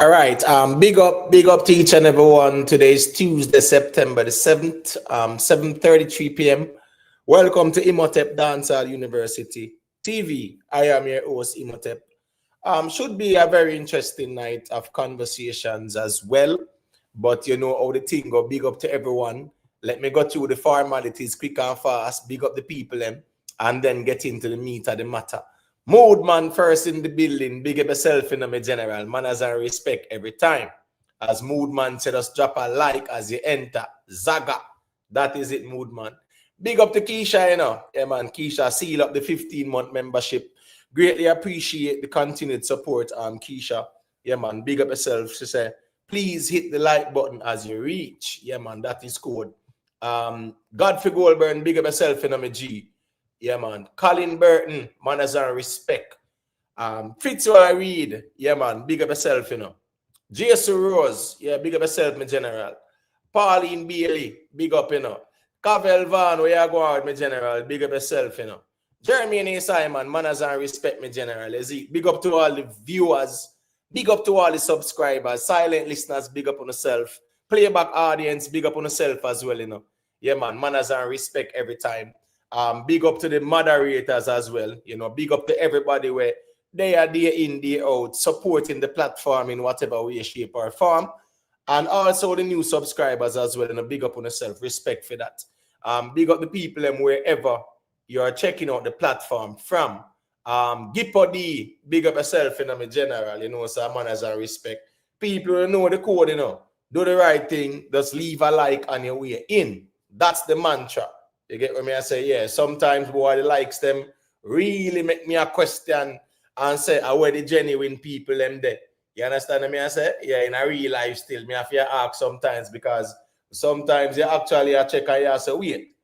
All right. Big up to each and everyone. Today is Tuesday, September the 7th, 7:33 p.m. Welcome to Imhotep Dancehall University TV. I am your host, Imhotep. Should be a very interesting night of conversations as well. But you know how the thing go. Big up to everyone. Let me go through the formalities quick and fast. Big up the people, and then get into the meat of the matter. Mood man first in the building. Big up yourself in the general. Manners and respect every time. As Mood man said, us drop a like as you enter. Zaga. That is it, Mood man. Big up to Keisha, you know. Yeah, man. Keisha, seal up the 15-month membership. Greatly appreciate the continued support, Keisha. Yeah, man. Big up yourself. She said, please hit the like button as you reach. Yeah, man. That is code. Godfrey Goldburn, big up yourself in my G. Yeah, man. Colin Burton, manners and respect. Fitzroy Reed, yeah, man. Big up yourself, you know. Jason Rose, yeah, big up yourself, my general. Pauline Bailey, big up, you know. Cavell Van, where you go out, my general. Big up yourself, you know. Jeremy and Simon, manners and respect, my general. Big up to all the viewers. Big up to all the subscribers. Silent listeners, big up on yourself. Playback audience, big up on yourself as well, you know. Yeah, man. Manners and respect every time. Big up to the moderators as well. You know, big up to everybody where they are day in, day out, supporting the platform in whatever way, shape, or form. And also the new subscribers as well. And a big up on yourself. Respect for that. Big up the people and wherever you are checking out the platform from. Gipody, big up yourself in the general, you know, so manners and respect. People who know the code, you know, do the right thing, just leave a like on your way in. That's the mantra. You get what I say? Yeah, sometimes boy, the likes them really make me a question and say, where the genuine people them there? You understand what I say? Yeah, in a real life still, me have to ask sometimes because sometimes you actually check and you say, wait,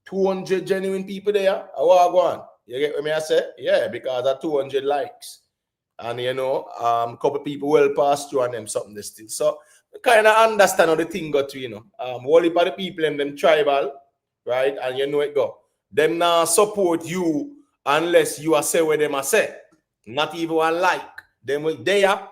200 genuine people there? What go on? You get what I say? Yeah, because of 200 likes. And you know, a couple people will pass through and them something they still. So kind of understand how the thing got to, you know. All the people them tribal, right? And you know it go. Them now support you unless you are say where them are say. Not even one like. Them will there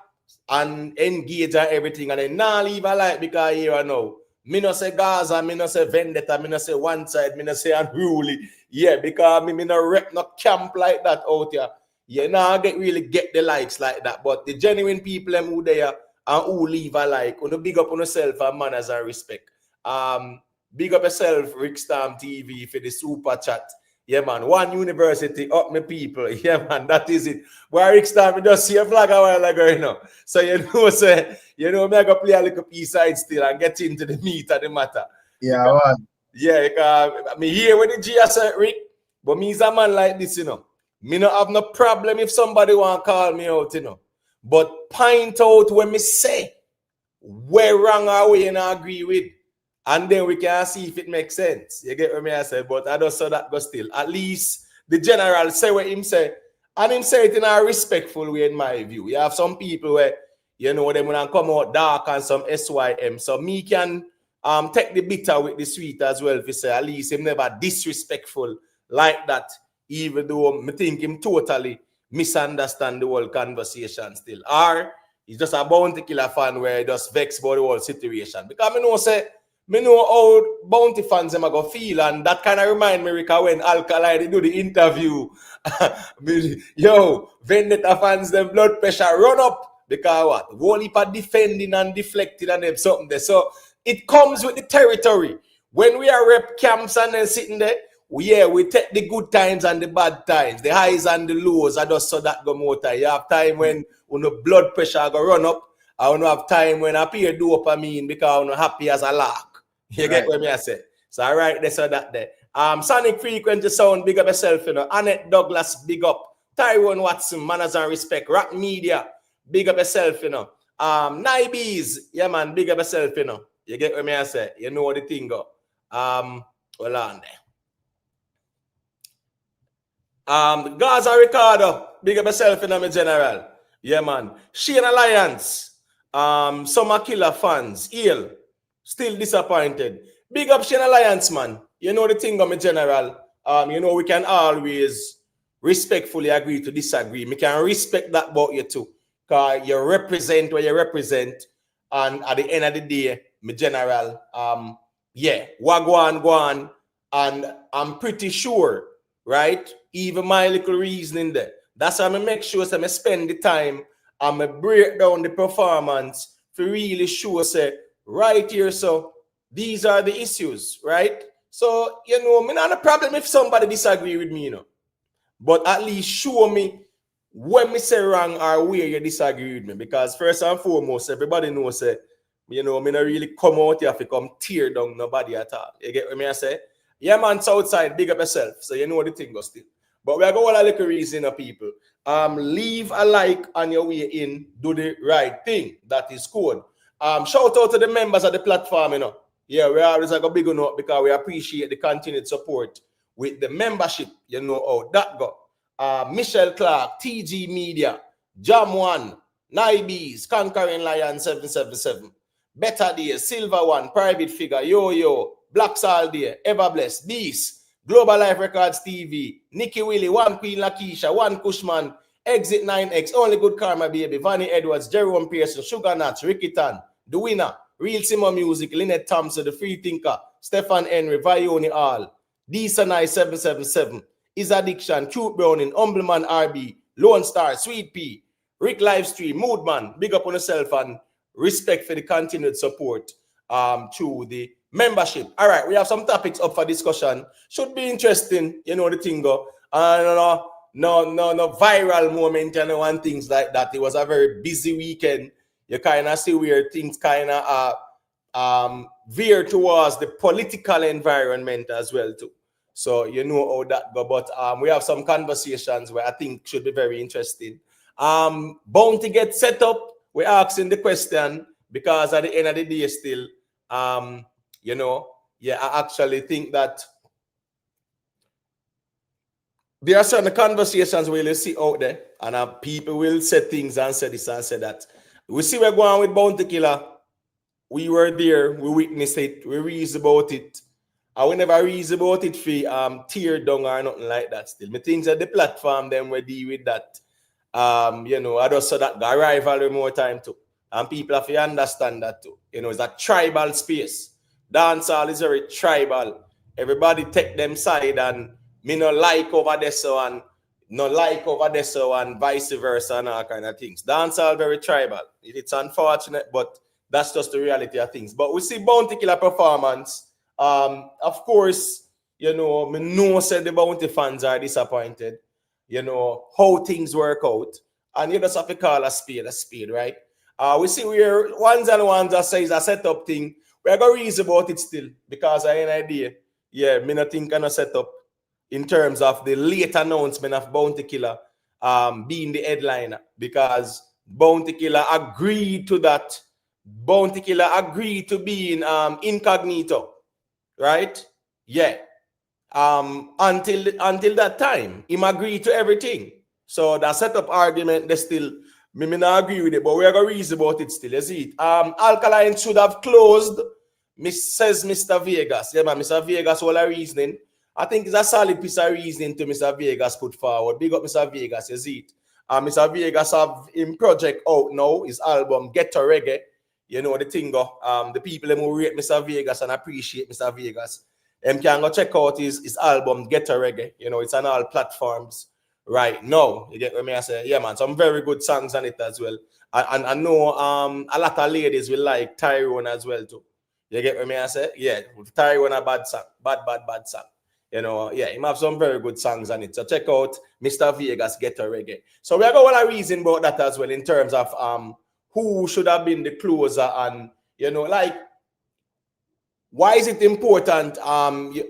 and engage and everything and then now leave a like because here I know. Me no say Gaza, me no say vendetta, me no say one side, me no say unruly. Yeah, because me no rep no camp like that out here. Yeah, now I really get the likes like that. But the genuine people them who there and who leave a like, who big up on yourself and manners and respect. Big up yourself, Rickstam TV for the super chat. Yeah, man. One university up my people. Yeah, man. That is it. Where Rickstam, we just see a flag a while ago, you know. So you know, say, you know, me I go play a little piece side still and get into the meat of the matter. Yeah, because, man. Yeah, because me here with the G said, Rick, but me is a man like this, you know. Me not have no problem if somebody want to call me out, you know. But point out when me say where wrong or where you not agree with. And then we can see if it makes sense. You get what I say? But I don't saw that go still. At least the general say what him say. And him say it in a respectful way in my view. You have some people where, you know, them when come out dark and some SYM. So me can take the bitter with the sweet as well. If you say at least him never disrespectful like that. Even though I think him totally misunderstand the whole conversation still. Or he's just a bounty killer fan where he just vex about the whole situation. Because I know say, me know how bounty fans them go feel, and that kind of remind me, Rika, when Alkaline they do the interview. Yo, Vendetta fans, them blood pressure run up because what? Whole heap of defending and deflecting and them something there. So it comes with the territory. When we are rep camps and then sitting there, we take the good times and the bad times, the highs and the lows. I just saw that go more time. You have time when the blood pressure go run up. I don't have time when I appear dopamine because I'm happy as a lark. You get what I say? So I write this or that there. Sonic Frequency Sound, big up yourself, you know. Annette Douglas, big up. Tyrone Watson, manners and respect. Rock Media, big up yourself, you know. Nibes, yeah man, big up yourself, you know. You get what I say? You know what the thing go. Hold on there. Gaza Ricardo, big up yourself, you know, my general. Yeah man. Shane Alliance, Summer Killer fans, ill. Still disappointed. Big up Shane Alliance, man. You know the thing, my general. You know, we can always respectfully agree to disagree. We can respect that about you too. because you represent what you represent, and at the end of the day, my general, yeah, go on, and I'm pretty sure, right? Even my little reasoning there. That's why I make sure I spend the time and I break down the performance to really show say right here. So these are the issues, right? So you know, me not a problem if somebody disagree with me, you know, but at least show me when me say wrong or where you disagree with me. Because first and foremost, everybody knows that, you know, me not really come out here to come tear down nobody at all. You get what I say? Yeah, man, Southside, big up yourself. So you know the thing goes still. But we are going to little reason of people. Leave a like on your way in, do the right thing. That is good. Shout out to the members of the platform, you know. Yeah, we always like a big note because we appreciate the continued support with the membership. You know how that go. Michelle Clark, TG Media, Jam One, Nibes, Conquering Lion 777, Better Days, Silver One, Private Figure, Yo, Blacks All Day, Everblessed, Beast, Global Life Records TV, Nikki Willie, One Queen Lakeisha, One Cushman, Exit 9X, Only Good Karma Baby, Vanny Edwards, Jerome Pearson, Sugar Nuts, Ricky Tan, The Winner, Real Simmer Music, Lynette Thompson, The Free Thinker, Stefan Henry, Vioni All, Desanai 777, Is Addiction, Cute Browning, Humbleman RB, Lone Star, Sweet Pea, Rick Livestream, Moodman, big up on yourself and respect for the continued support to the membership. All right, we have some topics up for discussion. Should be interesting, you know the thing go. No viral moment, you know, and things like that. It was a very busy weekend. You kind of see where things kind of veer towards the political environment as well too. So you know how that go. But we have some conversations where I think should be very interesting. Bound to get set up. We're asking the question because at the end of the day still, you know, yeah, I actually think that there are certain conversations where you see out there, and people will say things and say this and say that. We see we're going with Bounty Killer. We were there, we witnessed it, we reasoned about it. I will never reason about it for tear down or nothing like that still. Me think that the platform then we deal with that. You know, I just saw that the rivalry more time too. And people have to understand that too. You know, it's a tribal space. Dancehall is very tribal. Everybody take them side and me no like over there so and no like over there so and vice versa and all kind of things. Dancehall very tribal. It's unfortunate, but that's just the reality of things. But we see Bounty Killer performance. Of course, you know, me know said the Bounty fans are disappointed. You know, how things work out. And you just have to call a spade, right? We see where ones and ones that says a setup thing. We're going to reason about it still because I have an idea. Yeah, me not think I'm set up in terms of the late announcement of Bounty Killer being the headliner because Bounty Killer agreed to that. Bounty Killer agreed to being incognito, right? Yeah. Until that time, him agreed to everything. So that setup argument, they still, me not agree with it, but we're going to reason about it still. You see it. Alkaline should have closed, says Mr. Vegas. Yeah, man, Mr. Vegas, all a reasoning. I think it's a solid piece of reasoning to Mr. Vegas put forward. Big up Mr. Vegas, you see it. Mr. Vegas have in project out now, his album Ghetto Reggae. You know the thing go. The people who rate Mr. Vegas and appreciate Mr. Vegas, can go check out his album Ghetto Reggae. You know, it's on all platforms right now. You get what I say? Yeah, man, some very good songs on it as well. And I know a lot of ladies will like Tyrone as well too. You get what I say? Yeah, Tyrone a bad song, bad song. You know, yeah, he have some very good songs on it. So check out Mr. Vegas Ghetto Reggae. So we are going to reason about that as well in terms of who should have been the closer and, you know, like, why is it important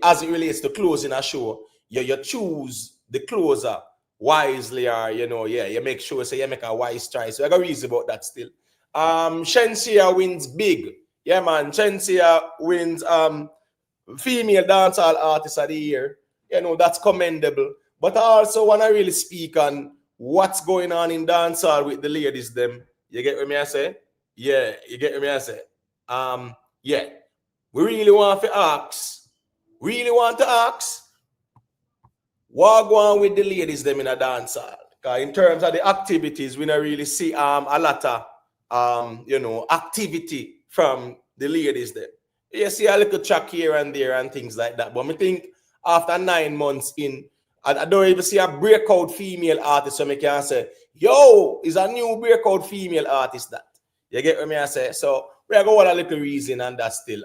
as it relates to closing a show? You choose the closer wisely or, you know, yeah, you make sure, so you make a wise choice. So I got reason about that still. Shensea wins big. Yeah, man, Shensea wins female dancehall artist of the year. You know, that's commendable. But I also want to really speak on what's going on in dancehall with the ladies them. You get what I say? Yeah, you get what I say? Yeah. We really want to ask. What go on with the ladies them in a dancehall? In terms of the activities, we don't really see a lot of activity from the ladies there. You see a little track here and there and things like that. But I think after 9 months in, I don't even see a breakout female artist, so I can say, yo, is a new breakout female artist that. You get what I say? So we are going a little reason and that still.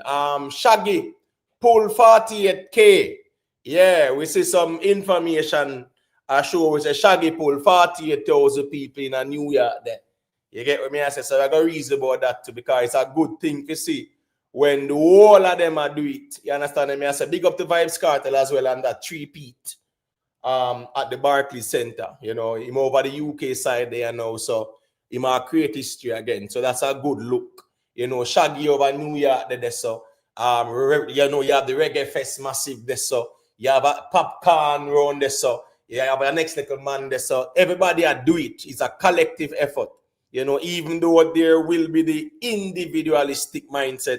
Shaggy pull 48K. Yeah, we see some information show we say Shaggy pull 48,000 people in a New York there. You get what I say? So I got reason about that too, because it's a good thing to see when the whole of them are do it. You understand me? I say big up the Vibes Cartel as well and that 3-peat at the Barclays Center. You know, him over the UK side there now, so he might create history again. So that's a good look. You know, Shaggy over New York there, so you know, you have the Reggae Fest massive there, so you have a popcorn round there, so you have a next little man there, so everybody do it. It's a collective effort. You know, even though there will be the individualistic mindset,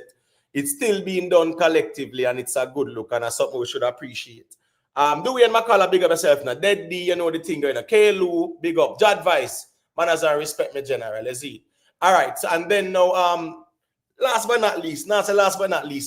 it's still being done collectively, and it's a good look, and that's something we should appreciate. Dewey and McCullough, big up yourself now. Dead D, you know the thing going on. K-Lou, big up. Jad Vice, manners and respect me general. Let's see. All right, so, and then now, last but not least,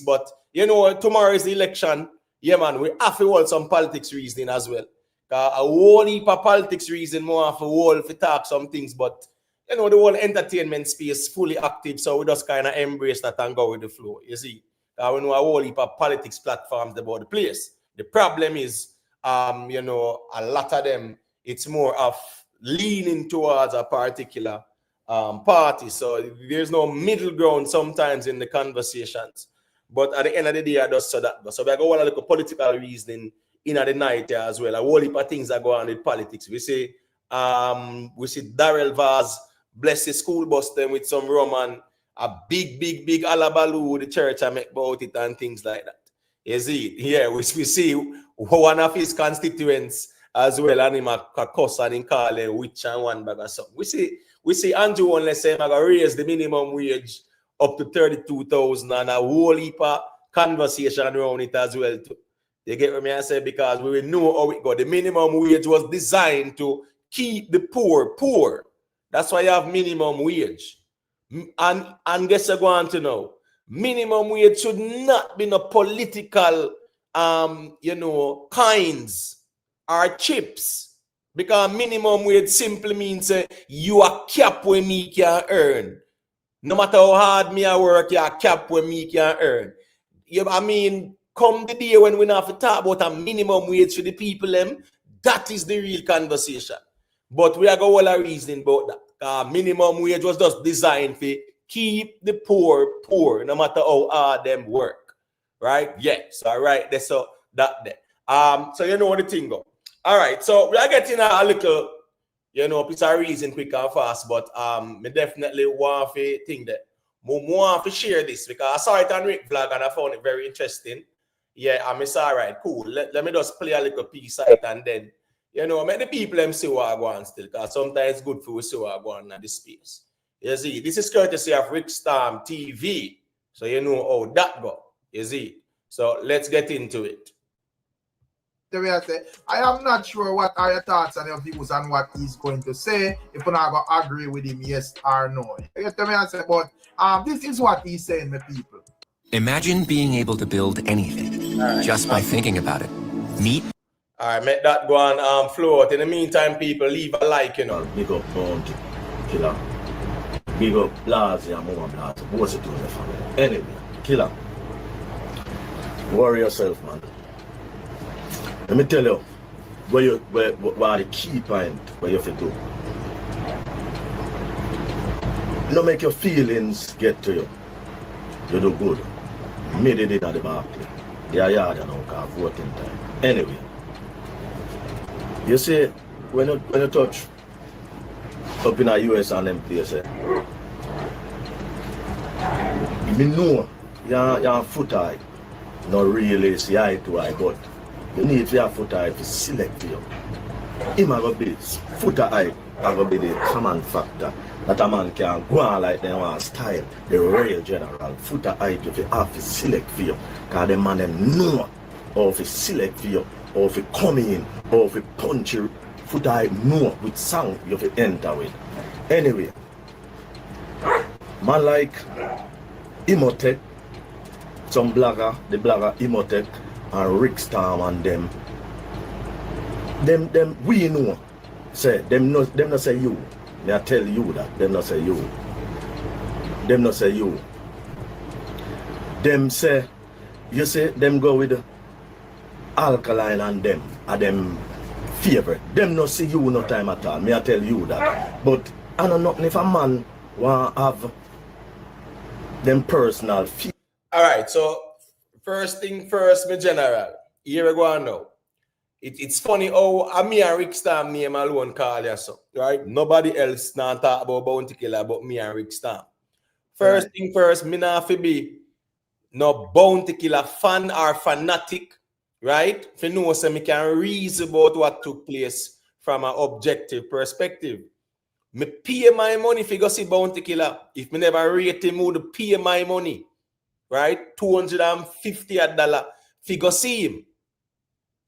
but you know, tomorrow is the election. Yeah, man, we have to hold some politics reasoning as well. A whole heap of politics reason, more of a whole to talk some things, but you know, the whole entertainment space fully active, so we just kind of embrace that and go with the flow. You see, we know a whole heap of politics platforms about the place. The problem is, you know, a lot of them, it's more of leaning towards a particular party. So there's no middle ground sometimes in the conversations. But at the end of the day, I just saw that. So we go on a little political reasoning in the night as well. A whole heap of things that go on with politics. We see Darrell Vaz bless the school bus them with some rum and a big alabaloo the church and make about it and things like that. You see, yeah, we see one of his constituents as well, and him a cuss and him call a witch and one bag of something. We see Andrew unless him gonna raise the minimum wage up to 32,000 and a whole heap of conversation around it as well too. You get what I say? Because we will know how it go. The minimum wage was designed to keep the poor. That's why you have minimum wage. And guess you're going to know. Minimum wage should not be no political, kinds or chips. Because minimum wage simply means you are cap where me can earn. No matter how hard me I work, you are cap where me can earn. Come the day when we have to talk about a minimum wage for the people, that is the real conversation. But we are going to reason about that. Minimum wage was just designed to keep the poor, no matter how hard them work. Right? Yes. All right. That's so that there. So you know what the thing go. All right. So we are getting a little, piece of reason quick and fast, but me definitely want to think that more want to share this because I saw it on Rick Vlog and I found it very interesting. Yeah, I'm all right, cool. Let me just play a little piece of it and then, make the people them see what I want still, because sometimes it's good for we see what I want in this space. You see, this is courtesy of Rick Storm TV. So you know how that go. You see. So let's get into it. I am not sure what are your thoughts and your views on what he's going to say. If you're not going to agree with him, yes or no. But this is what he's saying, my people. Imagine being able to build anything just by thinking about it. All right, make that go on flow out. In the meantime, people, leave a like, Big up Bounty Killer. Big up Blazi and Mama Blazi. What's it doing the family? Anyway, Killer. Worry yourself, man. Let me tell you what are the key point where you have to do. Don't make your feelings get to you. You do good. Made it at the Barclays. They are yard now because voting time. Anyway. You see, when you touch up in the US and them places, me know your foot high. Not really see eye to eye, but you need to have foot high to select you. Him going to be foot high, going to be the common factor that a man can go on like them one style, the real general. Foot high to have to select for you. Because the man them know how to select for you, how to come in, how to punch you foot I know which song you have to enter with. Anyway, man like Imhotep, some blogger, the blogger Imhotep and Rick Storm and them we know. Say them not say you. They tell you that. Them not say you. Them not say you. Them say, you say them go with Alkaline and them are them favorite. Them not see you no time at all. Me I tell you that. But I know nothing if a man want have them personal feel. All right, so first thing first, my general. Here we go now. It's funny how me and Rick Storm name alone call you so, right? Nobody else not talk about Bounty Killer but me and Rick Storm. First thing first, me not fi be no Bounty Killer fan or fanatic, right? If you know, so me can reason about what took place from an objective perspective. Me pay my money if you go see Bounty Killer. If me never rate him, would pay my money, right? $250 if you go see him.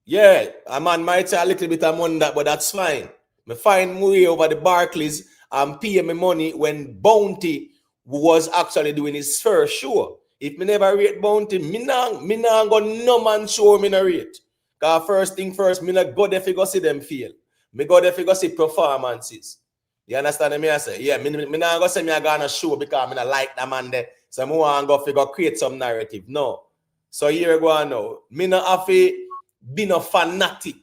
Yeah, a man might say a little bit of money that, but that's fine. Me find my way over the Barclays and pay me money when Bounty was actually doing his first show. If me never rate Bounty, me nah go no man show me no rate. Cause first thing first, me not go there to go see them feel. Me go there to go see performances. You understand me? I say, yeah, me not go say me I gonna show because me not like that man there. So me want go figure create some narrative. No. So here we go now. Me not have to be no fanatic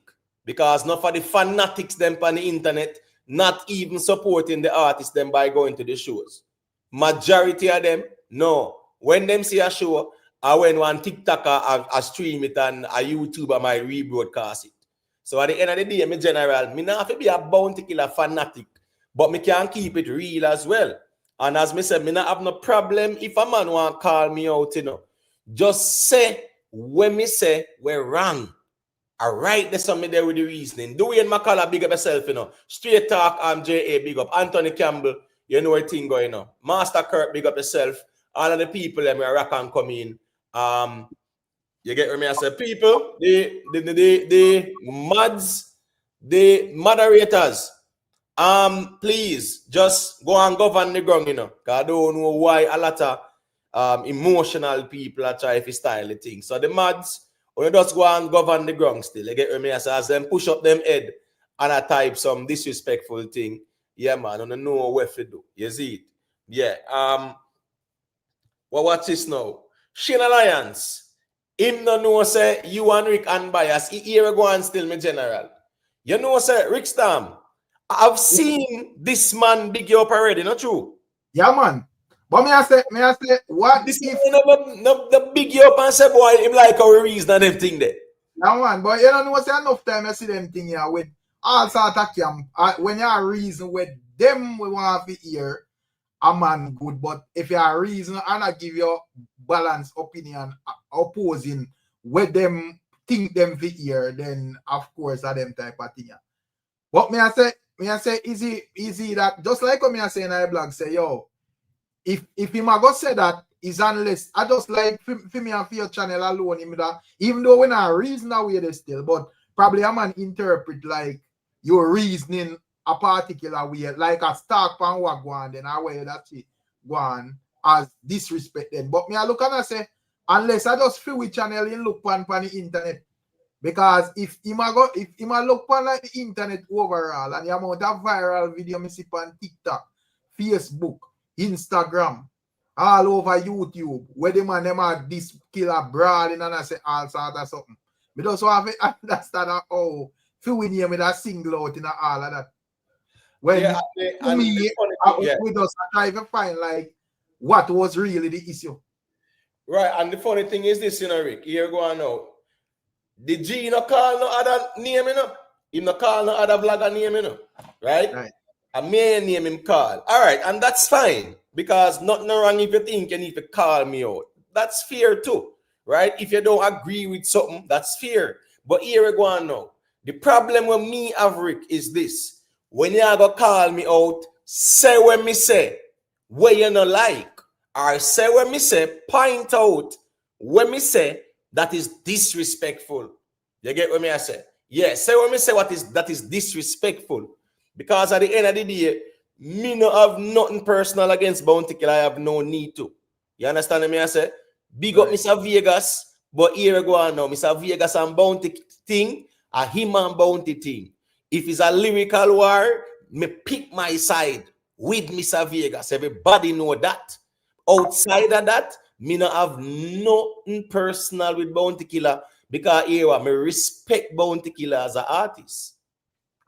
because not for the fanatics them on the internet not even supporting the artists them by going to the shows. Majority of them, no. When them see a show, or when one TikToker I stream it and a YouTuber might rebroadcast it. So at the end of the day, me general, me not have to be a Bounty Killer fanatic, but me can keep it real as well. And as me said, me not have no problem if a man want call me out, you know. Just say when me say we're wrong. All right, there's something there with the reasoning. Dwayne McCullough, big up yourself, you know. Straight Talk, J.A., big up. Anthony Campbell, you know what thing going on. Master Kirk, big up yourself. All of the people that may rock and come in. You get what I say? People, the mods, the moderators, please just go and govern the ground, you know. Because I don't know why a lot of emotional people are trying to style the thing. So the mods, or you just go and govern the ground still. You get what I say? As them push up them head and I type some disrespectful thing. Yeah, man, I don't know what to do. You see it? Yeah. Well, watch this now. Shane Alliance. Him no know say you and Rick unbiased. He here go and still me general. You know say Rick Storm. I've seen this man big you up already, not true? Yeah, man. But me I say, what this if the big you up and say, boy, him like our reason and everything there. Yeah, man. But you don't know say enough time I see them thing here with all sort of camp. When you are reason with them we want to hear a man good, but if you are reason and I give you balanced opinion opposing what them think them fit here, then of course are them type of thing. But me I say easy that just like what me I say in my blog say, yo, if him a go say that is unless I just like for me and for your channel alone, him that even though when I reason away they still, but probably a man interpret like your reasoning a particular way, like a stark pan what go on, then I way that shit go on as disrespect then. But me I look and I say, unless I just feel which channel in look on the internet. Because if him a look on like the internet overall and the amount of viral video me see on TikTok, Facebook, Instagram, all over YouTube, where the man them are this killer brawling and I say all sort of something. Me just want to understand how feel we name that single out in all of that. When yeah, we just try to find like what was really the issue. Right, and the funny thing is this, you know, Rick, here go on now. The G no call no other name, you know. He no call no other vlogger name, you know. Right? A main name him call. All right, and that's fine. Because nothing wrong if you think you need to call me out. That's fair too. Right? If you don't agree with something, that's fair. But here we go on now. The problem with me, Rick, is this. When you go call me out, say what me say, what you not like. Or say what me say, point out what me say that is disrespectful. You get what me I say? Yeah, so when me say that is disrespectful. Because at the end of the day, me no have nothing personal against Bounty Killer. I have no need to. You understand me? I say, big up Mr. Vegas, but here we go on now. Mr. Vegas and Bounty thing, a him and Bounty thing. If it's a lyrical war, me pick my side with Mr. Vegas. Everybody know that. Outside of that, me no have nothing personal with Bounty Killer because here I respect Bounty Killer as an artist.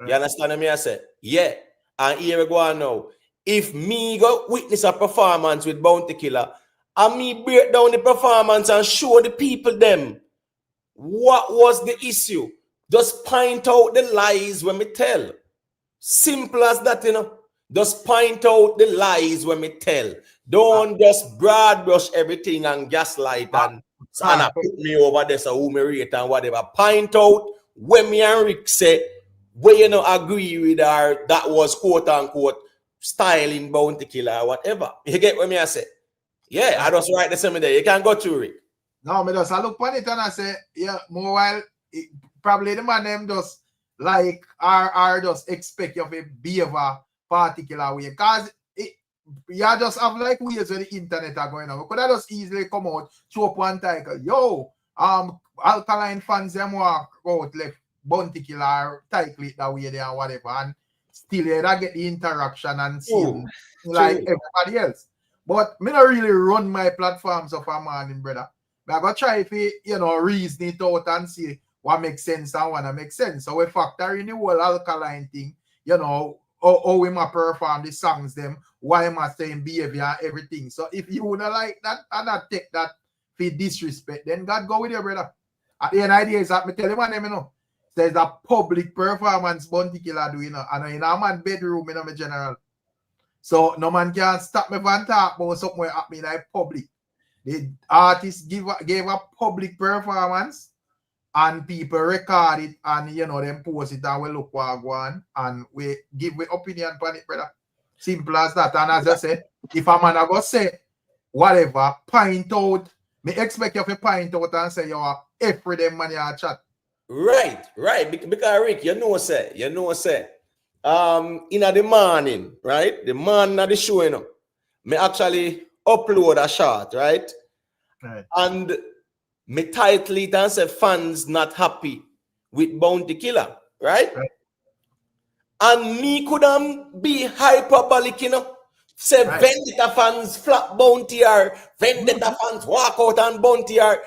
You understand me? I say, yeah. And here we go on now. If me go witness a performance with Bounty Killer, and me break down the performance and show the people them what was the issue, just point out the lies when me tell. Simple as that, you know. Just point out the lies when me tell. Don't just broad brush everything and gaslight and put me over there so who me rate and whatever. Point out when me and Rick say where you know agree with her that was quote unquote styling Bounty Killer or whatever. You get what me I say? Yeah, I just write the same there. You can go through Rick. No, me just I look on it and I say, yeah, more while probably the man them just like are just expect you to behave a particular way. Because you just have like ways where the internet are going on. We could have just easily come out, show up one title. Yo, Alkaline fans them walk out left Bounty Killer title it that way there and whatever. And still you get the interaction and see like everybody else. But me not really run my platforms of a morning, brother. But I go try to, reason it out and see what makes sense and what makes sense. So we factor in the whole Alkaline thing, how we might perform the songs them, why am I saying behavior and everything. So if you wanna like that and not take that for disrespect, then God go with you, brother. At the end of the day is that me tell him, there's a public performance Bounty Killer doing, and in a man bedroom, my general. So no man can stop me from talking about something happening in public. The artist gave a public performance and people record it and them post it and we look what go on and we give we opinion on it, brother. Simple as that. And as I said, if a man go say whatever, point out, me expect you to point out and say you every them man you chat. Right. Because Rick, say, in the morning, right? The morning of the show, me actually upload a shot, right? And me title it and say fans not happy with Bounty Killer, right? And me couldn't be hyperbolic, say Vendetta fans flap Bounty or Vendetta fans walk out and Bounty or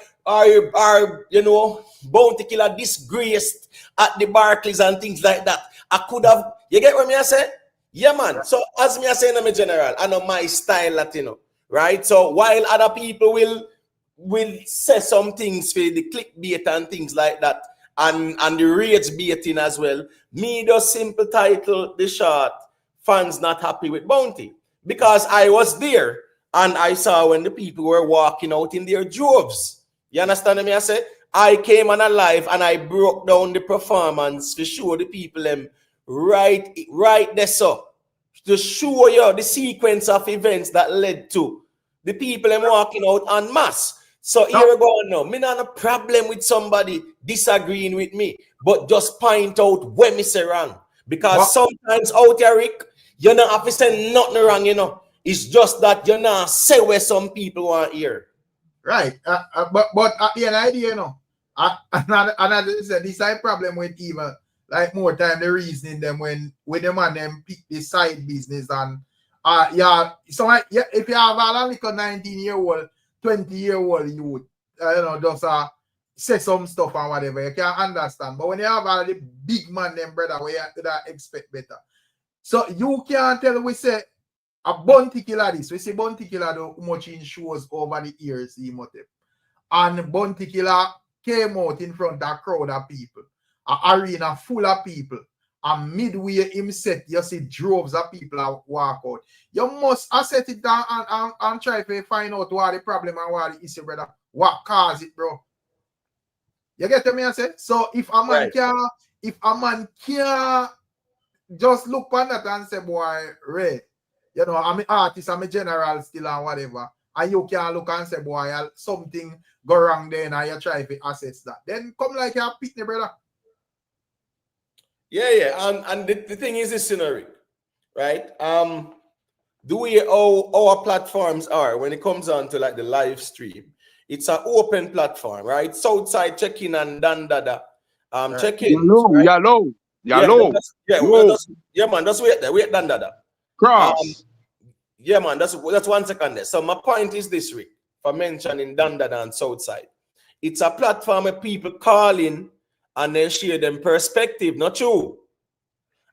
Bounty Killer disgraced at the Barclays and things like that. I could have, you get what me I say? Yeah, man. So as me I say in my general, I know my style Latino, right? So while other people will say some things for the clickbait and things like that, and the rage baiting as well, me just simple title the short, fans not happy with Bounty. Because I was there and I saw when the people were walking out in their droves. You understand me? I said, I came on alive and I broke down the performance to show the people them right there, so to show you the sequence of events that led to the people them walking out en masse. So here we go now. Me not a problem with somebody disagreeing with me, but just point out when me say wrong. Because sometimes out here, Rick, you not have to say nothing wrong, It's just that you not say where some people want to hear. Right. But at the end of the day, another this side problem with even like more time the reasoning them when them and them pick the side business and so if you have a little 19-year-old, 20-year-old youth, just say some stuff and whatever, you can't understand. But when you have a big man them brother, where you have to expect better. So you can't tell we say a Bounty Killer this. We say Bounty Killer do much in shows over the years, and Bounty Killer came out in front of a crowd of people, an arena full of people, and midway him set, you see droves of people walk out. You must set it down and try to find out what the problem and what the issue, brother. What caused it, bro? You get me? I say. So if a man can just look on that and say, boy, Ray, I'm an artist, I'm a general still and whatever, and you can look and say, boy, something go wrong there and you try to assess that. Then come like you pick the brother. Yeah. And the thing is this, you know, Rick, right? The way our platforms are when it comes on to like the live stream, it's an open platform, right? Southside check-in and Dandada check-ins, right? Yeah, man, just wait there, wait Dandada. Cross. Yeah, man, that's 1 second there. So my point is this, Rick, for mentioning Dandada and Southside. It's a platform where people call in and then share them perspective, not true.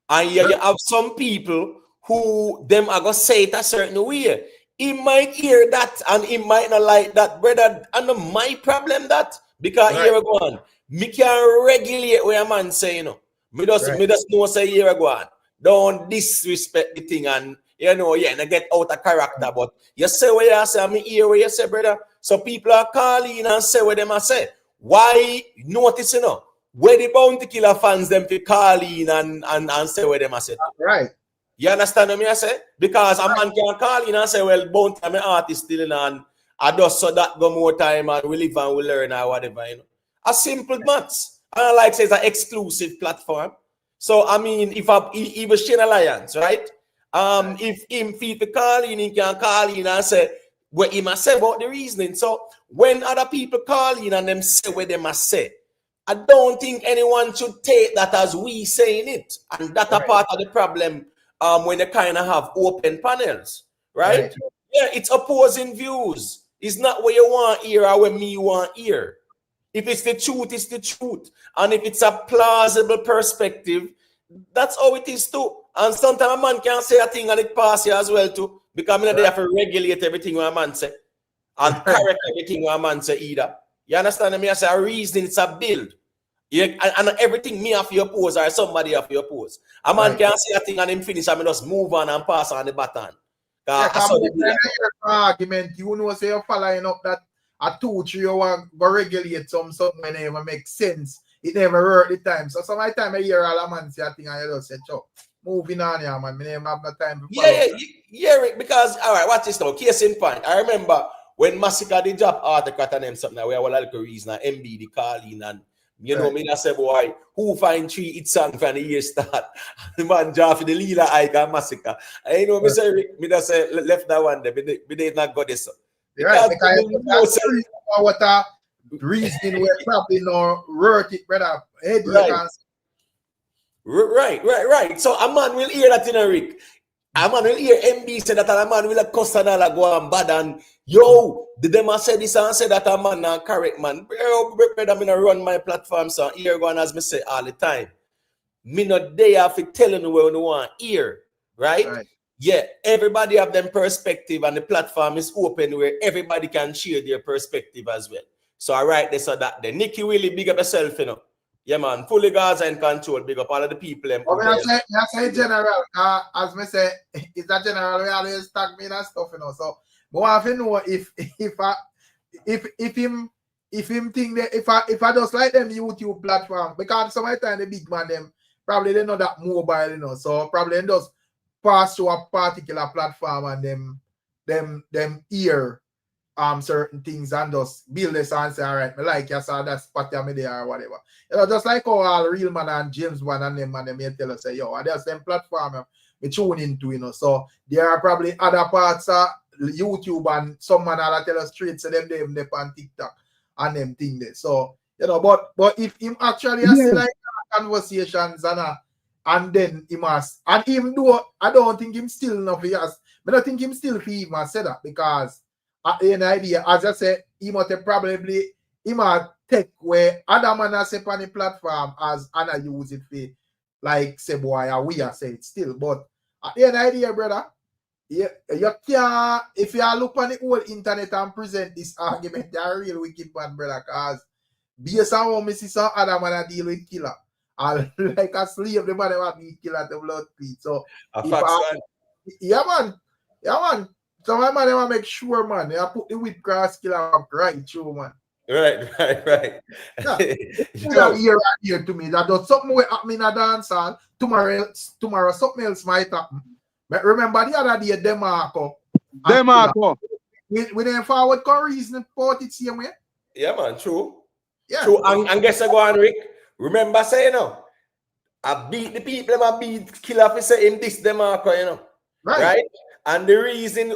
And you have some people who them are gonna say it a certain way. He might hear that and he might not like that, brother. And my problem that because here we go on. Me can regulate what a man say, you know. Me just know say here we go on. Don't disrespect the thing and you know, and get out of character. But you say what you say, I mean hear what you say, brother. So people are calling and say what them I say. Why notice, you know? Where the Bounty Killer fans them to call in and say what them I say. Right. You understand what I say? Because a man can call in and say, well, Bounty, I'm an artist still in and I just so that go more time and we live and we learn or whatever, you know. A simple maths. And like say it's an exclusive platform. So I mean, if he was Shane Alliance, right? If him people call in, he can call in and say what he must say about the reasoning. So when other people call in and them say what they must say, I don't think anyone should take that as we saying it. And that's a part of the problem when they kind of have open panels, right? Yeah, it's opposing views. It's not what you want here or what me want here. If it's the truth, it's the truth. And if it's a plausible perspective, that's how it is too. And sometimes a man can say a thing and it pass you as well too. Because I mean, they have to regulate everything what a man say. And correct everything what a man say either. You understand me? I say a reason, it's a build. Yeah, and everything me have to oppose or somebody have to oppose. A man can say a thing and him finish and just move on and pass on the baton. Argument, you know, say you're following up that a 2-3 hour go regulate something when it never makes sense. It never work the time. So some time I hear all a man say a thing and you just say, "Chop, moving on here, man. Me never have no time to follow." Yeah, because all right, watch this now. Case in point, I remember when Massacre the job article and them something where all the reason and MB the calling and you know me I say boy, who find 3 hit song from the year start? The man draw for the Lila Icon Massacre. And you know me say me just say left that one there. Me did not go this. Right, because what a reasoning we're probably not worth it, brother. Right. So a man will hear that in a Rick. A man will hear MB say that a man will cost another go and bad and yo, did them say this and say that a man not correct, man. Brother, me not run my platform, so here go on as me say all the time. Me not there for telling you where you want hear, right? Yeah, everybody have them perspective and the platform is open where everybody can share their perspective as well. So I write this or that. The Nicky Willie, big up yourself, you know. Yeah, man, fully Gaza in control, big up all of the people. I say general, as me say, it's a general we always tag me and stuff, you know. So I have to know if him think that if I just like them YouTube platform, because sometimes the big man them probably they know that mobile, you know. So probably they just pass to a particular platform and them hear certain things and just build this and say, all right, me like you saw that spot me there or whatever. You know, just like how all Real Man and James One and them may tell us say, yo, and there's them platform me tune into, you know. So there are probably other parts of YouTube and some man that tell us straight so them on TikTok and them thing there. So, you know, but if him actually has like conversations and then he must, and even though I don't think him still enough he has, but I think him still he must say that because at the end idea, as I said, he must probably he might take where other man has on the platform as Anna use it for like say boy or we are say it still. But at the end idea, brother, you can't if you look on the whole internet and present this argument, you're a real wicked man, brother, because based on how me see some other man deal with killer. And like a slave, the man will be killed at the blood feed. So yeah man. So my man will make sure, man, they put the whip cross killer up right through, man. Right. Yeah. Here to me that does something will happen in a dancehall. Tomorrow something else might happen. But remember the other day, Demarco. We didn't forward reason about it same way. Yeah, man, true. Yeah. True. And guess I go on, Rick. Remember saying no. I beat the people, them I beat killer for say him this Demarco, you know. Right? And the reason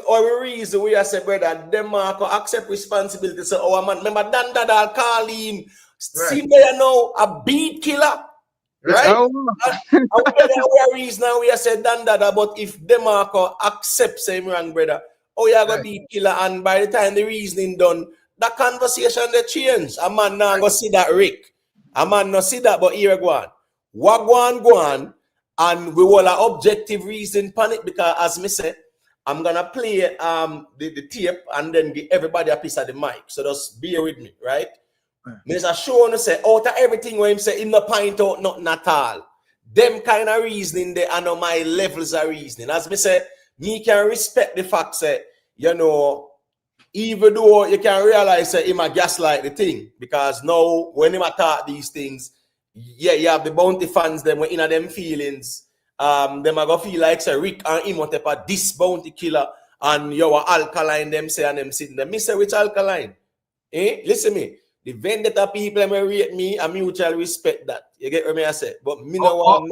we are say, brother, Demarco accept responsibility. So, oh man, remember Dandada Alkaline, see there now, a beat killer. Right? Oh. And we are reason now we are say Dandada, but if Demarco accepts him wrong, brother, oh, you are going to beat killer. And by the time the reasoning done, that conversation they change. A man now go see that Rick. A man no see that, but here go on. What go on, and we will have objective reason panic because as me say, I'm gonna play the tape and then give everybody a piece of the mic. So just bear with me, right? Mr. Sean say out of everything where him say him no point out nothing at all. Them kind of reasoning they are no my levels of reasoning. As me say, me can respect the fact say, you know, even though you can realize that him a gaslight the thing, because now when him attack these things, yeah, you have the bounty fans, them in them feelings. Them are gonna feel like say Rick and him whatever this bounty killer and your Alkaline them say and them sitting there. Me say which Alkaline? Listen me. The vendetta people them rate me and mutual respect that. You get what me I say? But me no want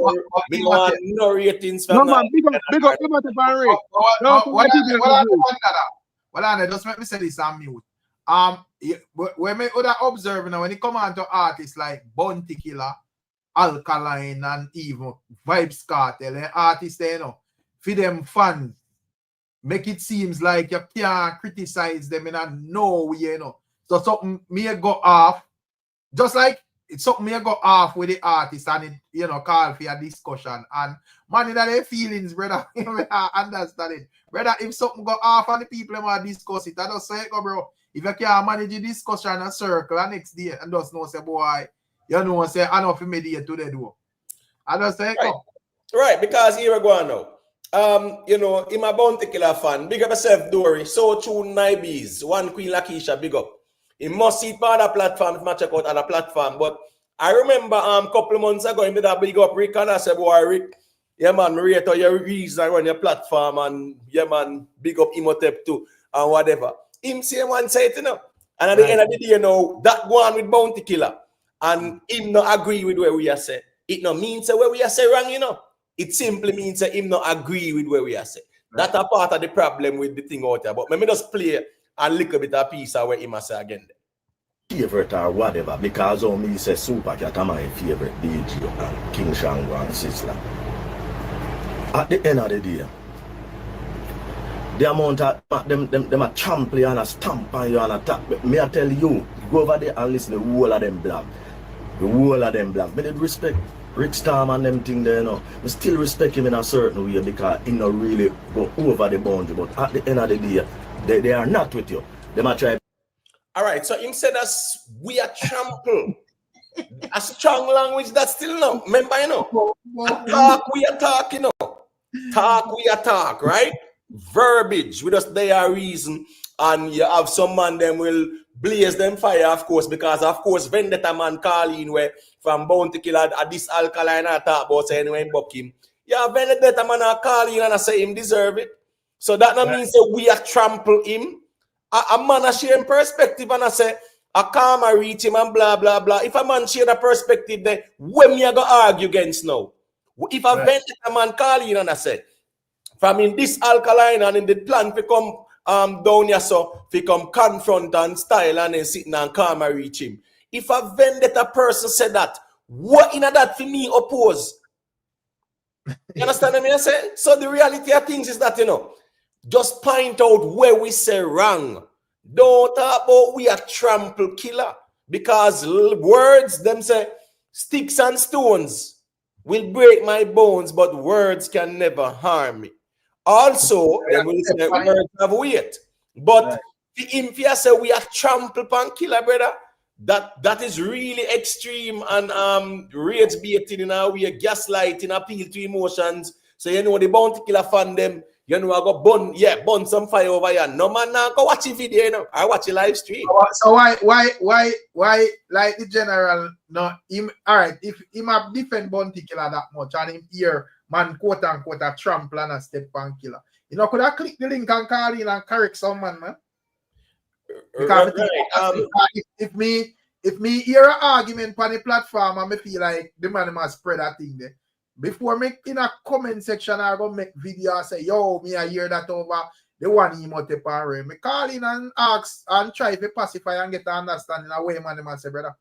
no ratings from no man, big up the well, Anna, just make me say this on mute. When me other observe now, when it come on to artists like Bounty Killer, Alkaline, and even Vibes Cartel, and artists, you know, for them fans, make it seems like you can't criticize them in a no way, you know. So something may go off, just like it's something may go off with the artist and it, you know, call for a discussion. And man, in their feelings, brother, I understand it. Brother, if something go off and the people want to discuss it, I just say, go, bro. If you can't manage the discussion in a circle and next day and just know, say, boy, you know, say, I know for me to do. I just say, go. Right, because here we go now. You know, I'm a Bounty Killer fan. Big up yourself, Dory. So tune Nibes. One Queen Lakeisha, big up. He must see part of the platform if I check out other platform. But I remember a couple of months ago, he did a big up Rick and I said, boy, Rick, yeah, man, rate your reason on your platform and yeah, man, big up Imhotep too and whatever. Him say one say it, you know. And at the end of the day, you know, that go on with Bounty Killer and him not agree with where we are say. It no means where we are say wrong, you know. It simply means that him not agree with where we are say. Right. That's a part of the problem with the thing out there. But let me just play a little bit of piece of where he must say again. Favorite or whatever, because of me say Super Cat are my favorite DJ and King Shango and Sizzla. At the end of the day, the amount of them a trample and a stamp on you and attack. Me I tell you, go over there and listen to the whole of them black. The whole of them black. Me did respect Rick Storm and them thing there, you know. We still respect him in a certain way because he not really go over the boundary. But at the end of the day, they are not with you. They might try. All right, so him said us we are trample. A strong language that still no. Remember, you know. Talk we are talk, you know. Talk we are talk, right? Verbiage with us they are reason, and you have some man them will blaze them fire, of course, because of course Vendetta man calling where from Bounty Killer at this Alkaline I talk about saying when buck him. Yeah, Vendetta man are calling and I say him deserve it. So that not means that we are trample him. A man a share perspective and I say a karma reach him and blah blah blah. If a man share the perspective, then when me go argue against now? If a Vendetta man calling and I say from in this Alkaline and in the plan to come down here so to come confront and style and then sitting and karma reach him. If a Vendetta person said that, what in that for me oppose? You understand what I say? So the reality of things is that, you know, just point out where we say wrong. Don't talk about we are trample killer. Because words, them say, sticks and stones will break my bones, but words can never harm me. Also, them will say words have weight. But if you say we are trample pan killer, brother, that is really extreme and rage baiting in a way, gaslighting, appeal to emotions. So you know the Bounty Killer fan them. You know, I got burn some fire over here. No man now go watch a video, you know. I watch a live stream. So why like the general no him all right, if him have defend Bounty Killer that much and him hear man quote unquote a trample and a step on killer. You know, could I click the link and call in and correct someone, man? Because if me hear an argument on the platform and me feel like the man must spread that thing there. before me in a comment section, I go make video and say, yo, me I hear that over the one emote parade. Me call in and ask and try to pacify and get an understanding of where man say, brother.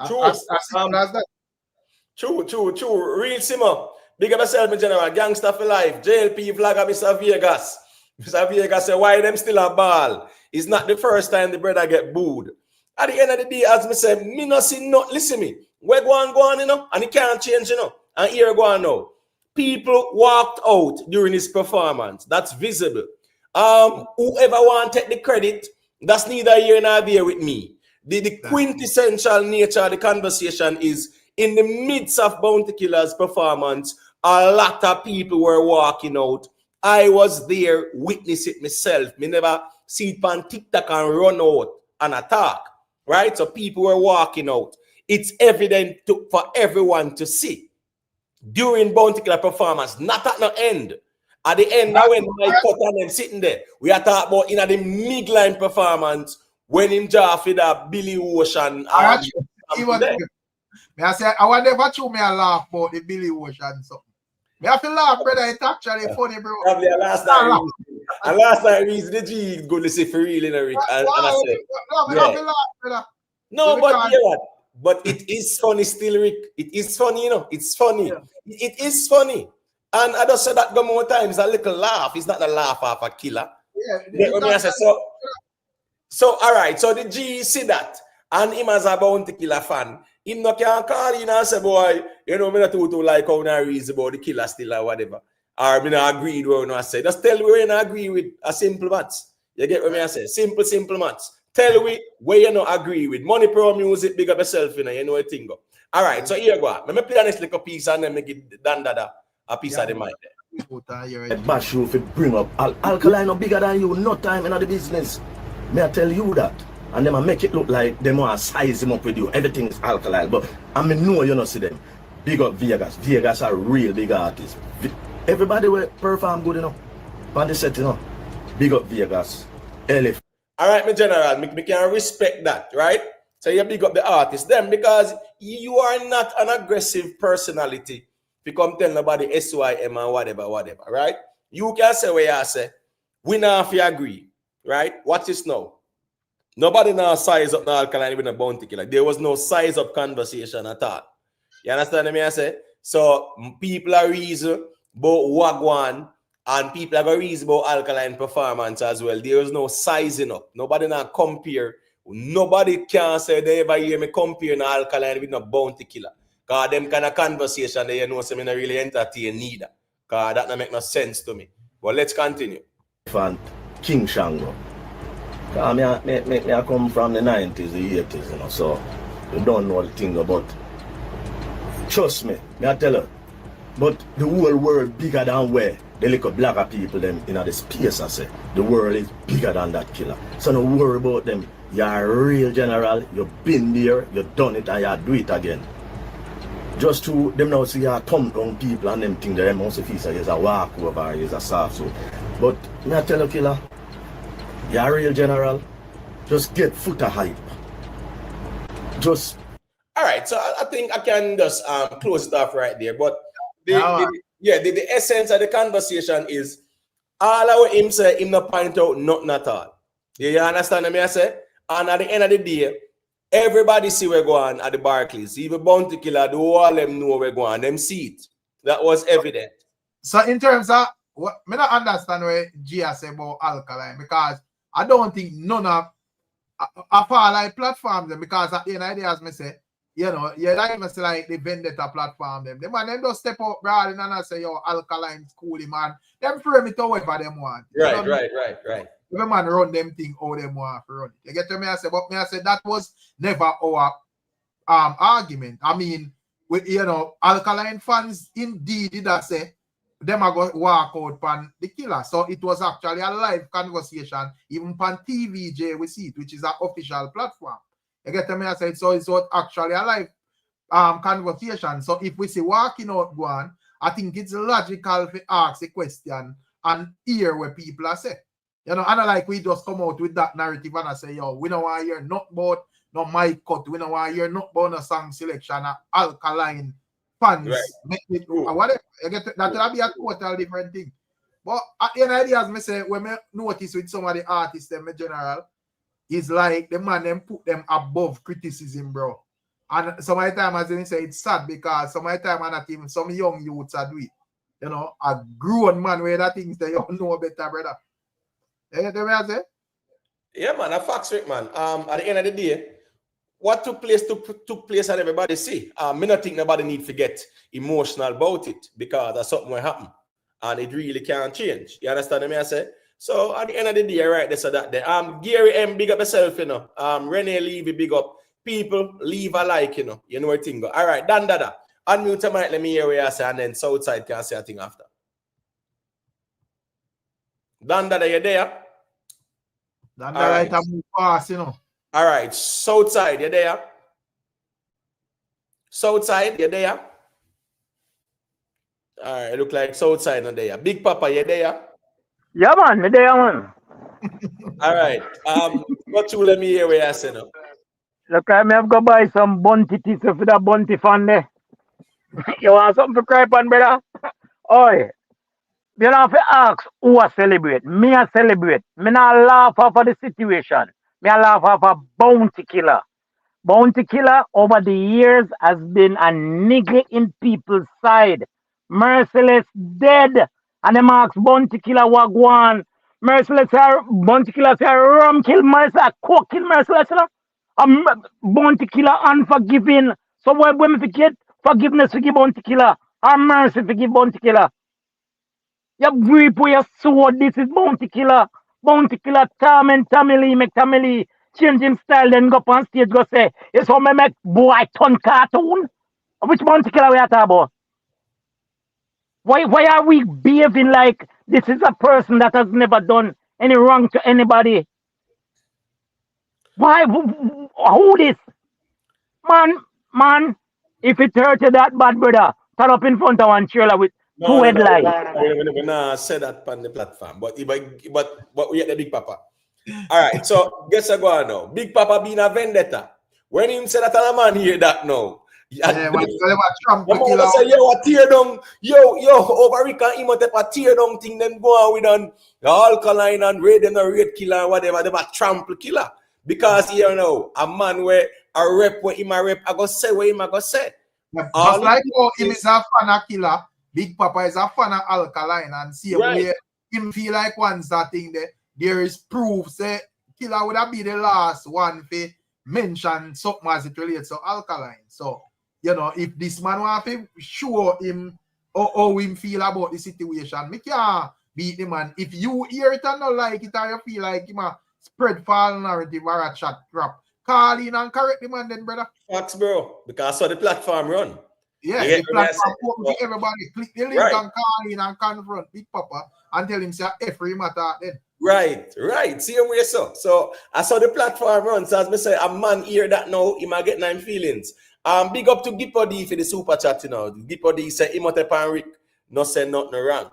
True. As simple as that. True. Real simmer. Big up yourself, my general. Gangster for life. JLP vlogger, Mr. Vegas. Mr. Vegas say, why them still a ball? It's not the first time the brother get booed. At the end of the day, as me say, me no see no, listen me. We're go on, you know, and it can't change, you know. And here go on now. People walked out during his performance. That's visible. Whoever want to take the credit, that's neither here nor there with me. The quintessential nature of the conversation is in the midst of Bounty Killer's performance, a lot of people were walking out. I was there, witness it myself. Me never see it on TikTok and run out and attack, right? So people were walking out. It's evident for everyone to see. During Bounty Killer performance, not at the end. At the end, now when I cut on them sitting there, we are talking about in the midline performance when him draft with that Billy Ocean. I say, I want never show me a laugh about the Billy Ocean. So, me have to laugh, brother. It's actually funny, bro. Probably a last time. And last time, the G go to say for real in a Rick. And I said, no, but you know what? But it is funny still, Rick. It is funny, you know. It's funny. Yeah. It is funny. And I just said that go more times, a little laugh. It's not a laugh of a killer. Yeah. So, all right. So the G see that. And him as a Bounty Killer fan, him no can call in and say, boy, you know, me not too like how I reason about the killer still or whatever. Or me not agreed with what I say. Just tell me where you not agree with a simple maths. You get what I say? Simple maths. Tell me where you not agree with. Money Pro Music, big up yourself, you know what thing go. All right, so here you go. Let me play this little piece and then make it Dandada a piece of the mind there. Bash you if you bring up Alkaline no bigger than you, no time in the business. May I tell you that? And then I make it look like they want to size him up with you. Everything is Alkaline. But I mean, no, you don't see them. Big up Vegas. Vegas are real big artists. Everybody will perform good, you know. On the set, you know. Big up Vegas. Elif. All right, my general, me can respect that, right? So you big up the artist then because you are not an aggressive personality. If you come tell nobody SYM and whatever, right? You can say where you say, we now if you agree, right? Watch this now. Nobody now size up the Alkaline with a Bounty Killer. There was no size up conversation at all. You understand what I say? So people are reason about Wagwan and people are reason about Alkaline performance as well. There is no sizing up. Nobody now compare. Nobody can say they ever hear me compare an Alkaline with a Bounty Killer. Because them kind of conversation they know so me not really entertain neither. Because that don't make no sense to me. But let's continue. King Shango. I come from the 90s, the 80s, you know, so you don't know the thing about. Trust me, I tell you. But the whole world bigger than where the little blacker people them in the space, I say. The world is bigger than that killer. So don't worry about them. You're a real general, you've been there, you've done it, and you do it again. Just to them now see you thumb down people and them think that them also feel like it's a walk over, it's a soft so. But I tell you, killer. You're a real general. Just get footer hype. Just. All right, so I think I can just close it off right there. But the essence of the conversation is all of what him say, him not point out nothing at all. You understand what I say? And at the end of the day, everybody see where going at the Barclays. Even Bounty Killer, the whole them know where going. Them see it. That was evident. So in terms of what I don't understand what Gia say about Alkaline because I don't think none of like platforms them because at the end of the day, as me say, you know, you like me say like the vendetta platform them. Them and them just step up broad and I say, yo, Alkaline cool, man. Them frame it however them want. Right. Them man run them thing how them want to run it. You get to me? I say, but me I say that was never our argument. I mean, with you know, Alkaline fans indeed did I say them are going to walk out on the killer. So it was actually a live conversation, even on TVJ we see it, which is an official platform. You get me? I said, so it's actually a live conversation. So if we see walking out one, I think it's logical to ask a question and hear what people are saying. You know, and like we just come out with that narrative and I say, yo, we don't want to hear not about no mic cut, we don't want to hear not about no song selection, Alkaline fans make it whatever. You get that'll be a total different thing. But at the end of the day, as me say, when I notice with some of the artists, them in general, is like the man them put them above criticism, bro. And some of the time, as they say, it's sad because some of the time, and not even some young youths are do it. You know, a grown man where that things they don't know better, brother. You get what I say? Yeah, man, a facts right, man. At the end of the day, what took place and everybody see. Me not think nobody need to get emotional about it because that's something will happen. And it really can't change. You understand what I say? So at the end of the day, right, this or that there. Gary M, big up yourself, you know. Renee Levy, big up. People, leave a like, you know. You know where thing go. All right, Dan Dada. Unmute your mic, let me hear what you say, and then Southside can say a thing after. Dan Dada, you there? Dan Dada is move fast, you know. All right, Southside, you there? Southside, you there? All right, look like Southside not there. Big Papa, you there? Yeah, man, me there, man. All right. What you let me hear what you say now? Look, I may have go buy some bunty tissue for that bunty fan there. You want something to cry on, brother? Oi, you don't have to ask who I celebrate. Me I celebrate. Me not laugh off of the situation. Me I laugh off a bounty killer. Bounty killer over the years has been a nigga in people's side. Merciless dead. And them ask bounty killer wagwan. Merciless bounty killer say rum kill merciless, coke kill merciless. You know? Bounty killer unforgiving. So when we forget forgiveness for give bounty killer and mercy for give bounty killer. You reap where you sow. This is bounty killer. Bounty killer torment Tamili, make Tamili change him style, then go up on stage go say, it's how me make boy turn cartoon. Which bounty killer we are talking about? Why are we behaving like this is a person that has never done any wrong to anybody? Why? Who this? Man, if it hurt you that bad, brother, turn up in front of one trailer with two headlights. We not say that on the platform, but we at the Big Papa. All right, so guess I go on now. Big Papa being a vendetta. When him say that a man hear that now. Yeah, man, Trump say, yo, a tear down, yo, over Rick and him a tear down thing, then go on with an Alkaline and raid and a raid killer and whatever, they a trample killer. Because you know, a man where a rep where him a rep, I go say what him I go say. Yeah, just like how him is a fan of killer, Big Papa is a fan of Alkaline, and see where him feel like once that thing there is proof say killer would have be the last one to mention something as it relates to Alkaline. So you know, if this man want to show him how him feel about the situation, me can't beat the man. If you hear it and not like it, or you feel like him a spread false narrative or a chat crap, call in and correct the man then, brother. Facts, bro. Because so the platform run. Yeah, the platform open to everybody. Click the link and call in and confront Big Papa and tell him say every matter then. Right. See him where so I saw the platform run. So as me say, a man hear that now, he might get 9 feelings. Big up to Gipodi for the super chat, you know. Gipodi say Imhotep and Rick no say nothing wrong.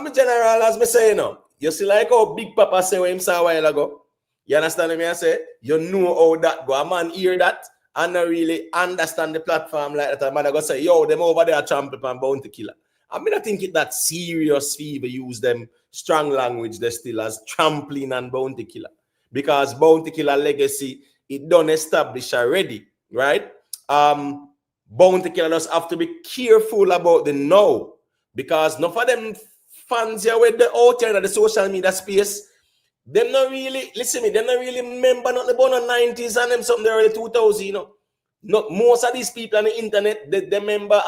In general, as me say, you know, you see like how Big Papa say what him saw a while ago. You understand me? I say, you know how that go. A man hear that and not really understand the platform like that. A man go say, yo, them over there trample and bounty killer. I mean, I think it that serious fever use them strong language they still as trampling and bounty killer. Because bounty killer legacy, it done established already, right? Bounty killers have to be careful about the now. Because none of them fans here with the out here in the social media space, them not really, listen me, them not really remember not the born on 90s and them something the early 2000s, you know. Not most of these people on the internet, they remember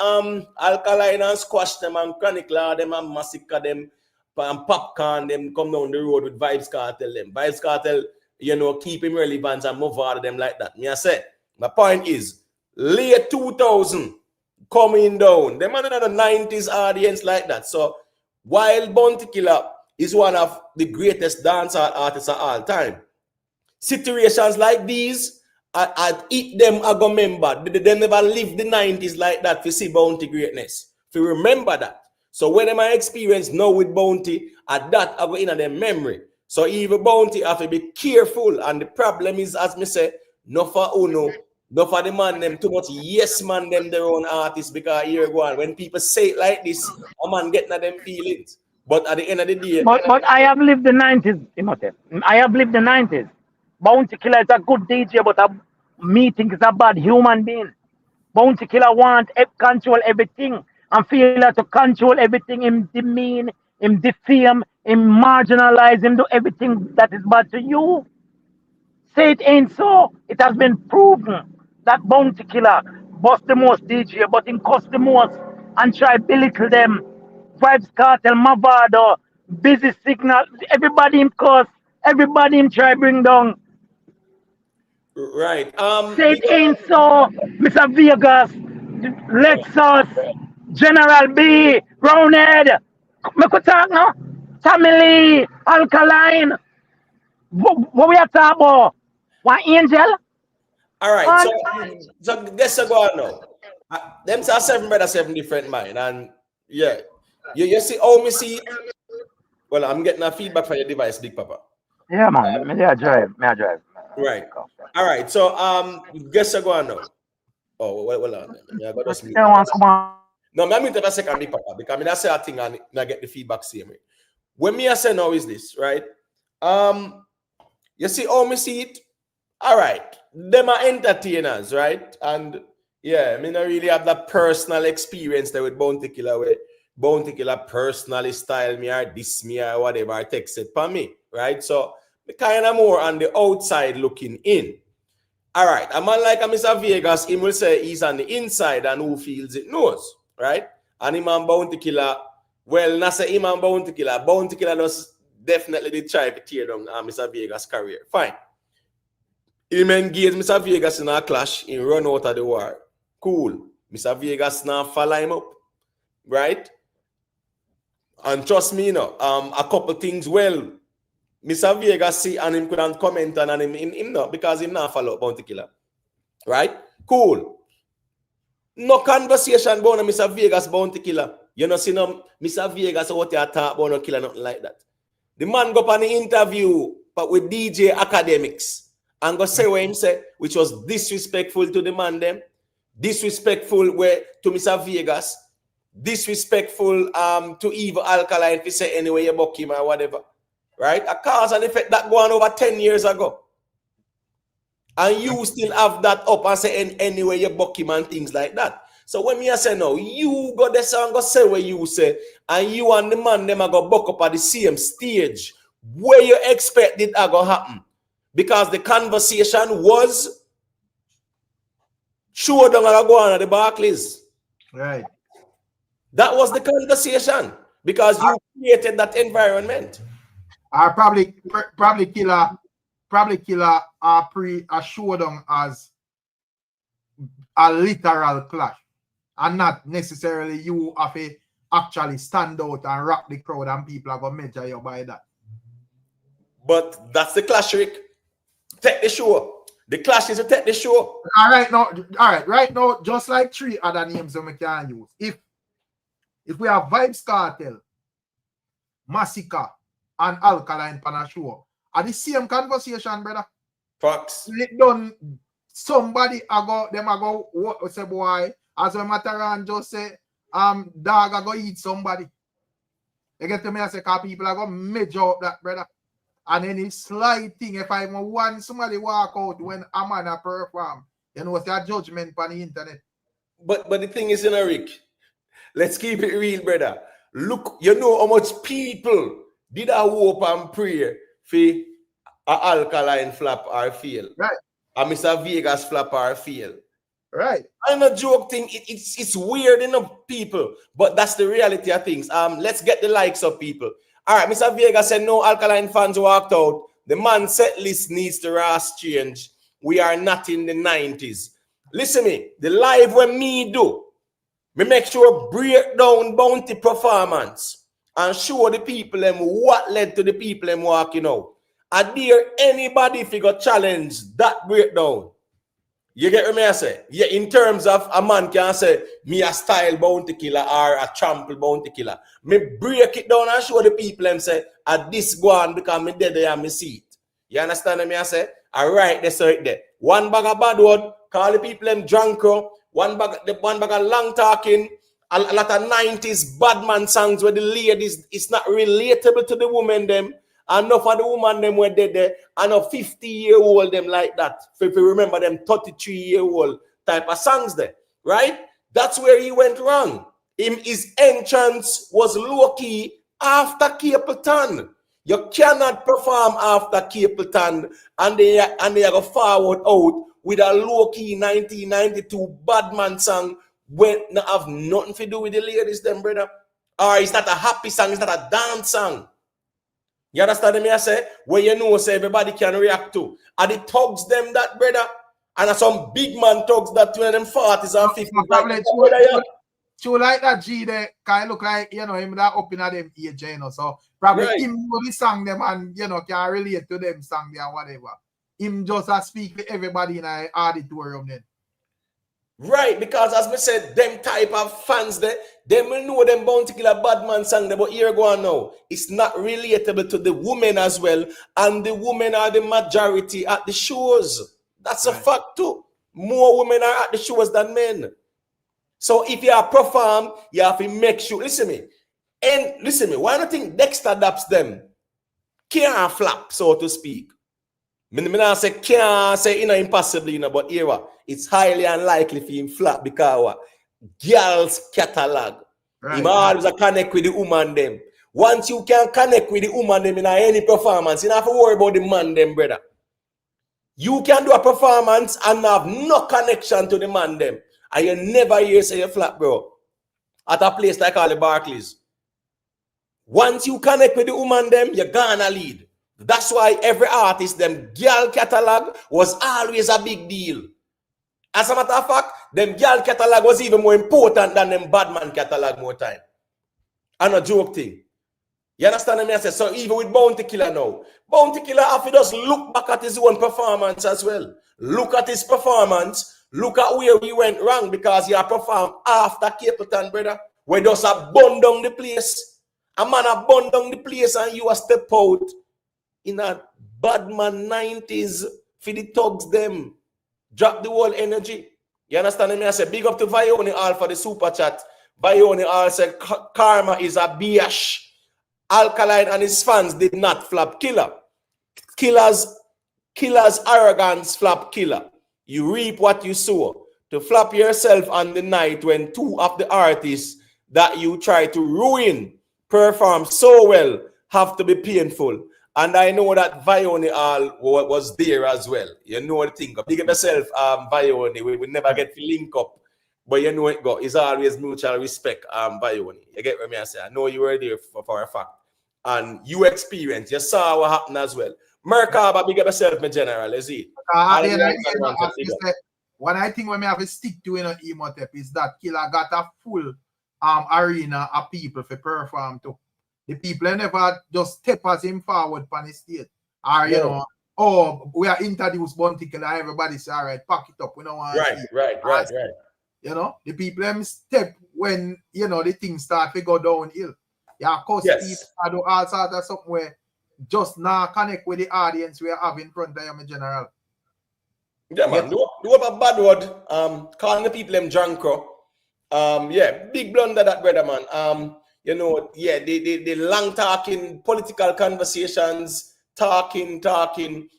Alkaline and Squash them and Chronic Law them and Massacre them and Popcorn them come down the road with Vibes Cartel them. Vibes Cartel, you know, keep him relevant and move out of them like that. Me I say, my point is, late 2000 coming down, them are not the 90s audience like that. So, while Bounty Killer is one of the greatest dancehall artists of all time, situations like these, I'd eat them, I go remember. They never lived the 90s like that to see Bounty greatness. If you remember that. So when my experience now with Bounty, at that I go in their memory. So even Bounty have to be careful. And the problem is, as me say, no for uno, No for the man them too much yes man them their own artists because here go on. When people say it like this, a man getting them feelings. But at the end of the day, But I have lived the 90s, Imhotep. I have lived the 90s. Bounty Killer is a good DJ, but me think is a bad human being. Bounty Killer want control everything and feel like to control everything. Him demean, him defame, him marginalize, him do everything that is bad to you. Say it ain't so. It has been proven that Bounty Killer bust the most DJ, but him cost the most and try belittle them. Vibes Cartel, Mavado, Busy Signal, everybody him cuss, everybody him try bring down. right. Say it ain't so. Mr. Vegas, Lexus, General B, Roundhead. Me could talk now. Family, Alkaline. What we are talking about? One angel? All right. So guess I go on now. Them are 7 brothers, 7 different mind. And yeah. You see how me see it? Well, I'm getting a feedback from your device, Big Papa. Yeah, man. May I drive. Right. All right. So guess I go on now. Oh, well on. I got to come on. No, I'm going to take a second, Big Papa, because I say a thing and I get the feedback same way. When me I say now is this, right? You see how me see it? All right. Them are entertainers, right? And yeah, I mean, I really have that personal experience there with Bounty Killer where Bounty Killer personally style me or diss me or whatever, or text it for me, right? So, me kind of more on the outside looking in. All right. A man like a Mr. Vegas, he will say he's on the inside and who feels it knows, right? And him and Bounty Killer, well, not say him and Bounty Killer. Bounty Killer does definitely did try to tear down Mr. Vegas' career. Fine. He engaged Mr. Vegas in a clash, he run out of the war. Cool. Mr. Vegas now follow him up, right? And trust me, a couple things well. Mr. Vegas see and him couldn't comment on him not because him not follow Bounty Killer. Right? Cool. No conversation about Mr. Vegas Bounty Killer. You know, see no Mr. Vegas what you talk about no killer, nothing like that. The man go up on the interview but with DJ Academics and go say what him say, which was disrespectful to the man them, disrespectful to Mr. Vegas, disrespectful to even Alkaline if you say anyway you buck him or whatever. Right? A cause and effect that go on over 10 years ago. And you still have that up and say anyway you buck him and things like that. So when me say no, you go there and go say what you say, and you and the man them are go buck up at the same stage where you expect it are go happen. Because the conversation was sure don't go on at the Barclays. Right. That was the conversation because you created that environment. I probably killer showed them as a literal clash, and not necessarily you have to actually stand out and rock the crowd and people are gonna measure you by that. But that's the clash, Rick. Take the show. The clash is to take the show. All right now, just like 3 other names that we can use. If we have Vibes Cartel, Massacre, and Alkaline pan a show, are the same conversation, brother. Facts. It done. Somebody go what say boy, as a Mataran just say, dog I go eat somebody. You get to me, I say, cause people are gonna measure up that, brother. And any slight thing, if I want somebody walk out when a man a perform, you know, it's a judgment on the internet. But the thing is, Rick, let's keep it real, brother. Look, you know how much people did I hope and pray for a Alkaline flap or fail. Right. A Mr. Vegas flap or fail. Right. I'm not joke thing. It's weird enough, people, but that's the reality of things. Let's get the likes of people. All right, Mr. Vegas said no Alkaline fans walked out. The man set list needs to ras change. We are not in the 90s. Listen me, the live when me do, me make sure break down Bounty performance and show the people them what led to the people them walking out. I dare anybody figure challenge that breakdown. You get what I say? Yeah, in terms of a man can say me a style Bounty Killer or a trample Bounty Killer. Me break it down and show the people them say this go on because me dead there and me see it. You understand me? I say, all right, that's right there. One bag of bad word, call the people them drunk, one bag of long talking, a lot of 90s bad man songs where the ladies, it's not relatable to the women them. Enough of the woman them were dead there, and a 50-year-old them like that. If you remember them 33-year-old type of songs there, right? That's where he went wrong. His entrance was low-key after Capleton. You cannot perform after Capleton and they go forward out with a low-key 1992 Badman song when not have nothing to do with the ladies, them brother. Or it's not a happy song, it's not a dance song. You understand me? I say, where you know say everybody can react to. Are the thugs them that brother? And are some big man thugs that 20 them 40s and 50s. So like that G there, kind of look like, you know, him that up in them age, you know. So probably him know the song them and, you know, can relate to them song there and whatever. Him just speak to everybody in the auditorium then. Right, because as I said, them type of fans there, they will know them bound to kill a bad man song there, but here go on now. It's not relatable to the women as well, and the women are the majority at the shows. That's a fact too. More women are at the shows than men. So if you are perform, you have to make sure. Listen to me. And listen to me. Why do you think Dexter Daps them can't flap, so to speak? I not say can't say, you know, impossibly, you know, but here it's highly unlikely for him flap because girls catalog. Right. He always connect with the woman them. Once you can connect with the woman them in any performance, you don't have to worry about the man them, brother. You can do a performance and have no connection to the man them. And you never hear say you flap, bro. At a place like all the Barclays. Once you connect with the woman them, you're gonna lead. That's why every artist, them girl catalog was always a big deal. As a matter of fact, them girl catalog was even more important than them bad man catalog more time. And a joke thing. You understand me? I say, so even with Bounty Killer now, Bounty Killer have to just look back at his own performance as well. Look at his performance. Look at where he went wrong because he had performed after Capleton, brother. Where just abandoned down the place. A man abandoned down the place and you a step out in a bad man 90s for the thugs them. Drop the whole energy. You understand me? I say, big up to Vione All for the super chat. Vione All said, karma is a biash. Alkaline and his fans did not flap Killer. Killer's arrogance flap Killer. You reap what you sow. To flap yourself on the night when two of the artists that you try to ruin perform so well have to be painful. And I know that Vione All was there as well. You know the thing. Big up yourself, Vione. We never get to link up. But you know it go. It's always mutual respect, Vione. You get what I say? I know you were there for a fact. And you experienced. You saw what happened as well. Merkaba, big up yourself, my general. Is it? One I think when we have to stick to in an Emotep is that Killer got a full arena of people to perform to. The people never just step as him forward on the stage. Or, you know, oh, we are introduced Bounty Killer, everybody say, all right, pack it up. We don't want right. You know, the people them step when, you know, the things start to go downhill. Yeah, of course, people do all sorts of something where just now connect with the audience we have in front of you, my general. Yeah, man. Do up a bad word. Calling the people them drunk. Big blunder that brother, man. You know, the long talking, political conversations, talking.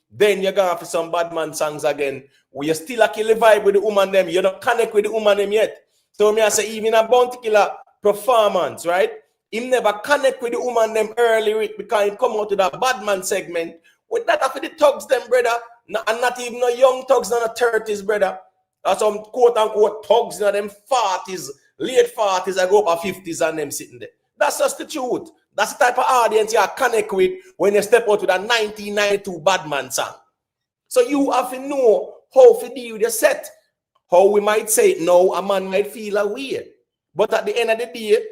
Then you're going for some bad man songs again. Where you still kill the vibe with the woman them. You don't connect with the woman them yet. So me I say even a Bounty Killer performance, right? He never connect with the woman them early because he come out to that bad man segment. With that after the thugs them, brother. And not even no young thugs in the 30s, brother. Or some quote unquote thugs in them 40s. Late 40s, I go up to 50s and them sitting there. That's just the truth. That's the type of audience you connect with when you step out with a 1992 Badman song. So you have to know how to deal with your set. How we might say it now, a man might feel a way. But at the end of the day,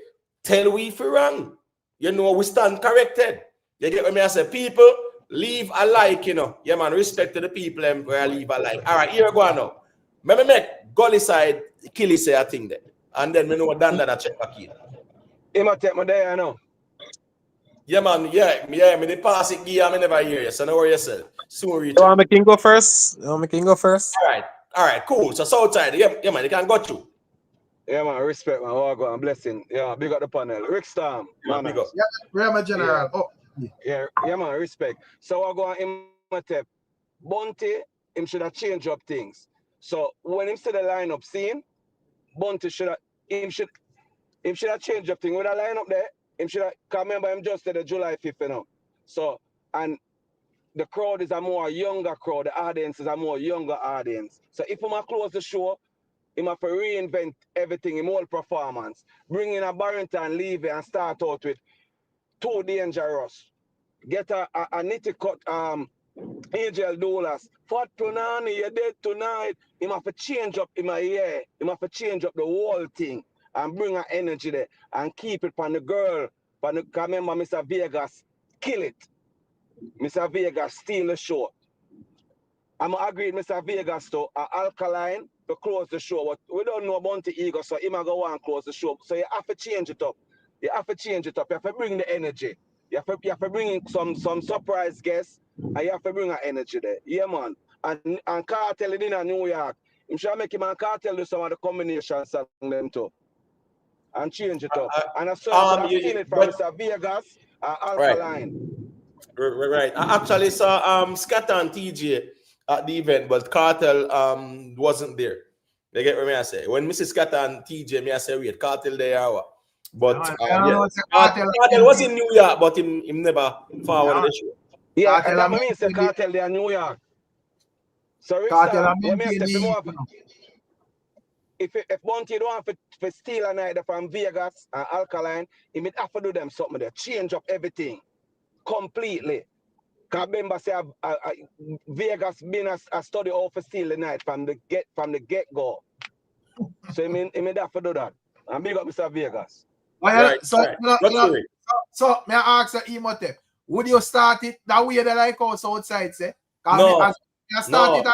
tell we if we're wrong. You know, we stand corrected. You get what I say? People, leave a like, you know. Yeah, man, respect to the people and where I leave a like. All right, here we go now. Let me make Gully side, Killy say a thing there. And then we know Dan that I check back in. He might take my day, I know. Yeah, man, me the pass it gear, I never hear you, so don't worry yourself. Soon reach. You want me can go first? You want me can go first? All right, cool. So Southside, yeah, man, you can go through. Yeah, man, respect, man. Oh, God, blessing. Yeah, big up the panel. Rick Storm, Man, big up. Yeah, we're my general. Yeah, man, respect. So I go on him tap. Bunty, him should have changed up things. So when him see the lineup scene, Bunty should have changed up things. With a lineup there, him should have, because remember him just did the July 5th, you know. So, and the crowd is a more younger crowd, the audience is a more younger audience. So if I'm close the show, he have to reinvent everything in whole performance. Bring in a Barrington, leave it, and start out with Too Dangerous. Get a nitty cut Angel Dollars. For tonight, you're dead tonight. He have to change up in my ear. He have to change up the whole thing and bring an energy there and keep it on the girl. Because remember, Mr. Vegas kill it. Mr. Vegas steal the show. I'm agreed Mr. Vegas to Alkaline to close the show. But we don't know about the ego, so he might go on and close the show. So you have to change it up. You have to change it up. You have to bring the energy. You have to bring in some surprise guests, and you have to bring an energy there. Yeah, man. And Cartel in New York. I'm sure make him and Cartel do some of the combinations and them too. And change it up. And I saw it from Mr. Vegas Alkaline. Right. I actually saw Scatter and TJ at the event, but Cartel wasn't there. They get what I say. When Mrs. Scatter and TJ, me I say wait, Cartel there. But Cartel was in New York, but him never forwarded the show. Yeah, and that means the Cartel there in New York. Sorry, Cartel if Bunty don't have to steal a night from Vegas and Alkaline, he might have to do them something there. Change up everything completely. Because remember, say Vegas been a study how to steal the night from the get-go. So he may have to do that. And big up Mr. Vegas. So may I ask the Imhotep, would you start it that way that I call outside, say? No. I started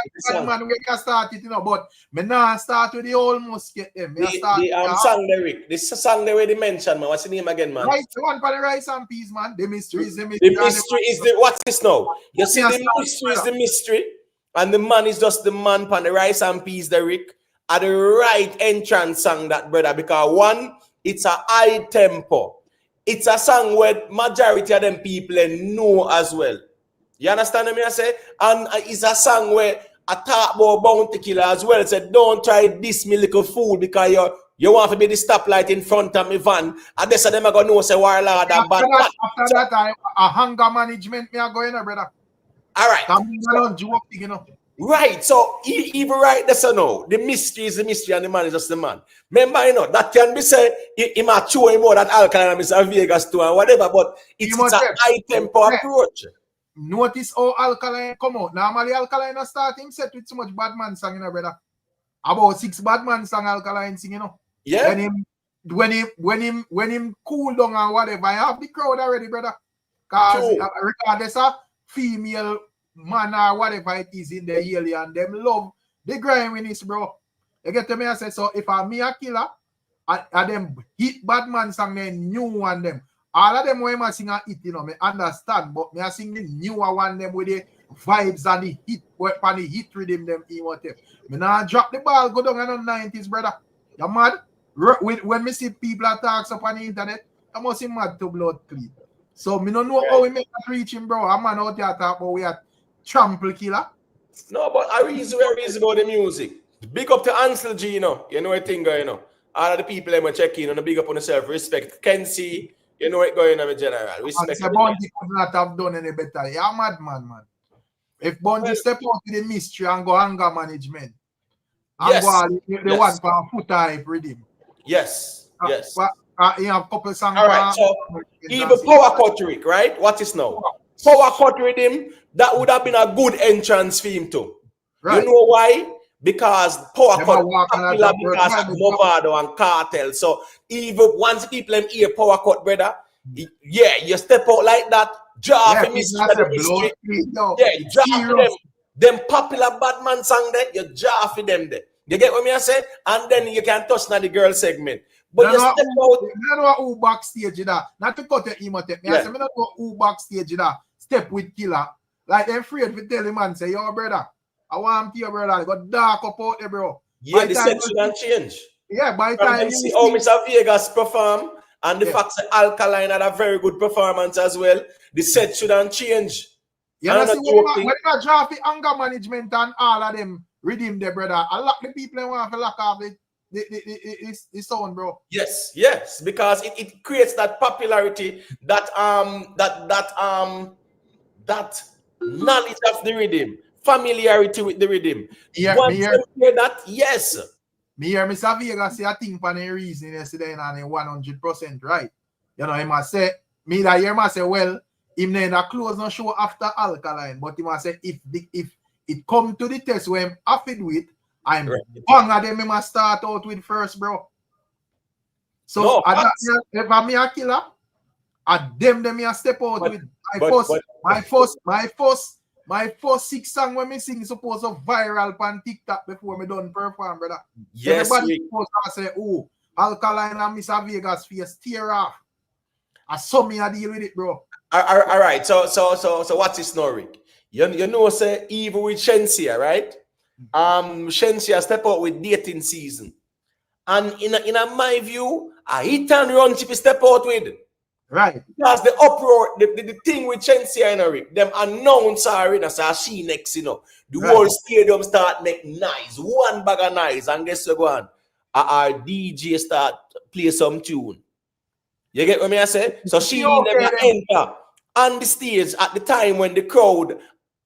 man, we can start it, you know, but me now start with the old musket them. The song lyric. This song they already mentioned, man. What's the name again, man? Right, the one for the rice and peas, man. The mystery is the mystery. The mystery is the what's this now? You see, the mystery is the mystery, and the man is just the man on the rice and peas lyric at the right entrance song, that brother, because one, it's a high tempo. It's a song where majority of them people know as well. You understand me? I say, and it's a song where I talk about bounty killer as well. Said, don't try this me little fool because you want to be the stoplight in front of me van. And this of them are gonna know say warlord and bad. After that, a hunger management me are going, brother. All right. Right. So even right there, so no, the mystery is the mystery and the man is just the man. Remember, you know, that can be said he might show him more that Alkaline and Mr. Vegas too and whatever, but it's a high tempo approach. Notice how Alkaline come out. Normally Alkaline is starting set with so much bad man song, you know, brother. About 6 bad man song Alkaline sing, you know. Yeah. When him cool down and whatever, I have the crowd already, brother. Cause regardless of female man or whatever it is in the alien, them love the grindiness, bro. You get to me? I say so. If I'm me a killer, and them hit bad man song, then new one them. All of them when I sing a hit, you know, me understand, but me I sing the newer one them with the vibes and the hit, and the hit rhythm them in whatever. Me now drop the ball, go down in the 90s, brother. You mad? When me see people talk up on the internet, I must be mad to blood clean. So me don't know how we make a preaching, bro. A man out there talk about we are trample killer. No, but I reason about the music. Big up to Ansel G, you know what thing going, you know. All of the people them check in and big up on yourself, respect. Shensea, you know what going on in general. Respect. Bunty could not have done any better. You're a madman, man. If Bunty step out to the mystery and go anger management, and go the one for a foot type rhythm. Yes. You have a couple songs. All right, so even power cut trick, right? What is now? Power cut rhythm, that would have been a good entrance for him too. Right. You know why? Because power cut popular because of Movado and Cartel. So even once people hear power cut, brother, you step out like that, draw for mystery. Draw for them popular Batman song there, you draw for them there. You get what I say? And then you can touch now the girl segment. But you step out. I don't know who backstage that. Not to cut the Imhotep. I say, I don't know who backstage that. Step with killer Like them afraid to tell him and say, yo, brother, I want to your brother. Got dark up out there, bro. Yeah, the set shouldn't change. Yeah, by the From time them see how Mr. Vegas perform and the fact that Alkaline had a very good performance as well, the set shouldn't change. You know, see, when you draft the anger management and all of them redeem their brother, a lot of people want to lock off the sound, bro. Yes, yes, because it creates that popularity, that knowledge of the rhythm, familiarity with the rhythm. Once you hear that, yes. Me hear Mr. Vegas say a thing for the reason yesterday and 100% right. You know, he must say, me that hear must say, well, him never close no show after Alkaline, but he must say if it come to the test where I'm affid with, I'm bang at them, he must start out with first, bro. So no, if I'm a killer, at them I step out with my first 6 songs when me sing supposed to viral on TikTok before me done perform, brother. Yes, everybody supposed to say, oh, Alkaline and Mr. Vegas face tear off. I saw me I deal with it, bro. All right. So what's his story? You know, say even with Shensea, right? Shensea step out with dating season, and in my view, a hit and run chip step out with. Right. Because the uproar, the thing with Shensea, you know, them announce already, so she next, you know, the whole stadium start make noise, one bag of noise, and guess what? Our DJ start play some tune. You get what I say? So she never enter on the stage at the time when the crowd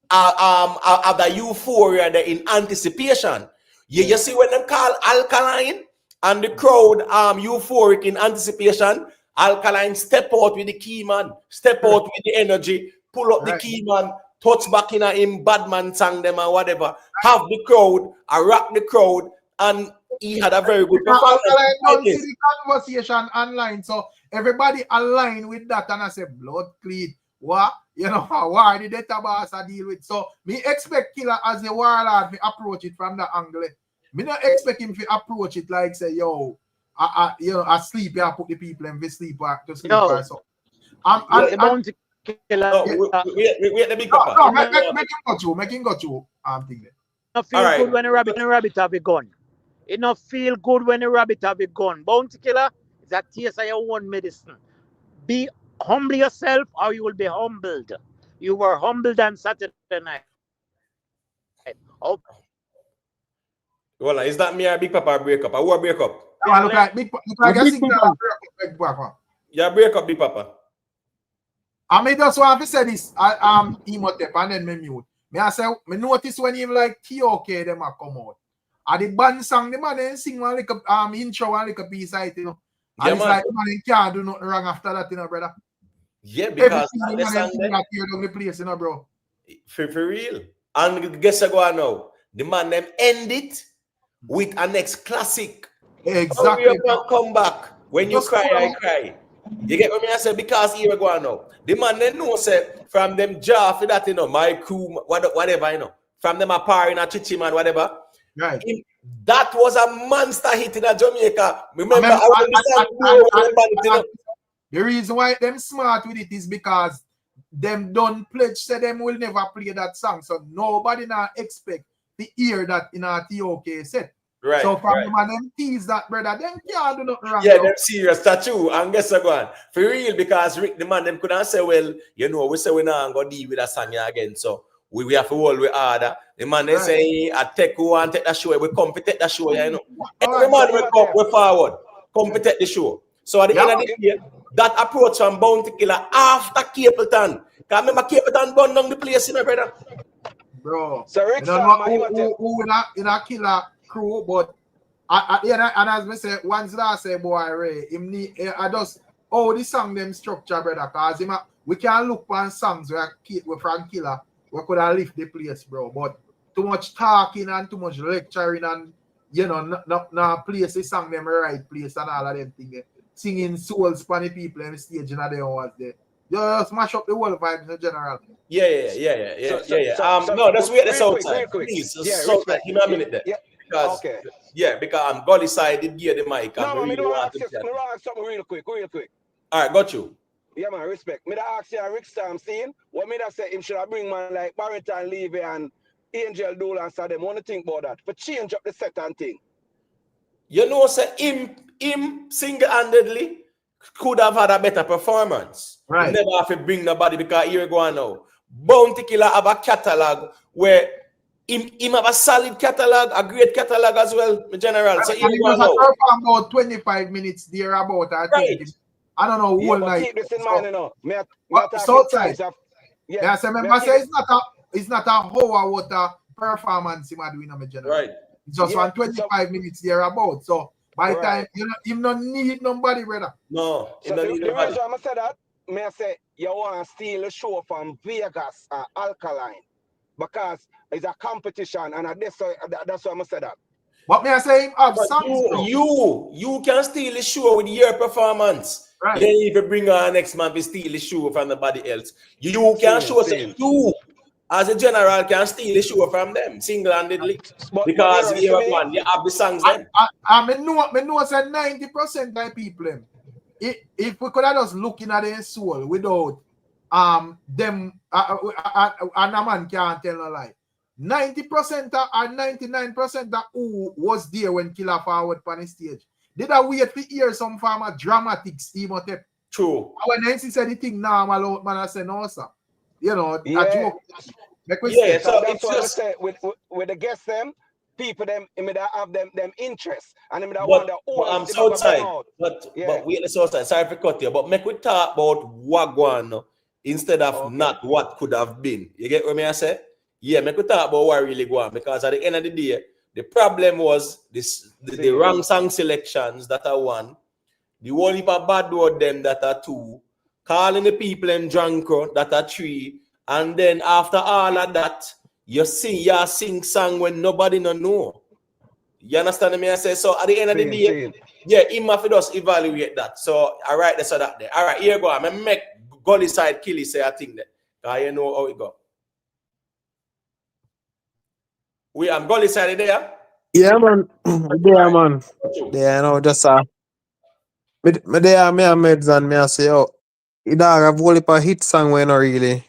are the euphoria, they're in anticipation. You see when them call Alkaline and the crowd euphoric in anticipation, Alkaline step out with the key man, step out with the energy, pull up the key man, touch back in him, bad man sang them and whatever, have the crowd, rock the crowd, and he had a very good performance. Alkaline don't see the conversation online, so everybody align with that, and I say blood clean. What? You know, why the database I deal with. So me expect Killer as a warlord to approach it from that angle. Me not expect him to approach it like say, yo, you know, I sleep, I put the people in sleep to sleep or so. The bounty killer. We at the big papa. No, make him go through. I'm thinking. It feel good when a rabbit have a gun. It not feel good when a rabbit have a gun. Bounty killer is a taste of your own medicine. Be humble yourself or you will be humbled. You were humbled on Saturday night. Oh. Well, is that me or Big Papa break up? I will break up. Look like Big Papa. Yeah, break up, Big Papa. I mean, just want to say this. Emotep and then me mute. Me I say, me notice when him like TOK them a come out. And the band song, the man then sing one like intro and like a piece of it, you know. And yeah, it's like the man can't do nothing wrong after that, you know, brother. Yeah, because the place, you know, bro. For real. And guess what now? The man them end it with a next classic. Exactly. Come back. When you cry, I cry. You get what I say? Because here we go now. The man then know say from them jar for that, you know, my crew, whatever, you know. From them apart in a chichi man, whatever. Right. That was a monster hit in Jamaica. Remember, the reason why them smart with it is because them don't pledge say them will never play that song. So nobody now expect to hear that in a TOK set. Right. So from them and them tease that, brother, them can't do nothing wrong. Yeah, them serious tattoo. And guess what? For real, because Rick the man them couldn't say, well, you know, we say we not gonna deal with that song again. So we have to hold with order. The man they say I take who and take that show. We come to take that show, you know. Every man we come, we forward. Come to take the show. So at the end of the day, that approach from Bounty Killer after Capleton. Because remember Capleton burned down the place, you know, brother. Bro, so Rick, who in a killer crew, but and as me say, once that say boy Ray, him need I just the song them structure, brother, cause we can look on songs where Frank Killer we could have lift the place, bro. But too much talking and too much lecturing and you know, not place the song them right place and all of them things. Singing souls for the people on the stage and they was there. You smash up the whole vibes in general. Yeah. No, that's weird. That's outside. Please, so that give me a minute there. Because because I'm Gully side did give the mic. No, I don't want to ask something real quick. All right, got you. Yeah, man, respect. Me da ask you a Rick Storm scene. What me da say him should have bring man like Barrett and Levy and Angel Dole and so them. Want to think about that? For change up the set and thing. You know, say him single-handedly could have had a better performance. Right. He never have to bring nobody because here go on now. Bounty Killer have a catalog where him have a solid catalog, a great catalog as well, General. So here And he go on does now. perform about 25 minutes there about, I think. Right. I don't know, Yeah, whole but night. keep this in mind, you know. Me So talk in terms of yeah, so remember, say it's not a whole what a performance him a doing, my General. Right. It's just Yeah, one 25 minutes there about. So by the time you know him not need nobody, brother. No. So the reason I say that, me I say you want to steal a show from Vegas or Alkaline because it's a competition and that's why I say that. But me I say him have But songs. you can steal the show with your performance. Right. Then if you bring our next man to steal the show from nobody else, you can show us you as a general can steal the show from them single-handedly because you have the songs then. I know say 90% of people if we could have just looking at their soul without them and a man can't tell a lie. 90% or 99% that who was there when Killer forward on the stage. Did I wait to hear some form of dramatic Thematic? True. When Nancy said the thing normal out, man, I said no, sir. You know, a joke. Yeah, so that's it's what just I say with the guests them, people them have them interest and them wonder I'm outside. But we at the south side. Sorry for cut you, but make we talk about what going instead of not what could have been. You get what I say? Yeah, make we talk about what really going because at the end of the day, the problem was the wrong song selections that are one, the whole heap of bad word them that are two, calling the people them drunk that are three, and then after all of that, you sing song when nobody no know. You understand me? I say so at the end of the day, yeah, him have to just evaluate that. So all right, that's that there. All right, here go. I make Gully side Killy say I think that. Cause you know how it go. I'm Gully side there. Yeah, man. Yeah, man. Yeah, no, just me there, me and meds and me I say, oh, you dog have whole heap of hit song when not really.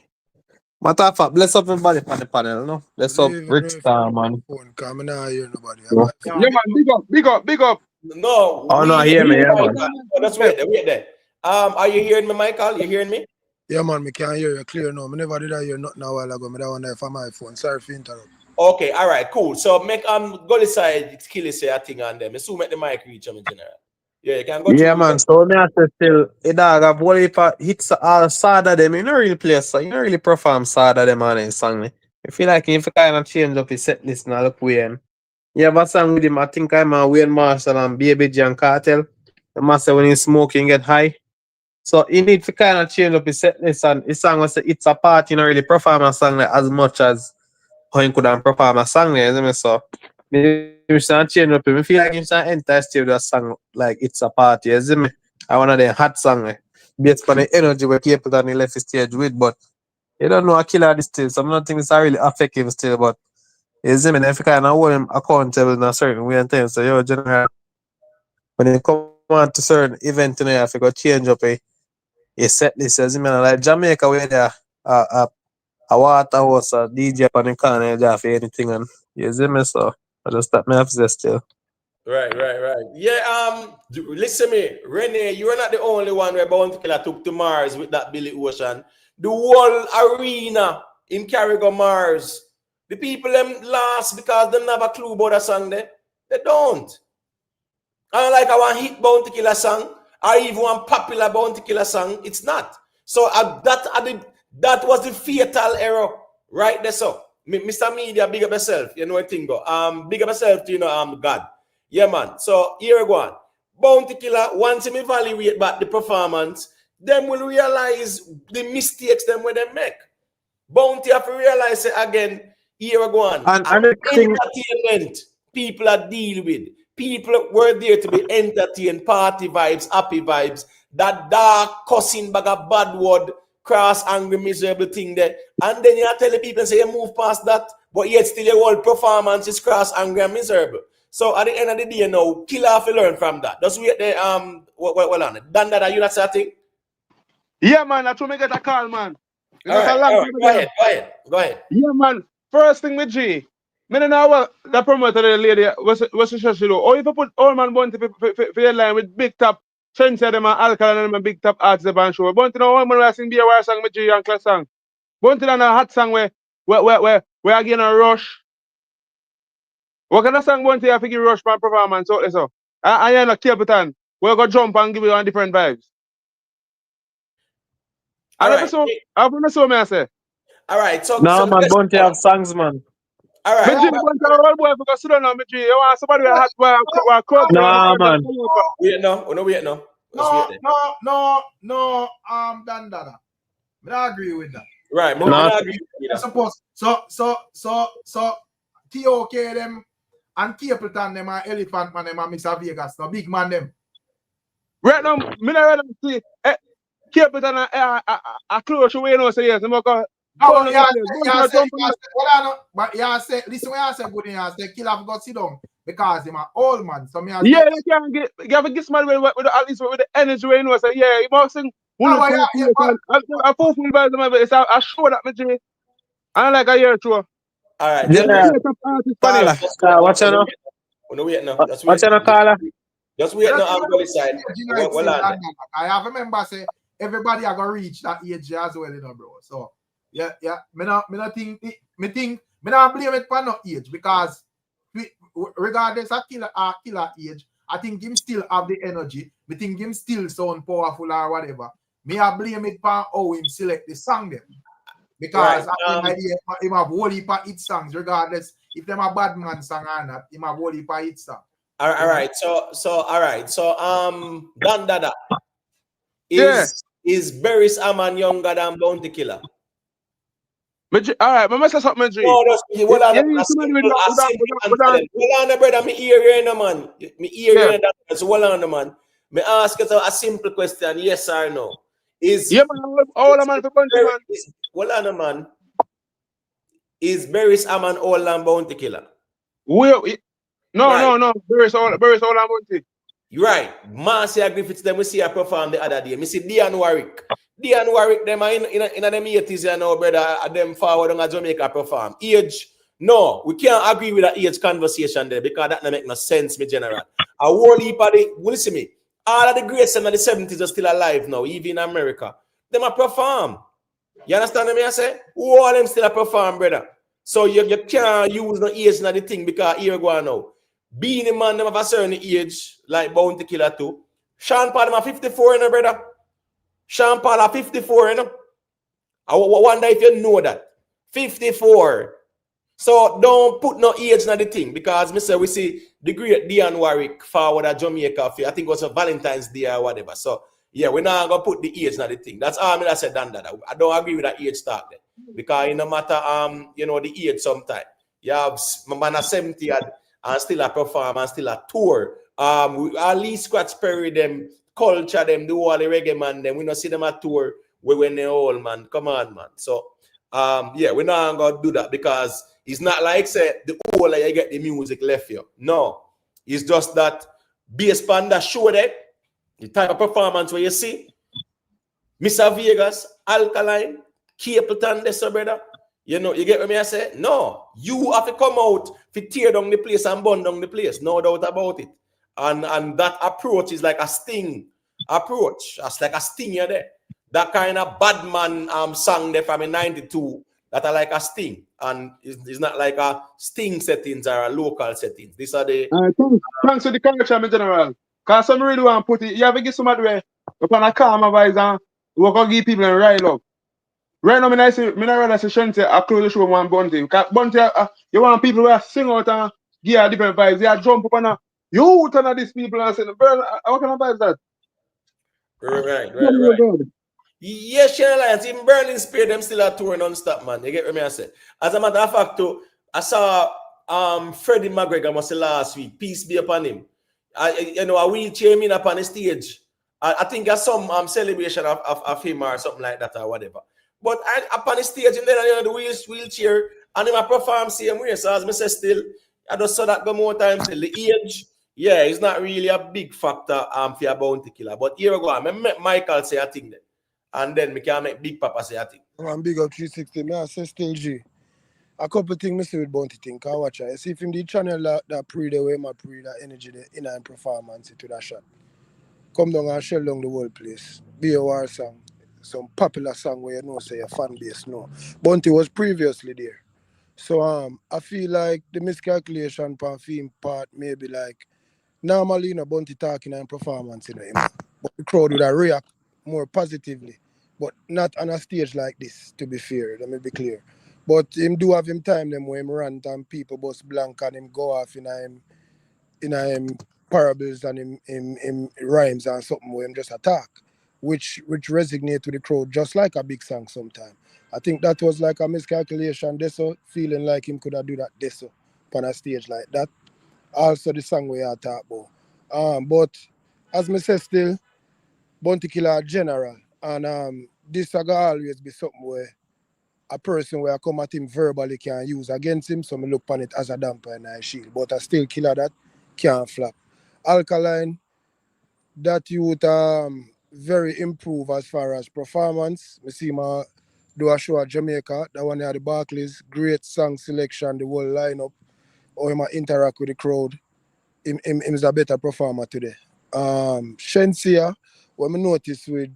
Matter of fact, bless up everybody on the panel, no? Bless up Rick Star, man. Come now, hear nobody. No. Yeah, man, big up. No, Oh no, hear me, yeah, man. Let's wait there. Are you hearing me, Michael? You hearing me? Yeah, man, me can't hear you clear now. Me never did I hear nothing a while ago. Me that one there for my phone. Sorry for interrupt. Okay, all right, cool. So make go inside kill say a thing on them. So make the mic reach them in general. Yeah, you can go. Yeah, man. So me I say still, a dog have whole heap of hits all sada them. You don't really play so you don't really perform sada them on his song. I feel like if you kind of change up his set list now, look Wayne. You have a song with him. I think I'm a Wayne Marshall and Baby John Cartel. The master when he's smoking get high. So he need to kind of change up his set list and his song was say it's a part, you know, really perform a song like as much as how he could have perform a song there, isn't it? So maybe start change up. I feel like you start enter stage with a song like it's a party, isn't it? I want of hot song based on the energy where people on the left stage with, but you don't know a killer this still. So I'm not thinking it's really effective still, but is him and if you kind of hold him accountable in a certain way and things. So yo, general, when you come on to certain event, you know, you have to go change up a set list. As him like Jamaica where there a water house, a DJ on the corner, there for anything, and you see me. So I just start me after still. Right. Yeah, listen me, Renee, you are not the only one where Bounty Killer took to Mars with that Billy Ocean. The whole arena in Carrigo Mars. The people them lost because they never clue about a song there. They don't. I don't like I want hit Bounty Killer song or even one popular Bounty Killer song. It's not. So that was the fatal error right there. So Mr. Media, big up yourself. You know what thing go. Big up yourself to God. Yeah, man. So here we go on. Bounty Killer, once him evaluate back the performance, them will realize the mistakes them when they make. Bounty have to realize it again. Here we go on. And entertainment people are deal with. People were there to be entertained, party vibes, happy vibes. That dark cussing bag of bad word, cross, angry, miserable thing there. And then you tell the people and say you move past that, but yet still your whole performance is cross, angry, and miserable. So at the end of the day, now, Killer have to learn from that. Just wait there, well on it. Dan, that you not saying? Yeah, man, that's when me get a call, man. All right, go ahead. Yeah, man. First thing with G. Me don't know what the promoter the lady what's she do. Or if you put old man Bunty for your line with big top Shensea them and Alkaline and them and big top arts the band show. Bunty no one man will sing be a war song with G and class song. Bunty on a hot song where again a rush. What kind of song Bunty have to give rush for performance out there so? I ain't a Capleton. We'll go jump and give you on different vibes. All right. I never saw me I say. All right, so No, man, Bunty have songs, man. All right. Me G Bunty a old boy because sit down on me G. You want somebody with a hot boy cold. Nah, man. Wait no. No, Dandada. I don't agree with that. Right, Nah. I agree with that. Suppose so TOK them and Capleton them and Elephant man them and Mr. Vegas, no big man them. Right now, me not ready to see Capleton a close away now say yes. But yeah, say listen when I say good in here, say kill have got sit down because him an old man. So me yeah, you can get you have to get somebody with at least with the energy where you know say yeah, he must sing I full by the man, it's a show that me G. I like a year tour. All right. Yeah. What's your name? Wait now. What's your caller? Just wait now. I'm going side. I have a member say everybody are gonna reach that age as well, you know, bro. So yeah. Me not think me not blame it for no age because regardless of killer age, I think him still have the energy. Me think him still sound powerful or whatever. Me I blame it for how him select the song them. Because I think him have whole heap of hit songs, regardless if them a bad man song or not, him have whole heap of hit song. All right. So Dandada is Beres Hammond younger than Bounty Killer? All right, but say something, G. No, hold on, brother. Me hear you, no man. Me hear you, so hold on, man. Me ask you a simple question, yes or no. All the man for Bounty man. Hold on, man. Is Beres Hammond older than Bounty Killer? No. Beres all on Bounty. You're right. Marcia Griffiths, them we see her perform the other day. Me see Dian Warwick. Them are in them 80s, you know, brother. Them forward on Jamaica perform. Age, no, we can't agree with that age conversation there because that don't make no sense, me general. A whole heap of the, listen me, all of the greats in the 70s are still alive now, even in America. Them are perform. You understand what I say? All of them still perform, brother. So you can't use no age in the thing because here go on now. Being a man, them have a certain age, like Bounty Killer too. Sean Paul, them are 54, you know, brother. Sean Paul are 54, you know. I wonder if you know that. 54. So don't put no age in the thing because we see the great Dian Warwick forward at Jamaica. I think it was a Valentine's Day or whatever. So yeah, we're not gonna put the age in the thing. That's all I said done that. I don't agree with that age talk there. Because it no matter the age sometimes. You have man at 70 and still a perform and still a tour. We at least scratch Perry them, culture them, do all the reggae man them. We don't see them at tour when they're old, man. Come on, man. So we're not gonna do that because it's not like say the older you get the music left you. No. It's just that based on that show that the type of performance where you see Mr. Vegas, Alkaline, Capleton, this brother. You know, you get what I say? No, you have to come out to tear down the place and burn down the place. No doubt about it. And that approach is like a sting approach. That's like a stinger there. That kind of bad man song there from 92 that are like a sting. And it's not like a sting settings or a local settings. These are the... Thanks to the culture in general. Because some really want to put it, you have to get somebody where upon a calm advice and we're going to give people a rile up. Right now, I rather say Shensea I close the show one Bunty. Because Bunty, you want people who sing out and give a different vibes. They jump up and you turn at these people and say, what kind of vibes that? Right. Yes, Alliance, in Berlin Spear, them still are touring non-stop, man. You get what I say? As a matter of fact, too, I saw Freddie McGregor must say last week. Peace be upon him. A wheelchair in up on the stage. I think there's some celebration of him or something like that or whatever. But up on the stage and then the wheelchair and him a perform same way. So as I say still, I just saw that go more times still. The age, yeah, it's not really a big factor for a Bounty Killer. But here we go. I met Michael say a thing there. and then we can make Big Papa say I think. I'm big up 360. Me I say still G. A couple things me see with Bounty thing. Can watch it. See if him the channel that pre the way my pre that energy the inner performance to that shot. Come down and shell down the whole place. Be a war song. Some popular song where you know say your fan base know. Bounty was previously there. So I feel like the miscalculation for film part maybe like normally you know Bounty talking and performance you know, but the crowd would react more positively, but not on a stage like this. To be fair, let me be clear. But him do have him time them where him rant and people bust blank and him go off in him parables and him rhymes and something where him just attack, which resonate with the crowd just like a big song sometimes. I think that was like a miscalculation. Deso feeling like him could have do that Deso on a stage like that. Also the song we are talk about. But as me say still, Bounty Killer general and this will always be something where a person where I come at him verbally can use against him, so me look upon it as a damper and a shield. But a still killer that can't flap. Alkaline, that youth very improve as far as performance. We see him do a show at Jamaica, that one at the Barclays, great song selection, the whole lineup, or him interact with the crowd. Him is a better performer today. Shensea, what I notice with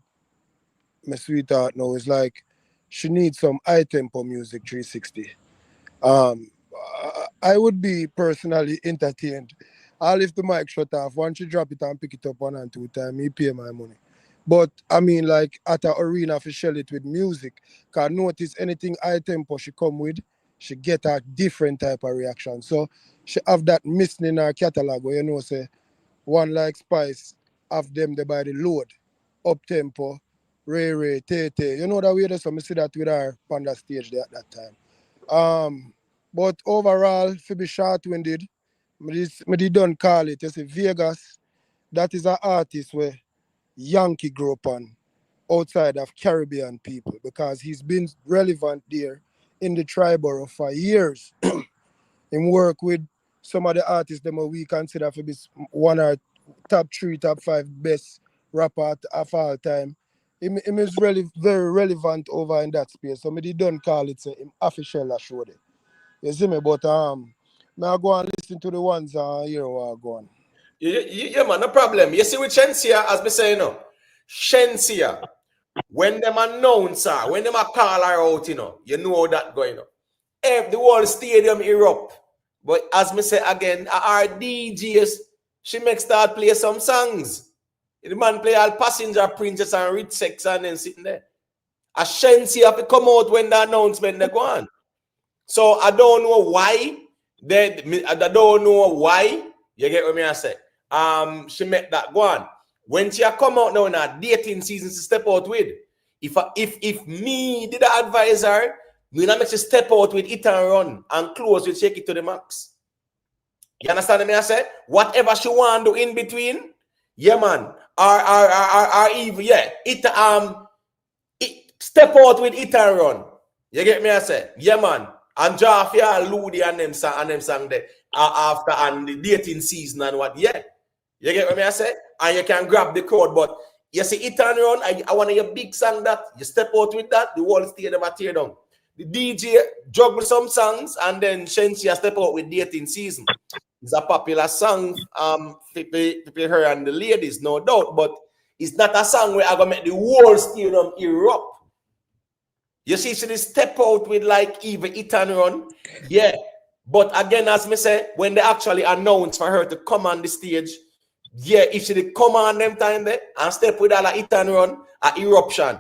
my sweetheart now is like she needs some high tempo music 360. I would be personally entertained. I'll lift the mic shut off. Once you drop it and pick it up 1 and 2 times, me pay my money. But I mean, like at an arena, for shell it with music. Cause notice anything high tempo she come with, she get a different type of reaction. So she have that missing in her catalog where you know say one like Spice have them there by the load, up tempo, Ray, Tay. You know that way there, so I see that with her on that stage there at that time. But overall, to be short-winded, I don't call it. You see, Vegas, that is an artist where Yankee grew up on outside of Caribbean people because he's been relevant there in the triborough for years. Him work with some of the artists that we consider to be one or top 3, top 5 best rapper of all time. Him is really very relevant over in that space. So I don't call it him official show there. You see me? But I go and listen to the ones here who are going. Yeah, man, no problem. You see with Shensea, as me say, you know, Shensea, when them announce her, when them a call her out, you know how that going on. If the whole stadium erupt. But as me say again, our DJs, she make start play some songs. The man play all Passenger Princess and Rich Sex and then sitting there. A Shensea have to come out when the announcement they go on. So I don't know why. I don't know why. You get what me I say? She make that go on. When she come out now in a dating season to step out with, if me did the advisor, we not make she step out with it and run and close with shake it to the max. You understand me I say? Whatever she want to do in between, yeah man. Or even yeah, it step out with it and run. You get me I say? Yeah man. And Jafia, Ludi and them sang there after and the dating season and what, yeah. You get what I say? And you can grab the crowd, but you see it and run, I want your big song that, you step out with that, the whole stadium a tear down. The DJ juggle some songs and then Shensea step out with dating season. It's a popular song for her and the ladies, no doubt, but it's not a song where I'm going to make the whole stadium erupt. You see, she step out with like even it and run. Yeah. But again, as me say, when they actually announce for her to come on the stage, yeah, if she did come on them time there and step with her like it and run, an eruption.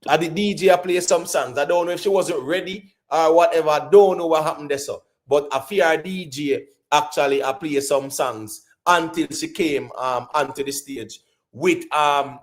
And the DJ play some songs. I don't know if she wasn't ready or whatever. I don't know what happened there. So. But I fear DJ actually play some songs until she came onto the stage with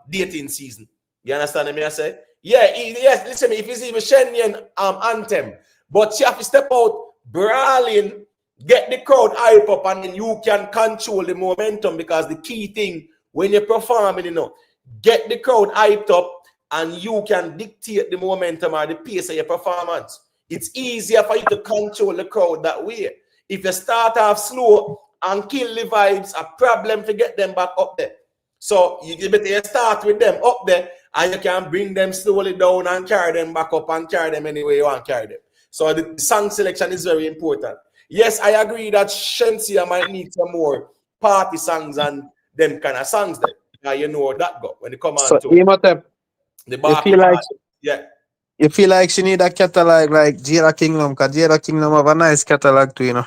dating season. You understand me? I say? Yeah, yes, listen, if it's even Shenyan anthem, but she have to step out, brawling, get the crowd hype up, and then you can control the momentum because the key thing when you're performing, you know, get the crowd hyped up and you can dictate the momentum or the pace of your performance. It's easier for you to control the crowd that way. If you start off slow and kill the vibes, a problem to get them back up there. So you better start with them up there and you can bring them slowly down and carry them back up and carry them any way you want to carry them. So the song selection is very important. Yes, I agree that Shensea might need some more party songs and them kind of songs there. You know that go when they come So on to Imhotep, the you bar. feel like Yeah. you feel like she need a catalog like Jada Kingdom, because Jada Kingdom have a nice catalog too, you know.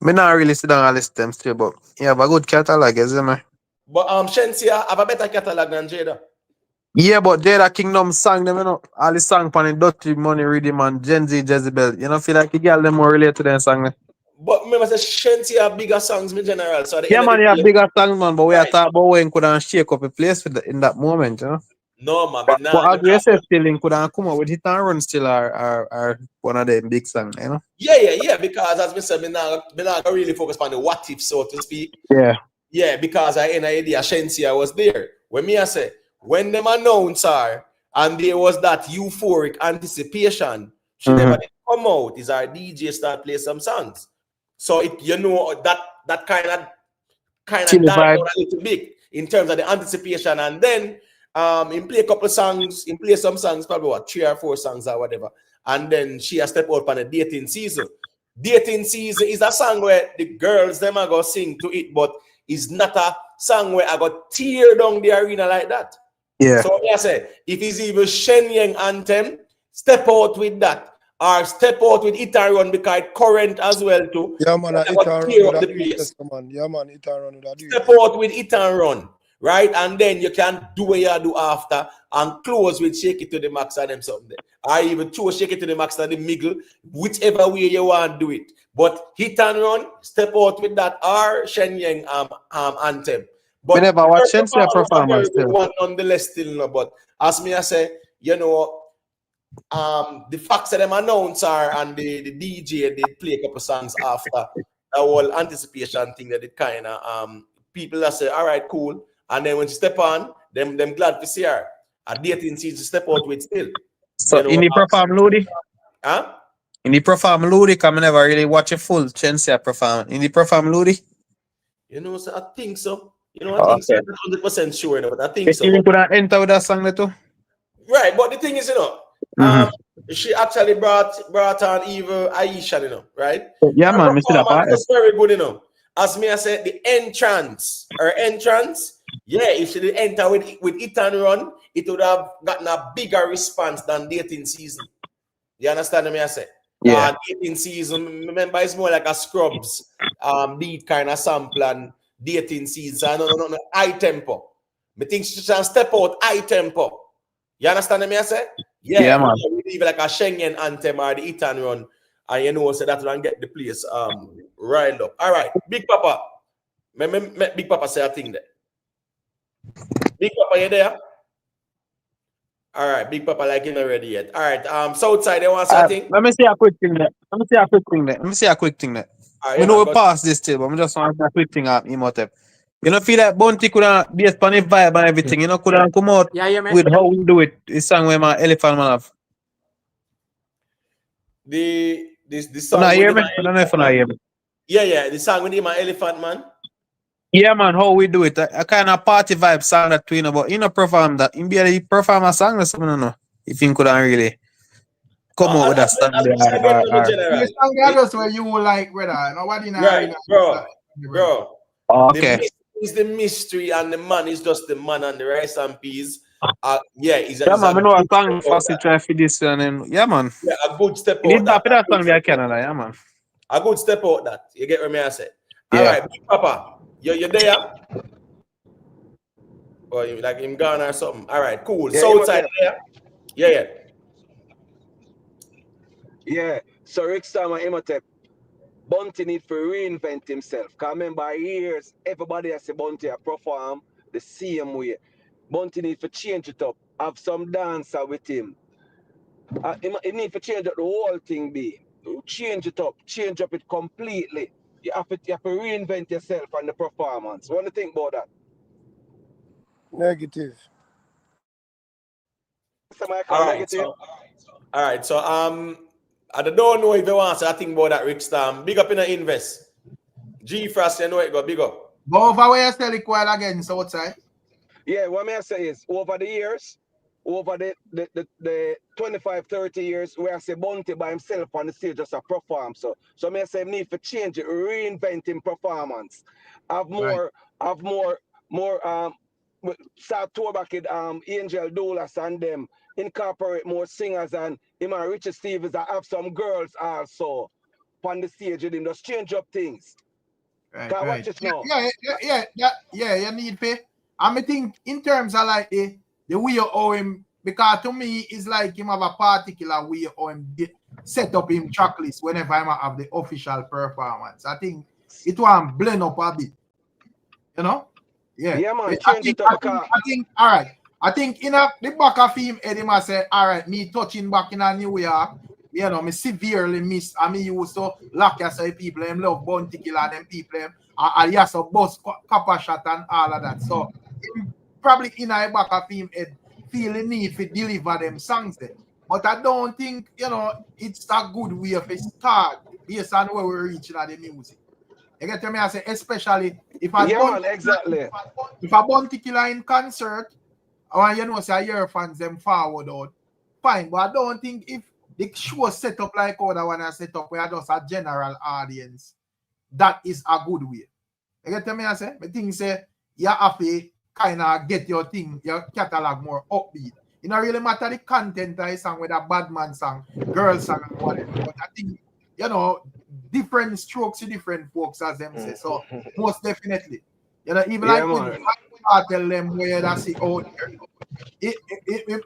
Me not really sit down and list them still, but you have a good catalog, isn't it? But Shensea have a better catalog than Jada. Yeah, but Jada Kingdom sang them, you know, all the song pan the Dirty Money Rhythm and Gen Z Jezebel. You know, feel like the girl them more relate to them song. But remember, say Shensea have bigger songs in general. So at the Yeah, end of man, the you have day, bigger songs, man, but we are right? talking about when could and shake up a place with in that moment, you know. No, man, but But nah, as we say, still in could and come up with hit and run still are one of them big songs, you know. yeah. Because as we said, me not really focus on the what if, so to speak. Yeah. Yeah, because I in idea Shensea was there. When me I say when them announce her and there was that euphoric anticipation, she never did come out. Is our DJ start play some songs. So it that kind of Chill died vibe. down a little bit in terms of the anticipation, and then in play a couple of songs, in play some songs, probably what 3 or 4 songs or whatever, and then she has stepped out on a dating season. Dating season is a song where the girls them are gonna sing to it, but it's not a song where I got tear down the arena like that. Yeah. So I say, if it's even Shenyang anthem, step out with that, or step out with it and run because it's current as well too. Yeah, man, it and run with that place. Man. Yeah, man, it and run with that. Step out with it and run, right? And then you can do what you do after and close with Shake It to the Max and them something. Or even throw Shake It to the Max and the middle, whichever way you want to do it. But hit and run, step out with that or Shenyang anthem. But we never watch Shensea performance still. One nonetheless still no. But as me I say, you know, the facts that them announcer and the DJ they play a couple songs after that whole anticipation thing that it kind of people that say all right cool, and then when she step on them glad to see her a dating season step out with still. So you know, in the perform Ludi? Huh? In the perform Ludi, I never really watch a full Shensea perform. In the perform Ludi? You know, so I think so. You know, I think so. I'm not 100% sure, but I think so. You could enter with that song too? Right, but the thing is, you know, she actually brought on even Aisha, you know, right? Yeah, man, me see that part. That's very good, you know. As me I said, the entrance, yeah, if she did enter with it and run, it would have gotten a bigger response than dating season. You understand me? I say, yeah, dating season. Remember, it's more like a Scrubs beat kind of sample, and dating season. No, high tempo. Me think she should step out high tempo. You understand me? I say, yeah, man. Even like a Schengen anthem or the hit and run, and you know, so that will get the place riled up. All right, Big Papa. Big Papa say a thing there. Big Papa, you there? All right, Big Papa, like you're not ready yet. All right, Southside, they want to say a thing? Let me see a quick thing there. Right, we know we pass this still, but I just want a quick thing up, Imhotep. You know, feel like Bounty could have based on the vibe and everything, you know, could have come out with how we do it. This song where my Elephant Man have. The song. Not hear me? I don't know if you not hear me. Yeah, the song with my Elephant Man. Yeah, man, how we do it. A kind of party vibe song that we know, but you know, perform that. You be perform a song or something, I don't know. If you couldn't really come out with that song. The song that's where you like, brother. Nobody know. Right, bro. Okay. Is the mystery, and the man is just the man and the rice and peas. He's man, I know a song for try for this one, and yeah, man. Yeah, a good step out. That song we Canada, yeah, man. A good step out that. You get what I say? Yeah. All right, Big Papa, you're there? Or you like him gone or something? All right, cool. Yeah, Southside there? Yeah. So Rick Star and Imhotep, Bounty need to reinvent himself. Because remember, years, everybody has a Bounty perform the same way. Bounty need to change it up. Have some dancer with him. He need to change up the whole thing, be. Change it up. Change up it completely. You have to reinvent yourself and the performance. What do you think about that? Negative. All right, so I don't know if you want to say a thing about that, Rick Stam. Big up in the invest. G Frost, you know it go big up. But over where you sell it quite again, Southside? Yeah, what may I say is over the years, over the 25, 30 years where I say Bounty by himself on the stage just a perform. So I say need for change it, reinventing performance. Have more start tour back with Angel Doulas and them, incorporate more singers and him and Richard Stevens that have some girls also on the stage with him. Just change up things. Can watch it now. You need pay. I think in terms of like the way you owe him, because to me it's like him have a particular way you owe him set up him track list whenever I have the official performance. I think it will blend up a bit. You know? Yeah, man. I think all right. I think in the back of him, Eddie must say, all right, me touching back in a New York, you know, me severely miss. I mean, used to lock yourself people, them love Bounty Killer, them people, and yes, so bus copper shot and all of that. So probably in the back of him, Ed feel the need to deliver them songs there. But I don't think, you know, it's a good way of a start based on where we're reaching at the music. You get to me? I say, especially if I if a Bounty Killer in concert, or you know, say your fans them forward out, fine. But I don't think if the show set up like other one I set up where just a general audience, that is a good way. You get to me? I say, I think say you have to kind of get your thing, your catalog more upbeat. It don't really matter the content of the song, whether a bad man song, girl song, and whatever. But I think, you know, different strokes to different folks, as them say. So most definitely, you know, even like when I tell them where that's it out there,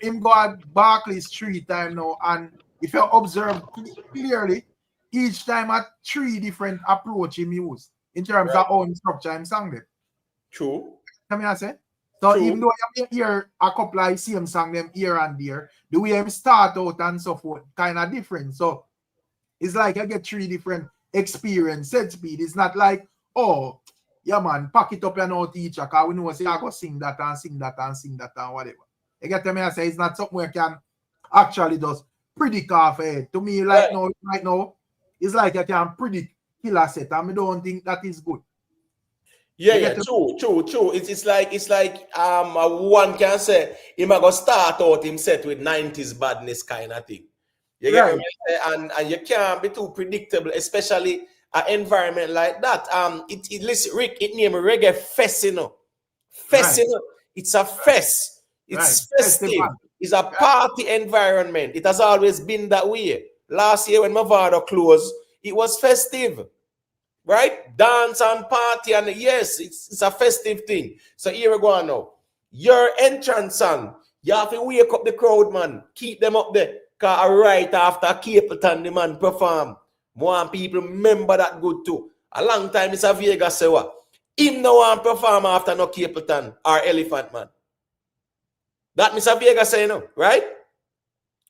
him go at Barclay Street time now, and if you observe clearly, each time at 3 different approach him use in terms of how him structure him song them. True. Come here, I say. So even though you hear a couple of same song them here and there, the way him start out and so forth kind of different. So it's like you get 3 different experience, set speed. It's not like, oh, yeah man, pack it up and now teacher, because we know say I go sing that and sing that and sing that and whatever. You get me? I say it's not something we can actually just predict off head. To me, like right now, it's like you can predict killer set, and I don't think that is good. Yeah, true. It's like one can say he might go start out him set with 90s badness kind of thing. You get me? And you can't be too predictable, especially an environment like that. Listen, Rick, it named Reggae Fest, you know. Fest, you know. It's a fest. It's festive. It's a party environment. It has always been that way. Last year when Mavado closed, it was festive. Right? Dance and party, and yes, it's a festive thing. So here we go now. Your entrance song, you have to wake up the crowd, man. Keep them up there. Because right after Capleton, the man perform. More people remember that good too. A long time Mr. Vegas say what? Him no one perform after no Capleton or Elephant Man. That Mr. Vegas say no, right?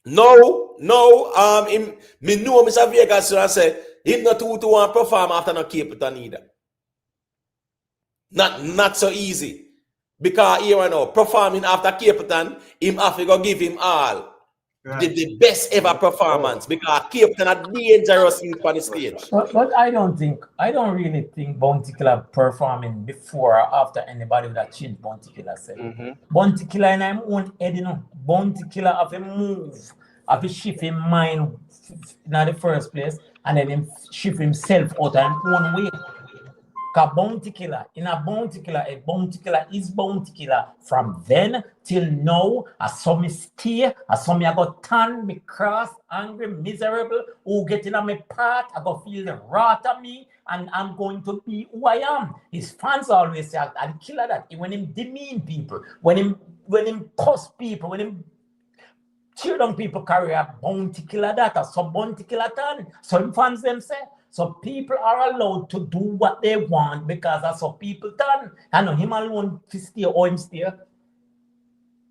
No, me know Mr. Vegas so I say him not to want perform after no Capleton either. Not so easy. Because here I know, performing after Capleton, him have to go give him all. The best ever performance. Because Capleton are dangerous on the stage. But I don't really think Bounty Killer performing before or after anybody would have changed Bounty Killer said. Bounty Killer in his own head, you know. Bounty Killer have to move, have to shift his mind in the first place, and then him shift himself out in his own way. Because Bounty Killer, a Bounty Killer is Bounty Killer from then till now. I saw me stay, I saw me I got tan, me cross, angry, miserable, who get in on my part, I got feel the wrath of me, and I'm going to be who I am. His fans always say, I'm killer that. When him demean people, when him cuss people, when him tear down people carry a Bounty Killer that, or some Bounty Killer tan. Some fans them say. So people are allowed to do what they want because that's what people done. I know him alone to stay or him stay.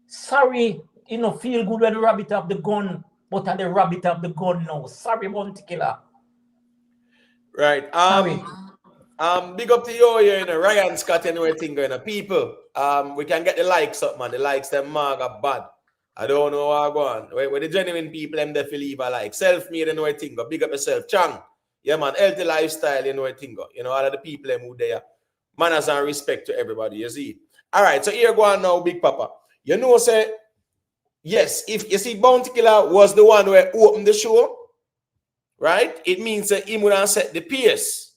Sorry, you know, feel good when the rabbit have the gun, but at the rabbit have the gun now. Sorry, Bounty Killer. Right. Big up to you know, Ryan Scott and everything going on. People, we can get the likes up, man. The likes them are bad. I don't know how I go on. When the genuine people them they leave a like. Self-made and everything. But big up yourself, Chang. Yeah, man, healthy lifestyle, you know, I think, you know, all of the people who there, manners and respect to everybody, you see. All right, so here go on now, Big Papa. You know, say, Yes, if you see Bounty Killer was the one who opened the show, right? It means that him would have set the pace.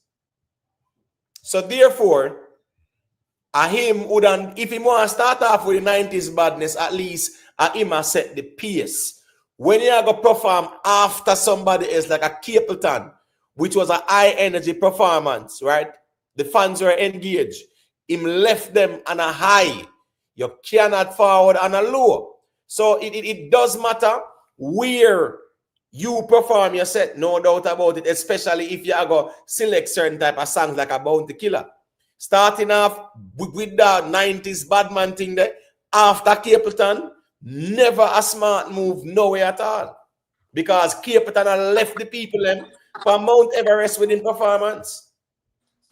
So therefore, him would, if he want to start off with the 90s badness, at least him has set the pace. When you go perform after somebody else, like a Capleton, which was a high energy performance, right? The fans were engaged. Him left them on a high. You cannot forward on a low. So it does matter where you perform your set, no doubt about it, especially if you are going to select certain type of songs like a Bounty Killer. Starting off with the 90s badman thing there, after Capleton, never a smart move, no way at all. Because Capleton left the people for Mount Everest within performance.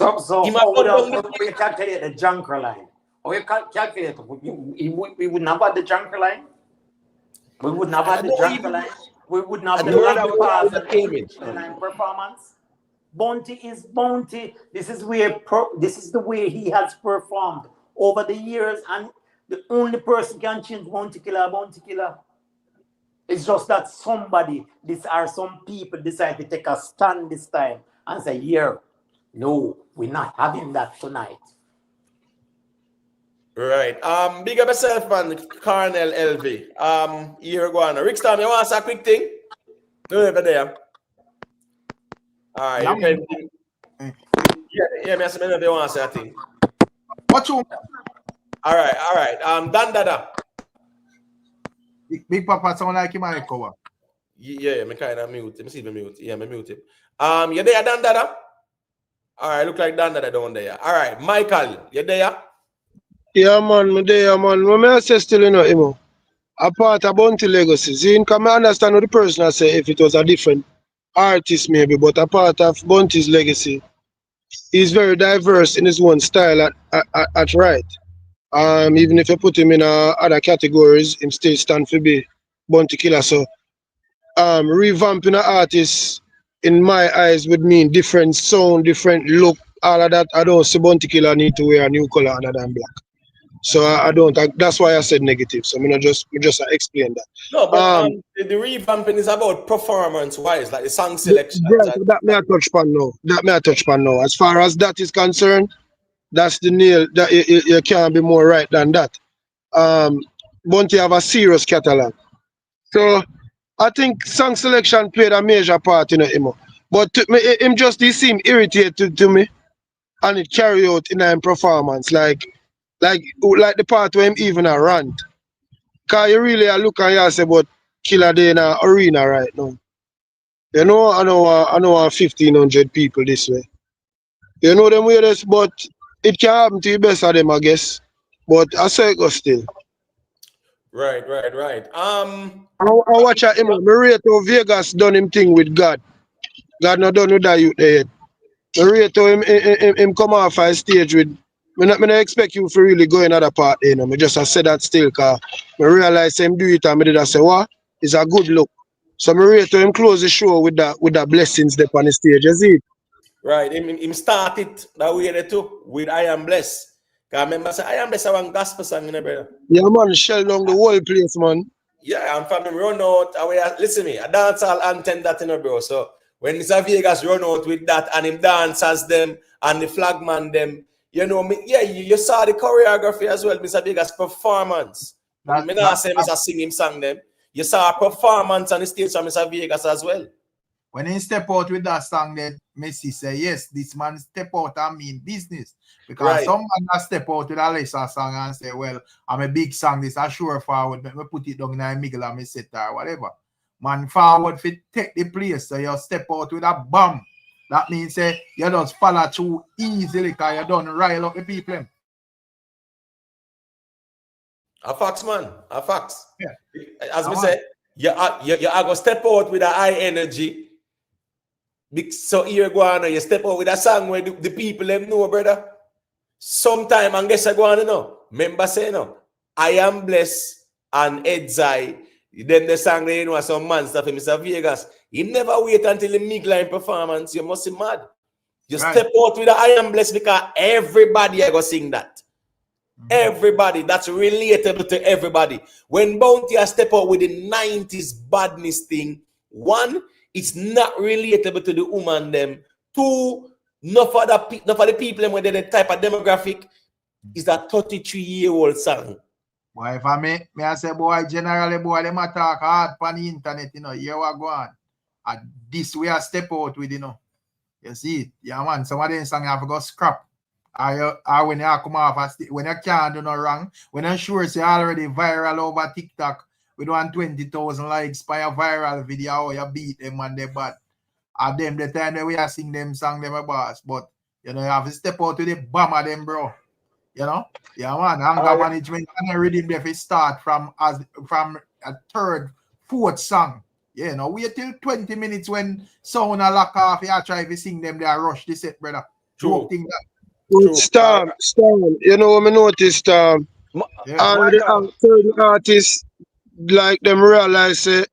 So we calculate the junker line. Or you calculate, we wouldn't have had the junker line. We wouldn't have had the junker line. We wouldn't have the line performance. Bounty is Bounty. This is the way he has performed over the years, and the only person can change Bounty Killer. It's just that some people decide to take a stand this time and say, "Yeah, no, we're not having that tonight." Right. Big up yourself, man, Colonel LV. Here go on. Rick Storm, you want to say a quick thing? No, over there. All right. Yeah, me ask me if you want to say a thing. What you? All right. Dan Dada. Big Papa sound like him might cover. Yeah, me kind of mute him. See me mute. Yeah, me mute him. You there, Dan Dada? All right, look like Dan Dada down there. All right, Michael, you there? Yeah, man, me there, man. What I say still, Imo. A part of Bounty legacy. See, I understand what the person I say if it was a different artist maybe, but a part of Bounty's legacy. He's very diverse in his own style at right. Even if you put him in other categories, him still stand for be Bounty Killer. So revamping an artist in my eyes would mean different sound, different look, all of that. I don't see Bounty Killer need to wear a new color other than black. So I don't. That's why I said negative. So I just explain that. No, but the revamping is about performance-wise, like the song selection. Right, that may I touch upon now. As far as that is concerned, that's the nail. That you can't be more right than that. Bounty have a serious catalog. So I think song selection played a major part in him. But him just seem irritated to me, and it carry out in him performance like the part where him even a rant. Cause you really look and you say about Killer Day in a arena right now. You know, I know 1,500 people this way. You know them weirdest, but it can happen to the best of them, I guess. But I say it goes still. Right. I watch him. Me rate how Vegas done him thing with God. God not done with that youth there yet. Me rate how him come off a stage with. Me not expect you to really go in another part, you know. Me just I say that still, cause me realize him do it and me did I say, what? It's a good look. So me rate him close the show with that blessings there on the stage, you see? Right. Him started that way there too with I Am Blessed. Cause remember say I Am Blessed one gospel song, you know, brother. Yeah, man, shell down the whole place, man. Yeah, and from him run out away. Listen me, a dancehall anthem that, you know, bro. So when it's a Vegas run out with that and him dancers them and the flagman them. You know, you saw the choreography as well, Mr. Vegas performance. I not say Mr. Singing song them. You saw a performance on the stage from Mr. Vegas as well. When he step out with that song, then Messi say, yes, this man step out and mean business. Because some man that step out with a lesser song and say, well, I'm a big song, this a sure forward, let me put it down in a middle and me set or whatever. Man forward fit take the place, so you step out with a bomb. That means you just follow through easily because you don't rile up the people. A facts, man. A facts. Yeah. As we say, you are going to step out with a high energy. So here go on, you step out with a song where the people them know, brother. Sometime, and guess I go on, you know. Remember say, no, I Am Blessed and Edzai. Then the song, you know, some man stuff in Mr. Vegas. You never wait until the mid-line performance. You must be mad. You step out with the I Am Blessed because everybody are going to sing that. Everybody, that's relatable to everybody. When Bounty has step out with the 90s badness thing, one, it's not relatable to the woman them. Two, not for the people when they're the type of demographic, is that 33-year-old song. Boy, if I say, boy, generally, boy, them attack hard on the internet, you know, here we go on. And this way I step out with, you know. You see, yeah, man, some of them songs have to go scrap. Or when you come off, when you can't do no wrong, when I'm sure it's already viral over TikTok, we don't want 20,000 likes by a viral video, or you beat them and they bad. At them, the time that we are sing them song, them a boss. But, you know, you have to step out to the bomb of them, bro. You know? Yeah, man, anger management and rhythm if it start from a third, fourth song. Yeah, you know, wait till 20 minutes when sound a lock off, you try to sing them, they rush the set, brother. True. Storm, you know what I noticed, all the certain artists, like them realize they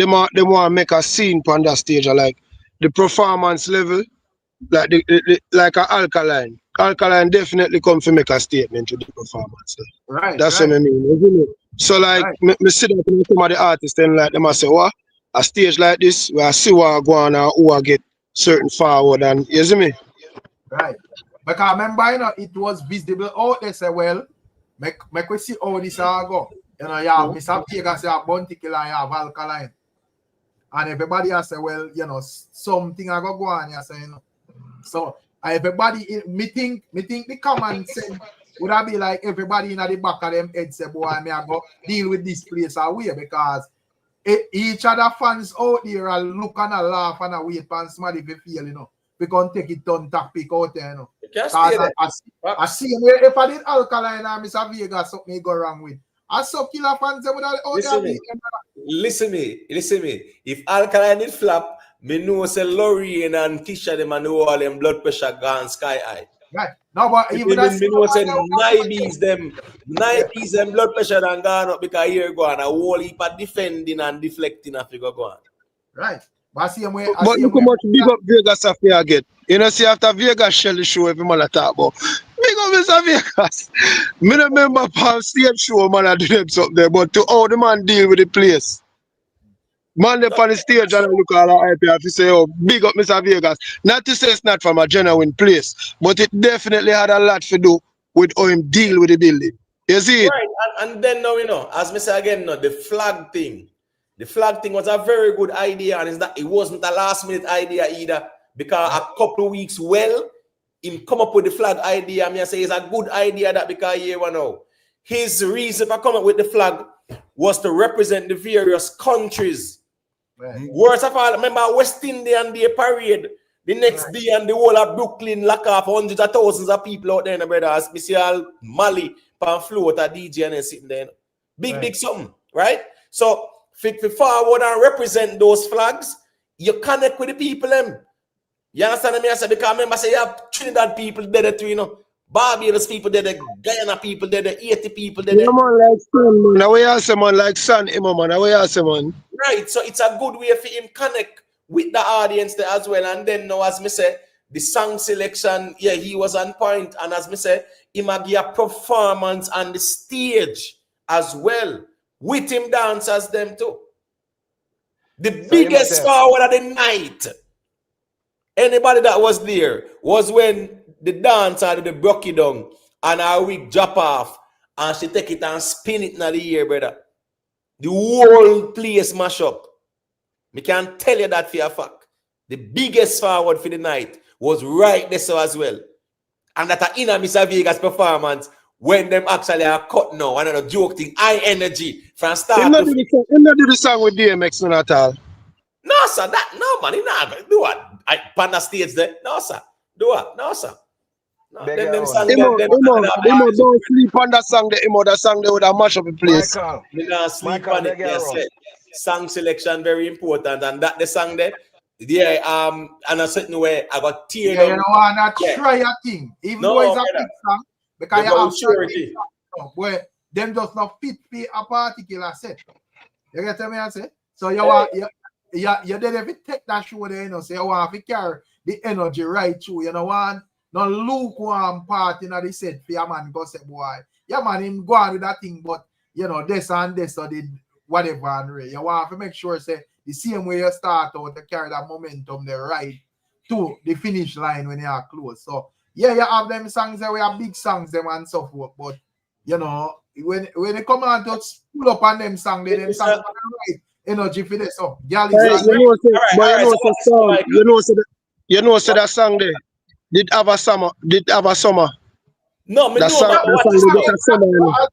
want to make a scene on that stage, like the performance level, like like an Alkaline. Alkaline definitely come to make a statement to the performance. Right. That's what I mean, isn't it? So like me sit down with some of the artists and like them I say, what? A stage like this where I see what I go on and who I get certain forward, and you see me? Right. Because remember, you know, it was visible out there, say, well, make we see how this all go. You know, you have Mr. Vegas, you have Bounty Killer, you have Alkaline. And everybody has say, well, you know, something I go on, you say, you know. So everybody, me think the common sense would have be like everybody in the back of them head say, boy, me I go deal with this place away, because each other fans out there are look and a laugh and a wait for somebody to feel, you know. We can take it on topic out there, you know. I see if I did Alkaline and Mr. Vegas, something go wrong with. I saw killer fans would have out there. Listen me. If Alkaline did flop, me know say Lorraine and Tisha them and all them blood pressure gone sky high. Right. No, but even that me know say 90s them blood pressure done gone up because here go on a whole heap of defending and deflecting a figure go on. Right. But look how much big up Vegas after get. You know, see after Vegas shell the show every man I talk about. Big up Mr. Vegas. Me no remember Palm State show man I do them something there, but to how the man deal with the place. Man they on the stage and I look all the IP and say, oh, big up Mr. Vegas. Not to say it's not from a genuine place, but it definitely had a lot to do with how him deal with the building. You see it? Right, and then now, you know, as me say again, no, the flag thing. The flag thing was a very good idea, and it wasn't a last minute idea either, because a couple of weeks him come up with the flag idea. I say it's a good idea that because you know his reason for coming up with the flag was to represent the various countries. Right. Worst of all, remember West Indian Day parade, the next day, and the whole of Brooklyn lock off hundreds of thousands of people out there, brothers. Me see all Mali pan float a DJ and sitting there. Big something, right? So fit forward and represent those flags, you connect with the people them. You understand me? I say, because remember, say you have Trinidad people there too, you know. Barbados people there, the Guyana people there, the 80 people there. Yeah, man, like Sun, man. Now we have someone like Sun, man. Now we have someone. Right, so it's a good way for him connect with the audience there as well. And then now, as me say, the song selection, yeah, he was on point. And as me say, he might give a performance on the stage as well. With him dancers them too. The biggest forward of the night, anybody that was there, was when the dancer the broke it down and her wig drop off and she take it and spin it in the air, brother. The whole place mash up. Me can tell you that for a fact. The biggest forward for the night was right there so as well. And that in a Mr. Vegas performance, when them actually are cut now, another joke thing, high energy from start to finish. He not do the song with DMX no at all. No, sir, no man, he not do what? I pan the stage there. No, sir. Do what? No, sir. No, them song don't sleep on that song, that song they would have mash up the place. Me not sleep on it. Yes, song selection very important, and that the song there. Yeah, and a certain way I got teared up. You know, and I try a thing, even though it's a big song. Because you have surety. Where them does not fit a particular set. You get me? I say? So you want you did if you take that show there, you know, say you want to carry the energy right through. You know, want no lukewarm part in the set for your man go say, boy. yeah, man, him go on with that thing, but you know, this and this or did whatever and Ray. You want to make sure say the same way you start out to carry that momentum the right to the finish line when you are close. So yeah, you have them songs that we have big songs them and so forth, but you know, when they come on to pull up on them songs, they them songs right energy for this. So girl is Hey, you know, say, but you know, say song, you know, say that song there did have a summer, No, me That know, song, but that what song is they now? get a summer. You know.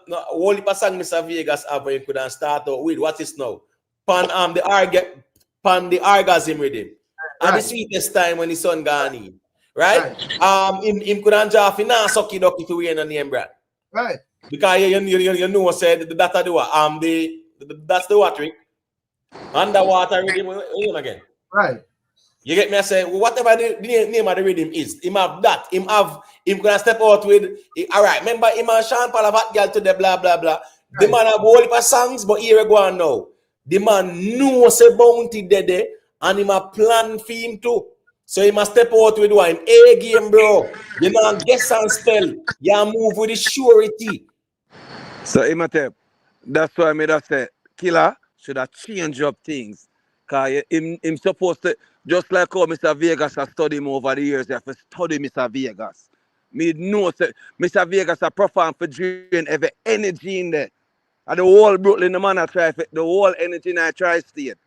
No, only per song Mr. Vegas have when you couldn't start out with. What is now? Pan the orgasm rhythm. At the sweetest time when the sun gone in. Right? Him couldn't draw finance sucky ducky to win a name brand. right. Because you know said that the what that's the what trick. Underwater rhythm again. Right. You get me? I say whatever the name of the rhythm is, him have that. Him gonna step out with all right. Remember him and Sean Paul have hot girl to the blah blah blah. Right. The man have a whole heap of songs, but here we go on now. The man knows a bounty there and him a plan for him too. So he must step out with one A game, bro. You know, guess and spell. You move with the surety. So Imatep, that's why I made us say Killer should have changed up things. Cause him supposed to, just like how Mr. Vegas has studied him over the years, you have to study Mr. Vegas. Me know say Mr. Vegas has performed for drain every energy in there. And the whole Brooklyn the man I try the whole energy in I try state.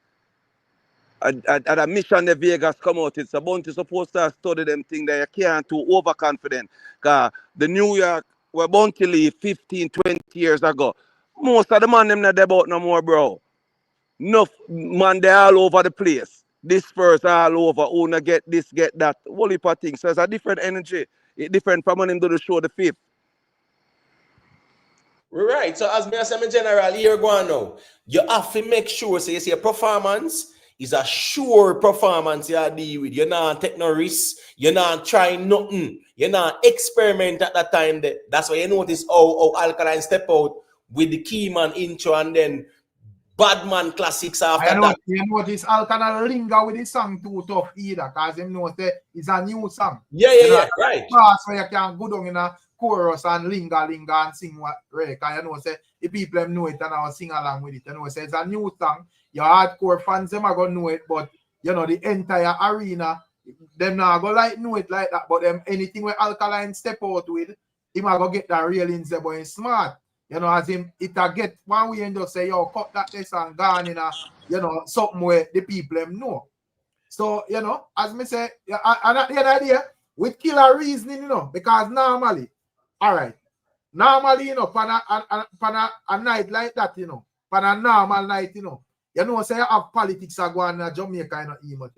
At a mission the Vegas come out, it's about to supposed to study them things that you can't too overconfident. Cause the New York were bound to leave 15, 20 years ago. Most of the man them not there about no more, bro. Enough man they all over the place. Disperse all over. Who not get this, get that. Whole heap of things. So it's a different energy. It different from when him do the show the fifth. Right. So as me I say, my general, here go on now. You have to make sure so you see a performance is a sure performance you deal with. You're not take no risk. You're not trying nothing. You're not experiment at that time. That's why you notice how Alkaline step out with the key man intro and then Badman classics after that. You know this Alkaline linger with this song too tough either, because him know say it's a new song. Yeah, right. Pass where you can go down in a chorus and linger and sing what right. Because you know say the people them know it and I'll sing along with it. You know say it's a new song. Your hardcore fans them are gonna know it, but you know the entire arena them not gonna like know it like that. But them anything where Alkaline step out with, him are gonna get that real say, but he's smart. You know, as him, it a get one way and just say, yo, cut that this and gone in a, you know, something where the people them know. So, you know, as me say, and at the end of the day, with killer reasoning, you know, because normally, all right, normally, you know, pan a night like that, you know, pan a normal night, you know, say you have politics are going in Jamaica, you know,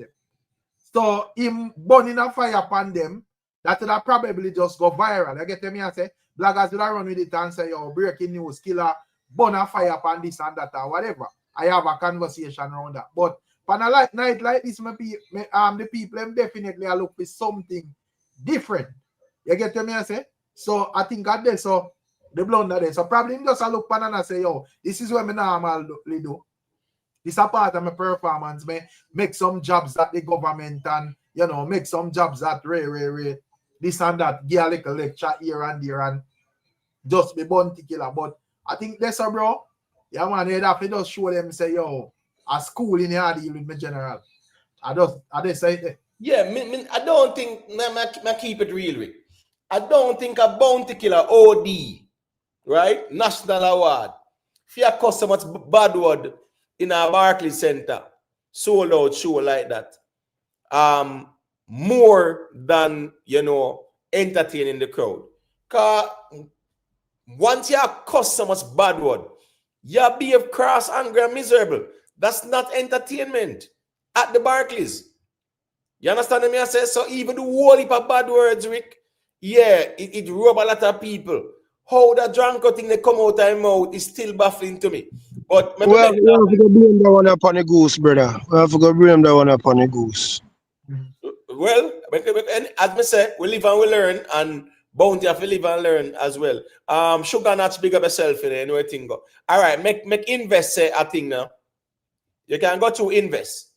so him burning a fire upon them, that would have probably just go viral. You get me and say, bloggers will run with it and say, yo, breaking news, killer, burn a fire upon this and that or whatever. I have a conversation around that. But on a night like this, the people them definitely are look for something different. You get me and say? So I think at this, so the blunder there. So probably just a look pan and say, yo, this is what I normally do. This is a part of my performance. Make some jobs at the government and, you know, make some jobs at Ray. This and that, give a little lecture here and there and just be bounty killer. But I think that's a bro. Yeah, man, you have to just show them say, yo, a school in here deal with me general. I just say it. Yeah, I don't think I keep it real with. I don't think a bounty killer OD, right? National award. If you cost so much bad word in a Barclays Center, sold out show like that. More than, you know, entertaining the crowd. Because once you cuss so much bad word, you behave cross, angry, and miserable. That's not entertainment at the Barclays. You understand me? I say so. Even the whole heap of bad words, Rick, yeah, it rub a lot of people. How the drunk thing they come out of mouth is still baffling to me. But we have to go blame that one upon the goose, brother. We have to go blame that one upon the goose. Well, as I say, we live and we learn, and bounty have to live and learn as well. Sugar not big up yourself in anything go. All right, make invest say a thing now. You can go to invest.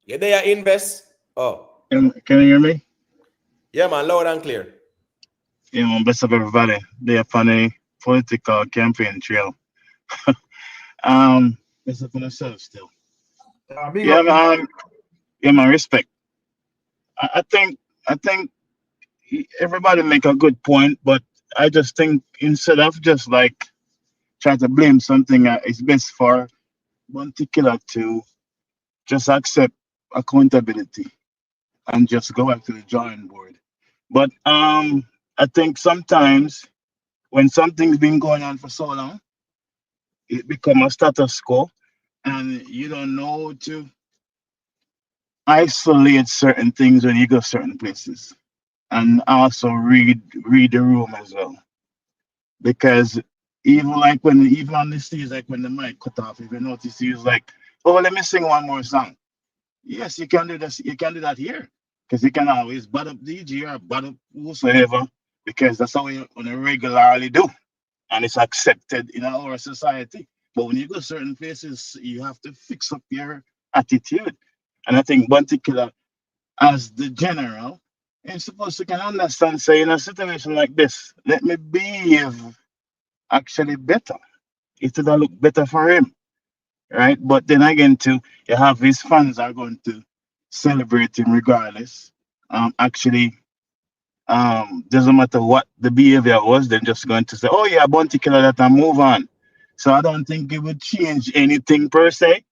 You there invest? Oh. Can you hear me? Yeah, man, loud and clear. bless up everybody. They are funny political campaign trail. Bless up on yourself still. Big Yeah, up. man. Yeah, man. Respect. I think everybody make a good point, but I just think instead of just like try to blame something, it's best for one particular to just accept accountability and just go back to the drawing board. But I think sometimes when something's been going on for so long, it become a status quo, and you don't know to isolate certain things when you go certain places, and also read the room as well. Because even on the stage, like when the mic cut off, if you notice, he was like, "Oh, let me sing one more song." Yes, you can do this. You can do that here, because you can always butt up DJ or butt up whosoever, because that's how we on a regularly do, and it's accepted in our society. But when you go certain places, you have to fix up your attitude. And I think one particular, as the general, is supposed to can understand, say, in a situation like this, let me behave actually better. It would have looked better for him, right? But then again, too, you have his fans are going to celebrate him regardless. Actually, doesn't matter what the behavior was, they're just going to say, "Oh yeah, bounty killer," that and move on. So I don't think it would change anything per se,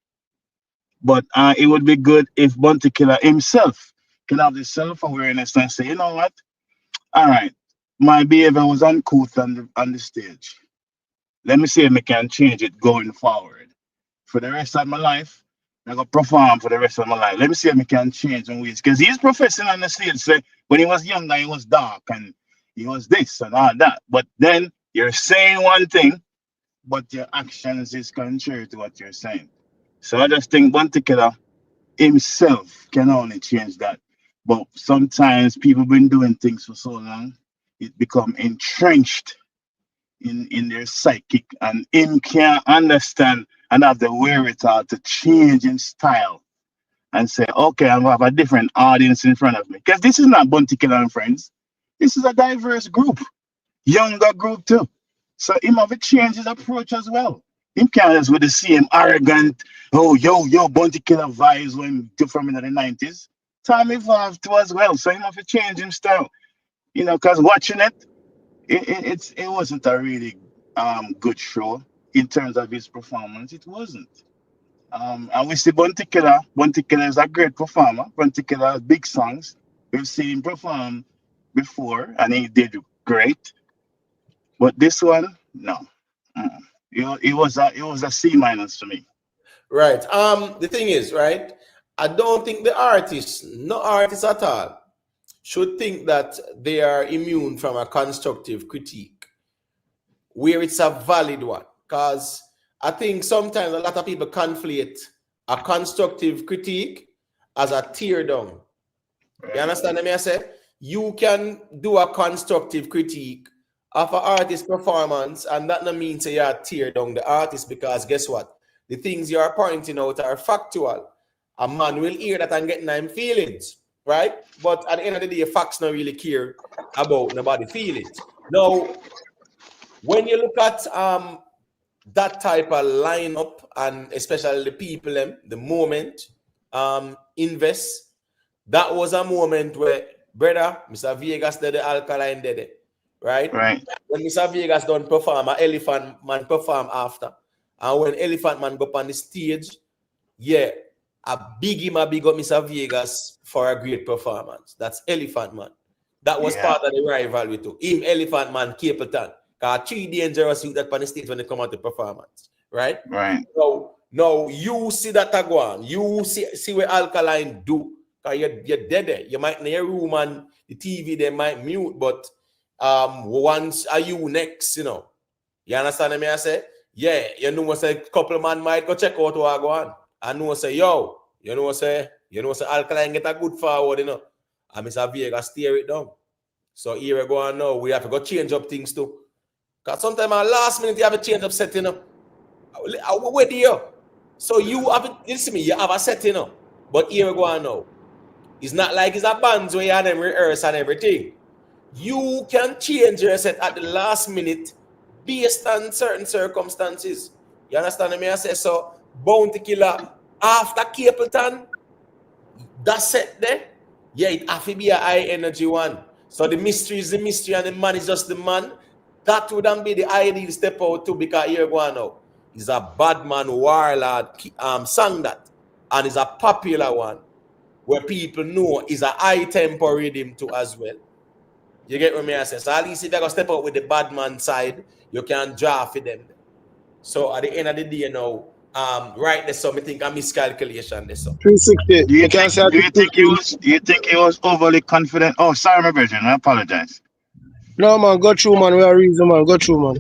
but it would be good if bounty killer himself can have the self-awareness and say, "You know what? All right, my behavior was uncouth on the stage. Let me see if I can change it going forward. For the rest of my life, I'm gonna perform for the rest of my life. Let me see if I can change my ways." Because he's professing on the stage, say when he was younger, he was dark and he was this and all that. But then you're saying one thing, but your actions is contrary to what you're saying. So I just think one particular himself can only change that. But sometimes people been doing things for so long, it become entrenched in their psychic, and him can't understand and have the wherewithal to change in style and say, "Okay, I'm gonna have a different audience in front of me." Because this is not Bounty Killer and Friends. This is a diverse group, younger group too. So him have to change his approach as well. Him can't just with the same arrogant, "Oh, yo, Bounty Killer" vibes when from in the 90s. Time evolved too as well. So him have to change his style. Because watching it wasn't a really good show in terms of his performance. It wasn't. And we see Bounty Killer. Bounty Killer is a great performer. Bounty Killer has big songs. We've seen him perform before, and he did great. But this one, no. Mm. It was a C minus for me. Right. The thing is, right, I don't think the artists, no artists at all, should think that they are immune from a constructive critique where it's a valid one. Because I think sometimes a lot of people conflate a constructive critique as a tear down. You understand what I say? You can do a constructive critique of an artist's performance, and that no means you tear down the artist, because guess what? The things you are pointing out are factual. A man will hear that and get nine feelings, right? But at the end of the day, facts don't really care about nobody's feelings. Now, when you look at that type of lineup, and especially the people, the moment, invest. That was a moment where, brother, Mr. Vegas did the Alkaline did it, right? Right. When Mr. Vegas done perform, an Elephant Man perform after. And when Elephant Man go up on the stage, yeah, a big up Mr. Vegas for a great performance. That's Elephant Man. That was Yeah. part of the rivalry too. Him, Elephant Man, Capleton. Because three dangerous youth that on the stage when they come out the performance, right? Right. No, you see that go on. You see what Alkaline do. Because you're dead there. You might in your room and the TV they might mute, but once are you next, You understand what I say? Yeah, say couple man might go check out what go on. I know say, yo, say Alkaline get a good forward, And Mr. Vega steer it down. So here we go on now. We have to go change up things too. Because sometimes at last minute you have a change of setting up. Where do you? So you have listen to me, you have a setting up. But here we go on now. It's not like it's a band where you have them rehearse and everything. You can change your set at the last minute based on certain circumstances. You understand me? I say so. Bounty Killer after Capleton, that set there, yeah, it have to be a high energy one. So the mystery is the mystery and the man is just the man. That wouldn't be the ideal step out too, because here go on now. He's a bad man warlord sang that. And it's a popular one where people know is a high tempo rhythm too as well. You get what I say? So at least if you're gonna step out with the bad man side, you can draw for them. So at the end of the day now, right there, so I think a miscalculation there. So 360. Do you You can think say do you think he was overly confident? Oh, sorry, my brethren, I apologize. no man, go through man. We are reason man. Go through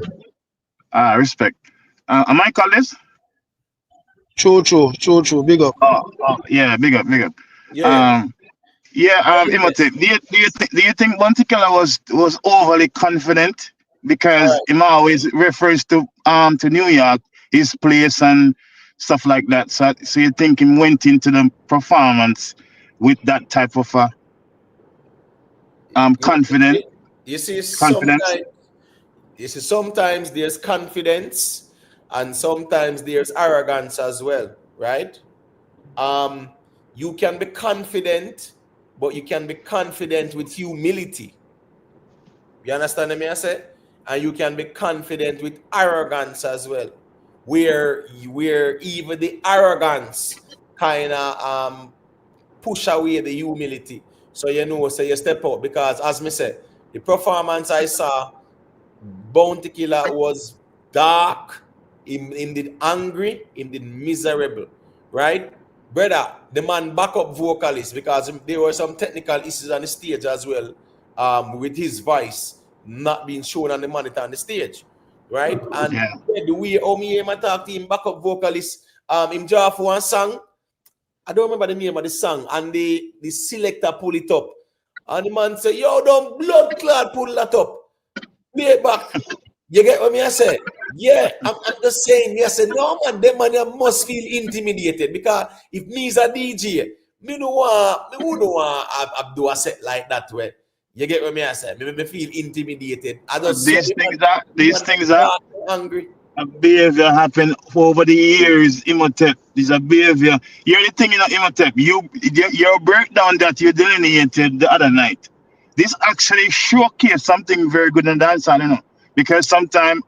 man. Respect. Am I call this? True. Big up. Yeah, big up. yeah. Imhotep. Do you think Monticello was overly confident because him always refers to New York, his place and stuff like that. So you think him went into the performance with that type of confidence? You see, Confidence. sometimes there's confidence and sometimes there's arrogance as well, right? You can be confident, but you can be confident with humility. You understand me? I say, and you can be confident with arrogance as well, where even the arrogance kind of push away the humility. So so you step out, because as me said, the performance I saw, Bounty Killer was dark, him did angry, him did miserable, right? Brother, the man backup vocalist, because there were some technical issues on the stage as well, with his voice not being shown on the monitor on the stage, right? And the way me talk to him backup vocalist, him draw for one song. I don't remember the name of the song, and the selector pull it up. And the man say, yo, don't blood clot pull that up. Play it back. You get what me I say? Yeah, I'm just saying, yes, no man, them man must feel intimidated, because if me is a DJ, me wouldn't want to do a set like that way. You get what me I say? Me feel intimidated. I just These things are angry. A behavior happen over the years, Imhotep. There's a behavior. You're the thing, Imhotep. Your breakdown that you delineated the other night. This actually showcase something very good in dancehall, because sometimes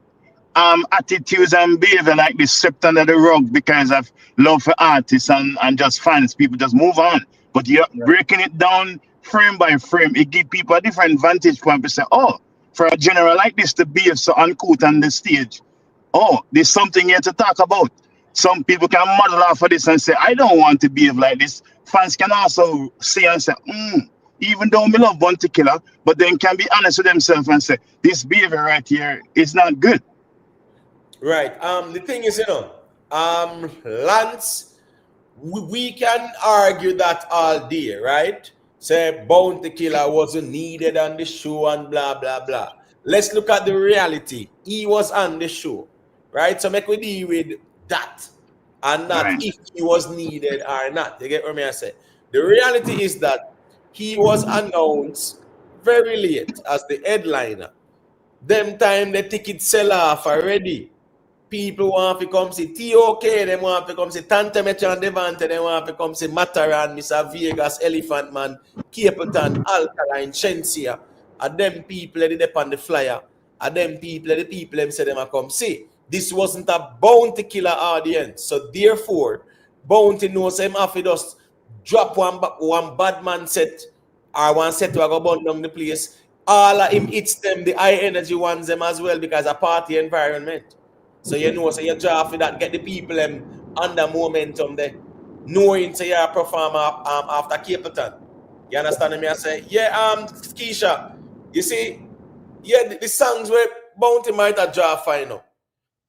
attitudes and behavior like this swept under the rug because of love for artists and just fans. People just move on. But you're breaking it down frame by frame. It gives people a different vantage point to say, oh, for a general like this to behave so uncouth on the stage, oh, there's something here to talk about. Some people can model off of this and say, I don't want to behave like this. Fans can also say and say, even though me love Bounty Killer, but then can be honest with themselves and say, this behavior right here is not good. Right. The thing is, Lance, we can argue that all day, right? Say Bounty Killer wasn't needed on the show and blah, blah, blah. Let's look at the reality. He was on the show, right? So make we deal with that and not if he was needed or not. You get what I say? The reality is that he was announced very late as the headliner. Them time the ticket sell off already. People want to come see TOK, they want to come see Tantemetro and Devante, they want to come see Mataran, Mr. Vegas, Elephant Man, Capleton, Alkaline, Shensea. And them people that did on the flyer, and them people them say them come see. This wasn't a Bounty Killer audience. So therefore, Bounty knows him have to just drop one bad man set or one set to go burn down the place. All of him hits them, the high energy ones them as well, because a party environment. So so you draw for that, get the people under momentum there, knowing say you're a performer after Capleton. You understand me? I say, yeah, Keisha, you see, yeah, the songs where Bounty might have draw final.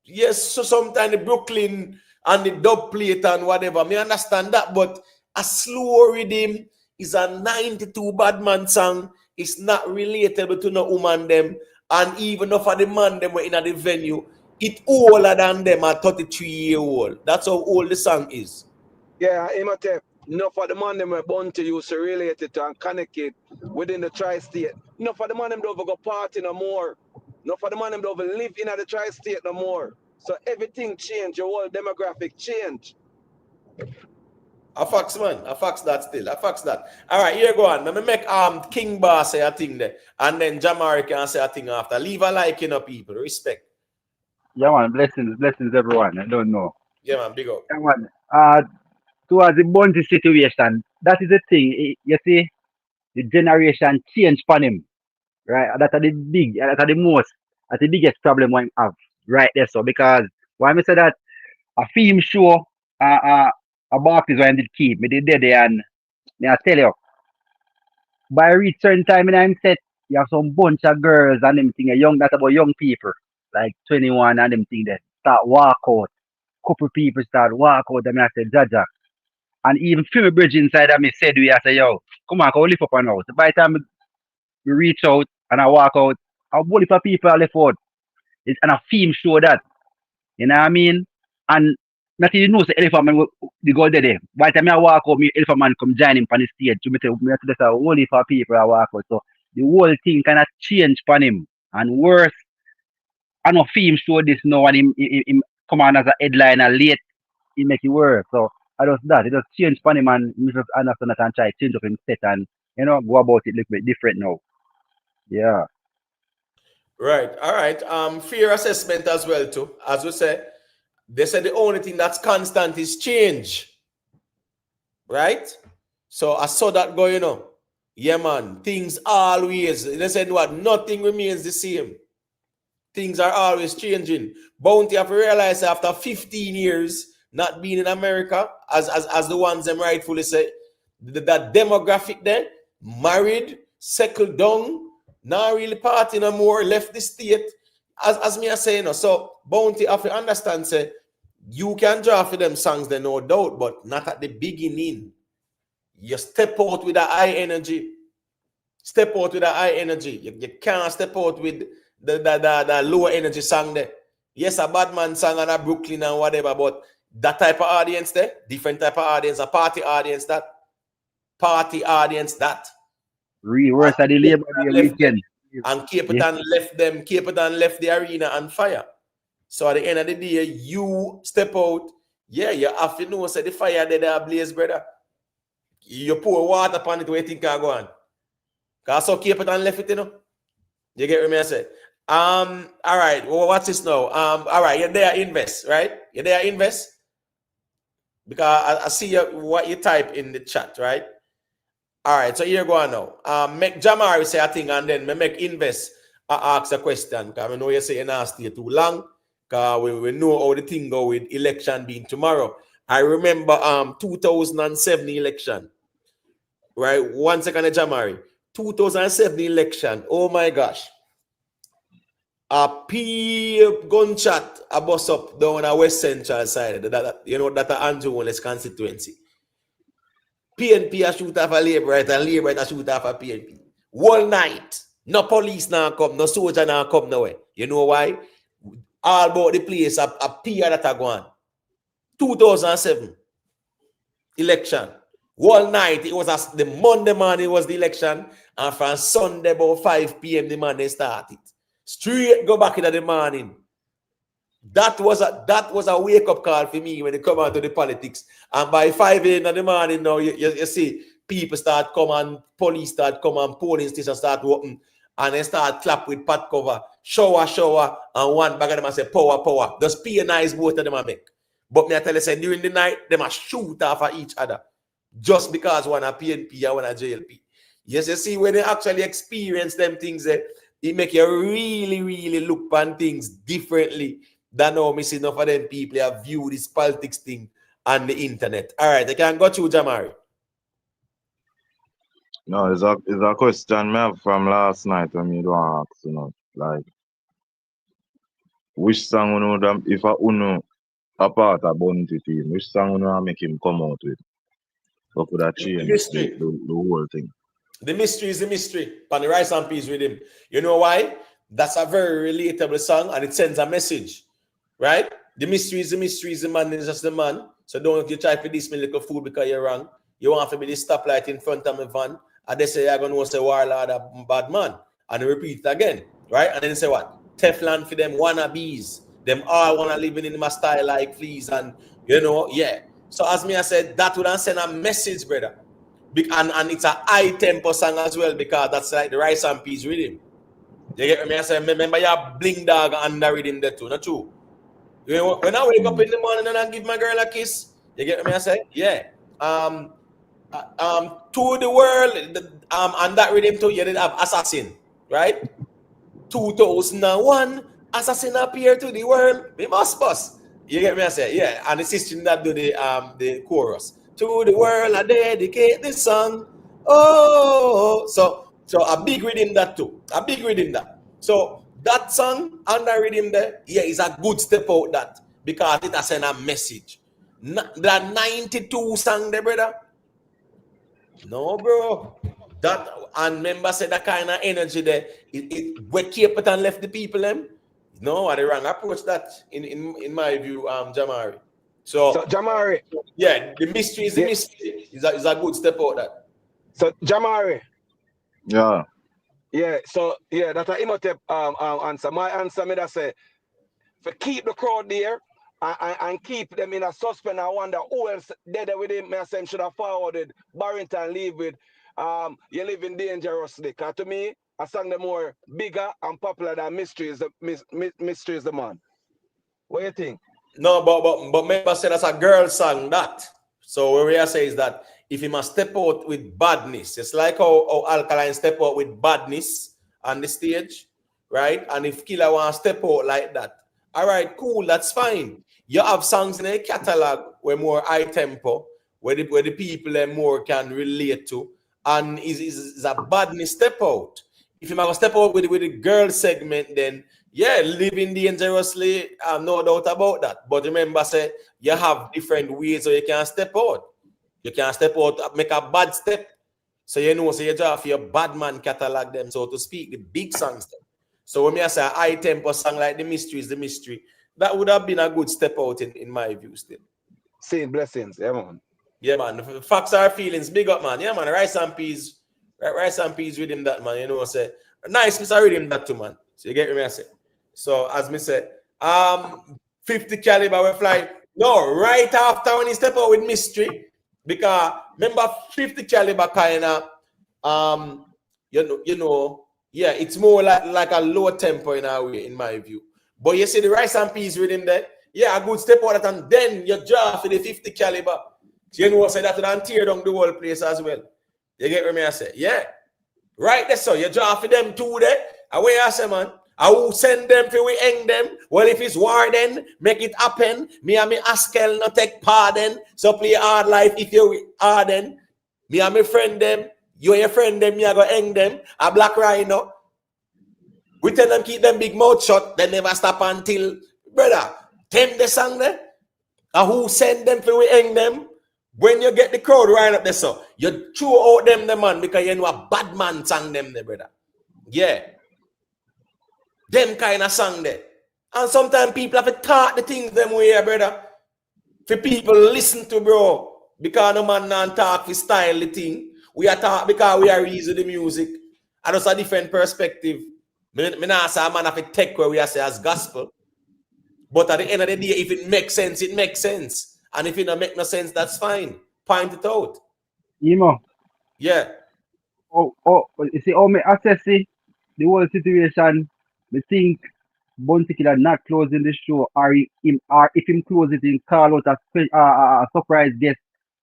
Yes, so sometimes the Brooklyn and the dub plate and whatever, me understand that, but a slow rhythm is a 92 bad man song. It's not relatable to no woman them, and even if the man them were in the venue, it older than them at 33-year-old. That's how old the song is. Yeah, Imhotep. enough of the man them were born to use to relate it to and connect it within the tri-state. Enough of the man them don't go party no more. Enough of the man them don't live in the tri-state no more. So everything changed, your whole demographic changed. A fax, man. A fax that still. A fax that. All right, here go on. Let me make King Bar say a thing there. And then Jamari can say a thing after. Leave a like, you know, people. Respect. Yeah, man. Blessings, everyone. I don't know. Yeah, man. Big up. Yeah, man. Towards the Bunty situation, that is the thing. You see, the generation change for him, right? That's the biggest problem we have right there. So because why I say that a film show, about is when did keep me did there and me I tell you, by a reach certain time in I'm set, you have some bunch of girls and them thing, that's about young people, like 21 and them thing that start walk out. Couple people start walk out and I say, Jaja. And even film bridge inside of me said we I say, yo, come on, go lift up and out. So by the time we reach out and I walk out, a whole heap of people are left out. And a film show that. You know what I mean? And nothing you know say Elephant Man the go there. By the time I walk out, me Elephant Man come join him on the stage. Me say there's a whole heap of people I walk out. So the whole thing kinda change for him. And worse, I know film show this now and him come on as a headliner late, he make it worse. So I just that. It just change for him and me just understand that and try to change up him set and go about it a little bit different now. Yeah. Right. All right. Fear assessment as well too. As we said, they said the only thing that's constant is change. Right? So I saw that go, Yeah, man. Things always, they said what? Nothing remains the same. Things are always changing. Bounty have to realize after 15 years not being in America, as the ones them rightfully say, that demographic there, married, settled down, not really party no more, left the state. As me I say, so Bounty have to understand, say, you can draw for them songs there, no doubt, but not at the beginning. You step out with a high energy. Step out with a high energy. You can't step out with the lower energy song there. Yes, a bad man song and a Brooklyn and whatever, but that type of audience there, different type of audience, a party audience that. Worse at the Labor Day weekend. And Cape Town left the arena on fire. So at the end of the day, you step out, you have to know, say the fire there blaze, brother. You pour water upon it where you think can go on. Because so Cape Town left it, You get what I say? All right, well, what's this now? All right, you're there invest, right? You're there invest? Because I see what you type in the chat, right? All right, so here go on now. Make Jamari say a thing and then me make invest ask a question. Because we know you say you're not stay too long. Because we know how the thing go with election being tomorrow. I remember 2007 election. Right? 1 second, Jamari. 2007 election. Oh my gosh. A gunshot a bus up down a West Central side. That Andrew Wallace constituency. PNP a shoot off a Labourite and Labourite a shoot off a PNP. Whole night. No police now come, no soldier now come nowhere. You know why? All about the place a peer that a go on. 2007 election. One night, it was the Monday morning was the election, and from Sunday about 5 p.m. the morning started. Straight go back in the morning. That was a wake-up call for me when they come out to the politics. And by 5 a.m. in the morning now, you see people start coming, police start coming, polling stations start open, and they start clap with pot cover, shower, and one bag of them and say power. Just pay a nice both of them I make. But me I tell you, say during the night, they must shoot off at each other. Just because one a PNP and one a JLP. Yes, you see, when they actually experience them things, it make you really, really look on things differently than how me see enough of them people have view this politics thing on the internet. All right, I can go through Jamari. No, it's a question I have from last night when me do ask, like, which song if a part of Bounty team, which song make him come out with? What could that change the whole thing? The mystery is the mystery. On the rice and peas with him. You know why? That's a very relatable song and it sends a message. Right? The mystery is the man is just the man. So don't you try to diss me little fool because you're wrong. You want to be the stoplight in front of my van, and they say you're gonna say warlord a bad man, and they repeat it again, right? And then they say what? Teflon for them wannabes. Them all wanna live in my style like please, and you know, yeah. So as me I said, that would send a message, brother. And it's a high tempo song as well, because that's like the rice and peas rhythm. You get me? I say, remember your bling dog and the rhythm there too, not true? You know, when I wake up in the morning and I give my girl a kiss, you get me? I say, yeah. To the world, and that rhythm too, you did have Assassin, right? 2001, Assassin appear to the world. We must bust. You get me? I say, yeah. And the sister that do the chorus. To the world, I dedicate this song. Oh, so a big rhythm that too. A big rhythm that. So that song and that rhythm there, yeah, is a good step out that, because it has sent a message. That 92 song there, brother. No, bro. That, and member said that kind of energy there, it wake up and left the people them. No, I the wrong approach that in my view, Jamari. So Jamari, yeah, the mystery is the mystery. Is a good step out that. So Jamari. Yeah. Yeah, so yeah, that's a Imhotep answer. My answer me that say, for keep the crowd there and keep them in a suspense. I wonder who else dead with him. I say him should have forwarded Barrington leave with you living dangerously. Cause to me, I sang the more bigger and popular than Mystery is the man. What do you think? No, but member said that's a girl song that. So what we are saying is that if he must step out with badness, it's like how Alkaline step out with badness on the stage, right? And if Killer wants to step out like that, all right, cool, that's fine. You have songs in a catalog where more high tempo, where the people more can relate to, and is a badness step out. If you might step out with the girl segment, then yeah, living dangerously, no doubt about that. But remember, say you have different ways so you can step out. You can step out, make a bad step. So you know, so you draw your bad man catalog them, so to speak, the big songs. So when I say a high tempo song like The Mystery is the Mystery, that would have been a good step out in my view still. Saying blessings, yeah, man. Yeah, man. The facts are feelings. Big up, man. Yeah, man. Rice and peas rhythm that, man. You know, say nice piece of rhythm that too, man. So you get me, I say. So as me say, 50 caliber will fly. No, right after when he step out with Mystery, because remember 50 caliber kind of you know, yeah, it's more like a low tempo in a way, in my view. But you see the rice and peas rhythm there, yeah, a good step out, and then you draw for the 50 caliber. So you know, say that and tear down the whole place as well. You get what me I say? Yeah. Right there, so you draw for them too there. Away I say, man. I will send them for we hang them. Well, if it's war then, make it happen. Me and me Askel no take pardon. So play hard life if you harden. Me and my friend them. You and your friend them, me I go hang them. A black rhino. We tell them keep them big mouth shut. They never stop until, brother, them the song there. And who send them for we hang them? When you get the crowd right up there, so you throw out them the man because you know a bad man sang them there, brother. Yeah. Them kind of song there. And sometimes people have to talk the things them way, brother. For people listen to, bro. Because no man not talk for style the thing. We are talk because we are reason the music. And it's a different perspective. Me not say a man have to take where we are say as gospel. But at the end of the day, if it makes sense, it makes sense. And if it don't make no sense, that's fine. Point it out. Emo. Yeah. You see, me assess the whole situation. I think Bounty Killer not closing the show, or if him close it, in call out a surprise guest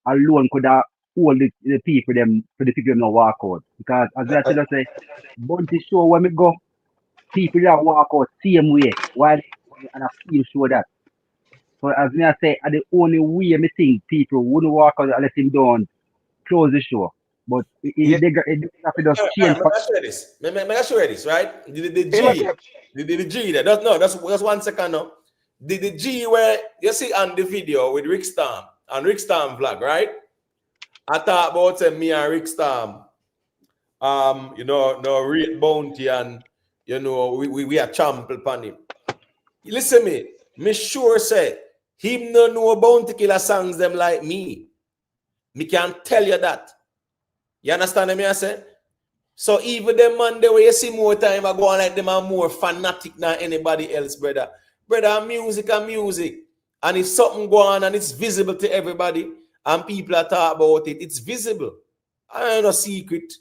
alone could have hold the people them for the people them no walk out. Because as I said, I say Bounty show when we go, people that walk out same way. While and I feel sure that. So as me I say, the only way me think people wouldn't walk out unless him don't close the show. But they have to just change. May I show you this, right? The G there. That's 1 second now. The G where you see on the video with Rick Storm and Rick Storm vlog, right? I thought about me and Rick Storm, you know, no rate Bounty, and you know, we are trample upon him. Listen me sure say him no know Bounty Killer songs them like me. Me can't tell you that. You understand me? I say? So even them man, the way you see more time, I go on like them are more fanatic than anybody else, brother. Brother, music and music. And if something go on and it's visible to everybody, and people are talking about it, it's visible. I ain't no secret.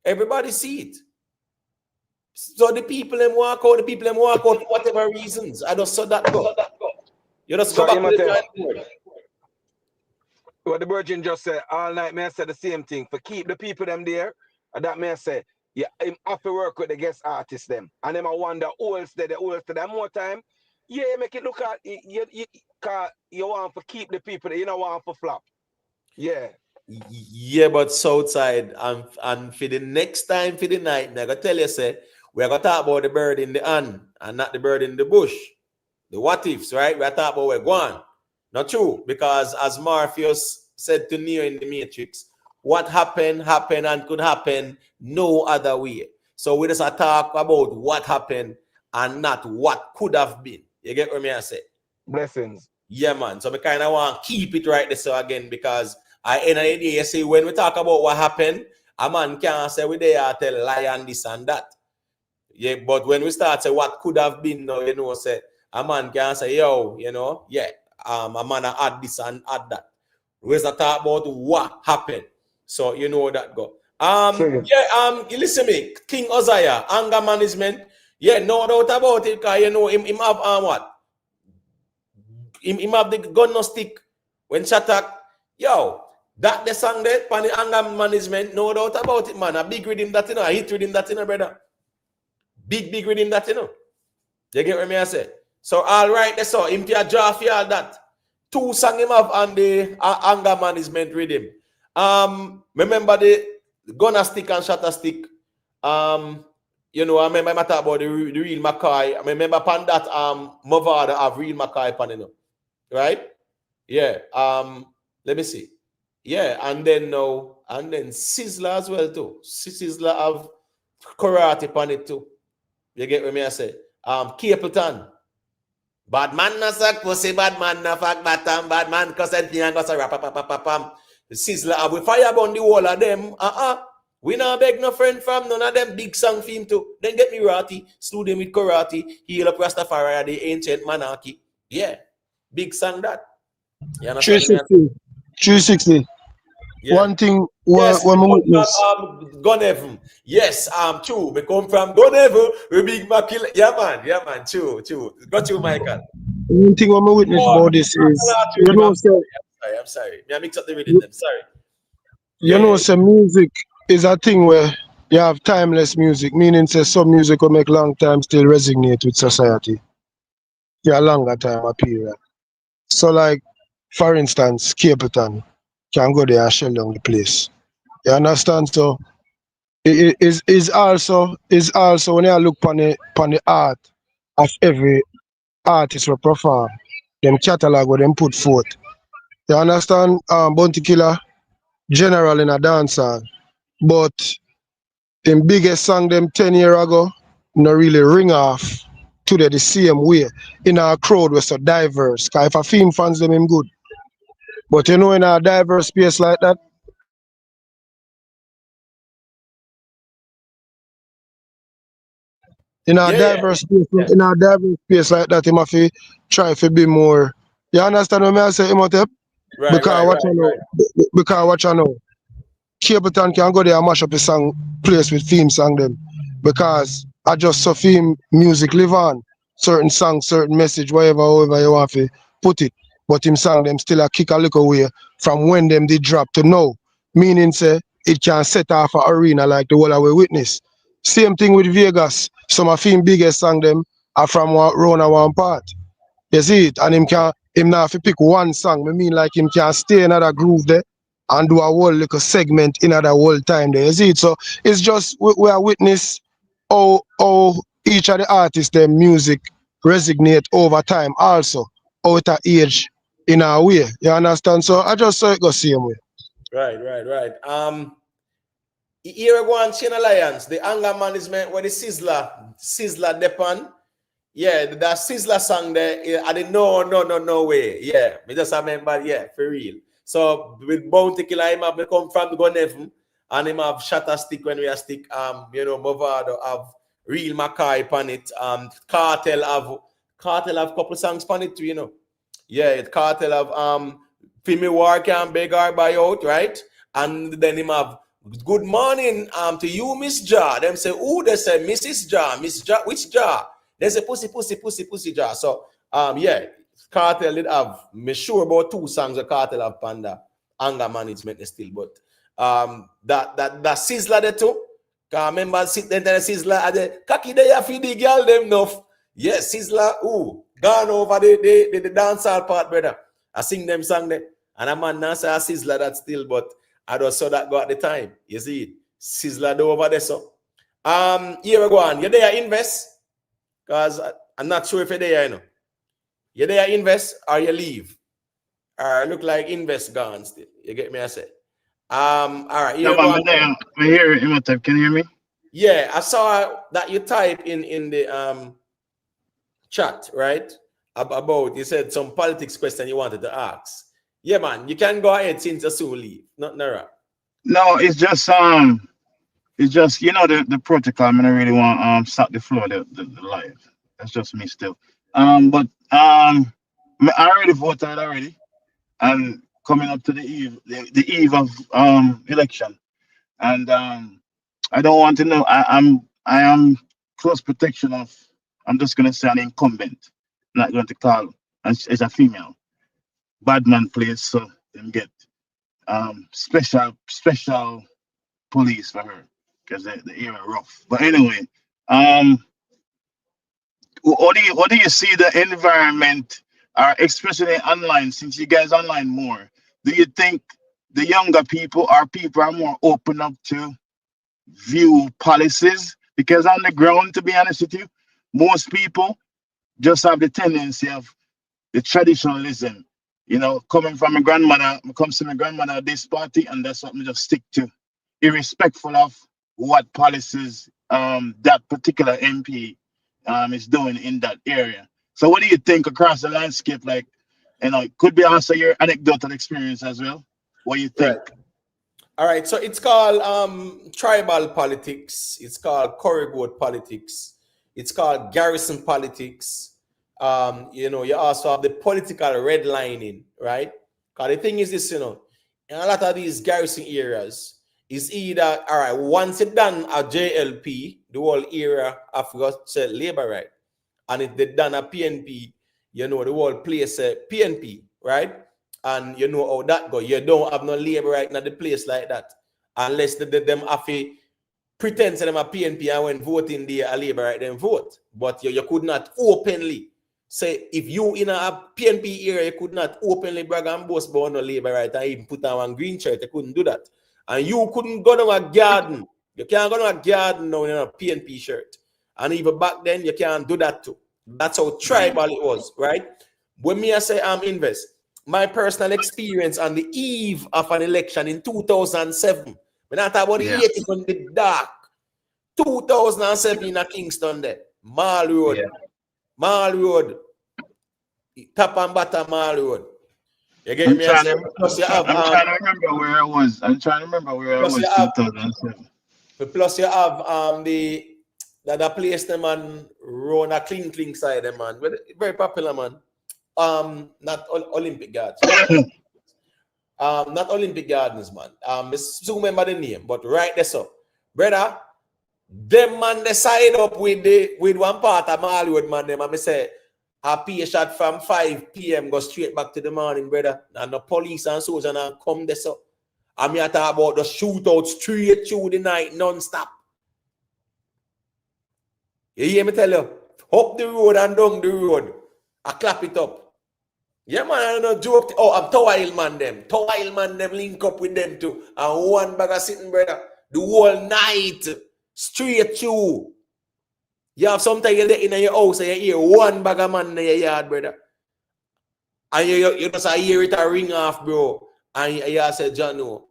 Everybody see it. So the people them walk out for whatever reasons. I just saw that go. You just go So back to the drawing board. What the Virgin just said, all night, may I say the same thing. For keep the people them there, and that may I say, yeah, him have to work with the guest artists them. And them I wonder who else there, more time. Yeah, make it look at you want to keep the people there, you don't want to flop. Yeah. Yeah, but Southside and for the next time for the night, I'm gonna tell you, say, we're gonna talk about the bird in the hand and not the bird in the bush. The what ifs, right? We're talking about where going. Not true, because as Morpheus said to Neo in the Matrix, what happened and could happen no other way. So we just talk about what happened and not what could have been. You get what I say? Blessings. Yeah, man. So we kind of want to keep it right this again, because at the end of the day, you see, when we talk about what happened, a man can't say we there tell lie and this and that. Yeah, but when we start say what could have been, now, you know, say a man can say, yo, you know, yeah, a man add this and add that. We start talk about what happened. So you know that go. You listen to me, King Uzziah, anger management. Yeah, no doubt about it, because you know him have what? Him have the gun no stick when Shatak, yo, that the song there, pan the anger management, no doubt about it, man. A big rhythm that, you know, a hit rhythm that, you know, brother. Big rhythm that, you know. You get what I say? So, all right, that's all. Him to draw for all that. 2 songs him have on the anger management rhythm. Remember the gunner stick and shatter stick. You know, I remember I talk about the real Mackay. I remember upon that, Movada have real Mackay pan, you know. Right? Yeah. Let me see. Yeah, and then Sizzler as well too. Sizzler have karate upon it too. You get what I say? Capleton. Bad man na sak pussy, bad man na fuck batam, bad man cause and thing and goes a rap pam. Sizzler have we fire on the wall of them. We not beg no friend from none of them big song theme too. Then get me ratty, slew them with karate, heal up Rastafari, the ancient monarchy. Yeah. Big song that. You understand 360. Yeah. One thing yes, when we witness. Guneville. Yes, true. We come from Guneville. We big Makil. Yeah, man. True. Got you, Michael. One thing when we witness about this is, you know, I'm sorry. I mix up the rhythm. Sorry. You know, some music is a thing where you have timeless music, meaning say some music will make long time still resonate with society. Yeah, longer time a period. So like, for instance, Capleton can go there and shell down the place. You understand? So it is also when you look upon the art of every artist will perform, them catalog what them put forth. You understand? Bounty Killer general in a dancehall, but the biggest song them 10 years ago no really ring off today the same way in our crowd was so diverse. Cause if a film fans them him good. But you know in a diverse space like that, in a diverse space like that, him have to try to be more. You understand what I say, Imhotep? Because watch I know. Capleton can go there and mash up a song place with theme song them. Because I just saw theme music live on. Certain song, certain message, however you want to put it. But him song them still a kick a little way from when them did drop to now. Meaning say it can set off an arena like the whole we witness. Same thing with Vegas. Some of him biggest song them are from one part. You see it? And him not have to pick one song. I mean like him can stay in another groove there and do a whole little segment in another whole time there. You see it? So it's just we are witness how each of the artists their music resonate over time also out of age in a way. You understand? So I just saw it go same way. Right. Here we go on Chain Alliance, the anger management where the Sizzler depend. Yeah, that Sizzler song there, I didn't no way. Yeah, me just remember, yeah, for real. So with Bounty Killer, him have come from Gunevin, and him have Shatter Stick when we are stick, Movado have Real Mackay on it. Cartel have couple songs on it too, you know. Yeah, Cartel have Fimi War Can Beg or Buy Out, right? And then him have Good Morning to you, Miss Jar. Them say, oh, they say Mrs. Jar, Miss Jar, which Jar? They say pussy Jar. So yeah, Cartel did have me sure about 2 songs of Cartel have Panda anger management still, but that Sizzler there too. Cause remember sit there Sizzler at the cocky there for the girl them enough. Yes, Sizzler, gone over the dancehall part, brother. I sing them song there. And a man now say a Sizzler that still, but I just saw that go at the time. You see it. Sizzler do over there. So here we go on. You there invest? Because I'm not sure if you're there, you know. You there invest or you leave? Or look like invest gone still. You get me I say. All right, here we go on. I hear it. Can you hear me? Yeah, I saw that you type in the chat, right? About you said some politics question you wanted to ask. Yeah, man, you can go ahead since you soon leave. Not Nara. No, it's just you know the protocol. I don't really want start the flow the live. That's just me still. But I already voted already, and coming up to the eve of election, and I don't want to know. I am close protection of. I'm just gonna say an incumbent. I'm not going to call, and it's a female. Badman place, so them get special police for her because the area rough. But anyway, what do you see the environment, especially online, since you guys online more? Do you think the younger people are more open up to view policies? Because on the ground, to be honest with you, most people just have the tendency of the traditionalism. You know, coming from my grandmother, comes to my grandmother at this party, and that's what we just stick to, irrespectful of what policies that particular MP is doing in that area. So what do you think across the landscape? Like, you know, it could be also your anecdotal experience as well. What do you think? Right. All right, so it's called tribal politics. It's called corridor politics. It's called garrison politics. You know, you also have the political redlining, right? Because the thing is this, you know, in a lot of these garrison areas, is either, all right, once it's done a JLP, the whole area of labor, right? And if they done a PNP, you know, the whole place PNP, right? And you know how that go. You don't have no labor right in the place like that. Unless them have a pretend to them a PNP and when voting there a labor right, then vote. But you could not openly say, if you in a PNP area, you could not openly brag and boast about no labor right and even put on one green shirt. You couldn't do that. And you couldn't go down a garden. You can't go down a garden now in a PNP shirt. And even back then, you can't do that too. That's how tribal it was, right? When me I say I'm invest, my personal experience on the eve of an election in 2007, when I talk about the 80 from the dark, 2007 in a Kingston there, Mall Road, top and bottom Mall Road. You get me? I'm trying to remember where I was. I'm trying to remember where I was. 2007. Plus you have the place them man run a clean side them man. Very popular man. Not Olympic Gardens. Not Olympic Gardens, man. I still remember the name, but right there, so brother, them man they side up with one part of Mall Road, man. Them and me say a pay shot from 5 p.m. go straight back to the morning, brother. And the police and soldiers and come there, so. And me I talk about the shootout straight through the night, non-stop. You hear me tell you? Up the road and down the road. I clap it up. Yeah, man, I don't know joke. Oh, I'm Tower Hill man them. Tower Hill man them link up with them too. And one bag of sitting, brother. The whole night. Straight through. You have sometimes you're in your house and you hear one bag of man in your yard, brother. And you just hear it a ring off, bro. And you say, John, no.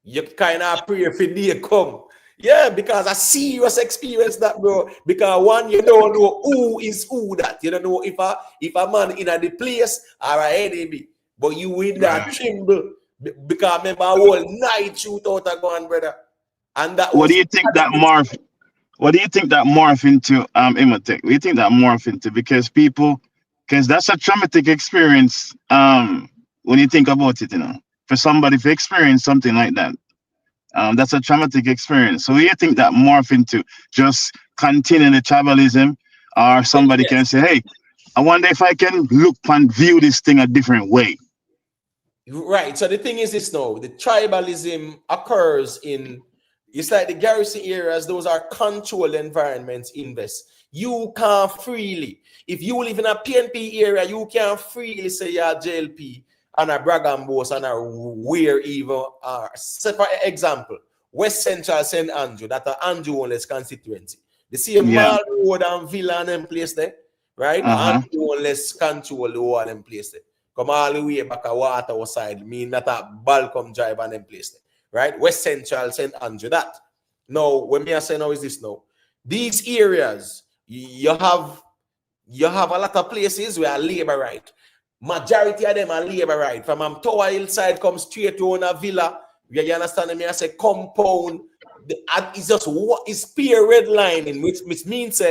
You kind of pray for day come. Yeah, because I serious experience that, bro. Because one, you don't know who is who that. You don't know if a man in the place or a enemy. but you win that tremble because remember a whole night shootout are going, brother. And that What was do you think that morph? What do you think that morph into Imhotep? What do you think that morph into? Because that's a traumatic experience. When you think about it, for somebody to experience something like that, that's a traumatic experience. So what do you think that morph into? Just continue the tribalism, or somebody can say, "Hey, I wonder if I can look and view this thing a different way." Right. So the thing is this now, the tribalism occurs in, it's like the garrison areas, those are controlled environments, invest. You can't freely, if you live in a PNP area, you can't freely say you're JLP and a Bragambos and a where even are. So for example, West Central St. Andrew, that are Andrew Onless constituency. The same Mall Road and Villa and them place there, right? Andrew Onless control the whole them place there. Come all the way back a water side, mean that a Balcom drive and them place there, right? West Central, St. Andrew, that. Now, when me I say now is this now, these areas, you have a lot of places where labor right. Majority of them are labor right. From Tower Hillside come straight to a villa, you understand me? I say compound, it's just what is peer redlining, which means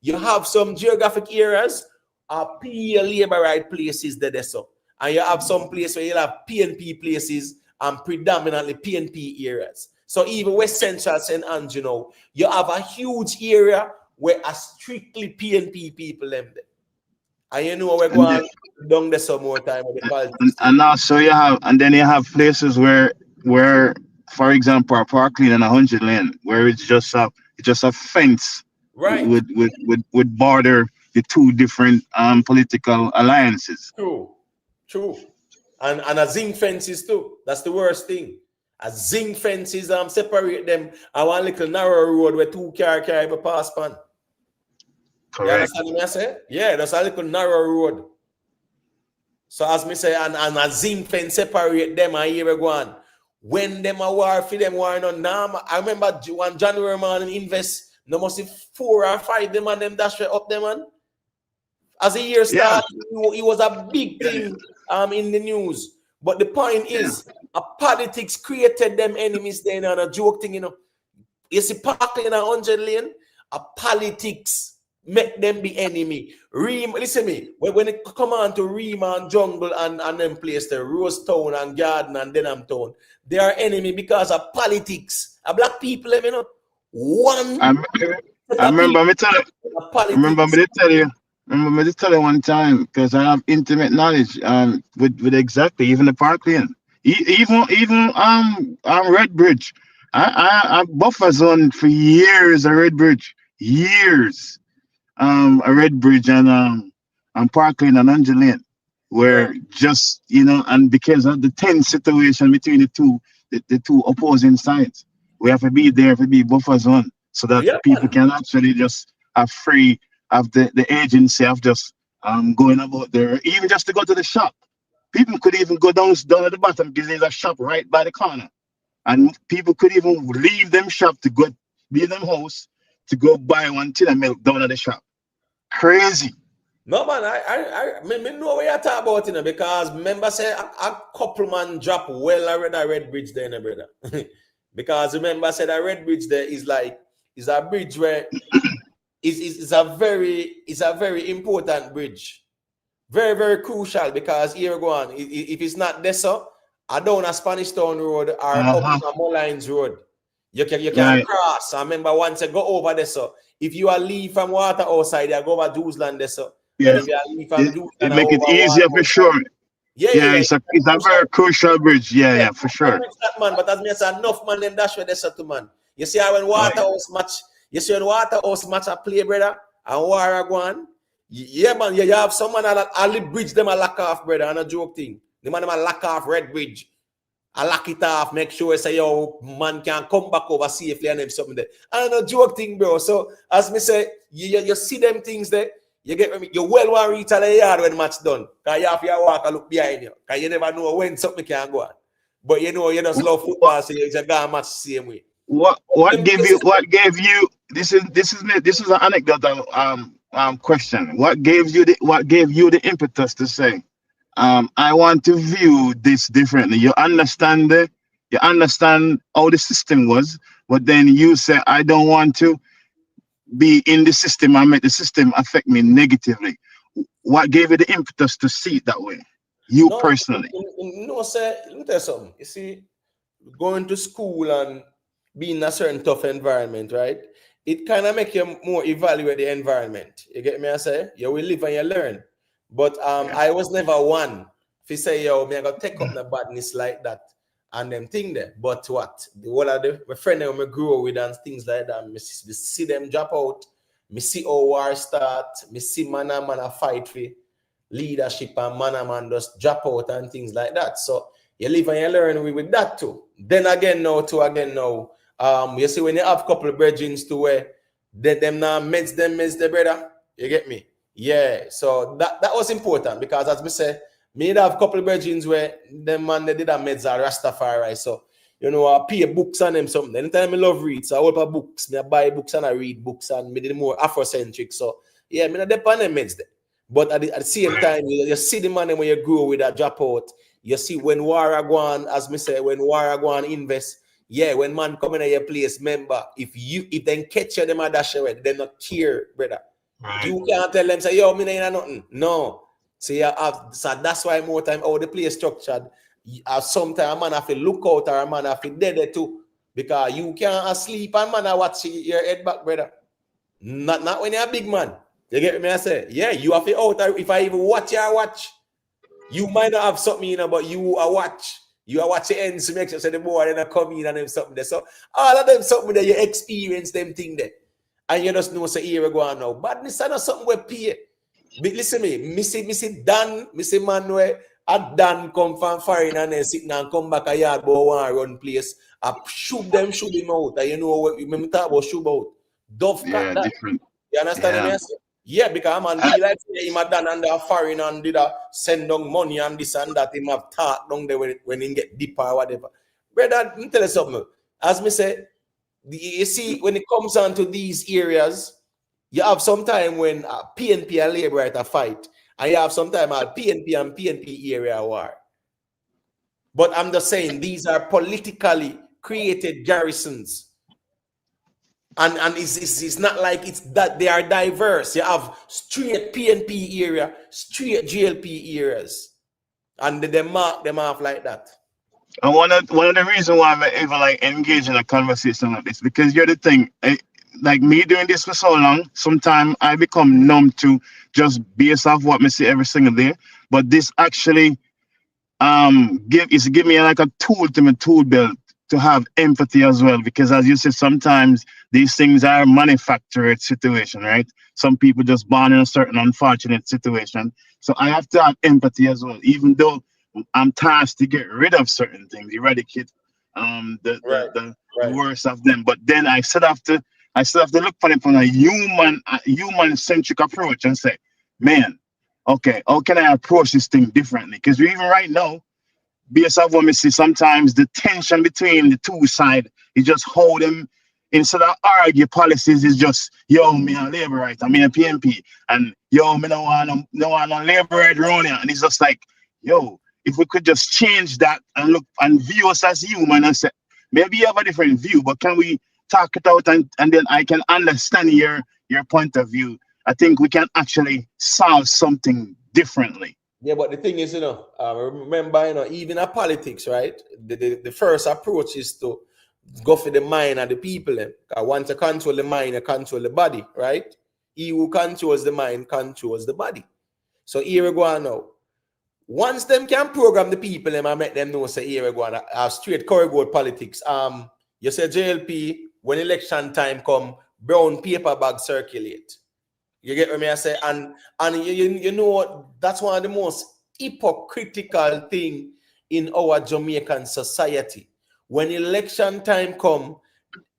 you have some geographic areas are peer labor right places there, so. And you have some places where you have PNP places and predominantly PNP areas. So even West Central St. Andrew, now, you have a huge area where are strictly PNP people them there. And you know we're going down there some more time. And also then you have places where for example, a Parkland and 100 Lane, where it's just a fence, right, with border the two different political alliances. True. And a zinc fences too. That's the worst thing. A zinc fences separate them. I want a little narrow road where two cars carry pass pan. Correct. You understand what I say? Yeah, that's a little narrow road. So as me say, and a zinc fence separate them, and here we go on. When them a war for them war on now, I remember one January morning invest, no must 4 or 5 them and them dash up them man. As the year started, it was a big thing in the news. But the point is, a politics created them enemies then on a joke thing, You see, Parkland in 100 Lane, a politics make them be enemy. Listen me, when it come on to Rima and Jungle and them place there, Rose Town and Garden and Denham Town, they are enemy because of politics. A black people, I remember me tell you one time, because I have intimate knowledge with exactly even the Parkland, even Red Bridge. I buffer zone for years a Red Bridge, years. A Red Bridge and Parkland and Angeline, where just and because of the tense situation between the two opposing sides, we have to be there to be buffer zone so that people can actually just have free of the agency of just going about there, even just to go to the shop. People could even go down at the bottom because there's a shop right by the corner, and people could even leave them shop to go be in them house to go buy one tin of milk down at the shop. Crazy. No man, I know what you're talking about, because remember say a couple man drop well already a Red Bridge there, brother. Because remember said a Red Bridge there is a bridge where is a very important bridge. Very, very crucial, because here go on. If it's not there, so I down a Spanish Town Road or up a Mullines Road. You can cross. I remember once you go over there, so if you are leave from water outside, you go over Dewsland there, so if you are leave from Dewsland, it make it easier for sure. It's a very crucial bridge. Yeah, for sure. Man, but as me say, enough man them dash where they set to man. You see how when water house match a play, brother, and war go on. Yeah, man, you have someone all the bridge them a lock off, brother, and a joke thing. The man them a lock off Red Bridge. I lock it off, make sure say yo man can come back over safely and something there. And a joke thing, bro. So as me say, you see them things there, you get me, you well want to reach at the yard when match done. Cause you have to walk and look behind you. Cause you never know when something can go on. But you just love football, so you just got match the same way. What gave you this is an anecdote question. What gave you the impetus to say I want to view this differently. You understand how the system was, but then you say I don't want to be in the system and make the system affect me negatively. What gave you the impetus to see it that way? You No, personally. no, sir. Let me tell you something. You see, going to school and being in a certain tough environment, right? It kind of make you more evaluate the environment. You get me? I say, you will live and you learn. But I was never one. If you say, yo, me I gotta take up the badness like that and them thing there. But what? The whole of my friend that I grew up with and things like that, me see them drop out, me see how war start, me see man a fight for leadership and man just drop out and things like that. So you live and you learn with that too. Then again now, you see when you have a couple of brethren to where them now meds the brother. You get me? Yeah. So that was important because as me say, me have a couple of brethren where them man they did a meds are Rastafari. So you know, I pay books on them something. Anytime I love read, so I hold up books, me I buy books and I read books and me did more Afrocentric. So yeah, me not depend on meds there. But at the same time, you see the man when you grow with a dropout. You see when war go on, as me say, when war go on invest. Yeah, when man come in your place, member, if then catch you, them a dash away, they not care, brother. Right. You can't tell them say, yo, me ain't nothing. No. So so that's why more time how the place structured. Sometimes a man have to look out or a man have to dead too. Because you can't sleep and man watch your head back, brother. Not when you're a big man. You get me? I say, yeah, you have to out. If I even watch, you might not have something, but you are watch. You are watch the ends to make sure the boy then come in and them something there. So all of them something that you experience them thing there. And you just know say here go on now. Badness is not something we pay. But listen me, Missy Dan, Missy Manuel, a Dan come from foreign and then sit and come back a yard but want run place. I shoot him out. And you know what we talk about shoot out. Dove cat that. Different. You understand me? Yeah, because man, be like him a done under a foreign and did a send down money and this and that. Him have talk down there when he get deeper or whatever. Brother, let me tell you something. As me say, you see, when it comes on to these areas, you have some time when PNP and Labour at a fight, and you have some time at PNP and PNP area war. But I'm just saying, these are politically created garrisons. And it's not like it's that they are diverse. You have straight PNP area, straight GLP areas, and they mark them off like that. And one of the reasons why I'm ever like engage in a conversation like this, because you're the thing, like me doing this for so long, sometimes I become numb to just based off what I see every single day. But this actually give me like a tool to my tool belt to have empathy as well, because as you said, sometimes these things are manufactured situation, right? Some people just born in a certain unfortunate situation. So I have to have empathy as well, even though I'm tasked to get rid of certain things, eradicate the worst of them. But then I still have to look for it from a human centric approach and say, man, okay, how can I approach this thing differently? Because even right now, based on what we see, sometimes the tension between the two sides is just hold them instead of argue policies is just, yo, me a labor right, I mean a PNP, and yo, me no want no labor right around here. And it's just like, yo, if we could just change that and look and view us as human and say, maybe you have a different view, but can we talk it out and then I can understand your point of view. I think we can actually solve something differently. Yeah, but the thing is, remember, even in politics, right? The first approach is to go for the mind of the people. I want to control the mind and control the body, right? He who controls the mind controls the body. So here we go on now. Once them can program the people, I make them know, say, here we go on, have straight corridor politics. You say JLP, when election time come, brown paper bag circulate. You get what I say? And you know what? That's one of the most hypocritical thing in our Jamaican society. When election time come,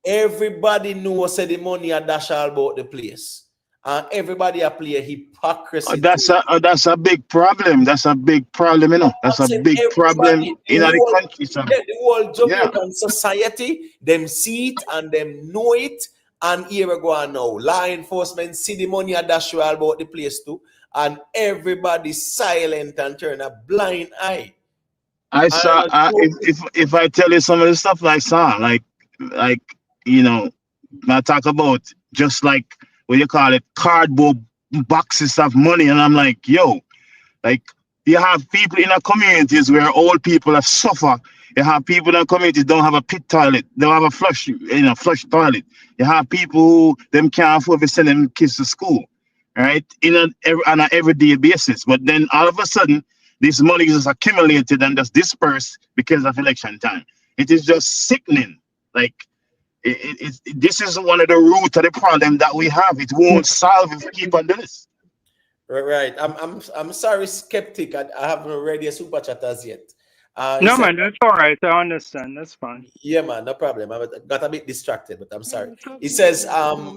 everybody knows the money are dash all about the place. And everybody play a hypocrisy. That's a big problem. That's a big problem, That's a big problem in the country. The whole Jamaican society, them see it and them know it. And here we go on now. Law enforcement see the money dash all about the place too. and everybody silent and turn a blind eye. I saw if I tell you some of the stuff I saw, like you know, I talk about just like what you call it, cardboard boxes of money, and I'm like, yo, like you have people in our communities where old people have suffered. You have people in our communities don't have a pit toilet, don't have a flush toilet. You have people who them can't afford to send them kids to school, right? On an everyday basis. But then all of a sudden, this money is just accumulated and just dispersed because of election time. It is just sickening. Like this is one of the root of the problem that we have. It won't solve if we keep on doing this. Right. I'm sorry, skeptic. I haven't read your super chat as yet. No, man, that's all right. I understand. That's fine. Yeah, man, no problem. I got a bit distracted, but I'm sorry. He says,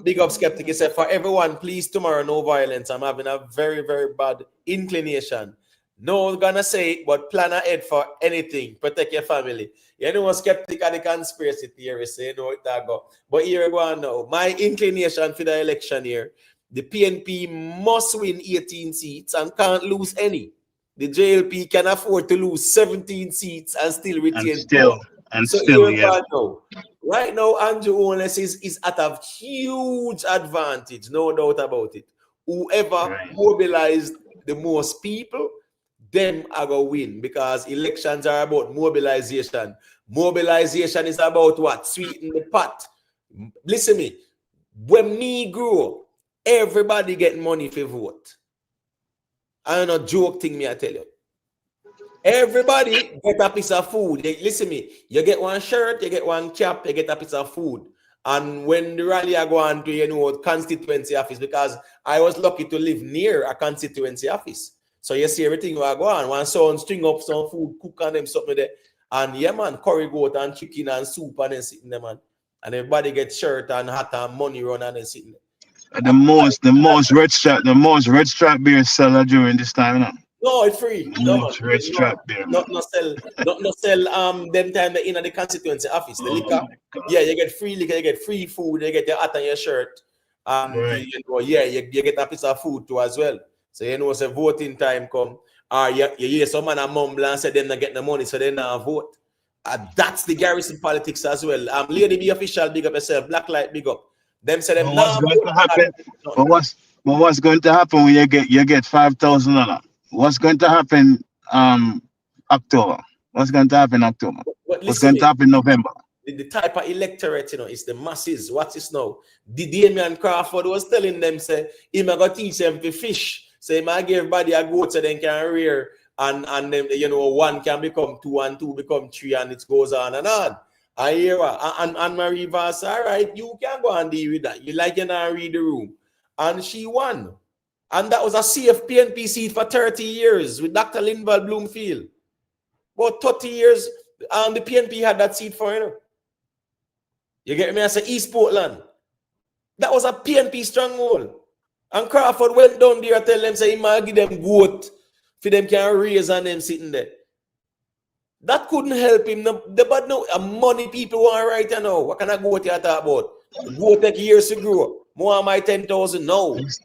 big up skeptic. He said, for everyone, please tomorrow, no violence. I'm having a very, very bad inclination. No gonna say it, but plan ahead for anything. Protect your family. You know, skeptic and the conspiracy theorists, you know it that go. But here we go now. My inclination for the election here, the PNP must win 18 seats and can't lose any. The JLP can afford to lose 17 seats and still retain. Right now, Andrew Owens is at a huge advantage, no doubt about it. Whoever mobilized the most people, them are going to win, because elections are about mobilization. Mobilization is about what? Sweeten the pot. Listen to me. When me grew up, everybody get money for vote. I don't know, joke thing me, I tell you. Everybody get a piece of food. Listen to me. You get one shirt, you get one cap, you get a piece of food. And when the rally I go on to, constituency office, because I was lucky to live near a constituency office. So you see everything will go on. One son string up some food, cook on them something there. And yeah, man, curry goat and chicken and soup and then sitting there, man. And everybody get shirt and hat and money run and then sitting there. The most red strap beer seller during this time, you know? No, it's free. No, red strap beer. Not sell them time in the constituency office. The liquor, yeah, you get free liquor, you get free food, you get your hat and your shirt. You get a piece of food too as well. So you know, say voting time come, or you hear some man a mumble and say them not get the money, so they not vote. That's the garrison politics as well. Lady be official, big up yourself. Blacklight, big up. Them say them what's going to happen? What's going to happen when you get $5,000? What's going to happen October? What's going to happen October? What's going to happen November? The type of electorate, is the masses. What is now? The Damian Crawford was telling them, say, he might go teach them to fish. So he might give everybody a goat so they can rear, and then one can become 2 and 2 become 3, and it goes on and on. I hear and Marie Vass, all right, you can go and deal with that. You like you not read the room. And she won. And that was a CFPNP seat for 30 years with Dr. Linval Bloomfield. About 30 years, and the PNP had that seat for her. You get me? I say East Portland. That was a PNP stronghold. And Crawford went down there and tell them, say, he might give them goat for them can raise and them sitting there. That couldn't help him. But no, money people want right now. What kind of goat you talk about? Goat take years to grow. More of my 10,000 no. It's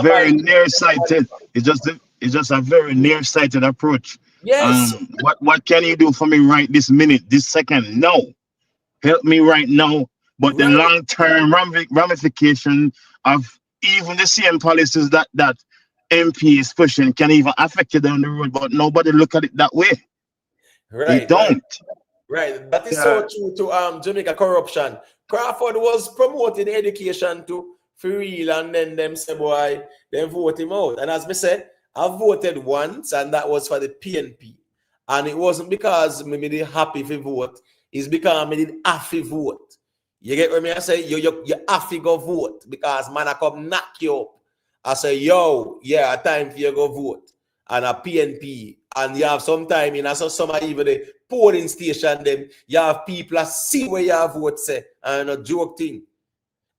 very nearsighted. It's just a very nearsighted approach. Yes. What can you do for me right this minute, this second? No. Help me right now. But the long-term ramification of even the same policies that MP is pushing can even affect you down the road, but nobody look at it that way. They don't. Right. That is so true to Jamaica corruption. Crawford was promoting education to for real, and then them say, boy, they vote him out. And as I said, I voted once, and that was for the PNP. And it wasn't because me did happy for vote. It's because me did happy vote. You get what I say? You have to go vote because man I come knock you up. I say, yo, yeah, time for you go vote. And a PNP. And you have some time in some even the polling station, them you have people see where your vote say and a joke thing.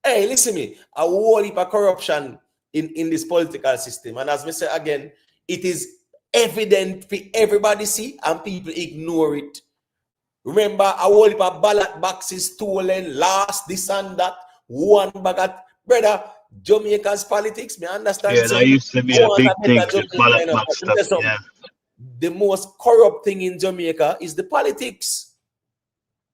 Hey, listen to me, a whole heap of corruption in this political system. And as I say again, it is evident for everybody see and people ignore it. Remember, a whole heap of ballot boxes stolen, lost, this and that, one bag of brother. Jamaica's politics. Me understand. Yeah, Say, that used to be I a want big a thing, better the Jamaica. ballot You know, box but let me stuff. tell you Yeah. something. The most corrupt thing in Jamaica is the politics.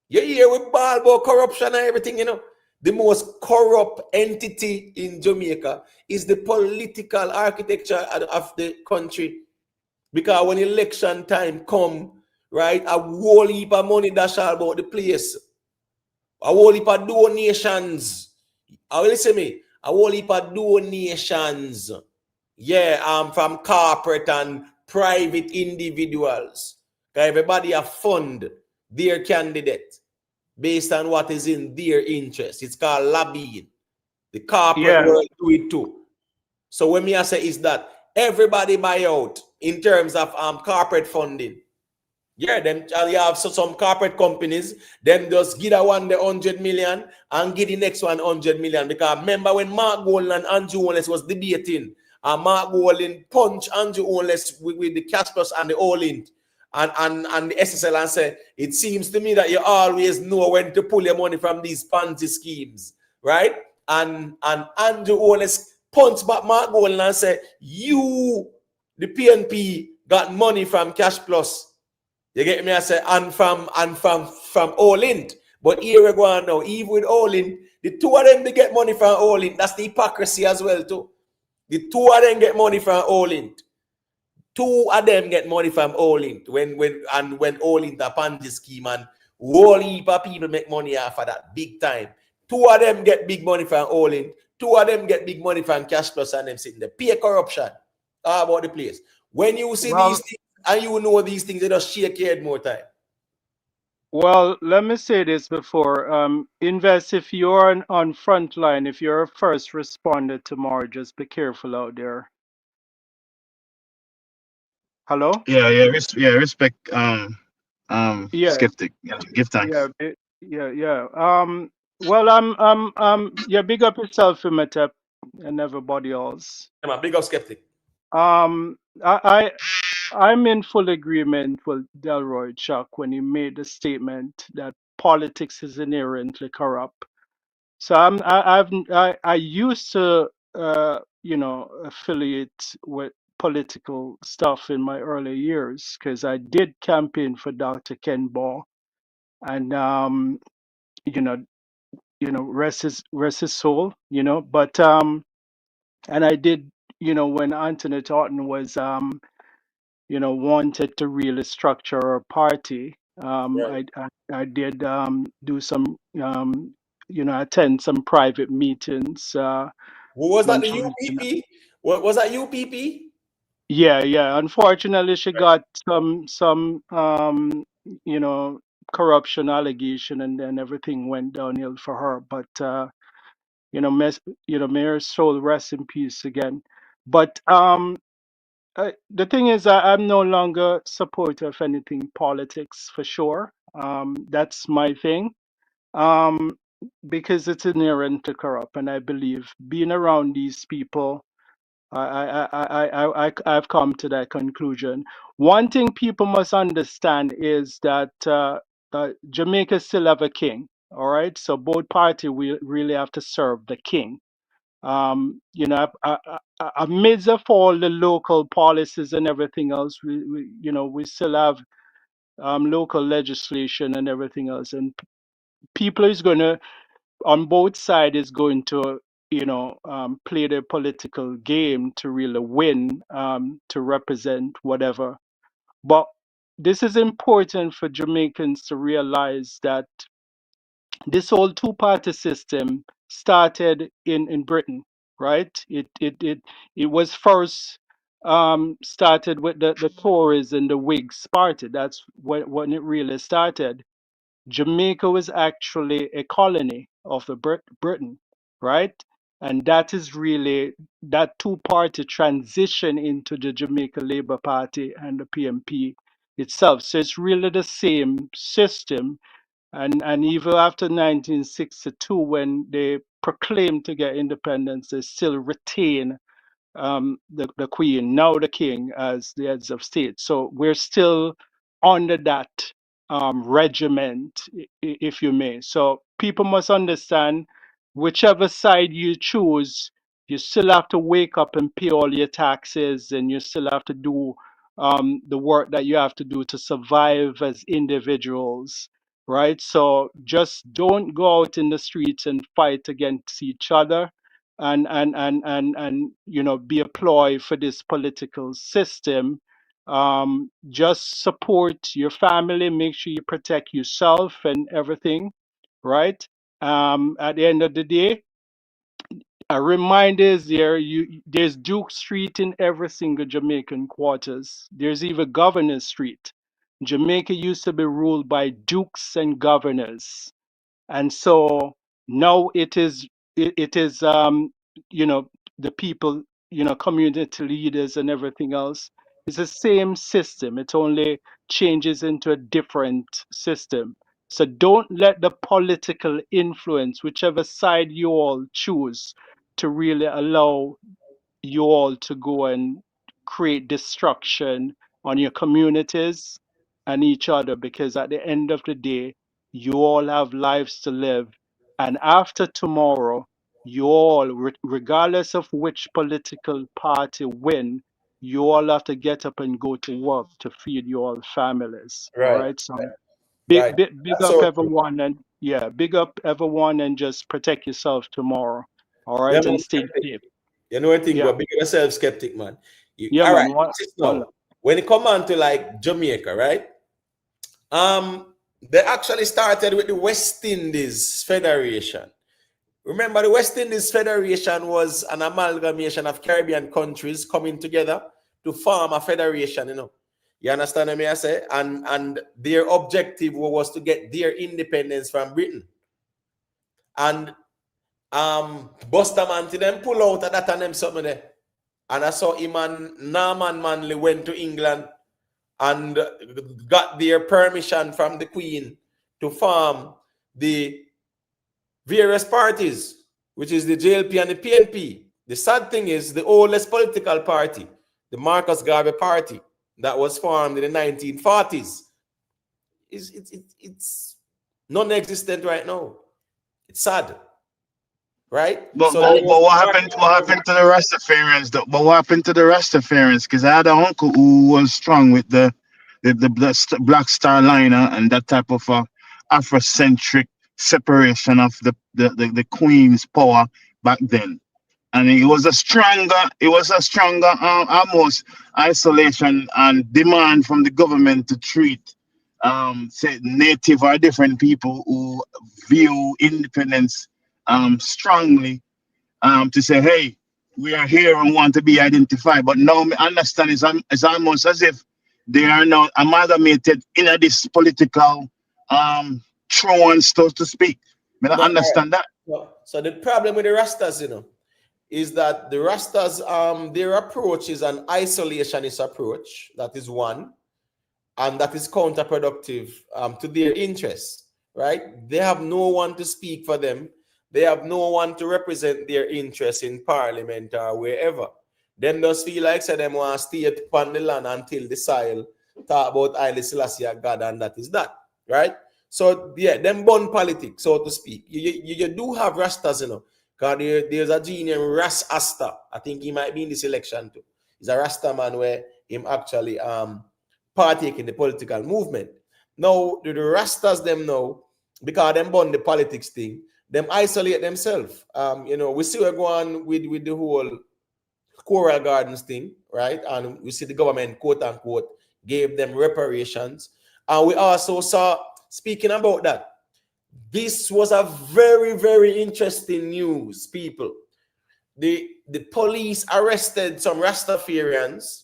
You hear we ball about corruption and everything, you know. The most corrupt entity in Jamaica is the political architecture of the country. Because when election time come, right, a whole heap of money dash all about the place. A whole heap of donations. Listen me, a whole heap of donations. Yeah, from corporate and private individuals. Because everybody have fund their candidate based on what is in their interest. It's called lobbying. The corporate world do it too. So when me I say is that everybody buy out in terms of corporate funding. Yeah, then you have some corporate companies, them just give that one the 100 million and give the next one 100 million. Because remember when Mark Gold and Andrew Holness was debating, and Mark Gold punch Andrew Holness with the cash plus and the all-in and the SSL and say, it seems to me that you always know when to pull your money from these Ponzi schemes, right? And Andrew Holness punch back Mark Gold and say, you, the PNP, got money from cash plus. You get me? I say, and from all in. But here we go on now. Even with all in, the two of them they get money from all in. That's the hypocrisy as well, too. The two of them get money from all in. Two of them get money from all in. When all in the Ponzi scheme and whole heap of people make money off of that big time. Two of them get big money from all in. Two of them get big money from cash plus and them sitting there. Pay corruption. All about the place. When you see these things and you know these things, they just shake your head more time. Well, let me say this before. Invest if you're on front line, if you're a first responder tomorrow, just be careful out there. Hello? Yeah, respect Yeah, skeptic. Yeah, give thanks. yeah. Well, yeah, big up yourself, Imatep, and everybody else. I'm a big up skeptic. I'm in full agreement with Delroy Chuck when he made the statement that politics is inherently corrupt. So I used to affiliate with political stuff in my early years because I did campaign for Dr. Ken Ball, and you know rest his soul, but and I did, when Anthony Taunton was wanted to really structure a party. I did do some, attend some private meetings. Who was that? When The she was in, UPP? What was that? UPP? yeah. Unfortunately, she got some, corruption allegation, and then everything went downhill for her. But may her soul rest in peace again. But the thing is, I'm no longer supporter of anything politics for sure. That's my thing. Um, because it's inherent to corrupt, and I believe being around these people, I've come to that conclusion. One thing people must understand is that Jamaica still have a king. All right, so both parties will really have to serve the king. Amidst of all the local policies and everything else, we still have local legislation and everything else, and people is gonna on both sides is going to play their political game to really win, to represent whatever. But this is important for Jamaicans to realize that this whole two-party system started in Britain, right? It was first started with the Tories and the Whigs party. That's when it really started. Jamaica was actually a colony of the Britain, right? And that is really that two-party transition into the Jamaica Labour Party and the PMP itself. So it's really the same system, and even after 1962, when they proclaimed to get independence, they still retain the Queen, now the King, as the heads of state. So we're still under that regiment, if you may. So people must understand whichever side you choose, You still have to wake up and pay all your taxes, and you still have to do the work that you have to do to survive as individuals, right? So just don't go out in the streets and fight against each other and you know, be a ploy for this political system. Just support your family, make sure you protect yourself and everything, right? At the end of the day, a reminder is there. There's Duke Street in every single Jamaican quarters. There's even Governor Street. Jamaica used to be ruled by dukes and governors, and so now it is you know, the people, you know, community leaders and everything else. It's the same system. It only changes into a different system. So don't let the political influence, whichever side you all choose, to really allow you all to go and create destruction on your communities and each other, because at the end of the day, you all have lives to live. And after tomorrow, you all, regardless of which political party win, you all have to get up and go to work to feed your all families. All Right. right. So Right. big That's up so true. everyone, and yeah, big up everyone, and just protect yourself tomorrow. All Yeah, right, man, and stay skeptic. safe. You know one thing, Yeah. but big yourself skeptic, man. Yeah, All right, man. watch this now. When it come on to like Jamaica, right? They actually started with the West Indies Federation. Remember, the West Indies Federation was an amalgamation of Caribbean countries coming together to form a federation, you know. You understand what I say? And their objective was to get their independence from Britain. And Bustamante them pull out of that and them something there. And I saw him and Norman Manley went to England and got their permission from the Queen to form the various parties, which is the JLP and the PNP. The sad thing is the oldest political party, the Marcus Garvey Party, that was formed in the 1940s, it's non-existent right now. It's sad, right? But, So but, but what happened? What happened to the Rastafarians? Though? But what happened to the Rastafarians? Because I had an uncle who was strong with the Black Star Liner and that type of Afrocentric separation of the Queen's power back then. And it was a stronger almost isolation and demand from the government to treat say native or different people who view independence strongly, to say, hey, we are here and want to be identified. But now I understand it's almost as if they are now amalgamated in this political throne, so to speak. I mean, I understand that. So the problem with the Rastas, you know, is that the Rastas, their approach is an isolationist approach. That is one. And that is counterproductive to their interests, right? They have no one to speak for them. They have no one to represent their interests in parliament or wherever. Them just feel like say them want to stay upon the land until the soil talk about Haile Selassie God, and that is that, right? So yeah, them born politics, so to speak. You do have Rastas, you know, because there's a genius Ras Asta. I think he might be in this election too. He's a Rasta man where him actually partake in the political movement. Now the Rastas them know, because them born the politics thing, them isolate themselves. You know, we see we're going with the whole Coral Gardens thing, right? And we see the government, quote unquote, gave them reparations. And we also saw, speaking about that, this was a very, very interesting news, people. The police arrested some Rastafarians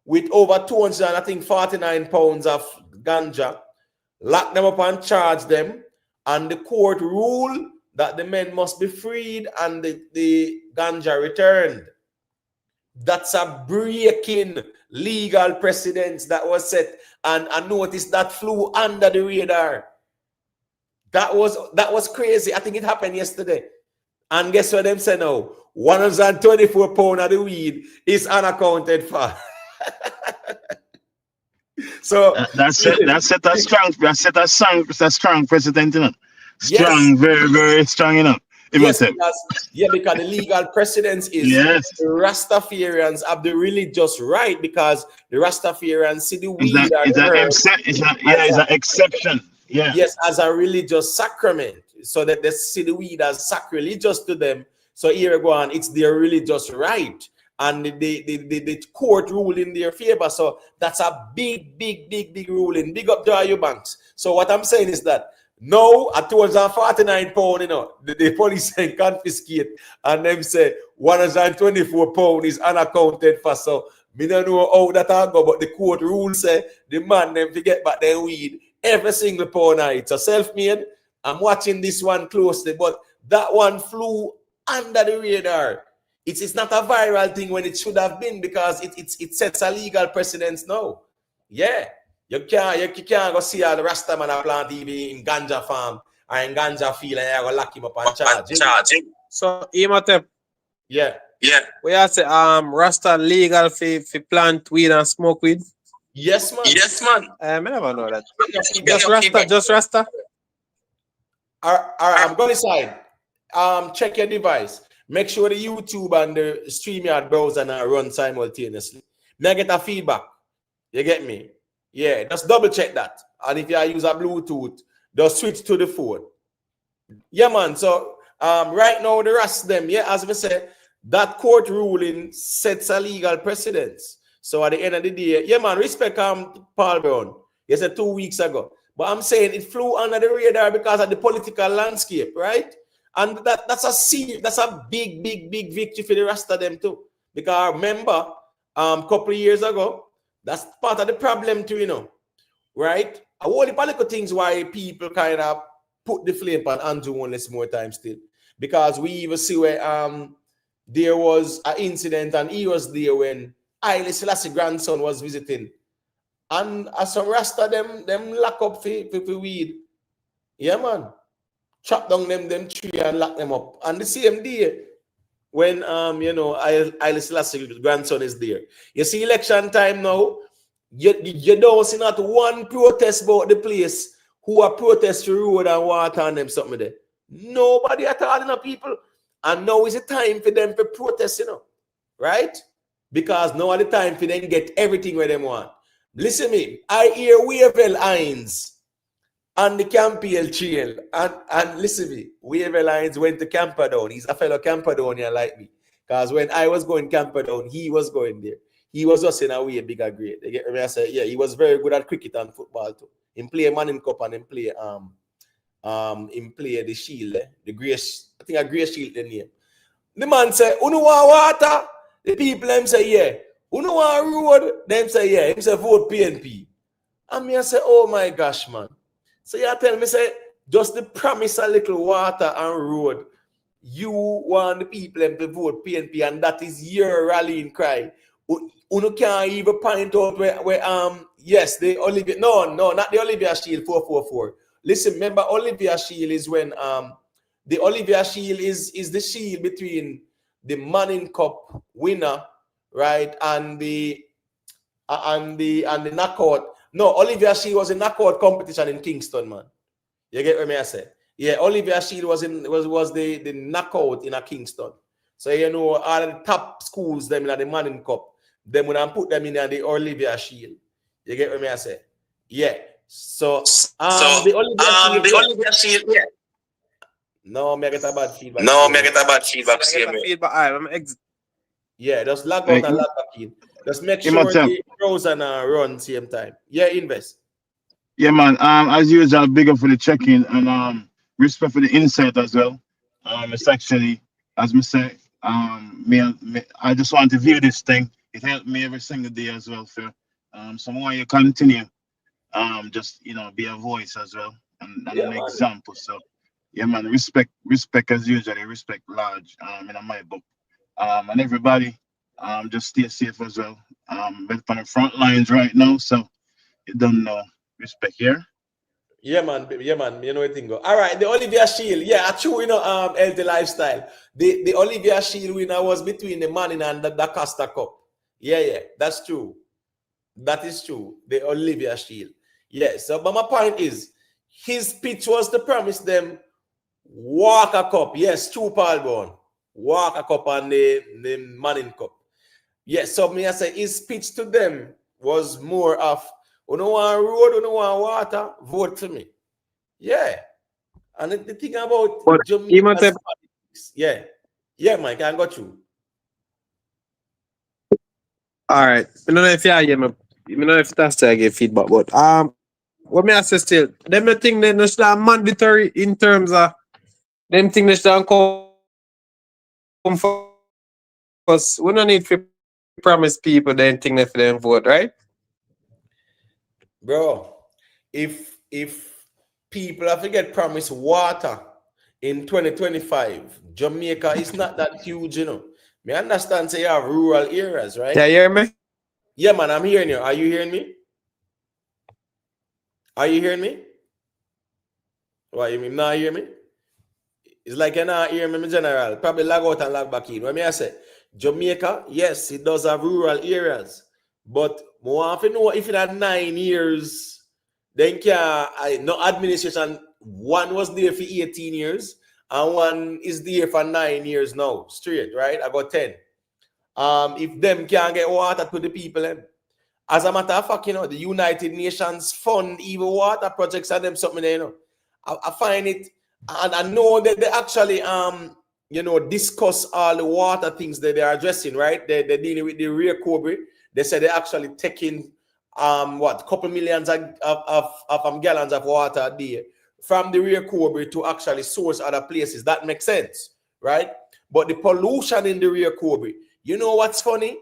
with over 249 pounds of ganja, locked them up and charged them, and the court ruled that the men must be freed and the ganja returned. That's a breaking legal precedence that was set, and I noticed that flew under the radar. That was crazy. I think it happened yesterday. And guess what them say now? 124 pounds of the weed is unaccounted for. So that's a strong precedent, you know. Strong, yes. very, very strong, you know. Yes, because the legal precedence is the Rastafarians have the religious right, because the Rastafarians see the weed it's an exception. Yeah. Yes, as a religious sacrament, so that they see the weed as sacrilegious to them. So here go on, it's their religious right, and the court ruled in their favor. So that's a big ruling. Big up to your banks. So what I'm saying is that now at 249 pounds, you know, the police say confiscate, and them say 124 pounds is unaccounted for. So me don't know how that all go, but the court rule say the man them to get back their weed every single pound of it. So self-made. I'm watching this one closely, but that one flew under the radar. It's not a viral thing when it should have been, because it sets a legal precedence now. Yeah. You can't go see how the Rasta man a plant TV in ganja farm or in ganja field, and you go lock him up and charge him. So Imhotep. Yeah. We have say Rasta legal for plant weed and smoke weed. Yes, man. I never know that. Just Rasta. All right, I'm going inside. Check your device. Make sure the YouTube and the StreamYard browser run simultaneously. May I get a feedback? You get me? Yeah, just double check that. And if you use a Bluetooth, just switch to the phone. Yeah, man. So right now the rest them, yeah, as we said, that court ruling sets a legal precedence. So at the end of the day, yeah, man, respect Paul Brown. You said 2 weeks ago. But I'm saying it flew under the radar because of the political landscape, right? And that's a big victory for the rest of them too. Because I remember couple of years ago, that's part of the problem too, you know, right? A whole heap of little things why people kind of put the flame on Andrew one less more time still. Because we even see where there was an incident and he was there when Haile Selassie grandson was visiting. And as some Rasta them lock up for weed. Yeah, man. Chop down them tree and lock them up. And the same day, when you know, Haile Selassie grandson is there. You see election time now, you don't see not one protest about the place who are protest for road and water and them something there. Nobody at all, you know, people. And now is the time for them to protest, you know. Right? Because now is the time for them to get everything where they want. Listen me, I hear Wavell Hines on the Campbell Trail. And listen me, Wavell Hines went to Camperdown. He's a fellow Camperdownian like me. Because when I was going Camperdown, he was going there. He was just in a way bigger grade. You get me? I say, yeah, he was very good at cricket and football too. He play Manning Cup and he play the Shield, the Grey, I think a Grey Shield the name. The man say, "Uno want water?" The people them say, yeah. Uno want road? Them say, yeah. Him say vote PNP. And me I say, oh my gosh, man. So you tell me, say, just the promise a little water and road. You want the people them to vote PNP, and that is your rallying cry. Uno can't even point out where yes, the Olivia, no, not the Olivia Shield 444. Listen, remember Olivia Shield is when the Olivia Shield is the shield between the Manning Cup winner, right, and the knockout. No, Olivia Shield was a knockout competition in Kingston, man. You get what I say? Yeah, Olivia Shield was the knockout in a Kingston. So you know all the top schools them in the Manning Cup, them when I put them in the Olivia Shield. You get what I say? Yeah. So the Olivia Shield, yeah. No, me get a bad feedback. Yeah, just log out and log back in. Just make sure the browser run same time. Yeah, invest. Yeah, man. As usual, big up for the check-in and respect for the insight as well. It's actually, as me say, I just want to view this thing. It helped me every single day as well. For someone you continue, just be a voice as well and an example. So yeah, man. Respect as usual. Respect large. In my book. And everybody, just stay safe as well. We're on the front lines right now, so you don't know. Respect here. Yeah, man. You know what thing go. All right, the Olivia Shield. Yeah, true, healthy lifestyle. The Olivia Shield winner was between the Manning and the Costa Cup. Yeah, that's true. That is true. The Olivia Shield. Yeah, so but my point is, his pitch was to promise them Walker Cup, yes, 2 Palborn. Walker Cup and the Manning Cup. Yes, so me I say his speech to them was more of, you know want road, you know want water, vote for me. Yeah. And the thing about But Jamaica's politics, yeah, Mike, I got you. all right. I don't know if you hear me. I don't know if that's I give feedback, but what me I say still, them the thing that not that mandatory in terms of them thing that don't come for us. We don't need to promise people them thing that for them vote, right? Bro, if people have to get promised water in 2025, Jamaica is not that huge, you know. Me understand say you have rural areas, right? Yeah, you hear me? Yeah, man, I'm hearing you. Are you hearing me? Are you hearing me? What, you mean not hear me? It's like you're not hearing me in general. Probably lag out and lag back in. What me I say? Jamaica, yes, it does have rural areas. But more often know if it had 9 years, then no administration, one was there for 18 years and one is there for 9 years now. Straight, right? I got 10. If them can't get water to the people, as a matter of fact, you know, the United Nations fund even water projects and them something there, you know. I find it, and I know that they actually you know, discuss all the water things that they're addressing, right? They're dealing with the rear Kobe. They said they're actually taking couple millions of gallons of water a day from the rear Kobe to actually source other places. That makes sense, right? But the pollution in the rear Kobe, you know what's funny?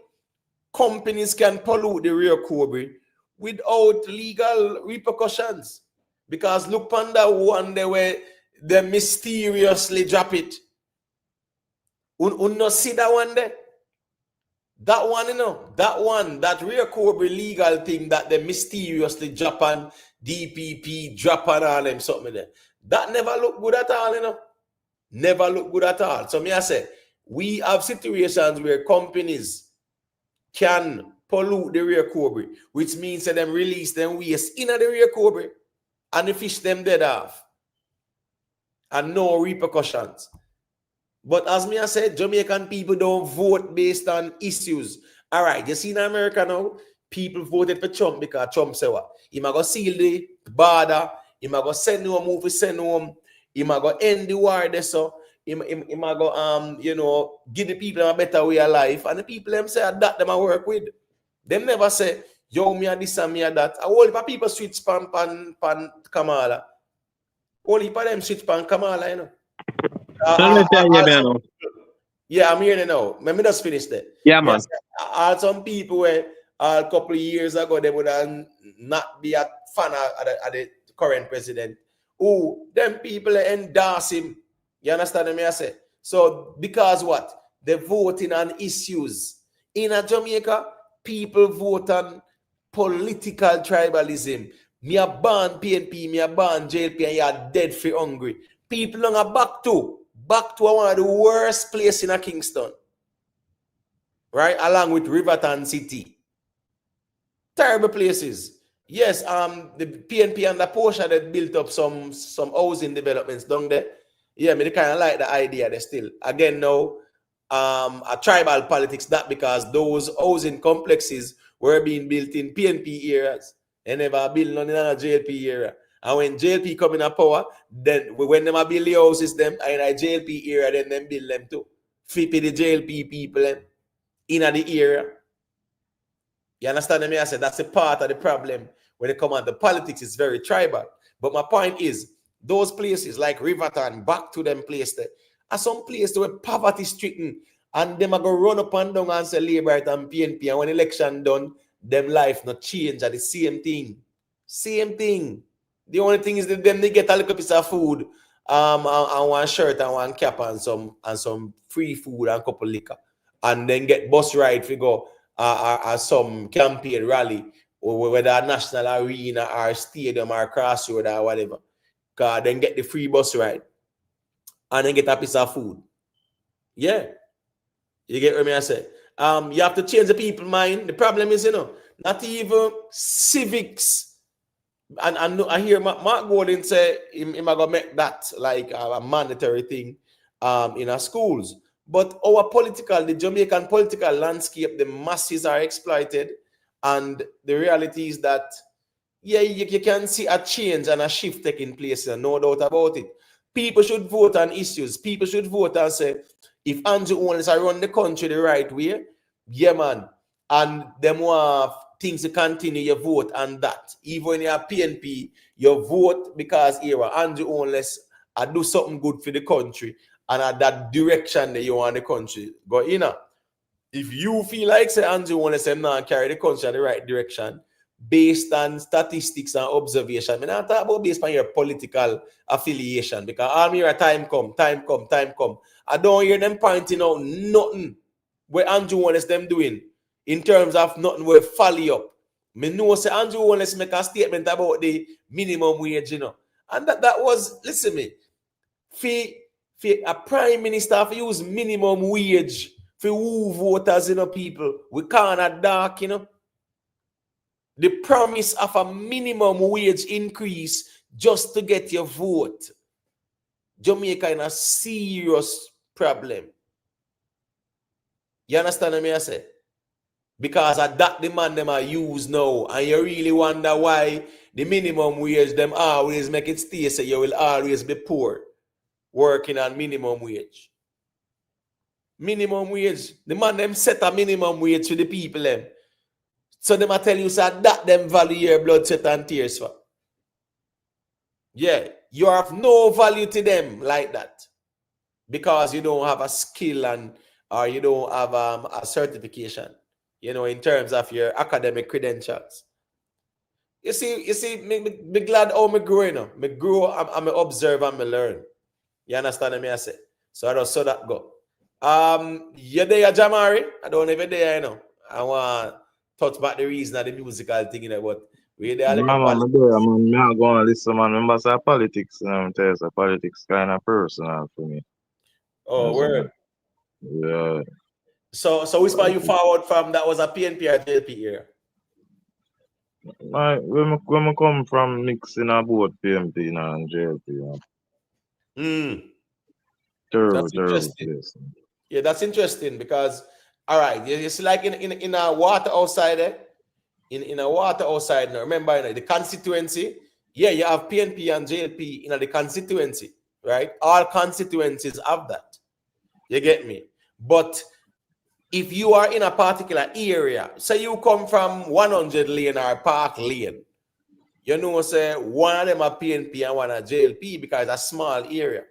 Companies can pollute the rear Kobe without legal repercussions. Because look on that one day where they mysteriously drop it. You not see that one there? That one, you know, that rear Kobe legal thing that they mysteriously drop on DPP, drop on all them something there. That never look good at all, you know. Never look good at all. So me I say, we have situations where companies can pollute the rear Kobe, which means that them release them waste in the rear Kobe and the fish them dead off. And no repercussions. But as me I said, Jamaican people don't vote based on issues. All right, you see in America now, people voted for Trump because Trump said what? He might go seal the border, he might go send home, move send home, he might go end the war there, so he might go you know, give the people a better way of life. And the people them say that them I work with. Them never say, yo, me a this and me a that. A whole heap of people switch pan Kamala. Whole heap of them switch pan Kamala, you know. Yeah, I'm hearing it now. Let me just finish that. Yeah, man. Yes, some people where a couple of years ago they would not be a fan of the current president. Oh, them people endorse him. You understand what I say? So because what? They're voting on issues. In Jamaica, people vote on political tribalism. Me a ban PNP, me a ban JLP, and you're dead for hungry. People are back to one of the worst places in a Kingston. Right? Along with Riverton City. Terrible places. Yes, the PNP and the Porsche that built up some housing developments down there. Yeah, me kind of like the idea there still. Again, now, a tribal politics, that because those housing complexes were being built in PNP areas. They never built none in a JLP area. And when JLP come in a power, then when them build the houses, them in a JLP area, then them build them too. Flip the JLP people in the area. You understand me? I said that's a part of the problem when it comes to the politics. It's very tribal. But my point is, those places like Riverton, back to them place there, are some places where poverty stricken, and them are going to run up and down and say Labour and PNP, and when election done, them life not change at the same thing. Same thing. The only thing is that them they get a little piece of food, and one shirt and one cap and some free food and a couple liquor, and then get bus ride to go some campaign rally, or whether a national arena or stadium or crossroad or whatever. Then get the free bus ride and then get a piece of food. Yeah. You get what I say? You have to change the people's mind. The problem is, you know, not even civics And I hear Mark Golden say him gonna make that like a mandatory thing in our schools. But the Jamaican political landscape, the masses are exploited, and the reality is that you can see a change and a shift taking place, and no doubt about it. People should vote on issues. People should vote and say, if Andrew Owens run the country the right way, yeah, man, and them want things to continue, you vote on that. Even when you're PNP, you vote because Andrew Owens do something good for the country and at that direction that you want the country go in. If you feel like say Andrew Owens not carry the country in the right direction, based on statistics and observation. I mean, I'm talking about based on your political affiliation, because all me time come. I don't hear them pointing out nothing where Andrew Wallace them doing in terms of nothing where follow up. Me know say Andrew Wallace make a statement about the minimum wage, and that was, listen me, for a prime minister use minimum wage for who voters, people. We can't dark, the promise of a minimum wage increase just to get your vote. Jamaica in a serious problem. You understand what I say? Because of that demand them are used now, and you really wonder why the minimum wage them always make it stay so you will always be poor working on minimum wage. Minimum wage. The man them set a minimum wage to the people them. So them I tell you so that them value your blood, sweat, and tears for. Yeah, you have no value to them like that because you don't have a skill or you don't have a certification, in terms of your academic credentials. You see, me glad how me grow, Me grow, I'm observe and me learn. You understand what I say? So I just saw that go. You there, Jamari? I don't know if you're there, I want to touch back the reason of the musical thing, but we there. Man, me I go and listen, man. Remember, say politics, politics kind of personal for me. Oh, word. Yeah. So which part you forward from that was a PNP or JLP era? When I come from mixing both PNP and JLP. That's interesting. Place. Yeah, that's interesting because, all right, you see, like in a water outside there, in a water outside now, remember the constituency, you have PNP and JLP in the constituency, right? All constituencies have that. You get me? But if you are in a particular area, say you come from 100 lane or Park Lane, say one of them are PNP and one are JLP because it's a small area.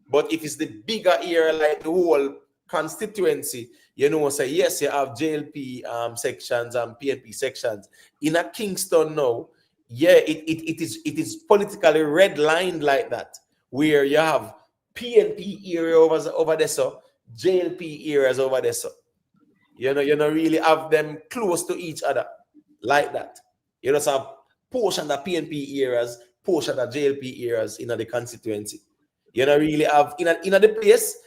But if it's the bigger area, like the whole constituency, say yes, you have JLP sections and PNP sections. In a Kingston now, it is politically redlined like that, where you have PNP area over there, so JLP areas over there, so you don't really have them close to each other like that. You just have portion of PNP areas, portion of JLP areas in the constituency. You don't really have in the place,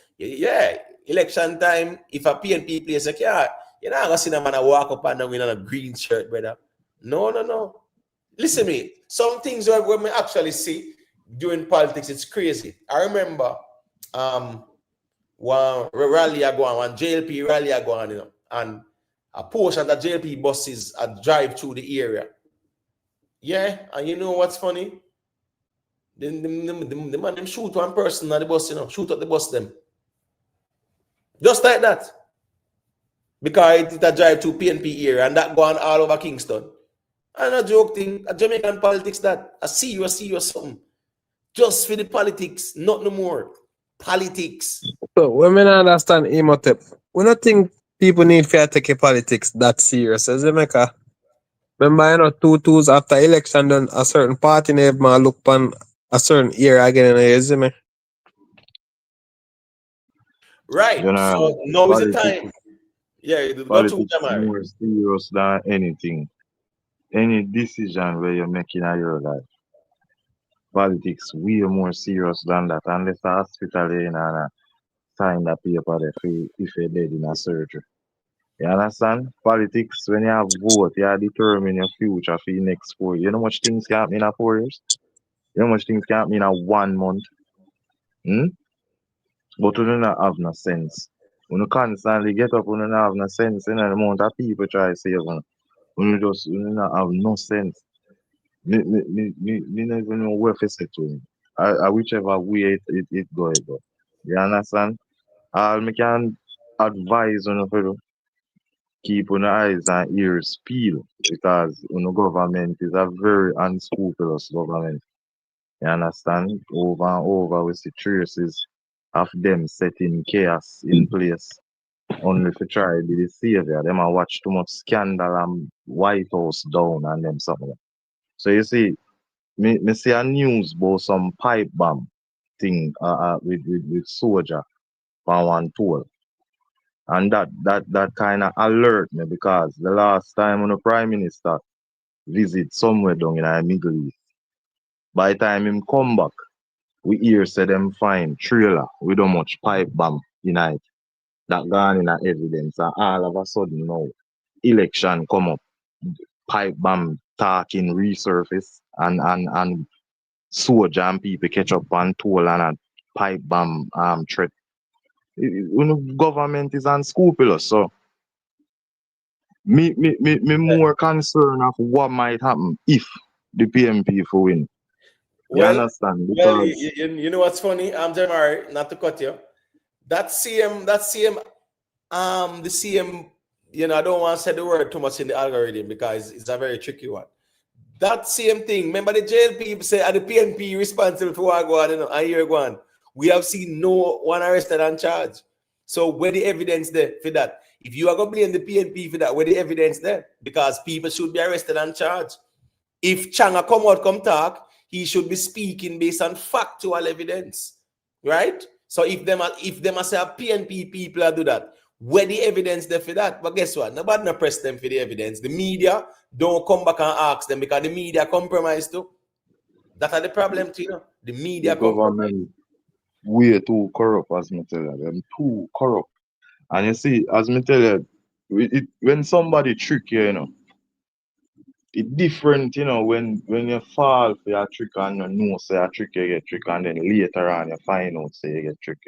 election time, if a PNP place, you're not gonna see them man walk up and down in a green shirt, brother. No. Listen to me. Some things where we actually see during politics, it's crazy. I remember one rally I go on, one JLP rally I go on, and a portion of the JLP buses drive through the area. Yeah, and you know what's funny? The man them shoot one person at the bus, shoot at the bus them. Just like that. Because it a drive to PNP area and that go on all over Kingston. And a joke thing, a Jamaican politics that I see you something. Just for the politics, not no more. Politics. So when we understand Imhotep, we don't think people need to take politics that serious, as Jamaica. Remember, 2 after election, then a certain party name look on a certain area again, isn't it? Right. So now is the time. Yeah, politics is more serious than anything. Any decision where you're making in your life. Politics way more serious than that. Unless the hospital sign that paper if you're dead in a surgery. You understand? Politics, when you have vote, you determine your future for the next 4 years. You know how much things can happen in 4 years? You know how much things can happen in 1 month? Hmm? But we do not have no sense. When you constantly get up, we do not have no sense. You know, the amount of people try to save you. We do not have no sense. Me not even know where to say to him. I whichever way it go, it go. You understand? All me can advise on you keep on eyes and ears peeled because government is a very unscrupulous government. You understand? Over and over we see traces of them setting chaos in place only to try to be the savior. Them a watch too much scandal and White House down and them something. So you see, me see a news about some pipe bomb thing with soldier on one tour. And that kind of alert me because the last time when the Prime Minister visit somewhere down in the Middle East, by the time him come back, we hear say them find trailer with how much pipe bomb in it that gone in evidence, and all of a sudden now election come up, pipe bomb talking resurface and soldier and people catch up and toll and a pipe bomb threat. Government is unscrupulous, so me more concerned of what might happen if the PMP for win. You Well, understand? well, Because you know what's funny? Jamari, not to cut you. That CM, the CM, I don't want to say the word too much in the algorithm because it's a very tricky one. That same thing. Remember the jail people say, are the PNP responsible for what go on, and here go on. We have seen no one arrested and charged. So where the evidence there for that? If you are going to blame the PNP for that, where the evidence there? Because people should be arrested and charged. If Changa come talk, he should be speaking based on factual evidence, right? So if them say PNP people do that, where the evidence there for that? But guess what? Nobody no press them for the evidence. The media don't come back and ask them because the media compromise too. That are the problem too, The the media compromise. government way too corrupt, as me tell you, them too corrupt. And you see, as me tell you, when somebody trick you, it's different, when you fall for your trick and you know say a trick you get trick and then later on you find out say you get trick,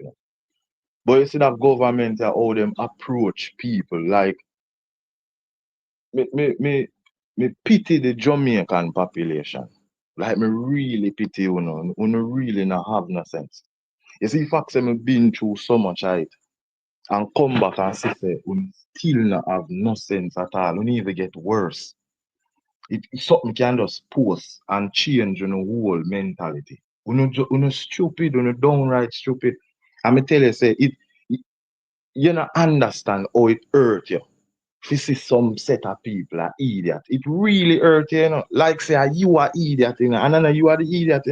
But you see that government how them approach people like me pity the Jamaican population. Like me really pity you really not have no sense. You see, facts me been through so much height and come back and say still not have no sense at all. We even get worse. Something can just post and change whole mentality. Uno stupid, downright stupid. And me tell you, say you not understand how it hurt you. If you see some set of people are idiot, it really hurt you, Like say you are idiot, and then you are the idiot,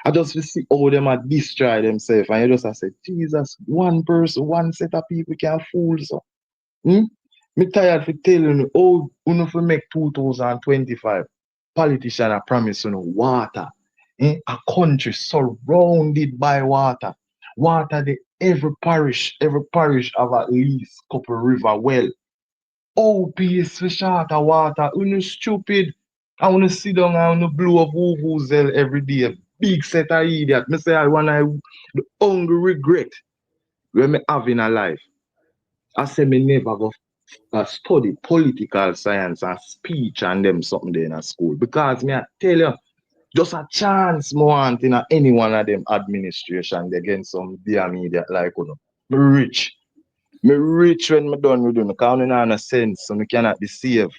I just see how them are destroy themselves, and you just say, Jesus, one person, one set of people can fool so. Me tired for telling you, oh, you for make 2025. Politicians are promising water. A country surrounded by water. Water, every parish have at least couple river well. Oh, peace for short of water. You stupid. I want to sit down and blow up vuvuzela every day. Big set of idiot. Me say I want the hungry regret when me have in a life. I say me never go study political science and speech and them something there in a school. Because me I tell you, just a chance more want in any one of them administration against some damn idiot like Me rich. Me rich when me done with you. Because you have no sense, so me cannot be saved.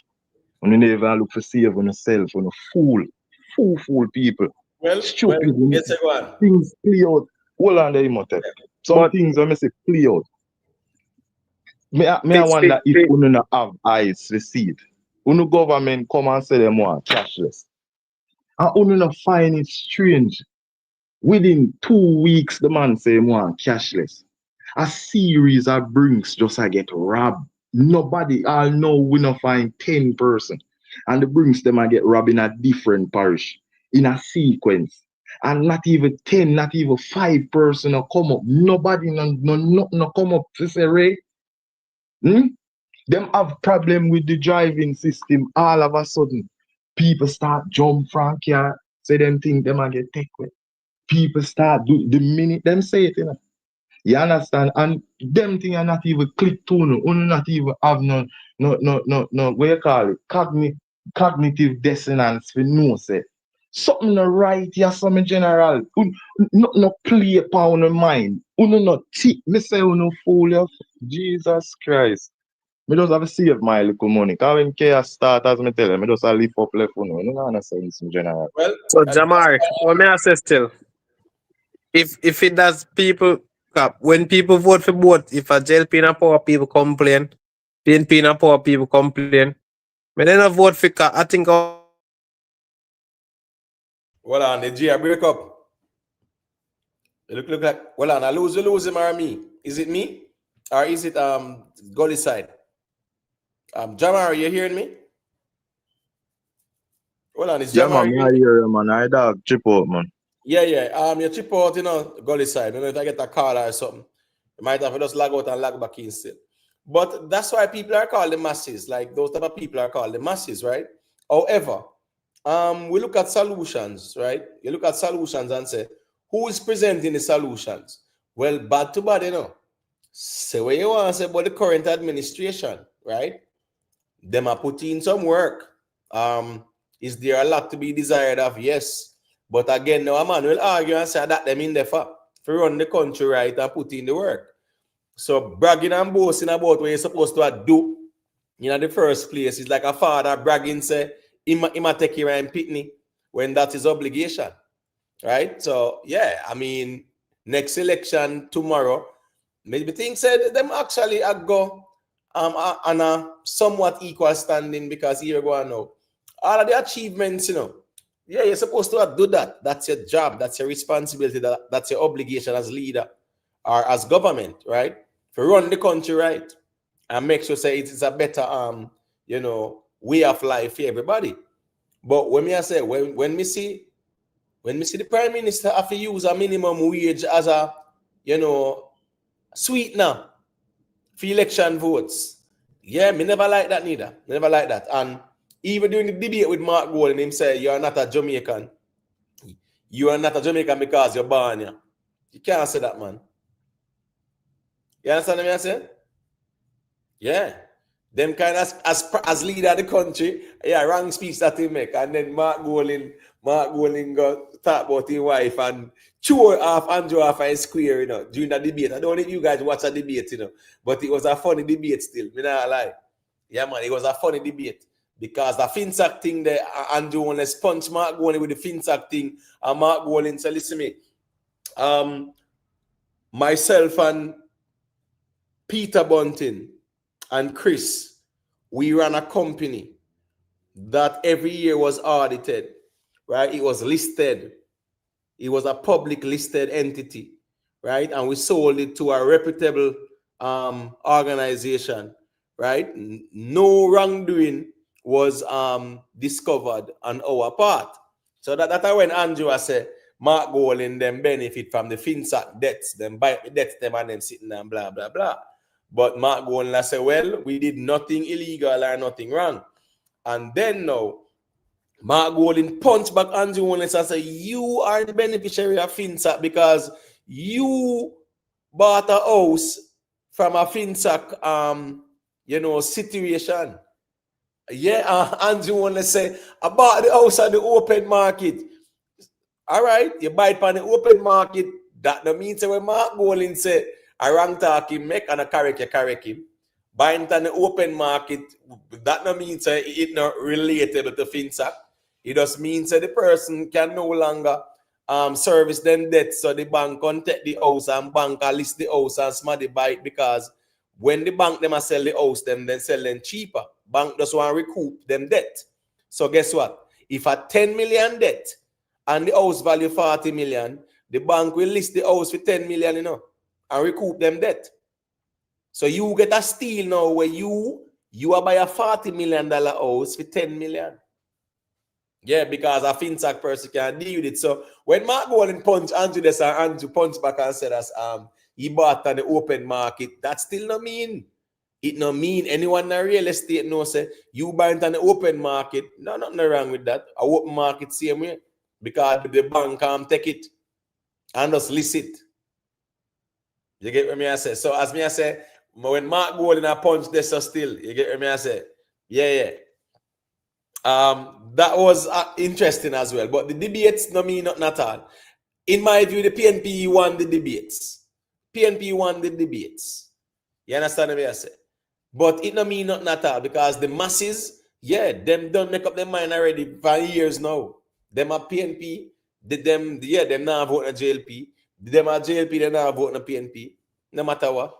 You never look for save on yourself. You fool. Fool people. Well, Stupid. yes, everyone. Things play out. Hold on there, Imhotep. Some But things I may say play out. Me I speak, wonder if you not have eyes to see it. When the government come and say them want cashless. And you not find it strange. Within 2 weeks, the man say want cashless. A series of brinks just I get robbed. Nobody, all know we not find 10 person. And the brinks them I get robbed in a different parish. In a sequence. And not even 10, not even 5 person come up. Nobody no come up to say, Ray. Them have problem with the driving system. All of a sudden, people start jump from car, say them think them a get take away. People start do the minute them say it, you know. You understand? And them thing are not even click to no, not even have no, what you call it? Cognitive dissonance for no say. Something no right here, something general. No play upon the mind. Not tick. Me say no fool you. Jesus Christ. Me just have to save my little money. Because when chaos start, as me tell you, me just a lift up left one. You know what I'm saying in general. Well, So Jamari, what may I say still? If it does people when people vote for both, if a jail pin and poor people complain, PNP and poor people complain, but then I vote for I think hold on, the G I break up. It look like hold on, I lose him or me? Is it me? Or is it Gully side? Jamari, you hearing me? Hold on, it's Yeah, man, Jamari. I hear you, man. I dog chip out, man. Yeah. You chip out, you know, Gully side. You know, if I get a call or something, you might have to just log out and log back in still. But that's why people are called the masses. Like those type of people are called the masses, right? However, we look at solutions, right? You look at solutions and say, who is presenting the solutions? Well, bad to bad, you know. Say what you want to say about the current administration, right? Them are putting in some work. Is there a lot to be desired of? Yes. But again, now a man will argue and say that them in the for run the country right and put in the work. So bragging and boasting about what you're supposed to do in the first place is like a father bragging say him take care of pitney when that is obligation. Right? So yeah, I mean, next election tomorrow, maybe things said them actually go on a somewhat equal standing because here go on now. All of the achievements, you know, yeah, you're supposed to do that. That's your job, that's your responsibility, that's your obligation as leader or as government, right? To run the country right and make sure say it is a better way of life for everybody. But when I say when we see the prime minister have to use a minimum wage as a sweetener for election votes, yeah, me never like that neither. Never like that. And even during the debate with Mark Gold, him say you are not a Jamaican. You are not a Jamaican because you're born here. You can't say that, man. You understand what I say? Yeah. Them kind of as leader of the country, yeah, wrong speech that he make. And then Mark Golding go talk about his wife and chew off Andrew off his square, during the debate. I don't know if you guys watch the debate, but it was a funny debate still. Me not lie. Yeah, man, it was a funny debate. Because the FinSac thing there, Andrew want to sponge Mark Golding with the FinSac thing, and Mark Golding said, listen me, myself and Peter Bunting and Chris, we ran a company that every year was audited, right? It was listed. It was a public listed entity, right? And we sold it to a reputable organization, right? No wrongdoing was discovered on our part. So that's when Andrew said, Mark Golding them benefit from the FinSac debts, them buy debts, them and them sitting and blah, blah, blah. But Mark Golding said, well, we did nothing illegal or nothing wrong. And then now, Mark Golding punched back Andrew Wallace and said, you are the beneficiary of FinSac because you bought a house from a FinSac situation. Yeah, Andrew Wallace say, I bought the house on the open market. All right, you buy it on the open market. That no means when Mark Golding say, I wrong talk him, make and a correct him. Buying it on the open market, that no means it not relatable to FinSac. It just means that the person can no longer service them debt, so the bank can take the house and bank can list the house and somebody buy it because when the bank them sell the house, them then sell them cheaper. Bank just want to recoup them debt. So guess what? If a 10 million debt and the house value 40 million, the bank will list the house for 10 million, and recoup them debt. So you get a steal now where you are buy a $40 million house for 10 million. Yeah, because a FinSac person can deal with it. So when Mark Golding punch Andrew this and Andrew punch back and said as he bought on the open market, that still not mean It no mean anyone in real estate no say you buy it on the open market. No, nothing wrong with that. A open market same way. Because the bank can't take it and just list it. You get what me I say? So as me I say, when Mark Gold in a punch this so still, you get what me I say? Yeah. That was interesting as well. But the debates no mean nothing at all. In my view, the PNP won the debates. PNP won the debates. You understand what I say? But it no mean nothing at all because the masses, them don't make up their mind already for years now. Them are PNP, them now vote on JLP. Them are JLP, they now vote on PNP. No matter what.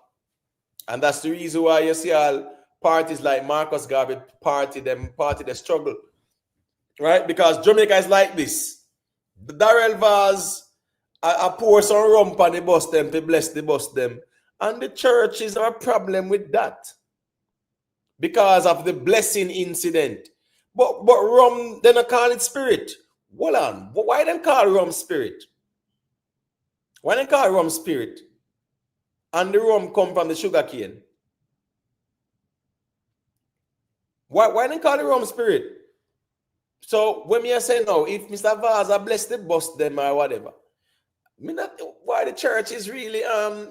And that's the reason why you see all parties like Marcus Garvey party, they struggle. Right? Because Jamaica is like this. The Darrell Vaz I pour some rum on the bus them to bless the bus them. And the church is a problem with that. Because of the blessing incident. But rum, they don't call it spirit. Hold on. Why don't call rum spirit? Why don't call rum spirit? And the rum come from the sugar cane. Why don't call the rum spirit? So when me say no, if Mr. Vaza bless the bus them or whatever, me not why the church is really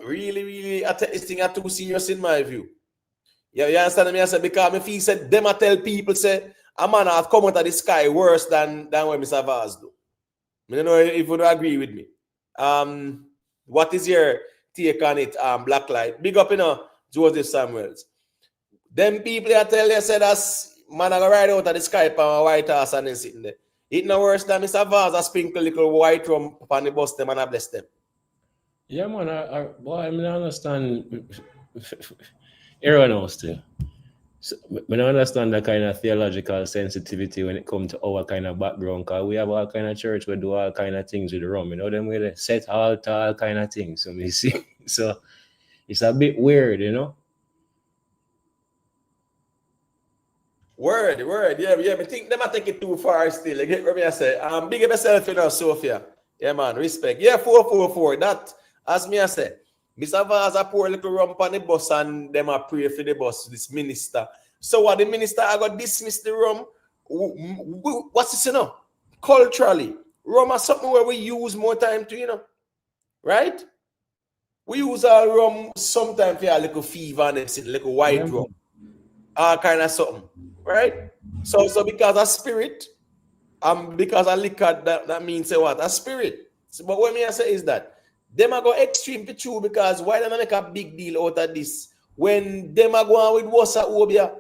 really this thing are too serious in my view. Yeah, you understand me? I said because if he said them I tell people say a man have come out of the sky worse than what Mr. Vaz do. I don't know if you agree with me. What is your take on it? Blacklight. Big up, Joseph Samuels. Them people that tell you say that's man I go ride out of the sky on a white horse and then sitting there. It no worse than Mr. Vaz a sprinkle little white rum on the bus them and I bless them. Yeah, man. I don't understand. Everyone else too. So, I don't understand that kind of theological sensitivity when it comes to our kind of background. Because we have all kind of church, we do all kind of things with the rum. Them way they set altar, all kind of things. So we see. So it's a bit weird, Word. Yeah. I think them I take it too far still. You get what I say? Big up yourself, Sophia. Yeah, man. Respect. Yeah, 444. That, as me I say, Mr. Vaz a pour a little rum on the bus and them a pray for the bus, this minister. So what the minister I got dismiss the rum? What's this, Culturally, rum is something where we use more time to, right? We use our rum sometimes for a little fever and a little white rum. All kind of something, right? So because of spirit, because of liquor, that means what? A spirit. So, but what I say is that them are go extreme for true because why they make a big deal out of this? When them are going with Wasa Obia,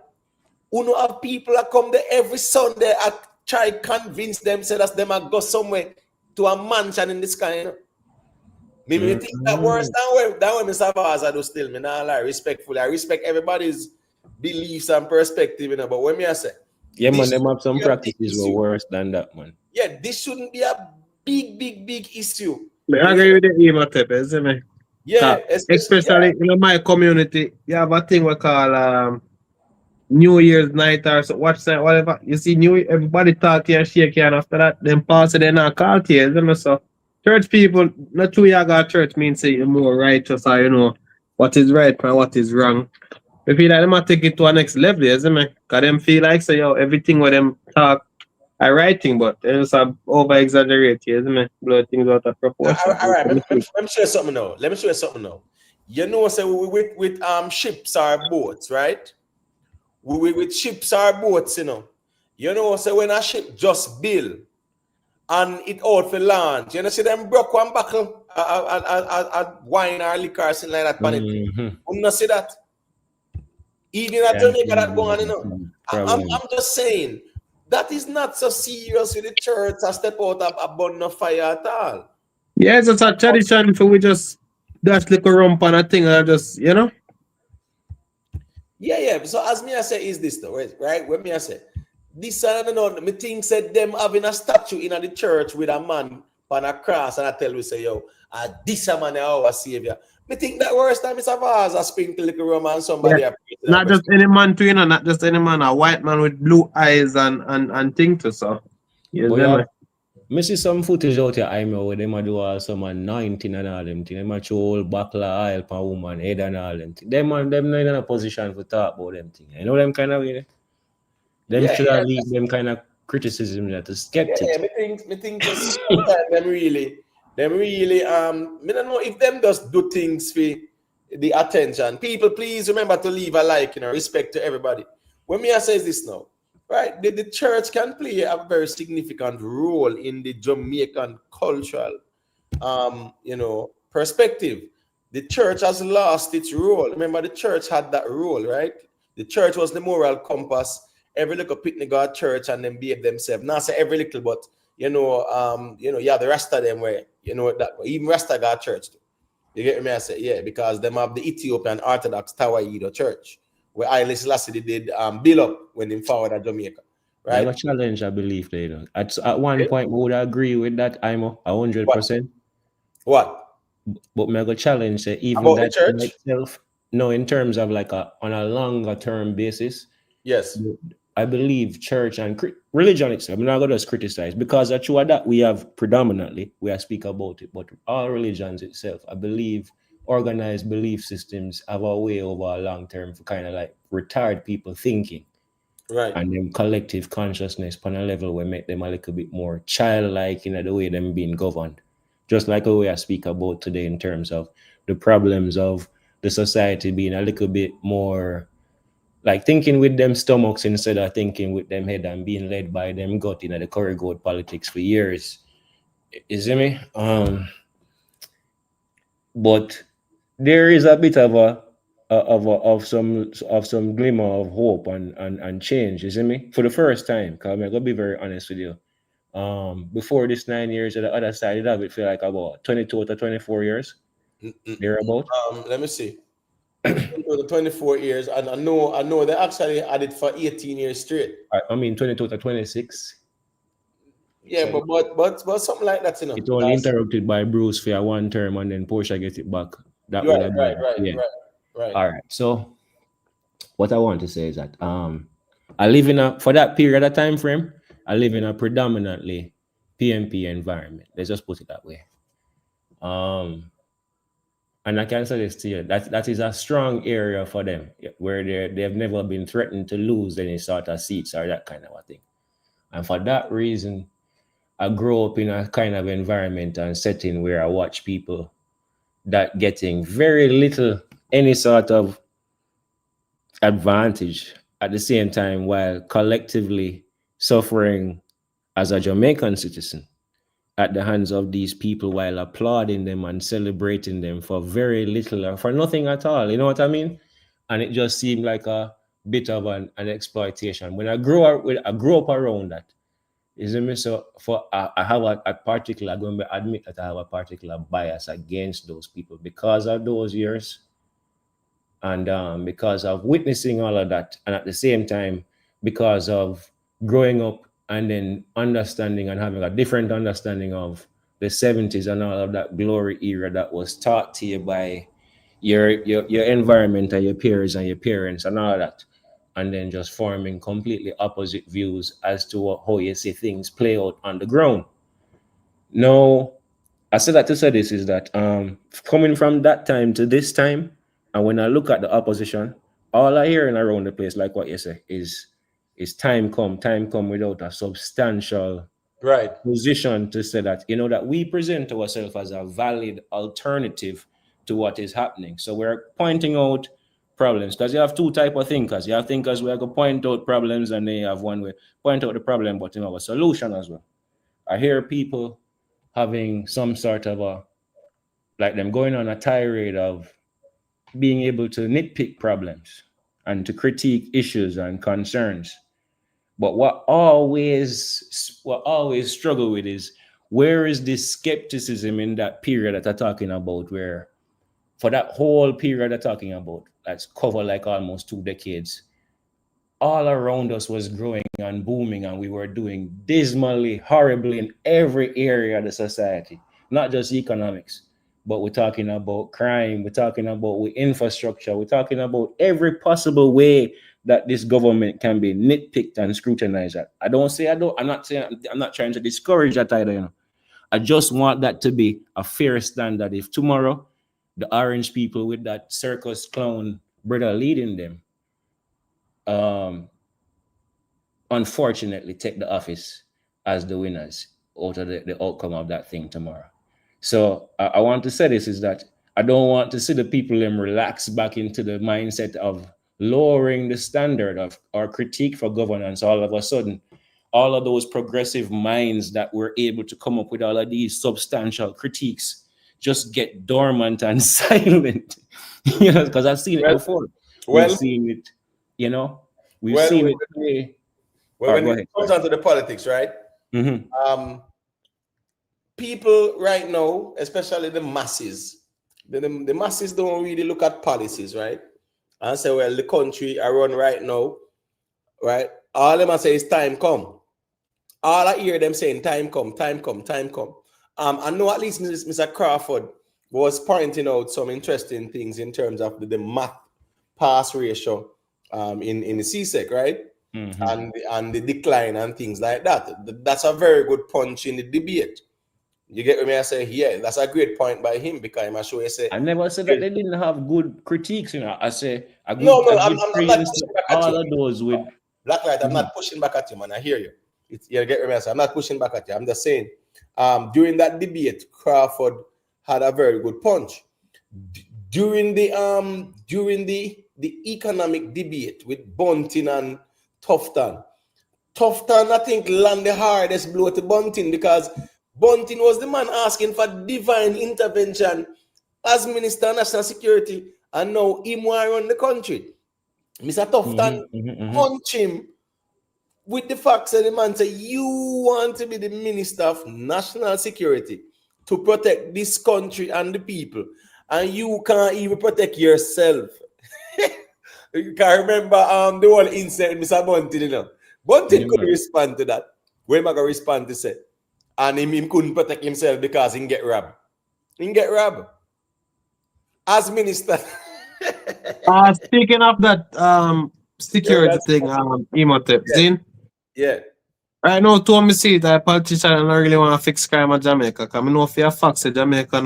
who have people that come there every Sunday and try convince them say that them are go somewhere to a mansion in the sky, Maybe think that worse than when Mr. Vaza do still. Me not lie, respectfully. I respect everybody's beliefs and perspective, but when me I say, yeah, man, them have some practices were worse than that, man. Yeah, this shouldn't be a big issue. I agree with the Imhotep, isn't it? Yeah, especially in my community, you have a thing we call New Year's night or so, whatever. You see, everybody talk to you and shake you, and after that, then pass it, then not call to you, isn't it? So, church people, not too young at church means say you're more righteous or what is right and what is wrong. I feel like they might take it to a next level, isn't it? Because them feel like say everything with them talk are writing, but they just over exaggerate, isn't it? Blow things out of proportion. All right, let me show you something now. You know, say with ships or boats, right? With ships or boats, You know, say when a ship just build and it out for launch, you know, see them broke one buckle at wine or liquor or something like that. You not see that? Even at Jamaica that go on, I'm just saying that is not so serious with the church to step out of a burn of fire at all. Yes, it's a tradition for we just dash little rump on a thing and just, Yeah. So as me I say is this though, right? When me I say this I don't know, me think said them having a statue in the church with a man on a cross and I tell we say, this a man our savior. Me think that worse time Mr. Vaz a sprinkle little rum and somebody not just any man too, not just any man, a white man with blue eyes and thing to so. Yes, I see some footage out here, I know where them a do all some 19 and all them things. Them a throw whole buckle of oil per woman head and all them things. Them not in a position to talk about them things. You know them kind of way. Them should have leave them kind of criticism that to skeptics. Me think just sometimes them really, me don't know if them just do things for the attention. People, please remember to leave a like, respect to everybody. When me I says this now, right? The church can play a very significant role in the Jamaican cultural, perspective. The church has lost its role. Remember, the church had that role, right? The church was the moral compass. Every little picnic got church and then behave themselves. Not say every little, but the rest of them where that even Rasta got church too. You get me? I say, yeah, because them have the Ethiopian Orthodox Tawahedo Church, where Haile Selassie did build up when they forward at Jamaica. Right? Never challenge, I believe, At one point, we would agree with that, I'm 100%. What? But me go challenge say even about that the church? itself, no, in terms of like on a longer term basis. Yes. I believe church and religion itself, I'm not going to just criticize because that's true that we have predominantly, we are speak about it, but all religions itself, I believe organized belief systems have a way over a long term for kind of like retard people thinking. Right. And then collective consciousness on a level where make them a little bit more childlike in the way them being governed. Just like the way I speak about today in terms of the problems of the society being a little bit more like thinking with them stomachs instead of thinking with them head and being led by them gut in the curry goat politics for years. You see me? But there is a bit of some glimmer of hope and change, you see me? For the first time, because I'm gonna be very honest with you. Before this 9 years at the other side, it feel like about 22 to 24 years. Thereabout. Let me see. 24 years, and I know they actually had it for 18 years straight. I mean 22 to 26. Yeah, so, but something like that, It only interrupted by Bruce for one term and then Portia get it back. That would have been right. All right. So what I want to say is that I live in for that period of time frame, I live in a predominantly PMP environment. Let's just put it that way. And I can say this to you, that is a strong area for them where they've never been threatened to lose any sort of seats or that kind of a thing. And for that reason, I grew up in a kind of environment and setting where I watch people that getting very little, any sort of advantage at the same time while collectively suffering as a Jamaican citizen at the hands of these people while applauding them and celebrating them for very little or for nothing at all. You know what I mean? And it just seemed like a bit of an exploitation. When I grew up around that. Isn't it? So I have a particular, I'm going to admit that I have a particular bias against those people because of those years and because of witnessing all of that. And at the same time, because of growing up and then understanding and having a different understanding of the 70s and all of that glory era that was taught to you by your environment and your peers and your parents and all of that. And then just forming completely opposite views as to how you see things play out on the ground. Now, I said that to say this is that coming from that time to this time, and when I look at the opposition, all I hear around the place, like what you say, is time come without a substantial position to say that, that we present ourselves as a valid alternative to what is happening. So we're pointing out problems because you have two type of thinkers. You have thinkers where go point out problems and they have one way point out the problem but have a solution as well. I hear people having some sort of like them going on a tirade of being able to nitpick problems and to critique issues and concerns. But what always struggle with is where is this skepticism in that period that I'm talking about, where for that whole period I'm talking about, that's covered like almost 2 decades, all around us was growing and booming, and we were doing dismally, horribly in every area of the society, not just economics, but we're talking about crime, we're talking about infrastructure, we're talking about every possible way that this government can be nitpicked and scrutinized at. I'm not trying to discourage that either, you know. I just want that to be a fair standard. If tomorrow the orange people with that circus clown brother leading them, unfortunately take the office as the winners out of the outcome of that thing tomorrow. So I want to say this is that I don't want to see the people them relax back into the mindset of lowering the standard of our critique for governance. All of a sudden, all of those progressive minds that were able to come up with all of these substantial critiques just get dormant and silent. You know, because I've seen it before. We've seen it, you know, we've seen it. When it comes down to the politics, right? People right now, especially the masses, the masses don't really look at policies, right? And say, well, the country I run right now, right? All them I say is time come. All I hear them saying time come, time come, time come. I know at least Mr. Crawford was pointing out some interesting things in terms of the math pass ratio in the CSEC, right? And the decline and things like that. That's a very good punch in the debate. You get what I say? Yeah, that's a great point by him because I'm sure he say. I never said that they didn't have good critiques, you know. I say I'm not pushing back at all you. of those with Blacklight. I'm not pushing back at you, man. I hear you. You get what I say? I'm not pushing back at you. I'm just saying. During that debate, Crawford had a very good punch. During the economic debate with Bunting and Tufton, I think land the hardest blow to Bunting because Bunting was the man asking for divine intervention as Minister of National Security, and now him want run the country. Mr. Tufton punch him with the facts that the man say, you want to be the Minister of National Security to protect this country and the people, and you can't even protect yourself. You can remember the whole incident with Mr. Bunting, you know. Bunting couldn't respond to that. Where am I going to respond to say? And him couldn't protect himself because he get robbed. He get robbed. As minister. Speaking of that security thing, Imhotep, Zin? Yeah. Right now, to me see that politician don't really want to fix crime in Jamaica. Because I know for a fact that Jamaica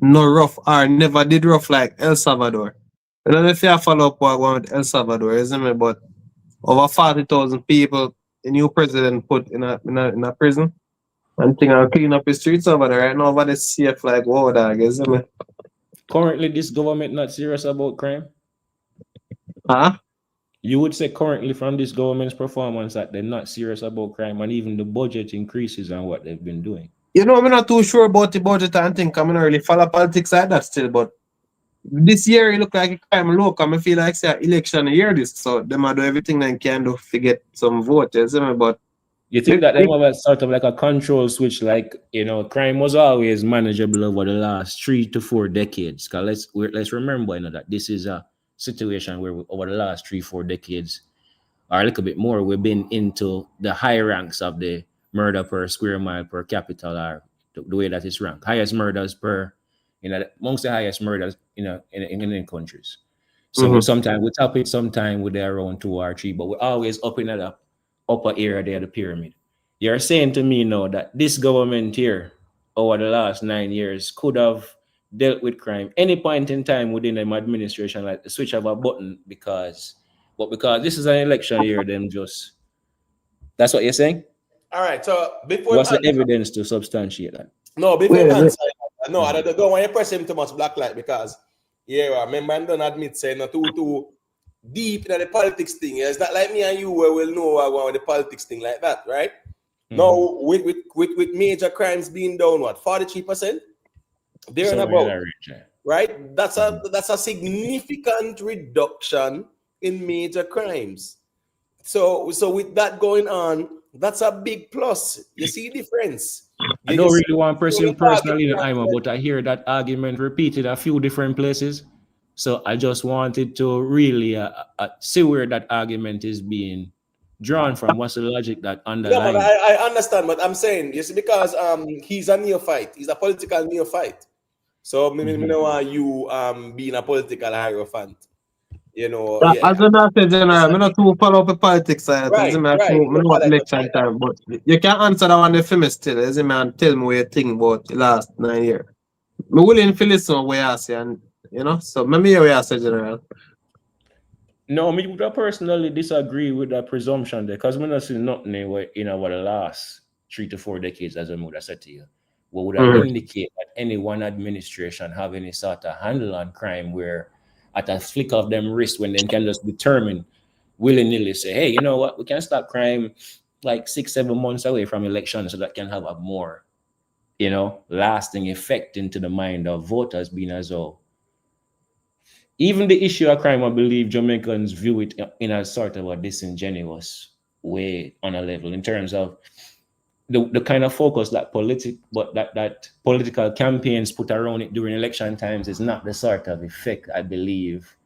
no rough or never did rough like El Salvador. I don't know if you follow up what going with El Salvador, isn't it? But over 40,000 people the new president put in a prison. And thing I'll clean up the streets over there. Right now, over the safe like wow dog, isn't it? Currently, this government not serious about crime? Huh? You would say currently from this government's performance that they're not serious about crime and even the budget increases and what they've been doing. You know, I'm not too sure about the budget and think I'm not really follow politics like that still, but this year it look like a crime low. I feel like it's an election year this, so they might do everything they can do to get some vote, you see me? But you think that they have sort of like a control switch, like, you know, crime was always manageable over the last 3 to 4 decades. Because let's remember, you know, that this is a situation where over the last 3-4 decades, or a little bit more, we've been into the high ranks of the murder per square mile per capita, or the way that it's ranked. Highest murders per, you know, amongst the highest murders, you know, in countries. So sometimes we top it, sometimes we're around 2 or 3, but we're always up in the upper area there, the pyramid. You're saying to me now that this government here, over the last 9 years, could have dealt with crime any point in time within the administration, like the switch of a button, because this is an election year, that's what you're saying? All right, so before what's the evidence to substantiate that? No, before you answer, no, I don't want to press him too much blacklight because remember, I don't admit saying not too deep in the politics thing. It's not like me and you where we'll know about the politics thing like that, right? Now with major crimes being down, what, 43%? There and about, right? That's a significant reduction in major crimes. So with that going on, that's a big plus. You see the difference. I don't really want to press him personally, but I hear that argument repeated a few different places. So I just wanted to really see where that argument is being drawn from. What's the logic that underlines? Yeah, but I understand, but I'm saying, you see, because he's a neophyte. He's a political neophyte. So I don't want you being a political hierophant. You know, Yeah, yeah. as I said, General, I'm not too follow up the politics side. Right, Me right. know The what political election time, but you can answer that one for me still. Is it, man? Tell me what you think about the last 9 years. I'm willing to listen to what you say, and you know, so maybe hear what you say, General. No, I mean, I personally disagree with that presumption there because we're not seeing nothing in our last 3 to 4 decades, as I would have said to you, what would have indicate that any one administration have any sort of handle on crime where at a flick of them wrist when they can just determine willy-nilly say, hey, you know what, we can stop crime like 6-7 months away from election so that can have a more, lasting effect into the mind of voters being as though even the issue of crime, I believe Jamaicans view it in a sort of a disingenuous way on a level in terms of the kind of focus that that political campaigns put around it during election times is not the sort of effect I believe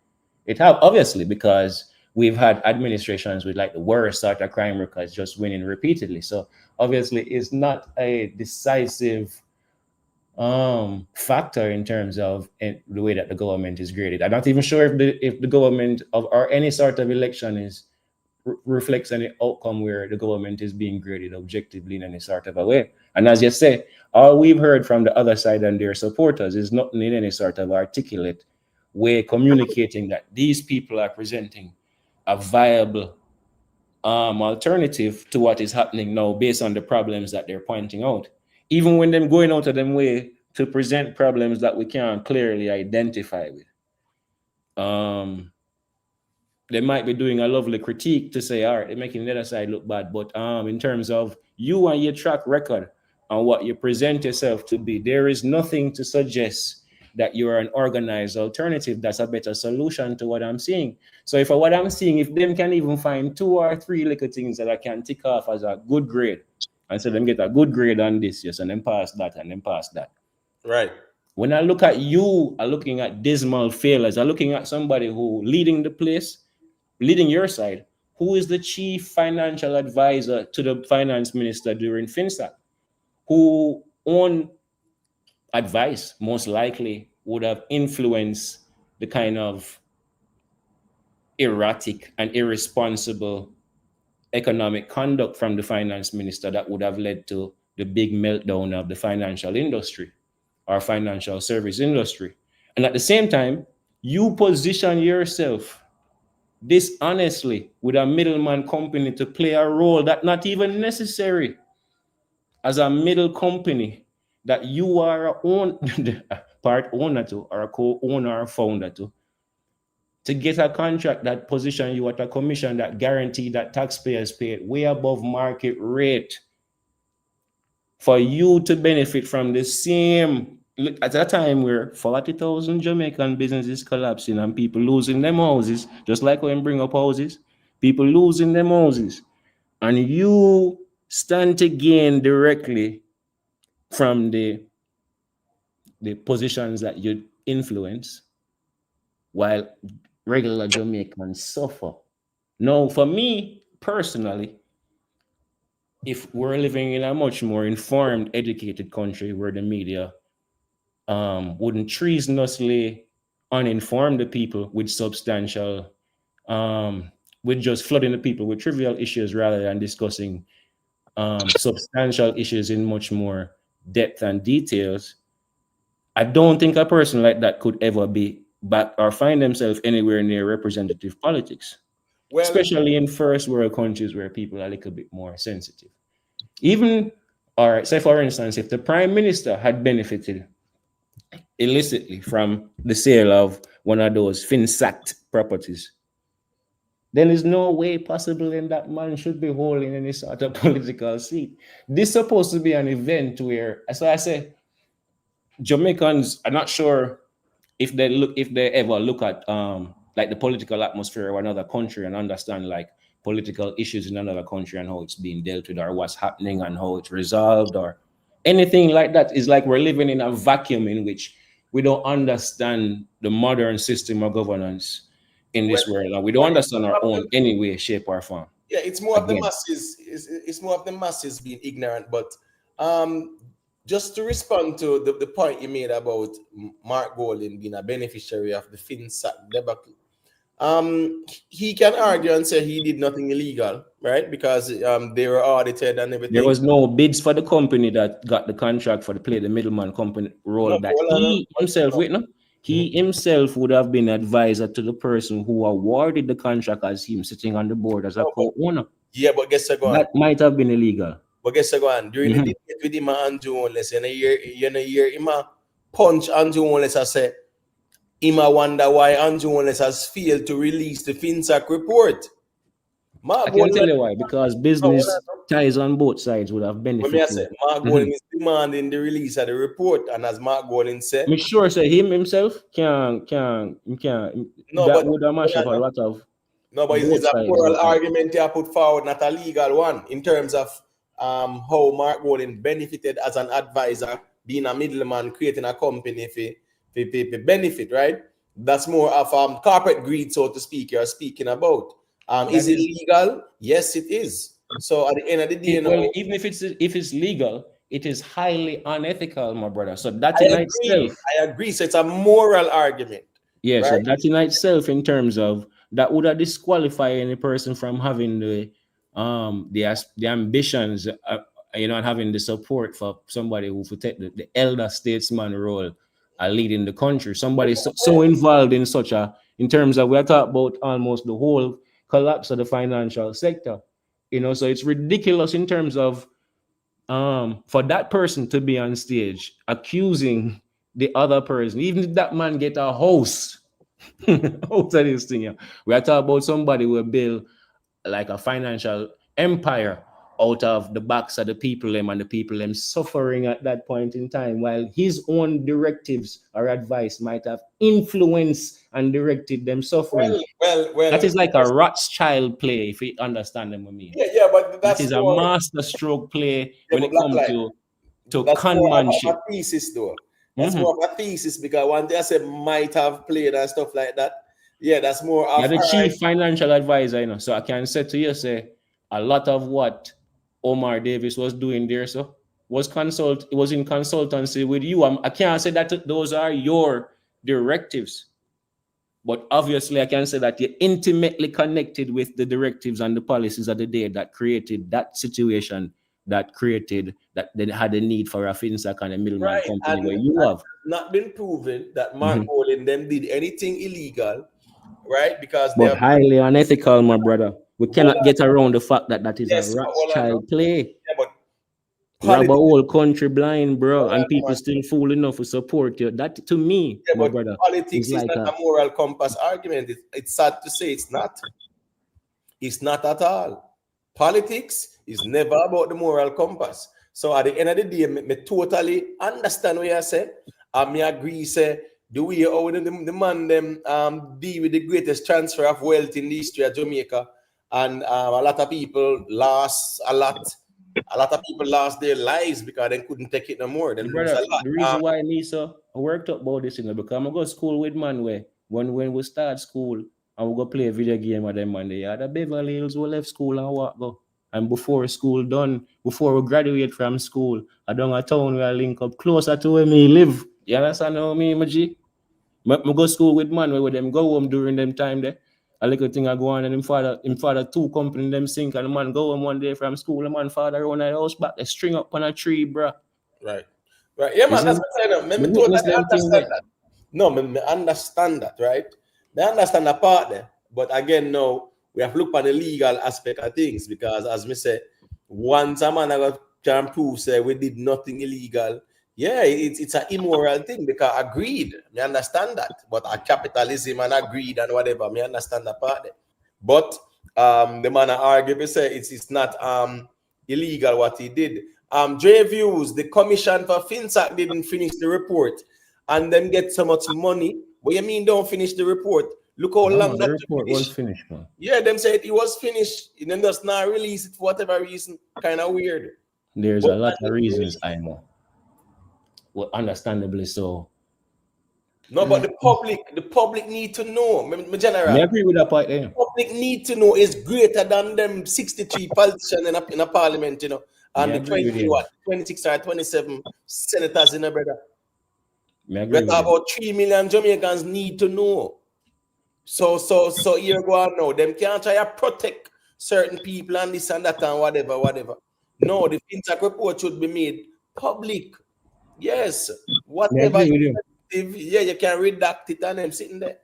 it have, obviously, because we've had administrations with like the worst sort of crime records just winning repeatedly. So obviously it's not a decisive factor in terms of the way that the government is graded. I'm not even sure if the government of or any sort of election is reflects any outcome where the government is being graded objectively in any sort of a way. And as you say, all we've heard from the other side and their supporters is not in any sort of articulate way communicating that these people are presenting a viable alternative to what is happening now based on the problems that they're pointing out. Even when them going out of them way to present problems that we can't clearly identify with. They might be doing a lovely critique to say, all right, they're making the other side look bad. But in terms of you and your track record and what you present yourself to be, there is nothing to suggest that you're an organized alternative that's a better solution to what I'm seeing. So if what I'm seeing, if them can even find 2 or 3 little things that I can tick off as a good grade, and so them get a good grade on this, yes, and then pass that, and then pass that. Right. When I look at you, I'm looking at dismal failures. I'm looking at somebody who leading the place, leading your side, who is the chief financial advisor to the finance minister during FinSat, who on advice most likely would have influenced the kind of erratic and irresponsible economic conduct from the finance minister that would have led to the big meltdown of the financial industry or financial service industry. And at the same time, you position yourself dishonestly with a middleman company to play a role that not even necessary as a middle company that you are a part owner to or a co-owner or founder to get a contract that position you at a commission that guarantee that taxpayers pay way above market rate for you to benefit from the same. Look, at a time where 40,000 Jamaican businesses collapsing and people losing them houses, just like when bring up houses, people losing them houses, and you stand to gain directly from the positions that you influence, while regular Jamaicans suffer. Now, for me personally, if we're living in a much more informed, educated country where the media wouldn't treasonously uninform the people with substantial, with just flooding the people with trivial issues rather than discussing substantial issues in much more depth and details, I don't think a person like that could ever be back or find themselves anywhere near representative politics, especially in first world countries where people are a little bit more sensitive. Even, or say for instance, if the prime minister had benefited illicitly from the sale of one of those FinSat properties, then there's no way possible in that man should be holding any sort of political seat. This is supposed to be an event where, as I say, Jamaicans are not sure if they ever look at like the political atmosphere of another country and understand like political issues in another country and how it's being dealt with or what's happening and how it's resolved or anything like that. Is like we're living in a vacuum in which we don't understand the modern system of governance in this world, and we don't understand our own any way, shape, or form. Yeah, it's more of the masses. It's more of the masses being ignorant. But just to respond to the point you made about Mark Golding being a beneficiary of the FinSat debacle, he can argue and say he did nothing illegal, right? Because they were audited and everything. There was no bids for the company that got the contract for the play the middleman company role No, that well, he himself no. with no. He himself would have been advisor to the person who awarded the contract as him sitting on the board as a co-owner. Yeah, but guess what? That might have been illegal. But guess what? During the debate with him and Andrew Onless, in a year, him a punch Andrew Onless and say, him a wonder why Andrew Onless has failed to release the FinSac report. I can tell you why, because business ties on both sides would have benefited. When I say Mark Golden is demanding the release of the report, and as Mark Golden said, I'm sure say him himself can no, that but would have mashed up a lot of. No, but it's a moral argument you put forward, not a legal one, in terms of how Mark Golden benefited as an advisor, being a middleman, creating a company for benefit, right? That's more of corporate greed, so to speak, you're speaking about. Is it legal? Yes, it is. So at the end of the day, well, even if it's legal, it is highly unethical, my brother. So that I in agree. itself, I agree. So it's a moral argument. yeah. Right? So that in itself, in terms of that, would have disqualify any person from having the ambitions, and having the support for somebody who would take the elder statesman role, leading the country. Somebody so involved in such in terms of, we're talking about almost the whole collapse of the financial sector. So it's ridiculous in terms of for that person to be on stage accusing the other person, even if that man get a house out of this thing. Yeah. We are talking about somebody who will build like a financial empire out of the backs of the people them, and the people them suffering at that point in time, while his own directives or advice might have influenced and directed them suffering. Well, that is like a Rothschild play, if you understand them with me. Yeah, but that is a master stroke play when it comes to that's conmanship. More of a thesis, though. That's more of a thesis, because one day I said might have played and stuff like that. Yeah, that's more of the chief financial advisor, so I can say to you, say a lot of what Omar Davis was doing there, so was in consultancy with you. I can't say that those are your directives, but obviously I can say that you're intimately connected with the directives and the policies of the day that created that situation, that they had a need for a FinSac and a middleman company, where you have not been proven that Mark Golden them did anything illegal, right? Because they are highly unethical, my brother. We cannot get around the fact that is a Rothschild play. Yeah, but rob a whole country blind, bro, and people still fool enough to support you. That, to me, my brother, politics is not a moral compass argument. It's sad to say it's not. It's not at all. Politics is never about the moral compass. So at the end of the day, me totally understand what you say. And me agree, say, the way how the man them deal with the greatest transfer of wealth in the history of Jamaica. And a lot of people lost a lot. A lot of people lost their lives because they couldn't take it no more. They lose a lot. The reason why Lisa worked up about this, because I'm go to school with man where when we start school and we go play a video game with them man, they had a Beverly Hills, we left school and walk go. And before school done, before we graduate from school, I down a town where I link up closer to where me live. You understand how me, my G? I go to school with man where them go home during them time there. A little thing I go on, and him father two company them sink, and the man go home one day from school, the man father run the house back, they string up on a tree, bro. Right. Yeah, man, that's what I'm saying. Me totally understand that. No, me understand that, right? I understand that part there. But again, no, we have to look at the legal aspect of things, because as me say, once a man can prove say we did nothing illegal, yeah, it's an immoral thing, because agreed, me understand that. But capitalism and agreed and whatever, me understand that part there. But the man argue say it's not illegal what he did. J Views, the commission for FinSac didn't finish the report and then get so much money. What you mean don't finish the report? Look how long the report was finished, man. Yeah, them said it was finished, and then just not release it for whatever reason. Kind of weird. There's a lot of reasons, I know. Well, understandably so. No, but the public need to know. My general. I agree with that part there. The public need to know is greater than them 63 politicians in a parliament, you know, and the 26 or 27 senators in a brother. But about 3 million Jamaicans need to know. So here go on now. Them can't try to protect certain people and this and that and whatever. No, the fintech report should be made public. Yes. Whatever you can redact it and them sitting there.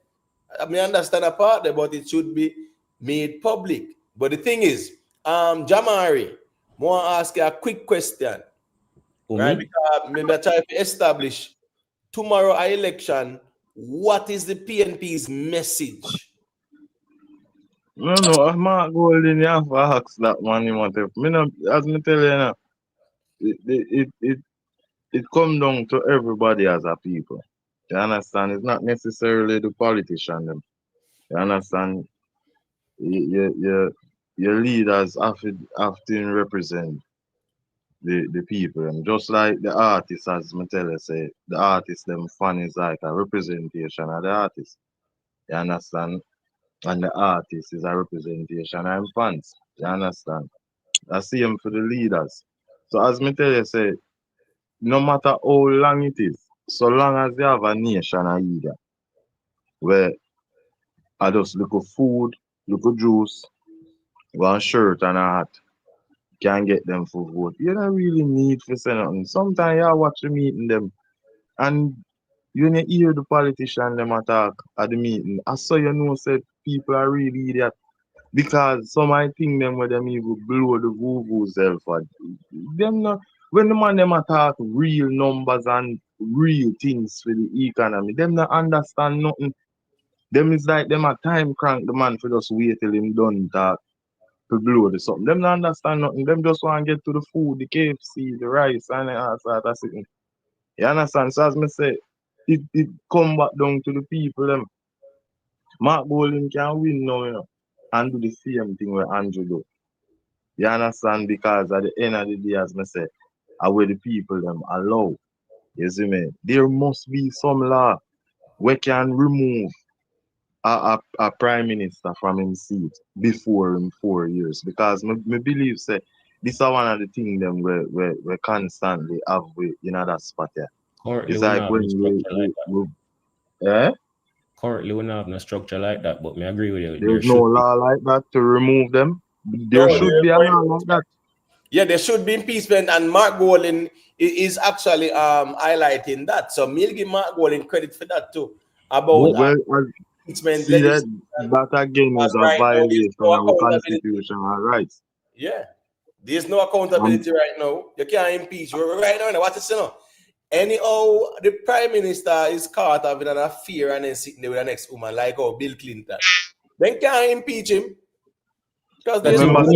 I mean, I understand a part there, but it should be made public. But the thing is, Jamari, I want to ask you a quick question. Right? Because maybe I try to establish tomorrow our election. What is the PNP's message? No, I'm not going to have to ask that one. You want to, as me tell you now, it comes down to everybody as a people. You understand? It's not necessarily the politician them. You understand? Your leaders often represent the people, and just like the artists, as me tell you, say the artist them fan is like a representation of the artist. You understand? And the artist is a representation of fans. You understand? The same for the leaders. So as me tell you, say no matter how long it is, so long as you have a nation either, where I just look at food, look at juice, one shirt and a hat, can get them for vote. You don't really need for say nothing. Sometimes you watch the meeting them and you hear the politician them attack at the meeting. I saw you know said people are really idiot. Because some might think them where them even blow the voo self. Them not when the man them attack real numbers and real things for the economy, them not understand nothing. Them is like them a time crank the man for just wait till him done talk to blow the something. Them not understand nothing. Them just want to get to the food, the KFC, the rice, and all sort of thing. You understand? So as me say, it come back down to the people them. Mark Bowling can win now, you know, and do the same thing where Andrew do. You understand? Because at the end of the day, as I say, where the people them allow. You see me? There must be some law where can remove a prime minister from his seat before him 4 years. Because me believe say this is one of the things them we constantly have with in that spot here. Currently, It's like when Currently, we don't have no structure like that, but I agree with you. There's no law like that to remove them. There should be a law like that. Yeah, there should be impeachment, and Mark Golding is actually highlighting that. So we'll give Mark Golding credit for that too. About impeachment. See that again is a violation of our constitutional rights. Yeah, there's no accountability right now. You can't impeach. Right now, what is it? Anyhow, the prime minister is caught up in an affair and then sitting there with the next woman, like Bill Clinton. Then can't impeach him. Because there's no agree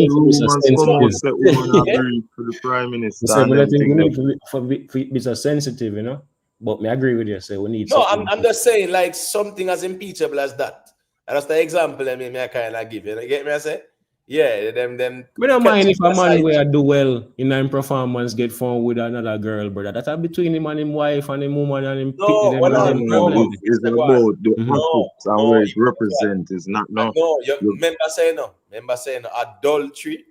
for the prime minister. So I think we need for be so sensitive, you know. But I agree with you. So we need. No, I'm just saying like something as impeachable as that. And that's the example I kind of give you. You get me? I say, yeah, them. We don't mind if a man where do well in a performance get found with another girl, brother. That's between him and his wife and his woman and him. No, it's about the ethics and where it represents. It's not no. No, remember saying adultery.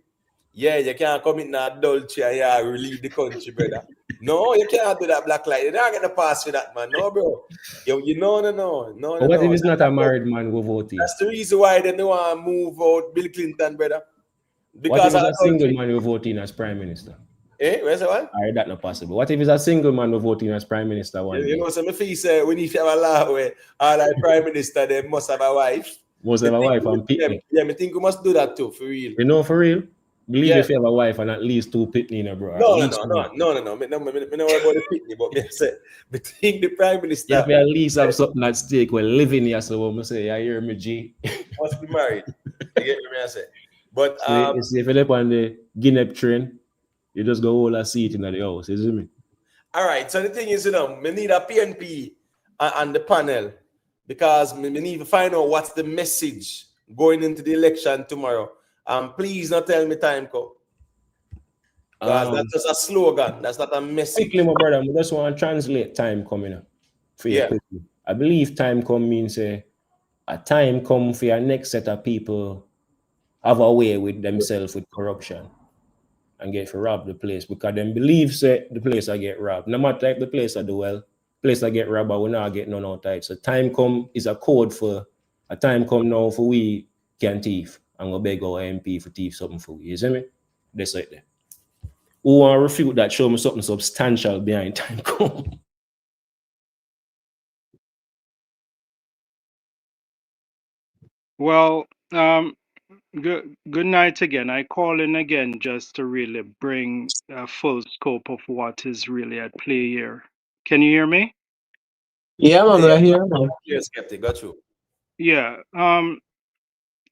Yeah, you can't commit no adultery and you leave the country, brother. No, you can't do that, black light. You don't get the pass for that, man. No, bro. No. But what if it's not a married man who voted? That's the reason why they don't want to move out Bill Clinton, brother. Because what if it's a single man who voting as prime minister? Where's the one? Alright, that's not possible. What if it's a single man who voting as prime minister? You know, so my face say we need to have a law where all our prime minister they must have a wife. Must have a wife and pitney. Yeah, I think we must do that too, for real. You know, for real? Believe if you have a wife and at least 2 pitney, bro. No. Me know about the pitney, but me say, I think the prime minister. If you at least have something at stake, we're living here, so I'm say, I hear me, G. Must be married. You get me, I say. But so if you're up on the Guinea train, you just go hold a seat in the house, you see me? All right, so the thing is, we need a PNP on the panel because we need to find out what's the message going into the election tomorrow. Please don't tell me time come. That's just a slogan. That's not a message. Quickly, my brother, I just want to translate time coming up for you quickly. I believe time come means a time come for your next set of people have a way with themselves with corruption and get to rob the place because them believe say the place I get robbed. No matter if the place I do well, place I get robbed, I will not get none outside. So time come is a code for A time come now for we can thief and go beg our MP for thief something for we. You see me? That's right there. Who want to refute that? Show me something substantial behind time come. Well, good night again. I call in again just to really bring a full scope of what is really at play here. Can you hear me? Yeah, man, Yeah, I hear, man. yeah, skeptic, got you. Yeah.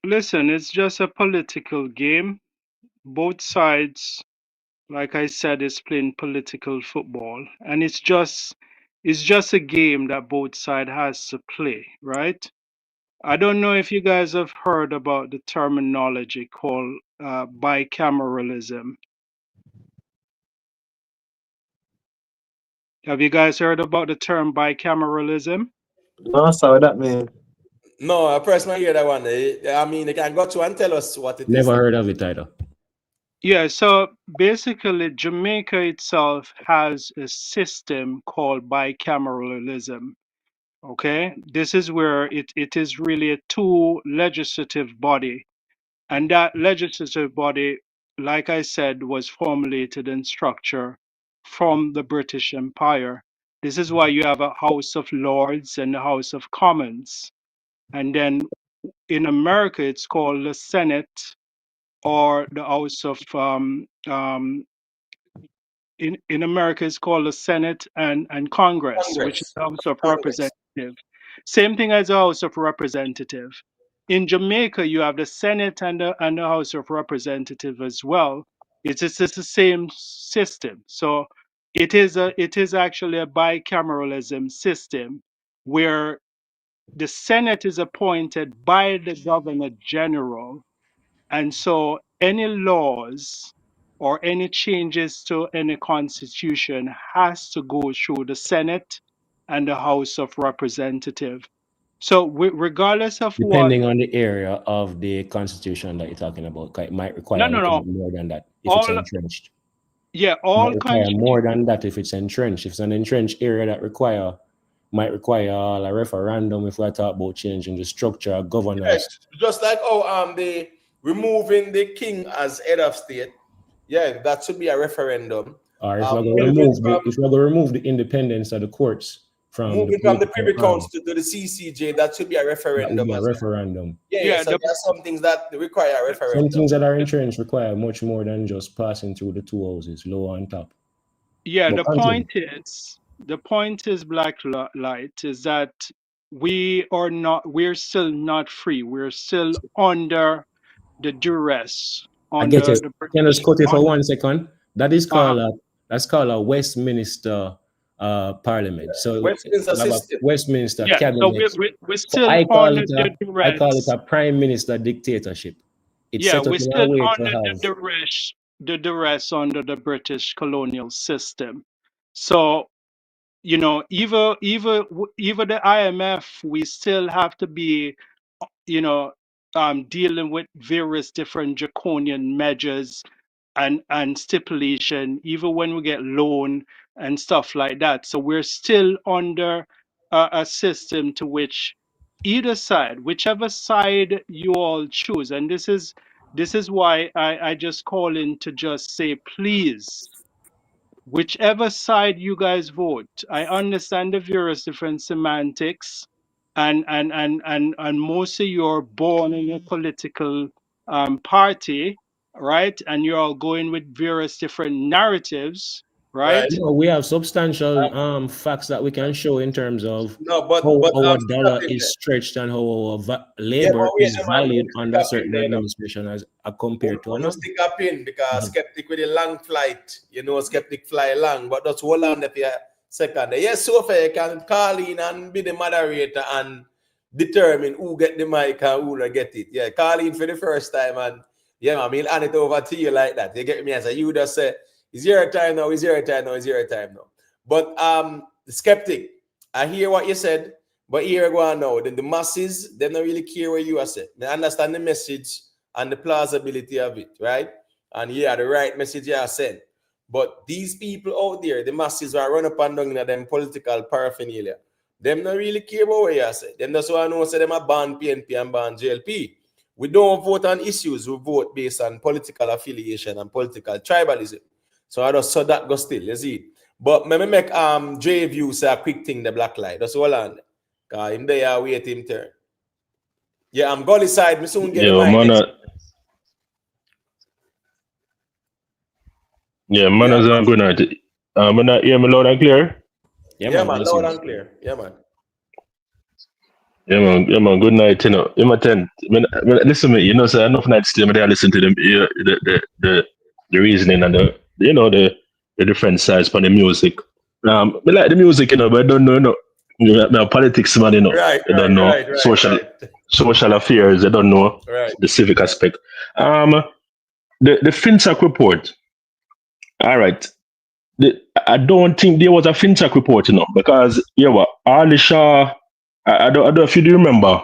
Listen, it's just a political game. Both sides, like I said, is playing political football, and it's just a game that both side has to play, right? I don't know if you guys have heard about the terminology called bicameralism. Have you guys heard about the term bicameralism? No, sir, what that mean? No, I press my ear that one. I mean, they can go to and tell us what it is. Never heard of it either. Yeah, so basically, Jamaica itself has a system called bicameralism. Okay, this is where it is really a two legislative body, and that legislative body, like I said, was formulated in structure from the British Empire. This is why you have a House of Lords and a House of Commons. And then in America, it's called the Senate or the House of in America it's called the Senate and Congress, which is Congress. the House of Congress. Representative. Same thing as the House of Representative. In Jamaica, you have the Senate and the House of Representative as well. It's the same system. So it is actually a bicameralism system where the Senate is appointed by the Governor General, and so any laws or any changes to any constitution has to go through the Senate and the House of Representative. So regardless of what, Depending on the area of the constitution that you're talking about, 'cause it might require a little no, bit more than that if it's all, entrenched. yeah, Might all require constitutions, more than that if it's entrenched. If it's an entrenched area that might require a referendum if we talk about changing the structure of governance. Just like the removing the king as head of state. Yeah, that should be a referendum. Or if we're going to remove the independence of the courts from moving from the Privy arm, Council to the CCJ, that should be a referendum. that would be a referendum. Yeah, so there are some things that require a referendum. Some things that are entrenched require much more than just passing through the two houses, lower and top. yeah, But the point is, Black Light, is that we're still not free. We're still under the duress. I get it. Can I just cut it for 1 second? That is called a Westminster Parliament. So Westminster system. Westminster Yeah, cabinet. so we're So still I call under it the duress. I call it a prime minister dictatorship. It's Yeah, set up we're in still a way under to have the duress under the British colonial system. So, you know, even the IMF, we still have to be, you know, dealing with various different draconian measures and stipulation, even when we get loan and stuff like that. So we're still under a system to which either side, whichever side you all choose, and this is why I just call in to just say, please, whichever side you guys vote, I understand the various different semantics, and most of you are born in a political party, right? And you're all going with various different narratives, right? No, we have substantial facts that we can show in terms of but how our stop dollar it is there. stretched and how our labor is valued under stick up in certain there, you know. administration as compared to When you another. stick up in, because skeptic with a long flight, you know, skeptic fly long, but that's hold on there for a second. Yes, so far you can call in and be the moderator and determine who get the mic and who will get it. Yeah, call in for the first time and yeah, I mean, hand it over to you like that. You get me? As you just say, it's your time now, it's your time now, it's your time now. But the skeptic, I hear what you said, but here go on now. Then the masses, they don't really care what you are saying. They understand the message and the plausibility of it, right? And yeah, the right message you are saying. But these people out there, the masses are run up and down in them political paraphernalia. Them not really care about what you say. Them that's why I know say them are ban PNP and ban JLP. We don't vote on issues, we vote based on political affiliation and political tribalism. So I just saw that go still, you see. But me make J View say a quick thing the black light. That's all on. Cause him there wait him turn. Yeah, I'm Gully side, me soon get the mic. Man, as I'm good night. Man, I hear me loud and clear. Yeah, man, loud and clear. Yeah, man. Yeah, man. Good night. You know, in my tent. Listen to me. You know, so enough nights still. I listen to them. The reasoning and the different sides for the music. I like the music, you know, but I don't know. Politics, man. You know, I don't know social affairs. I don't know the civic aspect. The FinTech report. All right. I don't think there was a FinTech report, you know, because Ali Shah. I don't know if you do remember.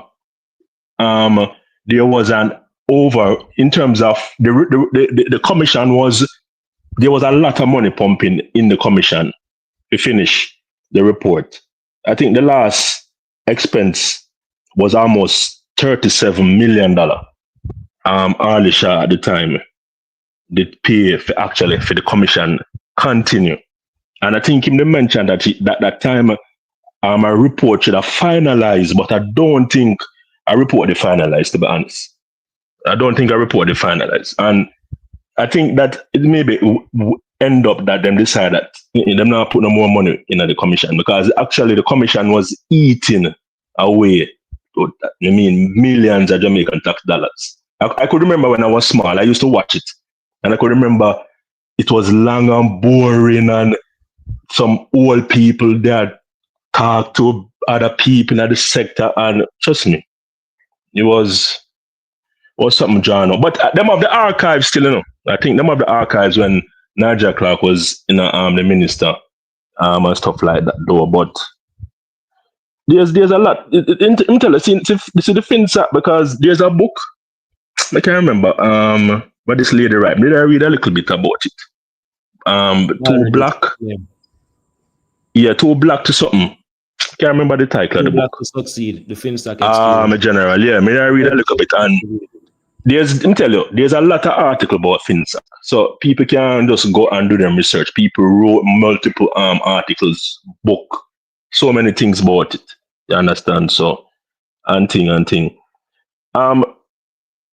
There was an over in terms of the commission there was a lot of money pumping in the commission to finish the report. I think the last expense was almost $37 million. Ali Shah at the time did pay for the commission continue, and I think him mentioned that that time. A report should have finalized, but I don't think a report is finalized, to be honest. I don't think a report is finalized. And I think that it maybe end up that them decide that them not put no more money in the commission, because actually the commission was eating away, millions of Jamaican tax dollars. I could remember when I was small, I used to watch it. And I could remember it was long and boring, and some old people there talk to other people in the sector, and trust me, it was something drawn up. But them have the archives still, you know. I think them have the archives when Nigel Clark was in the minister and stuff like that though. But there's a lot. Tell us, see the FinTech, because there's a book I can't remember what this lady write. Did I read a little bit about it? Too black. Yeah, too black to something. Can't remember the title of the book. To succeed, the FinTech experience. General, yeah. May I read a little bit? And there's a lot of article about FinTech. So people can just go and do them research. People wrote multiple articles, book, so many things about it. You understand? So, and thing.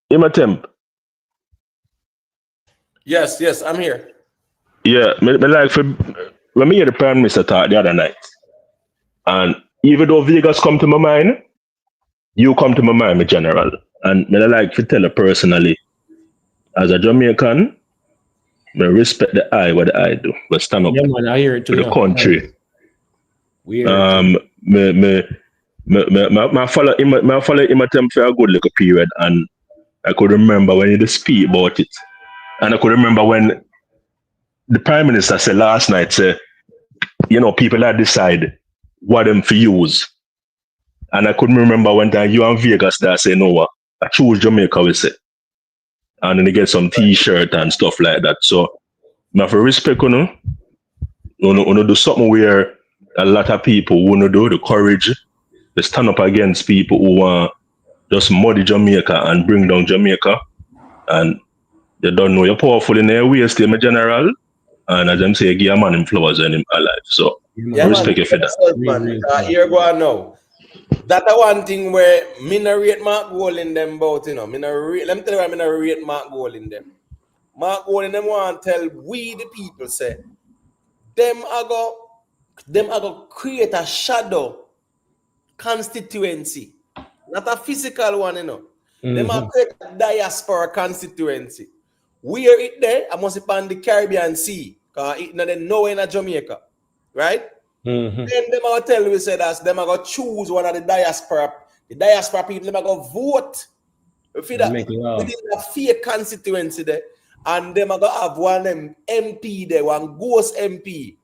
Imatemp. Yes, I'm here. Yeah, me like when me hear the Prime Minister talk the other night. And even though Vegas come to my mind, you come to my mind, my general. And I like to tell you personally, as a Jamaican, I respect the eye what the eye do. But stand up I hear it too, to the country. My follow him attempt for a good little period, and I could remember when he did speak about it. And I could remember when the Prime Minister said last night, people that decide what them for use. And I couldn't remember when time you and Vegas that say, no, I choose Jamaica, we say. And then they get some t-shirt and stuff like that. So, I have respect, do something where a lot of people want to do, the courage, to stand up against people who want just muddy Jamaica and bring down Jamaica. And they don't know you're powerful in their ways, still, my general. And as I'm saying, give a man him flowers and him alive. So, respect you for that. Here go on now. That's the one thing where me no rate Mark Gold in them both, let me tell you why me no rate Mark Gold in them. Mark Gold in them want to tell we the people say them are go create a shadow constituency, not a physical one, Them are create a diaspora constituency. Where it there, I must be on the Caribbean Sea, because it not nowhere in Jamaica, right? Then them are tell we say that them are going to choose one of the diaspora people, them are going to vote for that within a fake constituency there, and them are going to have one MP there, one ghost MP,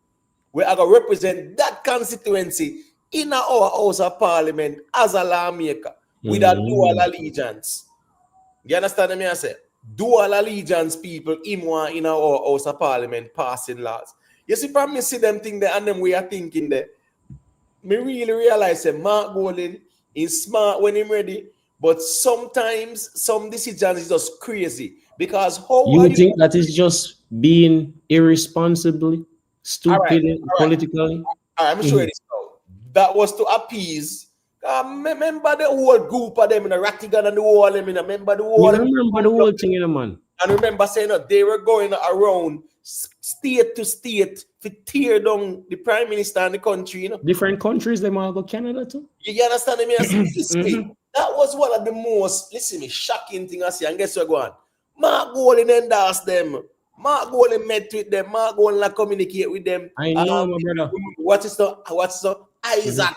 we are going to represent that constituency in our House of Parliament as a lawmaker with a dual allegiance. You understand me? I say dual allegiance people in our House of Parliament passing laws. You see, from me see them thing there and them we are thinking there. me really realize that Mark Golding is smart when he's ready, but sometimes some decisions is just crazy. Because how You are you? think that is just being irresponsibly, stupid, politically? I'm sure it is now. That was to appease. Remember the whole group of them in the Rattigan and the whole of them in remember the whole. You remember the whole thing, man. And remember saying that they were going around state to state to tear down the prime minister and the country, you know. Different countries, they might go Canada too. You understand me? That was one of the most, shocking thing I see. And guess what going on? Mark Golding endorsed them. Mark Golding met with them. Mark Golding communicate with them. I know, my brother. What's the Isaac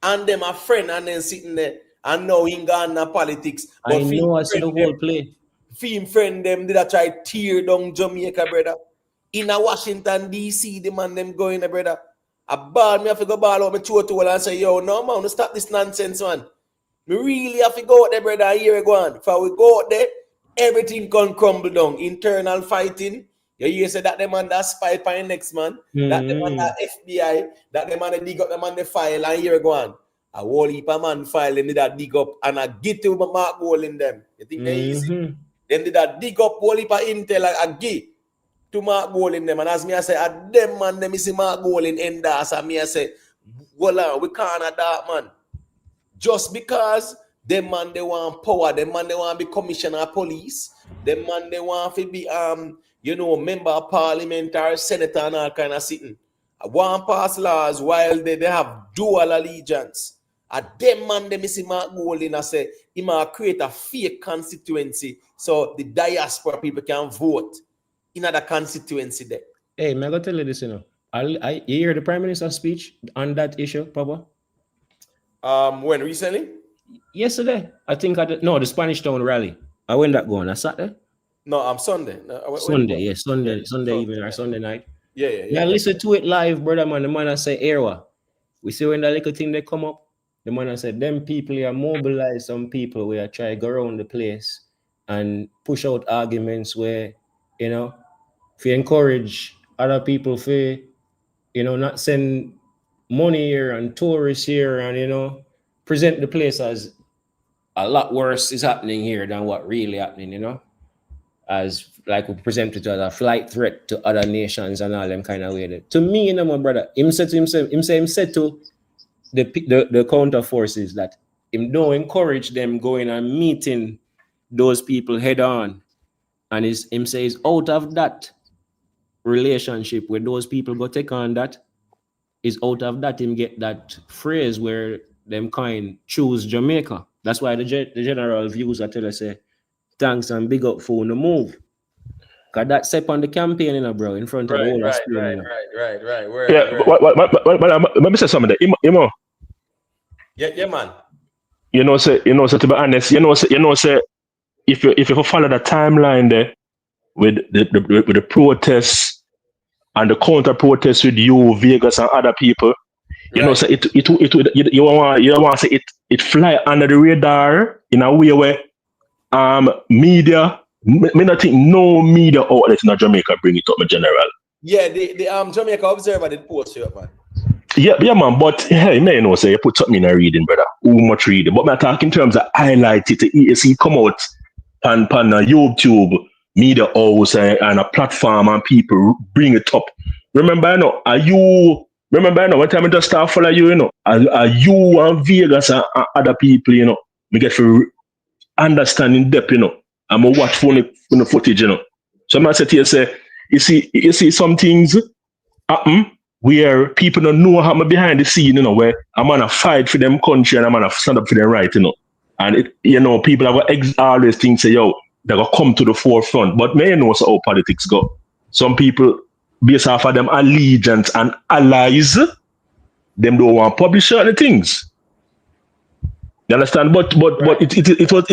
and them a friend and then sitting there and now in Ghana politics. But I know, I see the whole play. Film friend them did I try tear down Jamaica, brother. In a Washington DC, the man them going, brother. A ball me have to go ball out my throat and say, yo, no man, stop this nonsense, man. Me really have to go out there, brother, a year ago on. If I will go out there, everything can crumble down. Internal fighting. You say that the man that spy by next man, that the man that FBI, that the man that dig up the man the file and here go on. A whole heap of man file them did that dig up and I get to Mark Golding them. You think they easy? Then did that dig up whole heap of intel I give to Mark Golding them. And as me I say, at them man them is Mark Golding endorse and me I say, well on, we can't have that man. Just because them man they want power, them man they want to be commissioner of police, them man they want to be member of parliament or senator and all kind of sitting. I want pass laws while they have dual allegiance. At them man they miss Mark Golding and say he might create a fake constituency so the diaspora people can vote in other constituency there. Hey, man, I gotta tell you this, you know. I hear the Prime Minister's speech on that issue, Papa. When recently? Yesterday. I think the Spanish Town rally. I went that going. I sat there. No, Sunday. Sunday evening or Sunday night. Yeah. I listen to it live, brother, man. The man I say, Erwa. We see when that little thing they come up, the man I said, them people here mobilize some people where I try to go around the place and push out arguments where, if you encourage other people for, not send money here and tourists here and, present the place as a lot worse is happening here than what really happening, as like we present it as a flight threat to other nations and all them kind of way. To me, my brother, him said to the counter forces that him don't encourage them going and meeting those people head on, and him says out of that relationship where those people go take on that, is out of that him get that phrase where them kind choose Jamaica. That's why the general views I tell us say thanks and big up for the move. Cause that step on the campaign, bro, in front of the whole screen. Right. Let me say something there. Yeah, man. So to be honest, if you follow the timeline there with the protests and the counter protests with you, Vegas and other people, you want to say it fly under the radar in a way where media, me not think no media outlet in Jamaica bring it up, my general. Yeah, the Jamaica Observer did post it up, man. Yeah, man. But hey, man, say you put something in a reading, brother. Who much reading? But me talk in terms of highlight it. You see, come out on YouTube, media house and a platform, and people bring it up. Remember, one time I just start follow you, are you and Vegas and other people, me get for understand in depth, I'm gonna watch for the footage, So I say to you, you see some things happen where people don't know how I'm behind the scene, where I'm gonna fight for them country and I'm gonna stand up for them right, And people have always think say, yo, they're gonna come to the forefront. But me know how politics go. Some people, based off of them allegiance and allies, them don't want to publish certain things. You understand? But it was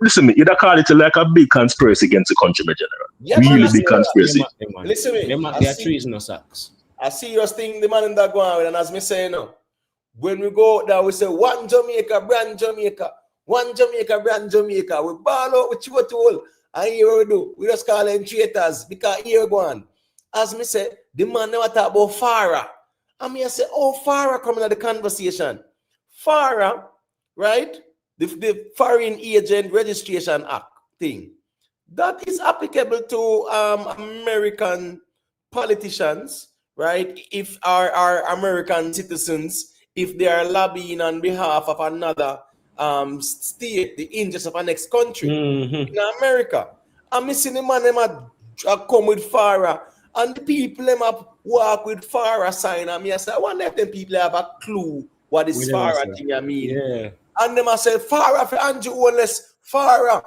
listen, you call it like a big conspiracy against the country, my general. Yeah, really man, big conspiracy. Listen to me. I see your thing, the man in that going with, and as me say, when we go out there, we say one Jamaica, brand Jamaica, one Jamaica, brand Jamaica. We ball out with you all, and here we do. We just call them traitors because here go on. As me say, the man never talk about Farah. I mean, I say, oh, Farah coming at the conversation. Farah, right? The Foreign Agent Registration Act thing. That is applicable to American politicians, right? If our American citizens, if they are lobbying on behalf of another state, the interest of our next country in America. I'm missing the man them a come with Farah, and the people them up walk with Farah sign. I mean, I say, I wonder if them people have a clue what this Farah thing I mean. Yeah. And them I say, Farah for Andrew Wallace, Farah.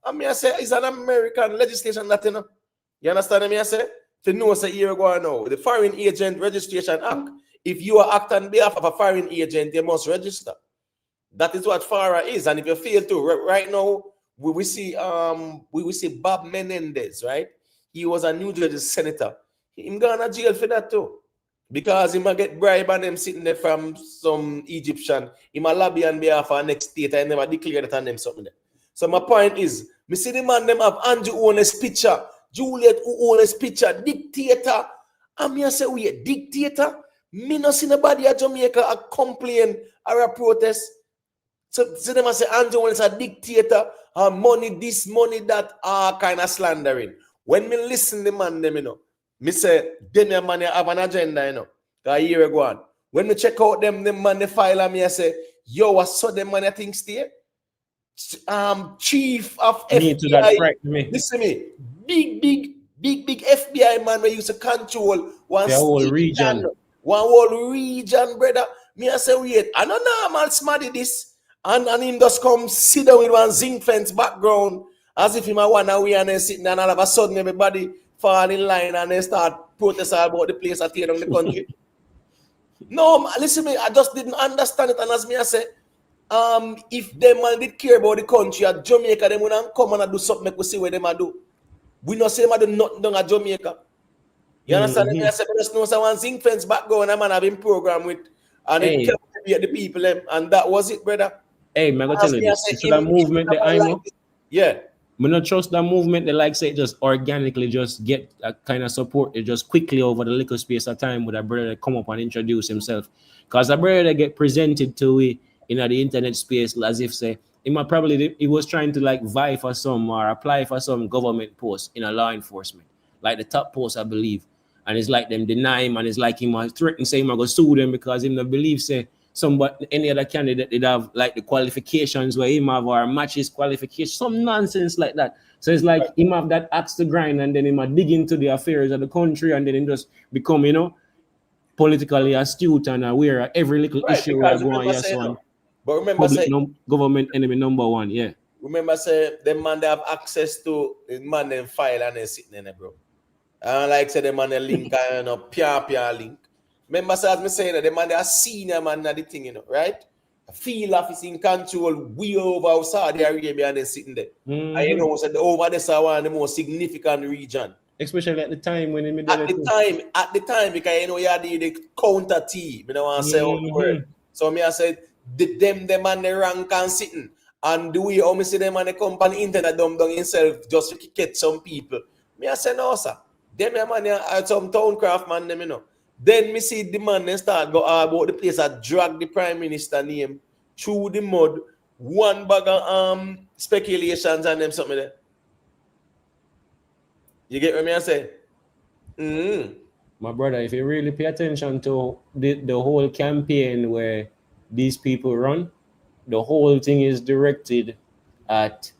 I mean, I say, it's an American legislation that, you know. You understand what I say? To know, say, here we go now. The Foreign Agent Registration Act. If you are acting on behalf of a foreign agent, you must register. That is what Farah is. And if you fail to, right now, we see Bob Menendez, right? He was a New Jersey senator. He's going to jail for that too. Because he might get bribe and them sitting there from some Egyptian. He might lobby on behalf of a next state and never declare that on them something there. So my point is, me see the man them have Andrew Owner's picture, Juliet Owner's picture, dictator. And me I say, we a dictator? Me no see nobody at Jamaica a complain or a protest. So them I say Andrew Owner's a dictator, money this, money that, kind of slandering. When me listen to the man them, you know, me say, them man have an agenda, you know. A year ago on. When me check out them man the file and me I say, yo, what so them man I think stay? Chief of FBI. Listen me, big FBI man we used to control one whole region. One whole region, brother. Me I say, wait, I don't know normal smarty this. And him just come sit down with one zinc fence background as if him a one away and then sitting and all of a sudden everybody fall in line and then start protesting about the place that tear down the country. No, listen me, I just didn't understand it. And as me I say, if them man did care about the country at Jamaica, them wouldn't come and do something make we see what them do. We not say them do nothing down at Jamaica. You understand? Me I say, we just know someone zinc fence background and man have been programmed with and it kept the people them, and that was it, brother. Hey, man, I tell you this. So that movement that I know, yeah. Me not trust that movement. They like say just organically just get a kind of support. It just quickly over the little space of time with a brother come up and introduce himself. Because a brother get presented to it in the internet space as if say he was trying to like vie for some or apply for some government post in a law enforcement, like the top post I believe. And it's like them deny him and it's like him threaten say him I go sue them because him not believe say any other candidate did have like the qualifications where him have or match his qualifications, some nonsense like that. So it's like him have that axe to grind and then him dig into the affairs of the country and then him just become, you know, politically astute and aware of every little issue where go on. Yes, one. But remember, say, government enemy number one, yeah. Remember, say them man they have access to the man them file and they sitting in there, bro. And like say the man they link and you know, peer link. Remember, say as me saying that the man they are senior man na the thing, you know, right? A field office in control way over Saudi Arabia and they sitting there. And you know, said over there so one of the most significant region. Especially at the time when he at the time, because you know you had the counter T, you know what I say word. So me I said them and the rank and sitting and the way how me see them and the company internet dumb down himself just to get some people. Me I say no sir. Them man are some towncraft man them you know. Then me see the man then start go about the place that drag the prime minister name through the mud, one bag of speculations and them something there. You get what me I say? My brother, if you really pay attention to the whole campaign where these people run, the whole thing is directed at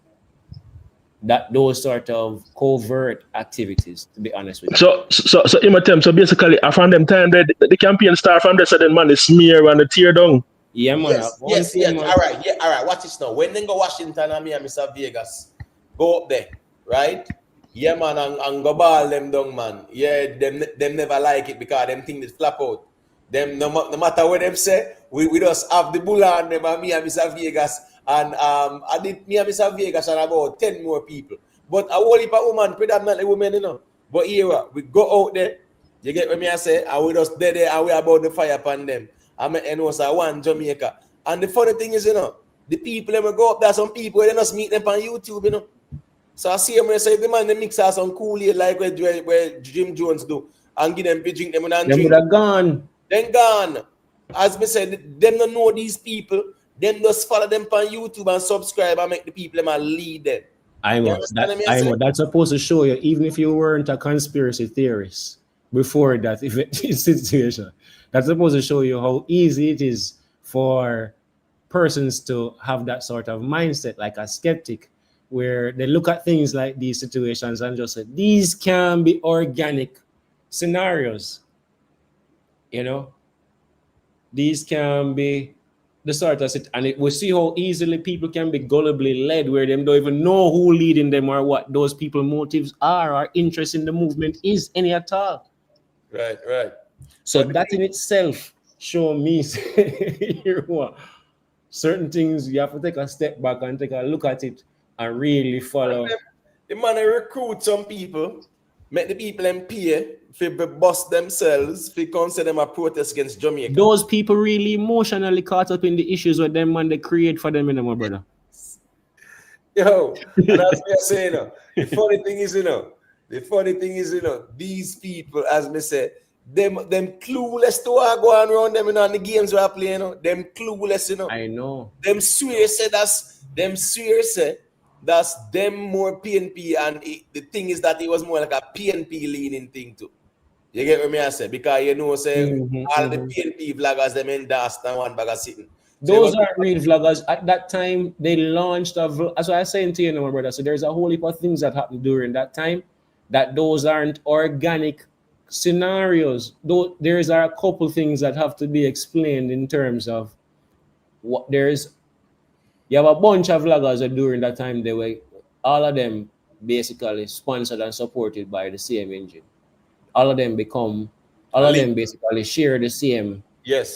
those sort of covert activities, to be honest with you. So in my term, so basically from them time that the campaign start from the sudden man the smear and the tear down. Yeah, man. Yes. All right. Watch this now. When they go Washington and Miami, Vegas, go up there, right? Yeah, man, and go ball them down, man. Yeah, them never like it because them think it flap out. Them no matter what them say, we just have the bull on them and Miami, Vegas. And I did Miami, Vegas and about 10 more people. But a whole heap of women, predominantly women, you know. But here we go out there, you get what me I say, and we just dead there and we about the fire upon them. I mean, and was one Jamaica. And the funny thing is, you know, the people that go up there, some people they just meet them on YouTube, you know. So I see him when I say the man they mix out some cool like where Jim Jones do. and give them to drink them and Them drink. would have gone. Then gone. As me said, them don't know these people. Them just follow them on YouTube and subscribe and make the people them and lead them. That's supposed to show you, even if you weren't a conspiracy theorist before that situation, that's supposed to show you how easy it is for persons to have that sort of mindset, like a skeptic, where they look at things like these situations and just say, these can be organic scenarios. You know, these can be the sort of it, and we see how easily people can be gullibly led, where them don't even know who leading them or what those people motives are or interest in the movement is any at all. Right. So that in itself show me certain things you have to take a step back and take a look at it and really follow. The man recruit some people, make the people them pay for bust themselves, for consider them a protest against Jamaica. Those people really emotionally caught up in the issues with them and they create for them, my brother. Yo, and as me say, the funny thing is, these people, as me say, them clueless to what go on around them, and the games we are playing, them clueless, I know. Them swear say that's them more PNP, and the thing is that it was more like a PNP leaning thing too. You get what I say? Because all the PNP vloggers them endorsed and one bag of sitting. Those aren't real vloggers. At that time, they launched that's what I was saying to you, my brother. So there's a whole heap of things that happened during that time that those aren't organic scenarios. Though there's a couple things that have to be explained in terms of what you have a bunch of vloggers that during that time they were all of them basically sponsored and supported by the same engine. All of them basically share the same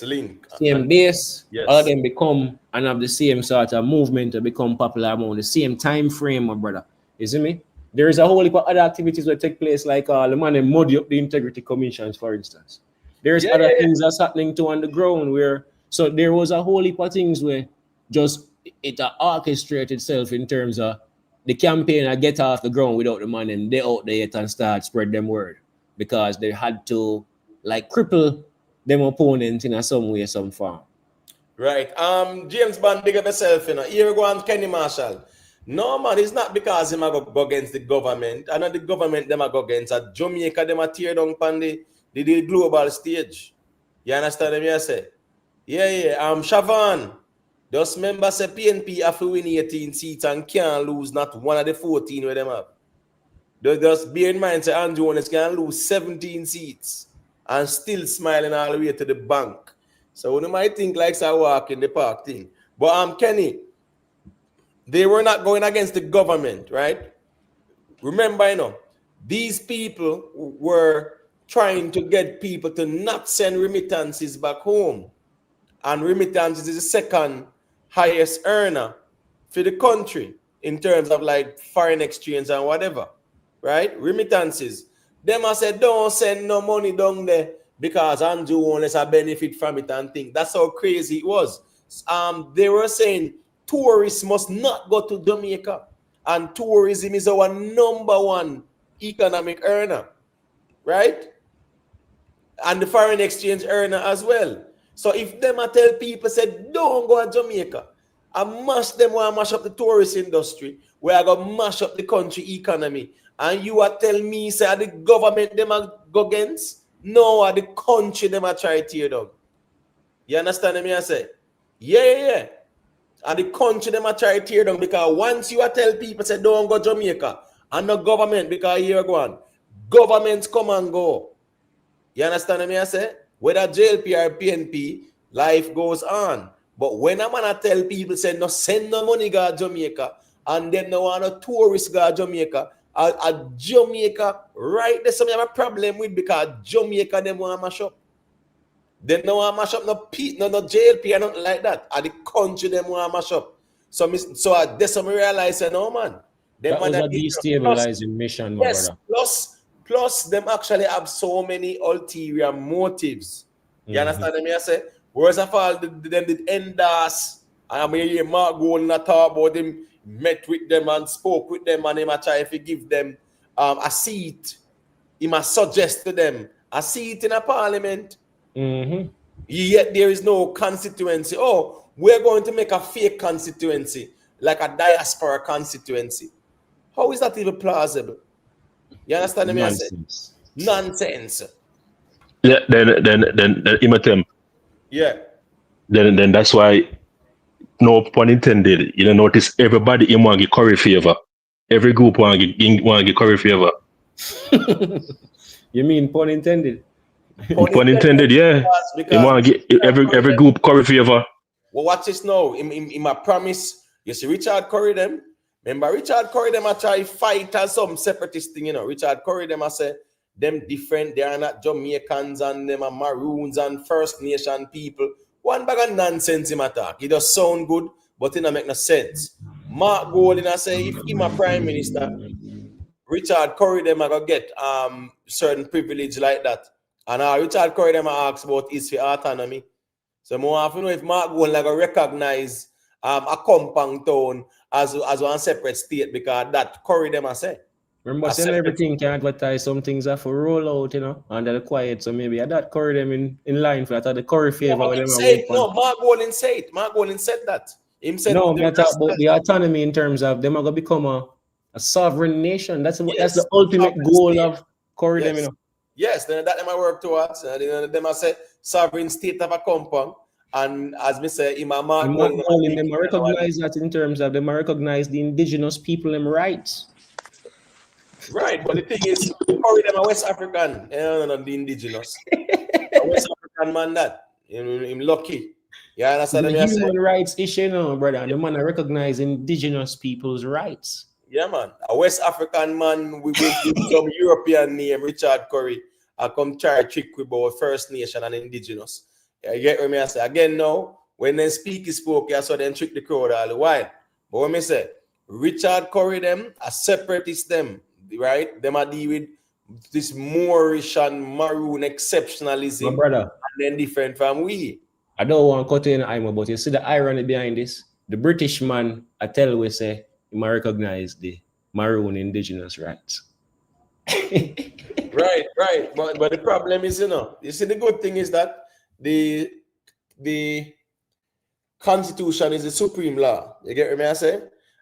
link. Same base. Yes. All of them become and have the same sort of movement to become popular among the same time frame, my brother. You see me? There is a whole heap of other activities that take place, like the man they muddy up the integrity commissions, for instance. There's other things that's happening too on the ground so there was a whole heap of things where just it orchestrated itself in terms of the campaign I get off the ground without the man and they out there and start spread them word because they had to like cripple them opponent in some way, some form. Right. James Bond, big up yourself, Here we go on Kenny Marshall. No, man, it's not because him go against the government. And not the government them go against a Jamaica, them a tear down on the global stage. You understand what I say? Yeah. Shavan. Just remember say PNP have to win 18 seats and can't lose not one of the 14 where them have. Just bear in mind say Andrew Jones can lose 17 seats and still smiling all the way to the bank. So you might think like it's a walk in the park thing. But Kenny, they were not going against the government, right? Remember, these people were trying to get people to not send remittances back home. And remittances is the second highest earner for the country in terms of like foreign exchange and whatever, right? Remittances. Them I said, don't send no money down there because Andrew won't a benefit from it and think. That's how crazy it was. They were saying tourists must not go to Jamaica, and tourism is our number one economic earner, right? And the foreign exchange earner as well. So if them I tell people said don't go to Jamaica, I mash them want to mash up the tourist industry, where I go mash up the country economy, and you are tell me say the government them a go against? No, the country them a try to tear down. You understand me? I say, yeah. And the country them a try to tear down because once you tell people say don't go Jamaica, and the government, because here go on, governments come and go. You understand me? I say, whether JLP or PNP, life goes on. But when I'm gonna tell people say no send no money go Jamaica, and then no want a tourist go Jamaica, a Jamaica right there's something I have a problem with because Jamaica them want to mash up. They don't want to mash up no JLP or nothing like that. And the country them want to mash up. So that's what I realize, no man. That was a destabilizing mission, my brother. Plus them actually have so many ulterior motives. You understand me? I say, whereas of all them did endorse, and I mean hear Mark Golden talk about them, met with them and spoke with them, and him try to give them a seat. He must suggest to them a seat in a parliament. Mm-hmm. Yet there is no constituency. Oh, we're going to make a fake constituency, like a diaspora constituency. How is that even plausible? You understand me? I say nonsense. Yeah, then Imatem. Yeah. Then that's why, no pun intended, you know, notice everybody in want to get Curry favor. Every group want to get Curry favor. You mean pun intended? Pun intended, yeah. Because You want to get every group Curry favor. Well, watch this now. In my promise, you see Richard Curry them. Remember Richard Curry them I try fight as some separatist thing, you know. Richard Curry them I say them different. They are not Jamaicans and them are Maroons and First Nation people. One bag of nonsense him attack. It does sound good, but it don't make no sense. Mark Golding I say if he my prime minister, Richard Curry them I go get certain privilege like that. And Richard Curry them I ask about is for autonomy. So more often know if Mark Golding like recognize a compound town as one separate state because that Curry them I say. Remember, saying everything can advertise some things have to roll out, you know, and they're quiet. So maybe that Curry them in line for that. The Curry favor. Mark Golding said it. Mark Golding said that. Him said no, but talk about the autonomy in terms of them are gonna become a sovereign nation. That's the ultimate goal of Curry them, you know. Yes, then that them I work towards. Them I say sovereign state of a compound. And as me say, Mark Golding them recognize that in terms of them recognize the indigenous people them rights. Right, but the thing is, Curry them a West African, not the indigenous. A West African man that him lucky. Yeah, that's what the human rights issue, no, brother. And the man recognize indigenous people's rights. Yeah, man. A West African man with some European name, Richard Curry, I come try trick with about First Nation and indigenous. Yeah, you get what I say? Again, now, when they spoke, yeah, so then trick the crowd all the while. But when me say, Richard Curry them, a separatist them, right? Them are deal with this Moorish and Maroon exceptionalism. My brother. And then different from we. I don't want to cut in the but you see the irony behind this? The British man, I tell we say, he might recognize the Maroon indigenous rights. Right. But the problem is, you see the good thing is that the Constitution is the supreme law. You get what I say?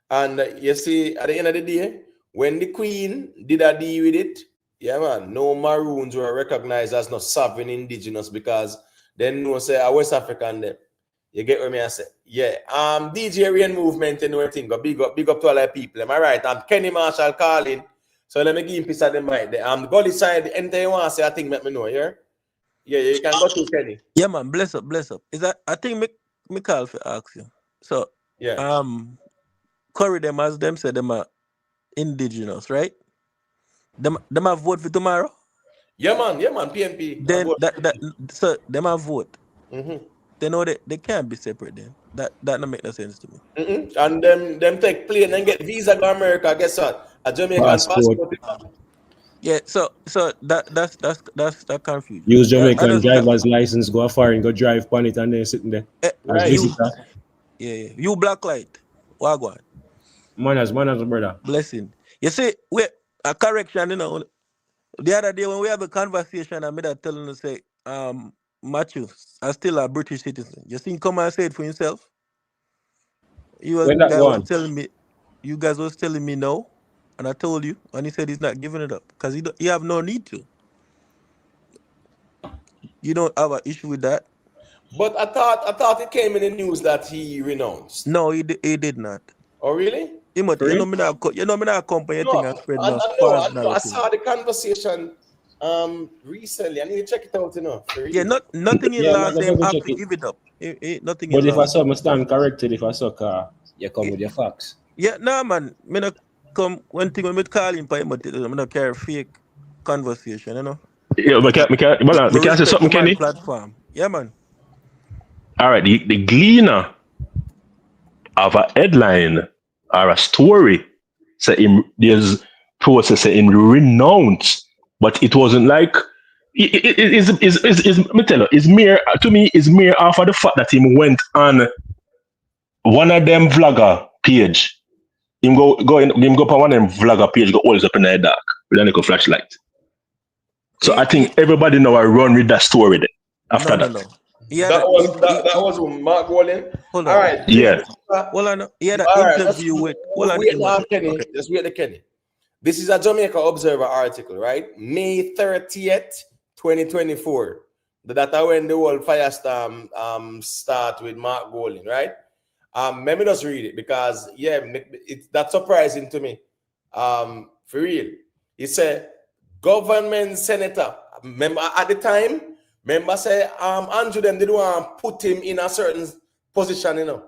And you see, at the end of the day, when the Queen did a deal with it, yeah, man, no Maroons were recognized as no sovereign indigenous because then no say a West African them. You get what I say? Yeah. DJ Rain movement and everything. Go big up to all the people. Am I right? I'm Kenny Marshall calling. So let me give him piece of the mic there. The Gully side, the entire one say I think let me know, yeah? Yeah, you can go to Kenny. Yeah, man, bless up. Is that I think me call for ask you. So yeah. Curry them as them say them are indigenous, right? Them have vote for tomorrow? Yeah, man, PNP. Then so them have vote. Mm-hmm. They know they can't be separate then. That don't make no sense to me. Mm-hmm. And them take plane and get visa to America, guess what? A Jamaican passport. Yeah, so that's confused. Use Jamaican driver's license, go far and go drive on it and then sitting there. Right. Yeah. You black light. Wagwan. Manners, brother. Blessing. You see, a correction, you know. The other day when we have a conversation, I made a telling to say, Matthew, I'm still a British citizen. You see, come and say it for himself. You guys was telling me no, and I told you, and he said he's not giving it up because he have no need to. You don't have an issue with that. But I thought it came in the news that he renounced. No, he did not. Oh, really? You know me not accompany anything and spread no. I saw the conversation recently. I need to check it out, you know. Yeah, nothing in last name have to give it up. Nothing. But if I saw me stand corrected, if I saw you come with your facts. Yeah, no man. Me not come one thing when me call him, but I'm not carry fake conversation, you know. Yeah, me can say something, Kenny. Platform. Yeah, man. All right, the gleaner of a headline or a story say there's process in renounce, but it wasn't like me tell you, it's mere to me is mere after the fact that him went on one of them vlogger page. Him go up on one of them vlogger page, go always up in the dark with a little flashlight. So I think everybody now I run with that story there after No. that. He had That a was Mark Golding. hold All on. right. Yeah. Hold on. He had an All right. interview with hold on, Wait now, Imhotep. Kenny. Okay. Just wait the Kenny. This is a Jamaica Observer article, right? May 30th, 2024. That when the whole firestorm start with Mark Golding, right? Let me just read it because that's surprising to me. For real. It said government senator. Remember at the time, say Andrew them didn't want to put him in a certain position, you know.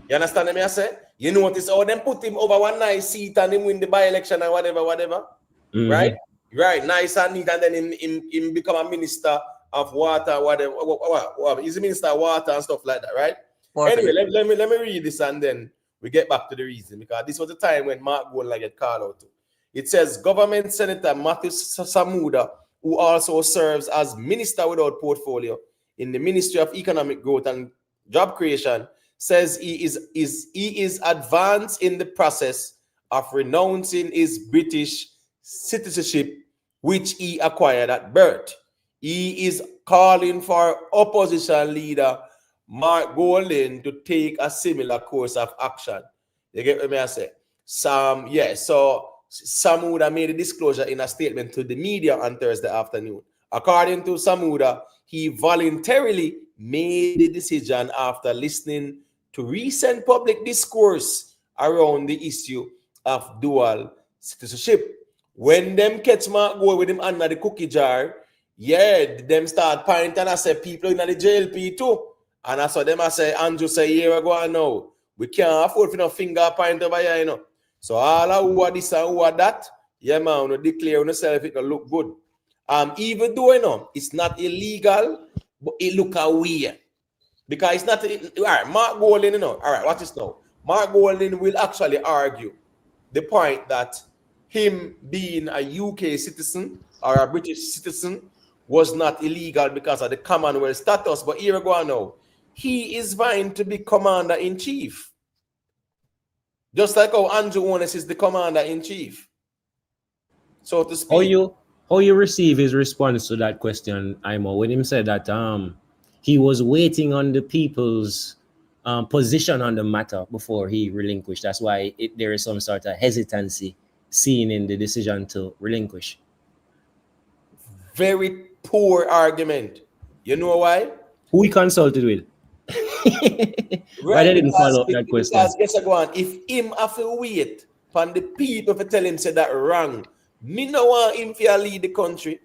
You understand me? I say, you notice how them put him over one nice seat and him win the by-election and whatever. Right? Right, nice and neat, and then him become a minister of water, whatever. He's a minister of water and stuff like that, right? Anyway, let me read this and then we get back to the reason, because this was the time when Mark Golding get called out to. It says government senator Matthew Samuda, who also serves as minister without portfolio in the Ministry of Economic Growth and Job Creation, says he is advanced in the process of renouncing his British citizenship, which he acquired at birth. He is calling for opposition leader Mark Golding to take a similar course of action. You get what I say? So Samuda made a disclosure in a statement to the media on Thursday afternoon. According to Samuda, he voluntarily made the decision after listening to recent public discourse around the issue of dual citizenship. When them catch Mark Golding with him under the cookie jar, them start pointing and I say people in the JLP too. And I saw them, I say, Andrew say, here we go now. We can't afford for no finger point over here, you know. So all of who are this and who are that, man, we declare on yourself it will look good. Even though, you know, it's not illegal, but it look weird. Because it's not, all right, Mark Golding, you know, all right, watch this now. Mark Golding will actually argue the point that him being a UK citizen or a British citizen was not illegal because of the Commonwealth status. But here we go now. He is vying to be commander-in-chief. Just like how Andrew Onis is the commander-in-chief. So to speak. How you receive his response to that question, Imo, when him said that he was waiting on the people's position on the matter before he relinquished. That's why there is some sort of hesitancy seen in the decision to relinquish. Very poor argument. You know why? Who he consulted with? Why they didn't follow up that question? Because guess what? If him have to wait for the people to tell him say that wrong, me no want him to lead the country,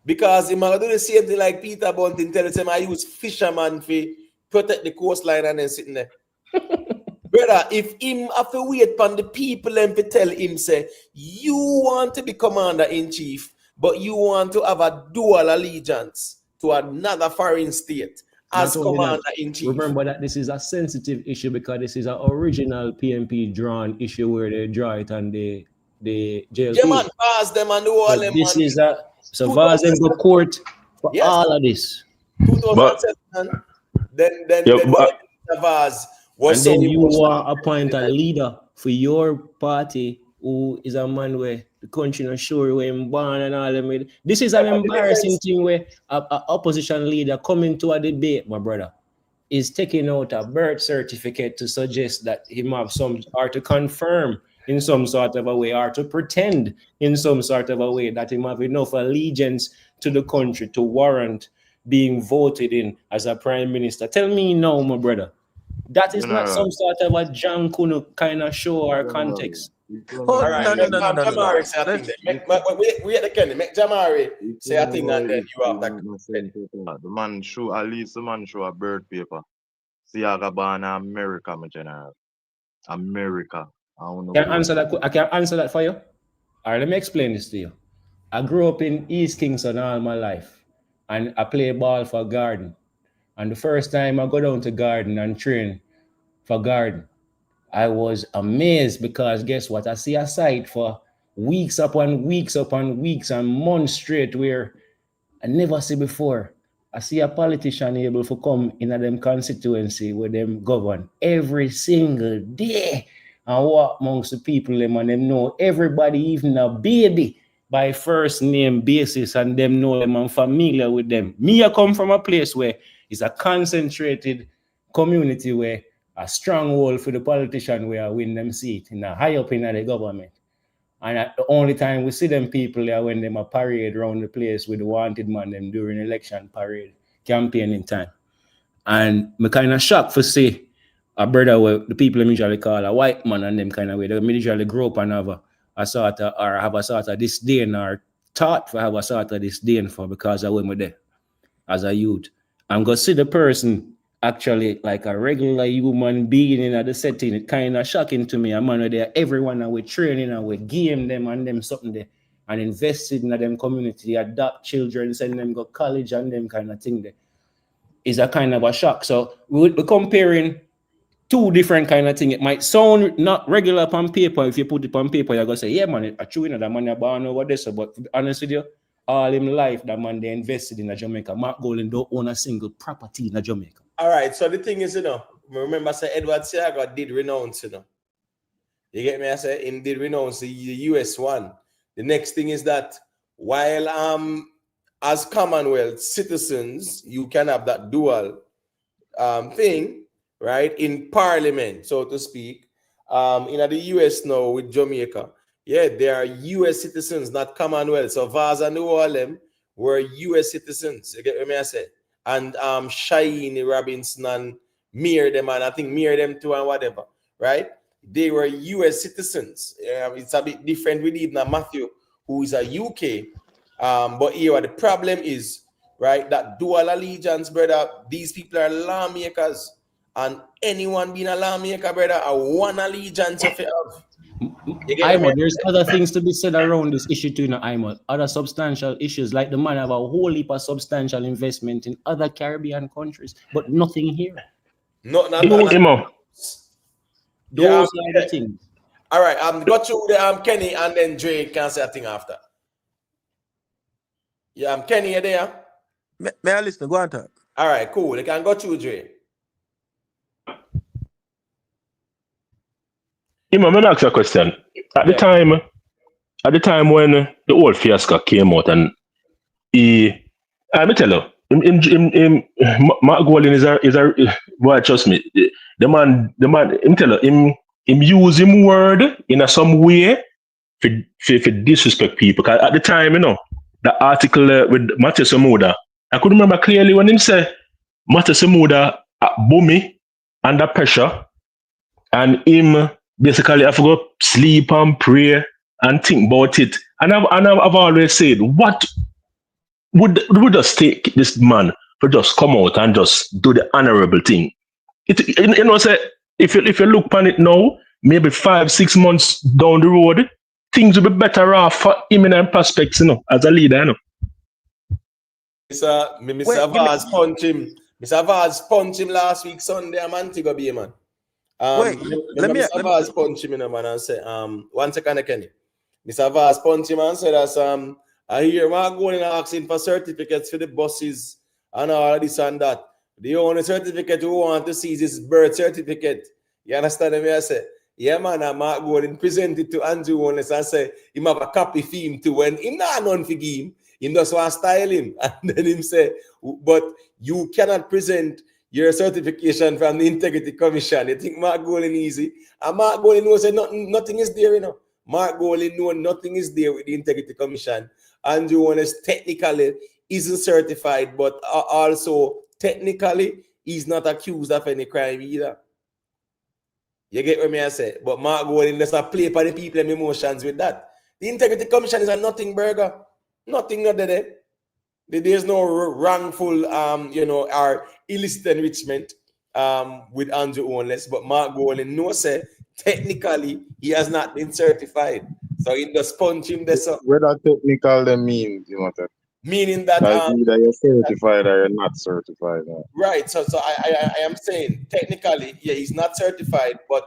because he might do the same thing like Peter Bunting tell him I use fisherman to protect the coastline and then sitting there. Brother, if him have to wait for the people and to tell him say you want to be commander-in-chief, but you want to have a dual allegiance to another foreign state as commander-in-chief. Remember that this is a sensitive issue because this is an original PMP drawn issue where they draw it on the JLP. Yeah, man, pass them and do all them. This is a so far them go court for all of this. 2007, then Vaz was and then you want to appoint a leader for your party who is a man where the country not sure where him born and all them. This is an embarrassing thing where a opposition leader coming to a debate, my brother, is taking out a birth certificate to suggest that he have some, or to confirm in some sort of a way, or to pretend in some sort of a way that he have enough allegiance to the country to warrant being voted in as a prime minister. Tell me now, my brother, that is not some sort of a John Kuno kind of show or context. No. We at the Kenny. Make Jamari say a thing and then you have that. The man show, at least the man show a birth paper. See, I got born in America, my general. America. I can answer that for you. All right, let me explain this to you. I grew up in East Kingston all my life, and I play ball for Garden. And the first time I go down to Garden and train for Garden, I was amazed because guess what? I see a sight for weeks upon weeks and months straight where I never see before. I see a politician able to come in a them constituency where them govern every single day and walk amongst the people them and them know everybody, even a baby, by first name basis and them know them and familiar with them. Me, I come from a place where it's a concentrated community where a stronghold for the politician where I win them seat in a high up in the government. And at the only time we see them people there when them a parade around the place with the wanted man them during election parade campaigning time. And me kind of shocked for see a brother where the people usually call a white man and them kind of way. They usually grow up and have a sort of, or have a sort of disdain or thought for have a sort of disdain for because I went with there as a youth. I'm going to see the person actually like a regular human being in the setting. It kind of shocking to me. A man there, everyone and we training and we game them and them something there and invested in them community, adopt children, send them go college and them kind of thing there. Is a kind of a shock. So we're comparing two different kind of things. It might sound not regular upon paper. If you put it on paper, you're going to say, yeah, man, it's true, that man is born over this. But honestly, with you, all in life, that man, they invested in Jamaica. Mark Golding don't own a single property in Jamaica. All right, so the thing is, remember, say Edward Seaga did renounce, You get me? I say, him did renounce the US one. The next thing is that while as Commonwealth citizens, you can have that dual thing, right, in Parliament, so to speak. In the US now with Jamaica, yeah, they are US citizens, not Commonwealth. So Vaz and New Orleans were US citizens. You get me? I say, and Shaggy, Robinson, and them, and I think them too, and whatever, right? They were US citizens. It's a bit different with even Matthew, who is a UK. But here the problem is, right, that dual allegiance, brother, these people are lawmakers, and anyone being a lawmaker, brother, a one allegiance of it. There's other things to be said around this issue too, other substantial issues, like the man have a whole heap of substantial investment in other Caribbean countries, but nothing here. Those are the things. All right, go through the Kenny, and then Dre can say a thing after. Yeah, Kenny, you there? May I listen? Go on, talk. All right, cool. You can go through, Dre. Let me ask you a question. At the time when the old fiasco came out, and let me tell you, Mark Golding is a boy. Trust me, the man. Him tell you, him use him word in some way for disrespect people. Cause at the time, the article with Matthew Samuda, I could remember clearly when him say Matthew Samuda boomy under pressure, and him basically have to go sleep and pray and think about it. And I've always said, what would just take this man to just come out and just do the honorable thing? Say if you look upon it now, maybe 5-6 months down the road, things will be better off for him in prospects, as a leader, Mr. Vaz punch him. Mr. Vaz punch him last week Sunday. I'm Antigua Bay, man. Let me Vaz punch him, man, and say, 1 second, Kenny. Mr. Vaz punch him and say that I hear Mark going and asking for certificates for the buses and all this and that. The only certificate we want to see is his birth certificate. You understand me? I say, yeah, man, and Mark Golding presented to Andrew Wallace and say, him have a copy for him too. When him not none for him, he just want to style him. And then him say, but you cannot present your certification from the Integrity Commission. You think Mark Golding easy? And Mark Golding knows that nothing is there, Mark Golding knows nothing is there with the Integrity Commission. Andrew Wallace technically isn't certified, but also technically he's not accused of any crime either. You get what I say? But Mark Golding does not play for the people and emotions with that. The Integrity Commission is a nothing burger. Nothing other than there's no wrongful, or illicit enrichment with Andrew Wallace. But Mark Golding knows say technically he has not been certified. So he just punch him there. So what that technical then means, meaning that either you're certified or you're not certified. Right. So I am saying technically, yeah, he's not certified, but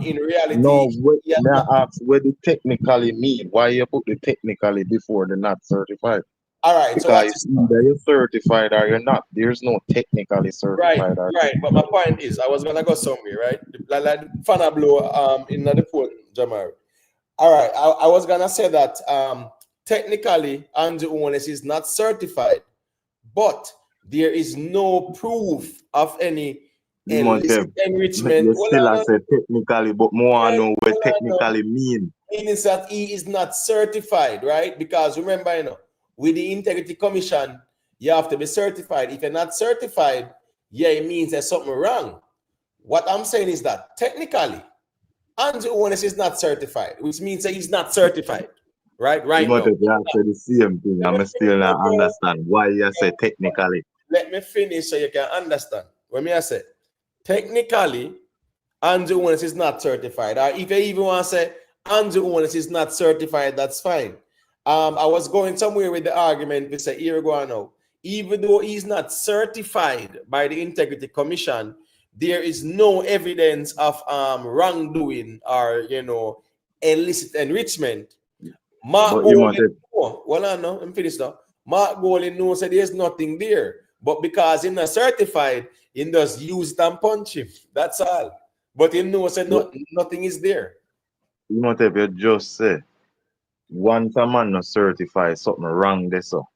in reality, no. May I ask what the technically mean? Why you put the technically before the not certified? All right. Because so either you're certified or you're not. There's no technically certified. Right. But my point is, I was gonna go somewhere, right? Like Fana blow in the phone, Jamari. All right. I was gonna say that technically Andrew Owens is not certified, but there is no proof of any illicit enrichment. You still I say technically, but more I know what technically mean. Means that he is not certified, right? Because remember, with the Integrity Commission, you have to be certified. If you're not certified, yeah, it means there's something wrong. What I'm saying is that technically, Andrew Owens is not certified, which means that he's not certified, right? Right now. You say the same thing. I'm still not understand why you say technically. Let me finish so you can understand. When me I say, technically, Andrew Owens is not certified. Or if you even want to say Andrew Owens is not certified, that's fine. I was going somewhere with the argument we say here go now. Even though he's not certified by the Integrity Commission, there is no evidence of wrongdoing or illicit enrichment. Mark Golding, I'm finished now. Mark Golding knows that there's nothing there, but because he's not certified, he does use it and punch him. That's all. But he knows that nothing is there. You just say once a man not certified, something wrong there so.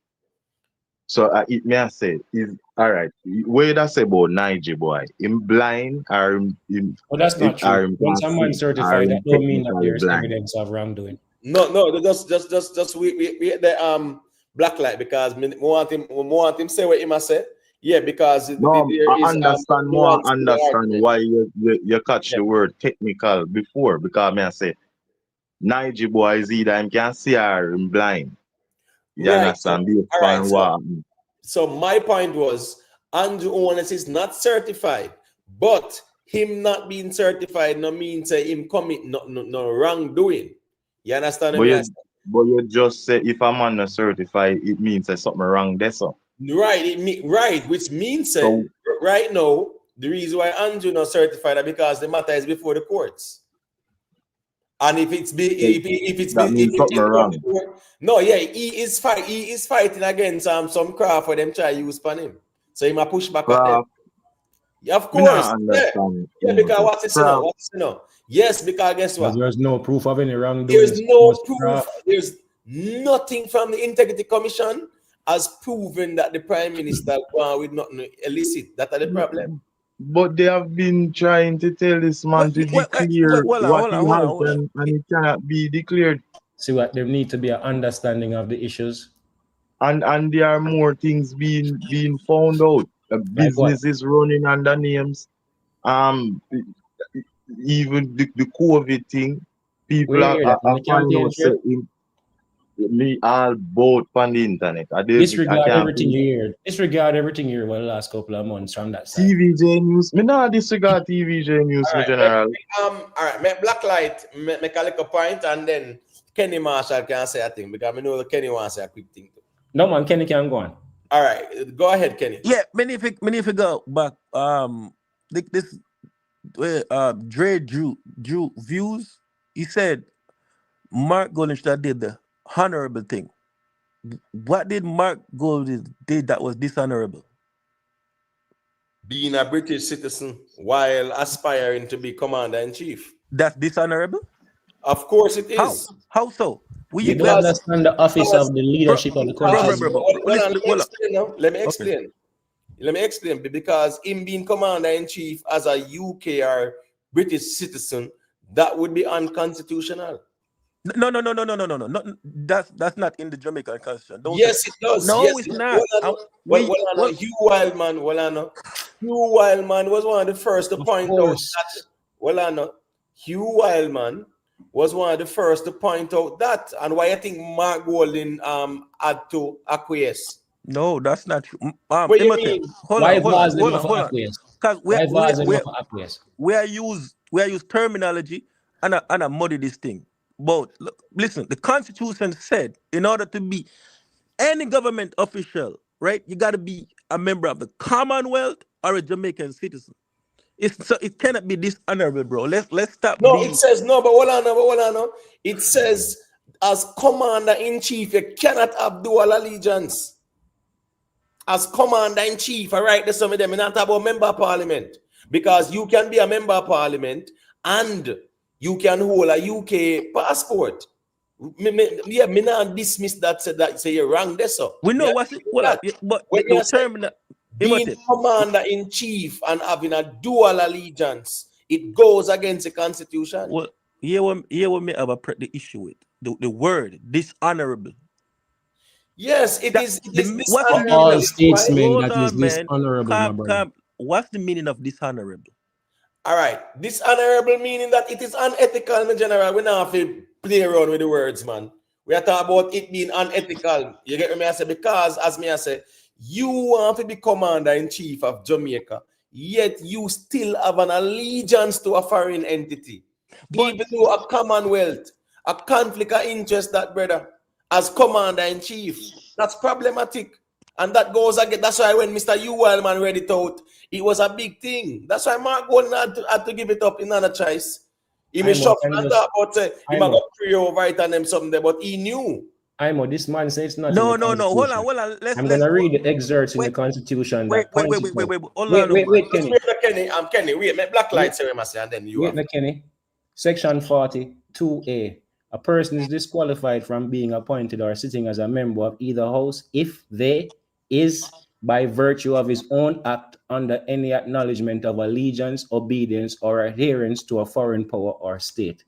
So it may I say is all right. What did I say about Niger boy? Him blind or him? Well, that's not true. Once someone certified, that don't mean that there's evidence of wrongdoing. No, just we the black light because we want him say what he must say. Yeah, because I understand why you catch the word technical before because me I say Niger boy is either him can see or him blind. You understand? So my point was Andrew Owens is not certified, but him not being certified no means him commit no wrongdoing. You understand? But you just say if a man not certified, it means there's something wrong there so. Right, which means right now the reason why Andrew not certified is because the matter is before the courts. And if it's wrong. No, yeah, he is fighting against some craft for them try to use on him. So he might push back at them. Yeah, of course. Yeah, because what's it now? Yes, because guess what? There's no proof of any wrongdoing. There's no proof. There's nothing from the Integrity Commission has proven that the Prime Minister with nothing illicit. That's the problem. But they have been trying to tell this man to declare what he has and it cannot be declared. See what there need to be an understanding of the issues. And there are more things being found out. Business is running under names. Even the COVID thing, people are finding out me all both on the internet. Disregard everything you heard. Disregard everything you heard over the last couple of months from that side. TVJ News. Me not disregard TVJ News in general. All right, make Blacklight make a little point and then Kenny Marshall can say a thing because I know that Kenny wants to say a quick thing too. No man, Kenny can go on. All right, go ahead, Kenny. Yeah, many if you go back, this Dre Drew views. He said Mark Goldenstein did the honorable thing. What did Mark Golden did that was dishonorable? Being a British citizen while aspiring to be commander-in-chief. That's dishonorable? Of course it is. How so? You don't understand the office of the leadership of the country. Let me explain. Because him being commander-in-chief as a UK or British citizen, that would be unconstitutional. No. That's not in the Jamaican constitution. Yes, it does. No, yes, it's not. Hugh Wildman was one of the first to point out that. Hugh Wildman was one of the first to point out that, and why I think Mark Golden had to acquiesce. No, that's not true. What do you mean? Hold on. Because we use terminology and muddy this thing. But look, listen, the Constitution said in order to be any government official, right, you got to be a member of the Commonwealth or a Jamaican citizen. It cannot be dishonorable, bro. Let's stop. It says no, but hold on. It says as commander-in-chief, you cannot have dual allegiance. As commander-in-chief, all right, there's some of them not about member of parliament. Because you can be a member of parliament and you can hold a UK passport. Me not dismiss that say you're wrong there, so. We know what's it, well, but when the you say term being commander-in-chief and having a dual allegiance, it goes against the constitution. Well, here what me have the issue with the word dishonorable. Yes, it is What's the dishonorable. meaning of statesmen hold that on, is man. dishonorable, my brother. What's the meaning of dishonorable? All right, dishonorable meaning that it is unethical in general. We not have to play around with the words, man. We are talking about it being unethical. You get me? I say because as me I say, you want to be commander-in-chief of Jamaica, yet you still have an allegiance to a foreign entity. Even though a commonwealth, a conflict of interest, that brother, as commander-in-chief, that's problematic. And that goes again. That's why when Mr. Uwildman read it out, it was a big thing. That's why Mark Golden had to give it up in another choice. He may shuffle and talk about he might go pray over it and them something there, but he knew. This man says it's not. No. Hold on. I'm gonna read the excerpts in the Constitution. Wait. Wait, Kenny. Kenny, I'm Kenny. Wait, make black lights here, and then you. Wait, Kenny. Section 42A. A person is disqualified from being appointed or sitting as a member of either house if they is by virtue of his own act under any acknowledgement of allegiance, obedience, or adherence to a foreign power or state.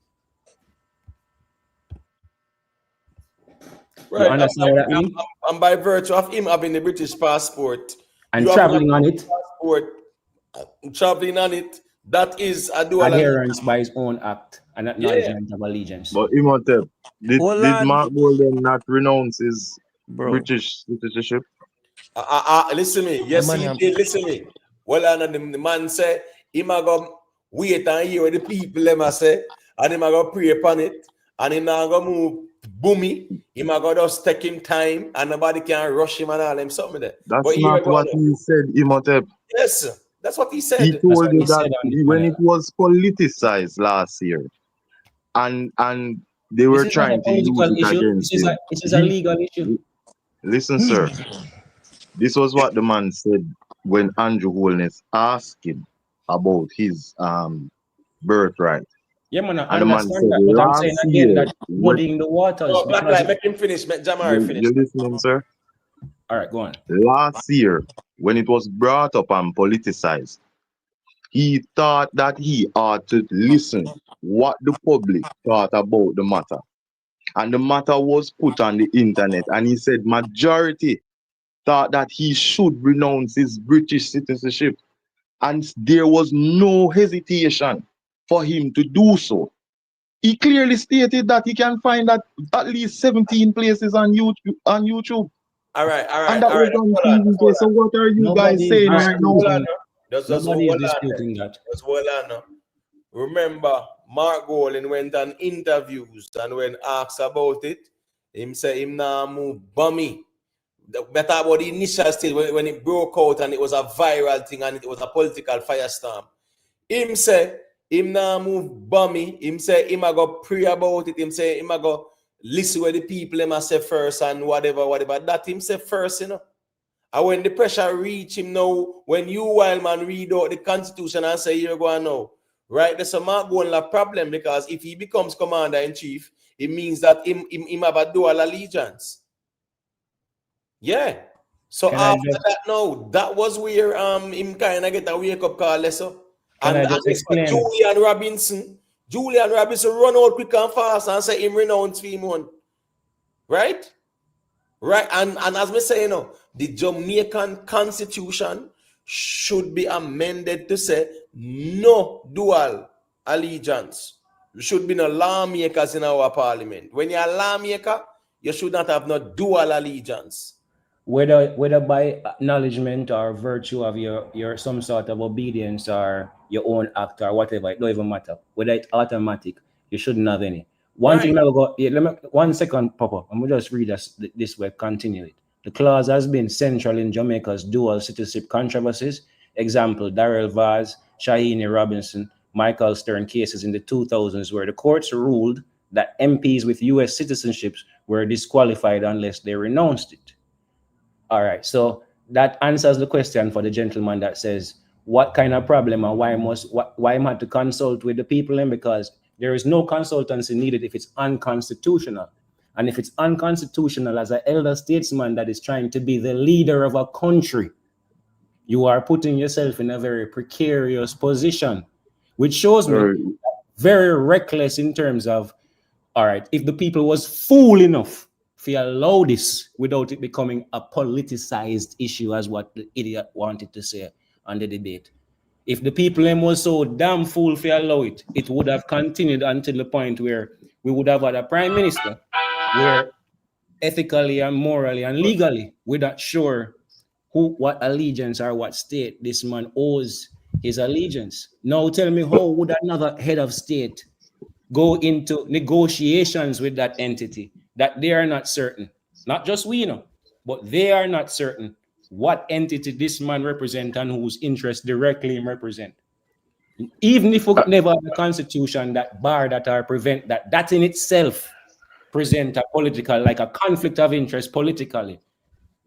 Right. You understand what that means? And by virtue of him having the British passport and traveling on it, that is a dual adherence by his own act and acknowledgement of allegiance. But Imhotep, did Mark Golden not renounce his British citizenship? Listen to me. Yes, he did. Listen to me. Well, and the man said, he might go wait and hear what the people them say, and he might go pray upon it, and he might go move boomy. He might go just take him time, and nobody can rush him and all them something there. That's not what he said, Imhotep. Yes, sir. That's what he said. He told you that when it was politicized last year, and they were trying to use it against him. It is a legal issue. Listen, sir. This was what the man said when Andrew Holness asked him about his birthright. Yeah, man, and the man said, but I'm saying again that muddying the waters. Oh, Black Light, make him finish. Make Jamari finish. You listening, sir? All right, go on. Last year, when it was brought up and politicized, he thought that he ought to listen what the public thought about the matter. And the matter was put on the internet, and he said majority thought that he should renounce his British citizenship. And there was no hesitation for him to do so. He clearly stated that he can find that at least 17 places on YouTube. All right. And that was on TV. So what are you guys saying right now? Nobody is disputing that. Remember, Mark Golden went on interviews, and when asked about it, him say him now move bummy. Better about the initial stage when it broke out and it was a viral thing and it was a political firestorm. Him say him now move bummy. Him say him a go pray about it. Him say him a go listen where the people him a say first and whatever. That him say first, you know. And when the pressure reach him now, when you wild man read out the constitution and say you're going now, right? There's a Mark Golden problem because if he becomes commander-in-chief, it means that him have a dual allegiance. Yeah. So after that, no, that was where him kind of get a wake up call lesson. And Julian Robinson run out quick and fast and say him renounce him one. Right? Right. And as me say, you know, the Jamaican constitution should be amended to say no dual allegiance. There should be no lawmakers in our parliament. When you're a lawmaker, you should not have no dual allegiance. Whether by acknowledgement or virtue of your some sort of obedience or your own act or whatever, it don't even matter. Whether it's automatic, you shouldn't have any. One thing I'll go, let me 1 second, Papa. I'm gonna just read this way, continue it. The clause has been central in Jamaica's dual citizenship controversies. Example, Darrell Vaz, Shahini Robinson, Michael Stern cases in the 2000s where the courts ruled that MPs with US citizenships were disqualified unless they renounced it. All right, so that answers the question for the gentleman that says, what kind of problem and why am I to consult with the people? And because there is no consultancy needed if it's unconstitutional. And if it's unconstitutional as an elder statesman that is trying to be the leader of a country, you are putting yourself in a very precarious position, which shows me very reckless in terms of, all right, if the people was fool enough to allow this without it becoming a politicized issue, as what the idiot wanted to say on the debate. If the people was so damn fool to allow it, it would have continued until the point where we would have had a prime minister where ethically and morally and legally we're not sure what allegiance or what state this man owes his allegiance. Now tell me, how would another head of state go into negotiations with that entity that they are not certain? Not just we know, but they are not certain what entity this man represent and whose interest directly him represent. Even if we never have a constitution that bar that or prevent that, that in itself present a political, like a conflict of interest politically,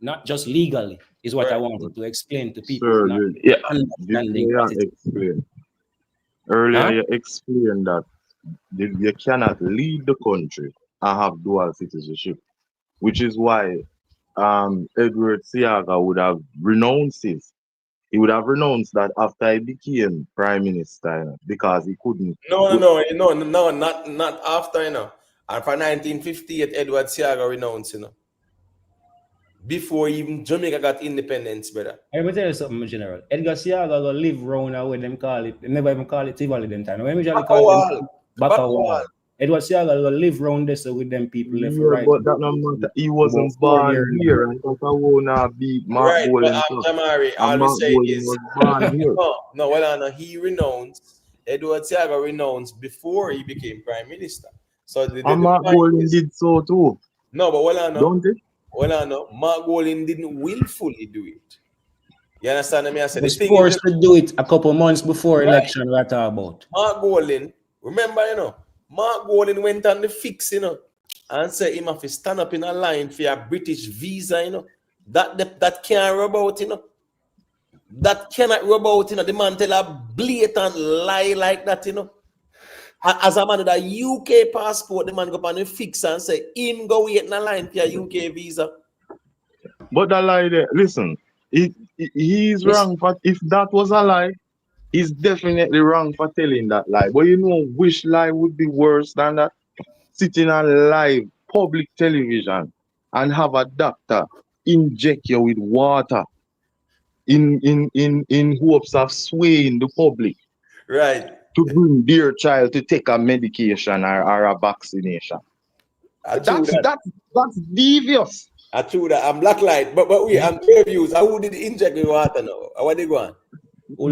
not just legally, is what I wanted to explain to people. Sir, Not understanding what it is. Earlier you explained that you cannot lead the country and have dual citizenship, which is why Edward Seaga would have renounced it. He would have renounced that after he became prime minister, because he couldn't. No, not after, you know. And for 1958, Edward Seaga renounced, you know. Before even Jamaica got independence, brother. I will tell you something, General. Edgar Seaga go live round where them call it. They never even call it Tivoli them time. When we usually call it Bacawal. Edward Seaga go live round this with them people left right. But that no matter. He wasn't born here, and that I wanna be Mark Right, Bolan. but Jamari, all we say is no, he renounced. Edward Seaga renounced before he became prime minister. So and Mark Bolan did so too. No, but don't it? Mark Bolan didn't willfully do it. You understand me? I said he was forced to do it a couple months before election. What about Mark Bolan? Remember, you know, Mark Bolan went on the fix, you know, and said him have to stand up in a line for a British visa, you know. That can't rub out, you know. That cannot rub out, you know. The man tell a blatant lie like that, you know. As a man with a UK passport, the man go on the fix and say him go wait in a line for a UK visa. But that lie there, listen, he's wrong. But if that was a lie, he's definitely wrong for telling that lie. But you know which lie would be worse than that? Sitting on live public television and have a doctor inject you with water in hopes of swaying the public. Right. To bring their child to take a medication or a vaccination. That's devious. I true that. I'm black light, but we I'm reviews. Who did inject the water now? What they go on?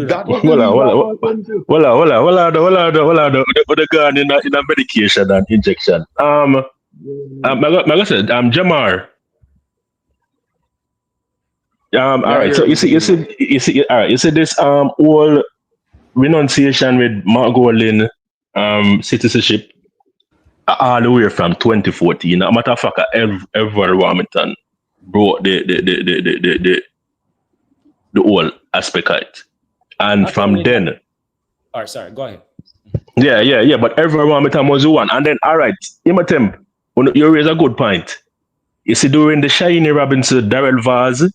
That was the gun in a medication and injection. Like I said, Jamar. All right. So you see, all right. You see this whole renunciation with Mark Bolan citizenship all the way from 2014. A matter of fact, every Wilmington brought the whole aspect of it. And from then. All right, sorry, go ahead. Yeah. But every Wilmington was the one. And then, all right, Imatem, you raise a good point. You see, during the Shiny Robinson, Darrell Vaz,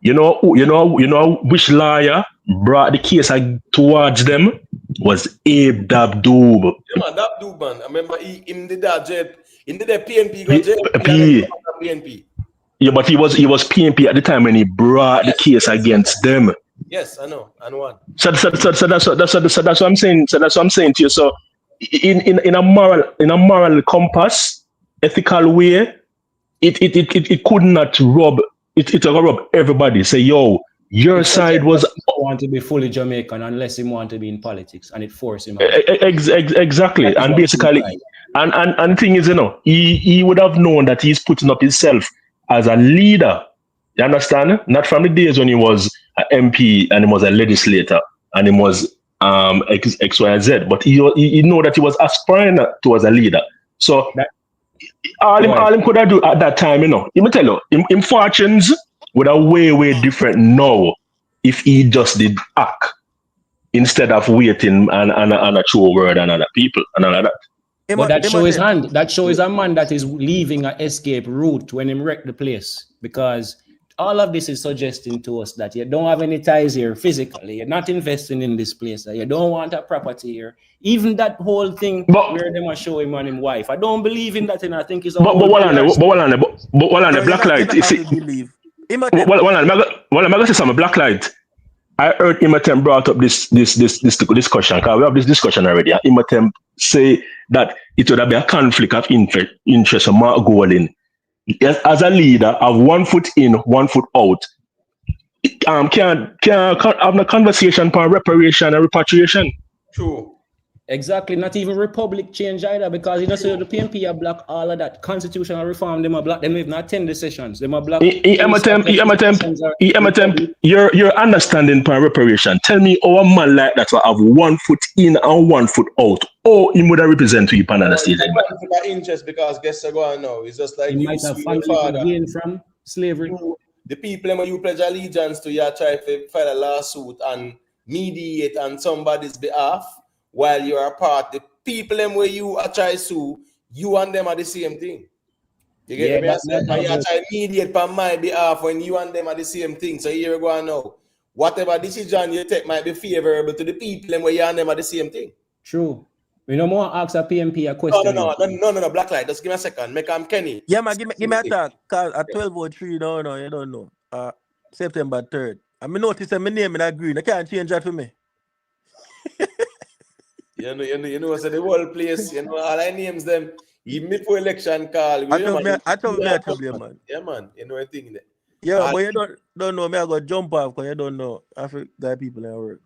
you know which lawyer brought the case towards them was Abe Dabdoob. Yeah, man, Dabdoob, man. I remember him did that jail. He did that PNP got jail. PNP. Yeah, but he was PNP at the time when he brought the case against them. Yes, I know. I know one. So that's what I'm saying. So that's what I'm saying to you. So in a moral compass, ethical way, it could not rub. It will rub everybody. Say, yo, your side was want to be fully Jamaican unless he want to be in politics, and it forced him. Exactly, and basically, and the thing is, you know, he would have known that he's putting up himself as a leader. You understand? Not from the days when he was an MP and he was a legislator and he was X, Y, and Z, but he know that he was aspiring towards a leader. So all him could have do at that time, you know. Let me tell you, him fortunes would have way different now if he just did act instead of waiting and a true word and other people and all of that. But that shows his hand. That shows a man that is leaving an escape route when he wreck the place. Because all of this is suggesting to us that you don't have any ties here physically. You're not investing in this place. You don't want a property here. Even that whole thing where they must show him and his wife. I don't believe in that, and I think it's a but what on the black light? You see, I'm gonna say some black light. I heard Imatem brought up this discussion, because we have this discussion already. Imatem say that it would be a conflict of interest for Mark Golding. As a leader of 1 foot in, 1 foot out, can have a conversation on reparation and repatriation. True. Exactly, not even republic change either, because you know, so the PNP are block all of that. Constitutional reform, them are block. Them even attend the sessions. Them are block. Your understanding per reparation. Tell me how a man like that will have 1 foot in and 1 foot out. Oh, he would represent to you pan the stage. Interest, because guess I go on now. It's just like he you might have father gain from slavery. The people you pledge allegiance to, you try to file a lawsuit and mediate on somebody's behalf. While you are part, the people them where you are trying to sue, you and them are the same thing. You get me? And you are trying to mediate on my behalf when you and them are the same thing. So here we go now. Whatever decision you take might be favorable to the people them where you and them are the same thing. True. We no more ask a PMP a question. No, Blacklight. Just give me a second. Make him Kenny. Yeah, man, give me a talk. Cause at 12:03, no, you don't know. September 3rd. I mean, notice my name in that green. I can't change that for me. You know, so the whole place, you know, all I names them, even before election call. I told me, man. Yeah, man, you know a thing there. Yeah, but you don't know me, I got jump off because you don't know African people in work.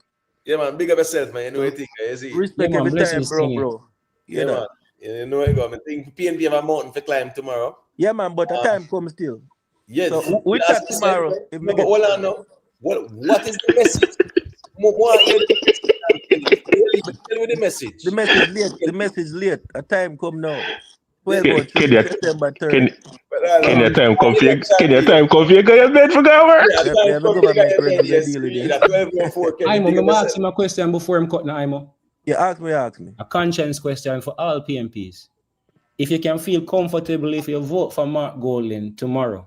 Yeah, man, big up yourself, man, you know a thing, you see. Respect every time, bro. Yeah, man. You know I got me think PNP have a mountain for climb tomorrow. Yeah, man, but the time comes still. Yes. So we chat tomorrow. But hold on now. What is the message? Tell me the message. The message late. A time come now. September 3rd. Can your time come here? Can your time come here? Can you bed for government? I'm going to ask him a question before I'm cutting Imo. Yeah, ask me. A conscience question for all PMPs. If you can feel comfortable if you vote for Mark Golding tomorrow,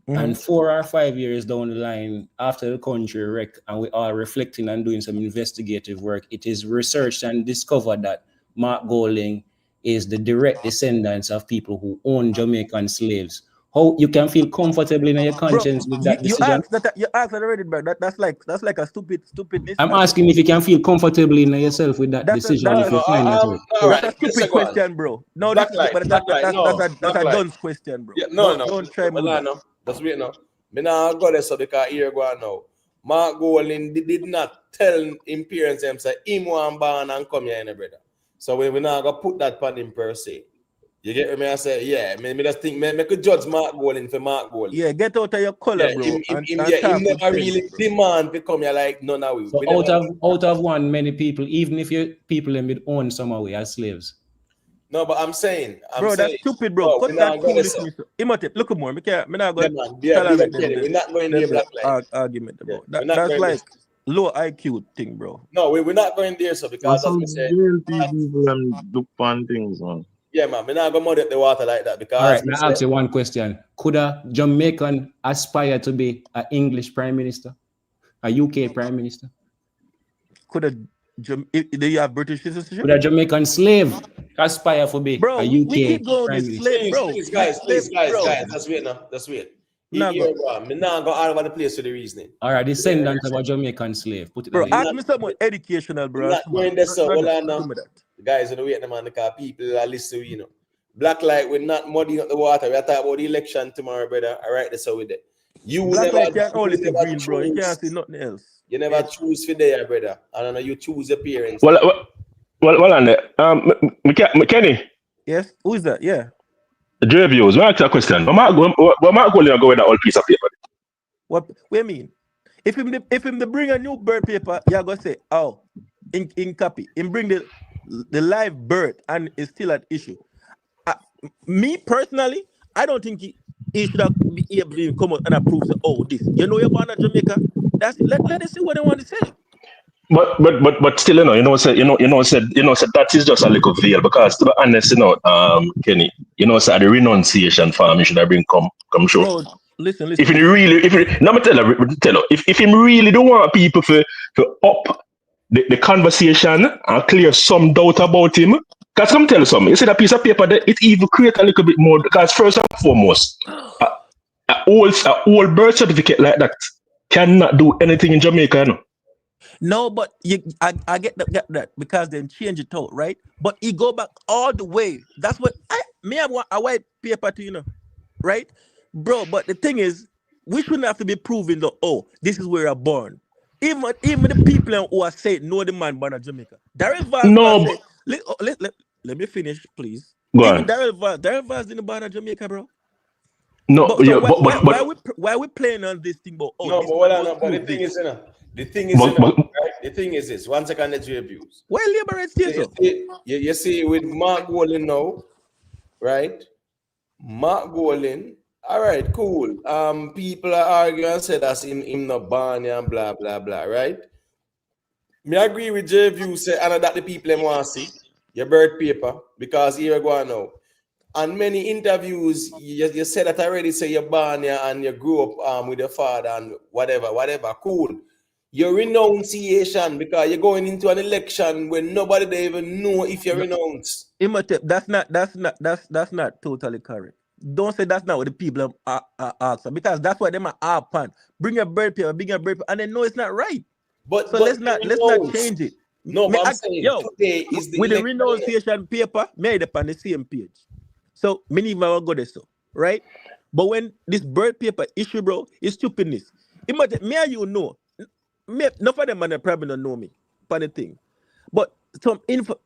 and 4 or 5 years down the line, after the country wrecked and we are reflecting and doing some investigative work, it is researched and discovered that Mark Golding is the direct descendants of people who own Jamaican slaves. How you can feel comfortable in your conscience with that decision? You asked already, bro. That's like a stupidness. I'm asking if you can feel comfortable in yourself with that decision. If you find that way. That's a stupid question, bro. No, that's a dunce question, bro. Yeah, no. Don't try me. That's weird now. Me now go there so because here go on now. Mark Golding did not tell him parents him say him want born and come here, brother. So we not gonna put that on him per se. You get me? I say, yeah, me just think me could judge Mark Golding for Mark Golding. Yeah, get out of your color, bro. Him never really demand to come here like none of we. So out of one, many people, even if you people them would own some away as slaves. No, but I'm saying, that's stupid, bro. Cut that foolishness. Imhotep, look at more. We're not going there, Blacklight. Argument, bro. That's like low IQ thing, bro. No, we're not going there, so because some as I people do fun things, man. Yeah, man, we're not going to muddy up the water like that because. All right, now I'll ask you one question. Could a Jamaican aspire to be an English prime minister, a UK prime minister? Do you have British citizenship? Could a Jamaican slave aspire to be a UK prime minister? Guys, that's weird now. That's weird. Me not going all over the place for the reasoning. All right, descendant of a Jamaican slave. Put it bro, ask me something educational, bro. Not going there, so hold on now. Guys, in the wait, man, because people are listening, you know. Blacklight, we're not muddying up the water. We're talking about the election tomorrow, brother. All right, that's how we did. You Blacklight can't only see green, bro. You can't see nothing else. You never choose for there, brother. I don't know, you choose your parents. Well, on there. Kenny. Yes, who is that? Yeah. Dre Views, I ask you a question. What Mark Golding go with that old piece of paper? What do you mean? If him bring a new birth paper, you're going to say, oh, in copy. Him bring the live birth and it's still at issue. Me personally, I don't think he should have be able to come out and approve this. You know you're born in Jamaica? Let us see what they want to say. But still, said that is just a little veil because to be honest, Kenny, said the renunciation farm you should have been come show. Bro, listen. If he really, let me tell you, if him really don't want people to up the conversation and clear some doubt about him, because come tell you something, you see that piece of paper that it even create a little bit more because first and foremost, a old birth certificate like that cannot do anything in Jamaica. No, but I get that because they change it out, right? But he go back all the way. That's what I want a white paper to, right? Bro, but the thing is, we shouldn't have to be proving this is where you're born. Even the people who are saying no the man born in Jamaica. Daryl Vaz say, let me finish, please. Go Even on. Daryl Vaz didn't born in Jamaica, bro. No, but, so why we playing on this thing about but the thing is, the thing is this. 1 second, let you abuse. Why liberate so? You see with Mark Golden now, right? Mark Golden, all right, cool. People are arguing and say that's him not born and blah blah blah, right? Me agree with J View say and that the people them want to see your birth paper because here we go now. And many interviews, you said that already. Say you're born here and you grew up with your father and whatever. Cool. Your renunciation because you're going into an election when nobody they even know if you renounce. That's not totally correct. Don't say that's not what the people are asking because that's what them are upon. Bring your birth paper, and they know it's not right. But let's not change it. No, but I'm saying today is the with the renunciation paper made up on the same page. So many of our go there so right. But when this birth paper issue, bro, is stupidness. Me and you know. None of them man probably don't know me. Funny thing. But some info.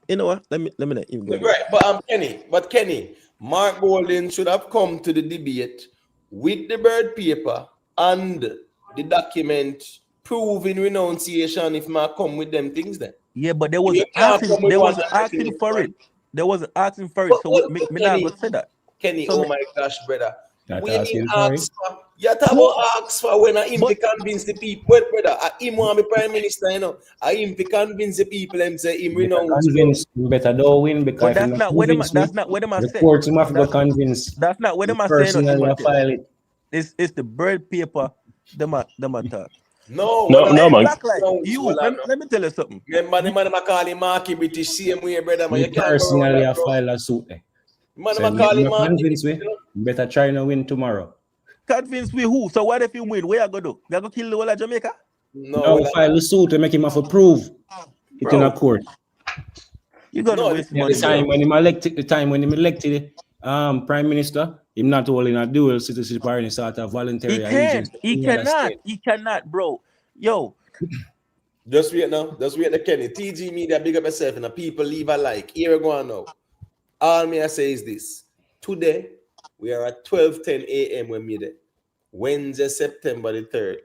You know what? Let me not even go. Right, but Kenny, Mark Golden should have come to the debate with the bird paper and the document proving renunciation if Mark come with them things then. Yeah, but there was asking for it. There was asking for it. So me not gonna say that. Kenny, so my gosh, brother. We asking ask for you talk about ask for when I him to convince the people. Wait, brother, him want me prime minister, I him to convince the people and say him renounce. Better don't win because but that's not what them are saying. Courts have to convince. That's not what them are saying. File it. It's the bird paper them are talk. No, man. Like you, let me tell you something. Remember the man call him Marky British same way, brother. You personally file a suit. Man, call him convince we. Better try to win tomorrow. Convince we who? So what if you win? Where you go do? You go kill the whole of Jamaica? No, file a suit to make him have to prove it in a court. You gonna waste money. The time when him elected prime minister, him not holding a dual citizenship or any sort of voluntary allegiance. He cannot, bro. Yo. Just wait now. Just wait the Kenny. TG Media, big up yourself and the people leave a like. Here we go now. All me I say is this. Today, we are at 12:10 a.m. when we there. Wednesday, September the 3rd.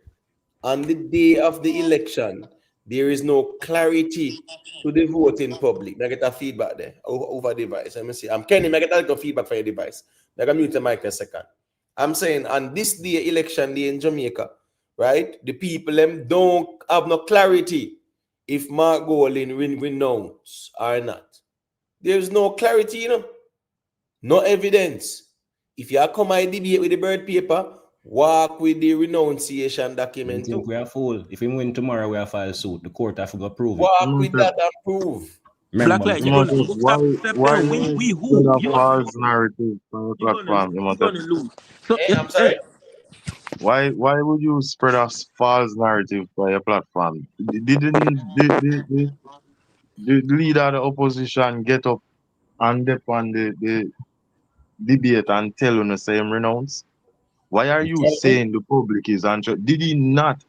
On the day of the election, there is no clarity to the voting public. I get a feedback there over device. Let me see. I'm Kenny, I get a little feedback for your device. I can mute the mic a second. I'm saying on this day, election day in Jamaica, right? The people them don't have no clarity if Mark Golden renounce or not. There's no clarity, no evidence. If you come and debate with the bird paper, walk with the renunciation document. I think we are fool. If we win tomorrow, we are file suit. The court have to prove it. Walk with that and prove. Blacklight, why you false narrative on the platform? You're gonna lose. So, I'm sorry. Why would you spread a false narrative by your platform? Didn't the leader of the opposition get up and on the debate and tell him the same renounce? Why are you saying the public is untrue? Did he not?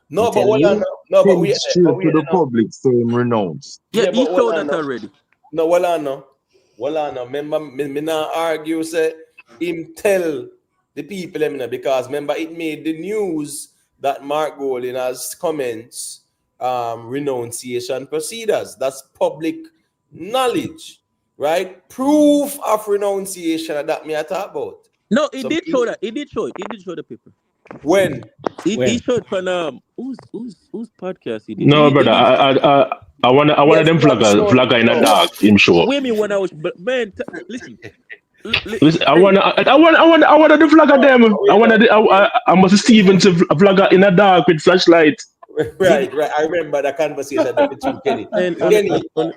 No, but we to the public same renounce. Yeah, he showed that already. No, remember, me not argue say him tell the people because remember it made the news that Mark Golden has comments renunciation procedures. That's public knowledge, right? Proof of renunciation that me I talk about. No, it did show that. It did show it. It did show the paper. When? He showed from whose podcast he did. No, brother. I want Yes, them man, show. vlogger in a No, dark him show. wait me when I was man. Listen, Listen, I hey, want the vlogger them. I must Stevens vlogger in a dark with flashlight. Right. I remember the conversation between Kenny. and Kenny, stop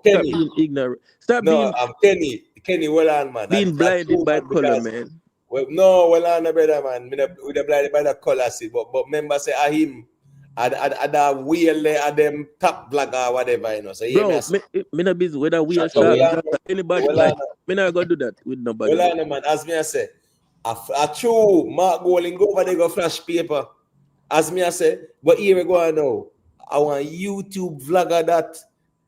Kenny. being ignorant. Stop No, Kenny, well on, man. being That's blinded true, by man, color, because man. well on, brother, man. We the blinded by the color, see. But remember, say, him, at the wheel there, at them top vlogger or whatever, you know. So, Bro, me not busy whether we are well sharp, on, anybody. well Like, on, me not gonna do that with nobody. well Bro. on, man. As me I say, a true Mark Golding go over there go flash paper. As me I say, but here we go now. I want YouTube vlogger that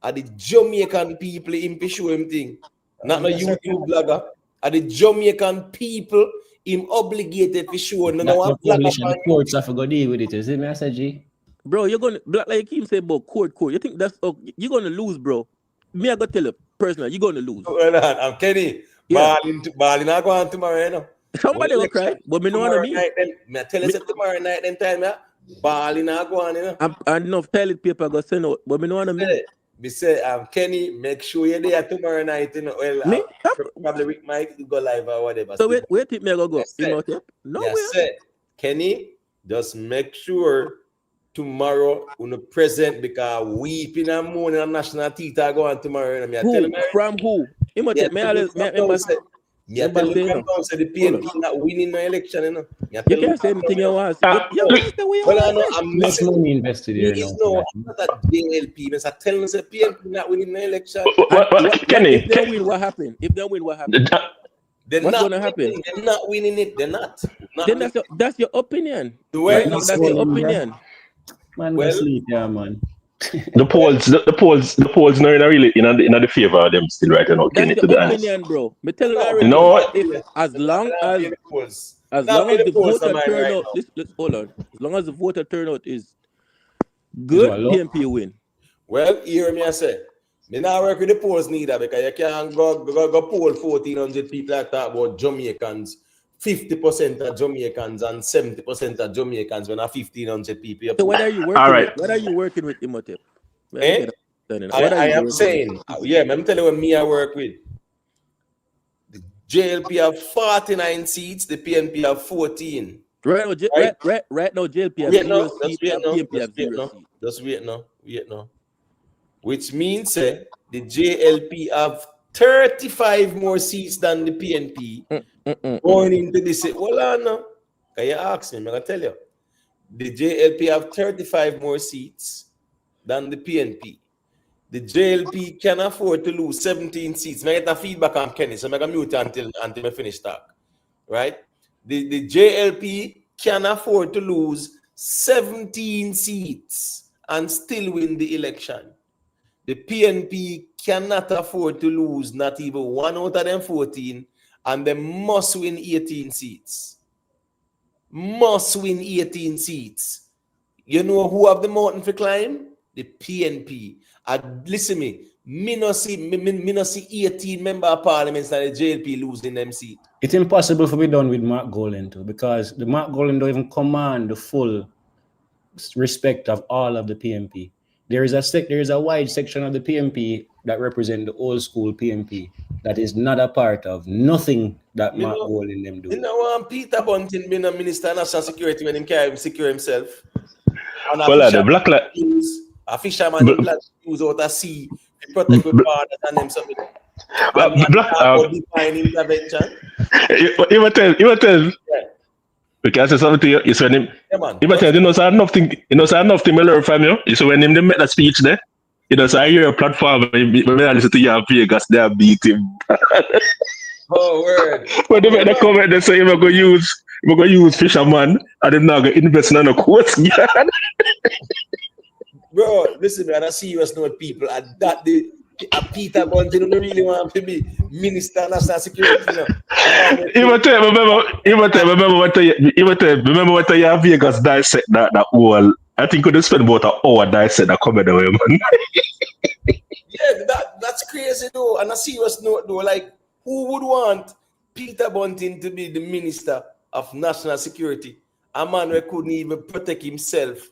are the Jamaican people him to show him thing. Not no YouTube vlogger. Are the Jamaican people him obligated to show no That one the vlogger. publisher, the courts have to go deal with it. You see me, I said, G? Bro, you're gonna like him say about court. You think that's you're gonna lose, bro? Me, I gotta tell you personally, you're gonna lose. Well, I'm Kenny. Yeah. Balling I go on tomorrow, you know. Somebody will cry, but me know what I mean. Night, then, me tell you tomorrow night then time, yeah. Balling I go on, you know. And enough toilet paper go send out, but me know what I mean. Me say, Kenny, make sure you're there tomorrow night, you know. Well, probably with Mike go live or whatever. So wait till me I go. No way. Kenny, just make sure tomorrow when the present because weeping and mourning and national theater go on tomorrow. Who? From who? He must say the PNP not winning the election, you know. You can't say anything you want. I'm much money invested here. No, not that JLP. I'm telling the PNP not winning the election. If they win, what happened? If they win, what happened? What's gonna happen? They're not winning it. They're not. Then that's your opinion. Well, that's your opinion. Man, well, sleep, yeah, man. The polls not really in the favor of them still right now. That's your opinion, bro. Me tell you already. No, as long as the voter turnout, hold on. As long as the voter turnout is good, PNP win. Well, hear me I say. Me not work with the polls neither because you can't go poll 1,400 people that talk about Jamaicans. 50% are Jamaicans and 70% are Jamaicans when 1,500 people. So what are you working with? What are you working with, Imhotep? I am saying, I'm telling you what me I work with. The JLP have 49 seats, the PNP have 14. Right now, JLP have 0 seats, PNP have 0 seats. Just wait now. Which means the JLP have 35 more seats than the PNP going into this. Well, no. Can you ask me? I'm going to tell you. The JLP have 35 more seats than the PNP. The JLP can afford to lose 17 seats. I get a feedback on Kenny, so I'm going to mute until I finish talk. Right? The JLP can afford to lose 17 seats and still win the election. The PNP cannot afford to lose not even one out of them 14, and they must win 18 seats. Must win 18 seats. You know who have the mountain for climb? The PNP. And listen me no see 18 member of parliaments that the JLP losing them seat. It's impossible for me done with Mark Golding too, because the Mark Golding don't even command the full respect of all of the PNP. There is a wide section of the PNP that represent the old school PNP that is not a part of nothing that Mark Golding them do. You know what Peter Bunting being a minister of national security when he can't secure himself? And the black a fisherman use out a sea to protect the borders and them something. Intervention. You will tell. Because it's something you when him. You know, so nothing me learn from you. You when him make that speech there. You know, so I hear a platform when I listen to you Vegas, they are beat him. Oh word. When they make the comment, they say we're gonna use fisherman and them not gonna invest in a course. Bro, listen, man, I see serious note people at that the Peter Bunting don't really want to be minister of national security. Remember what you have Vegas dissect that whole. I think we could spend about an hour dissect that comment away, man. Yeah, that's crazy though. And a serious note though, like who would want Peter Bunting to be the minister of national security. A man who couldn't even protect himself.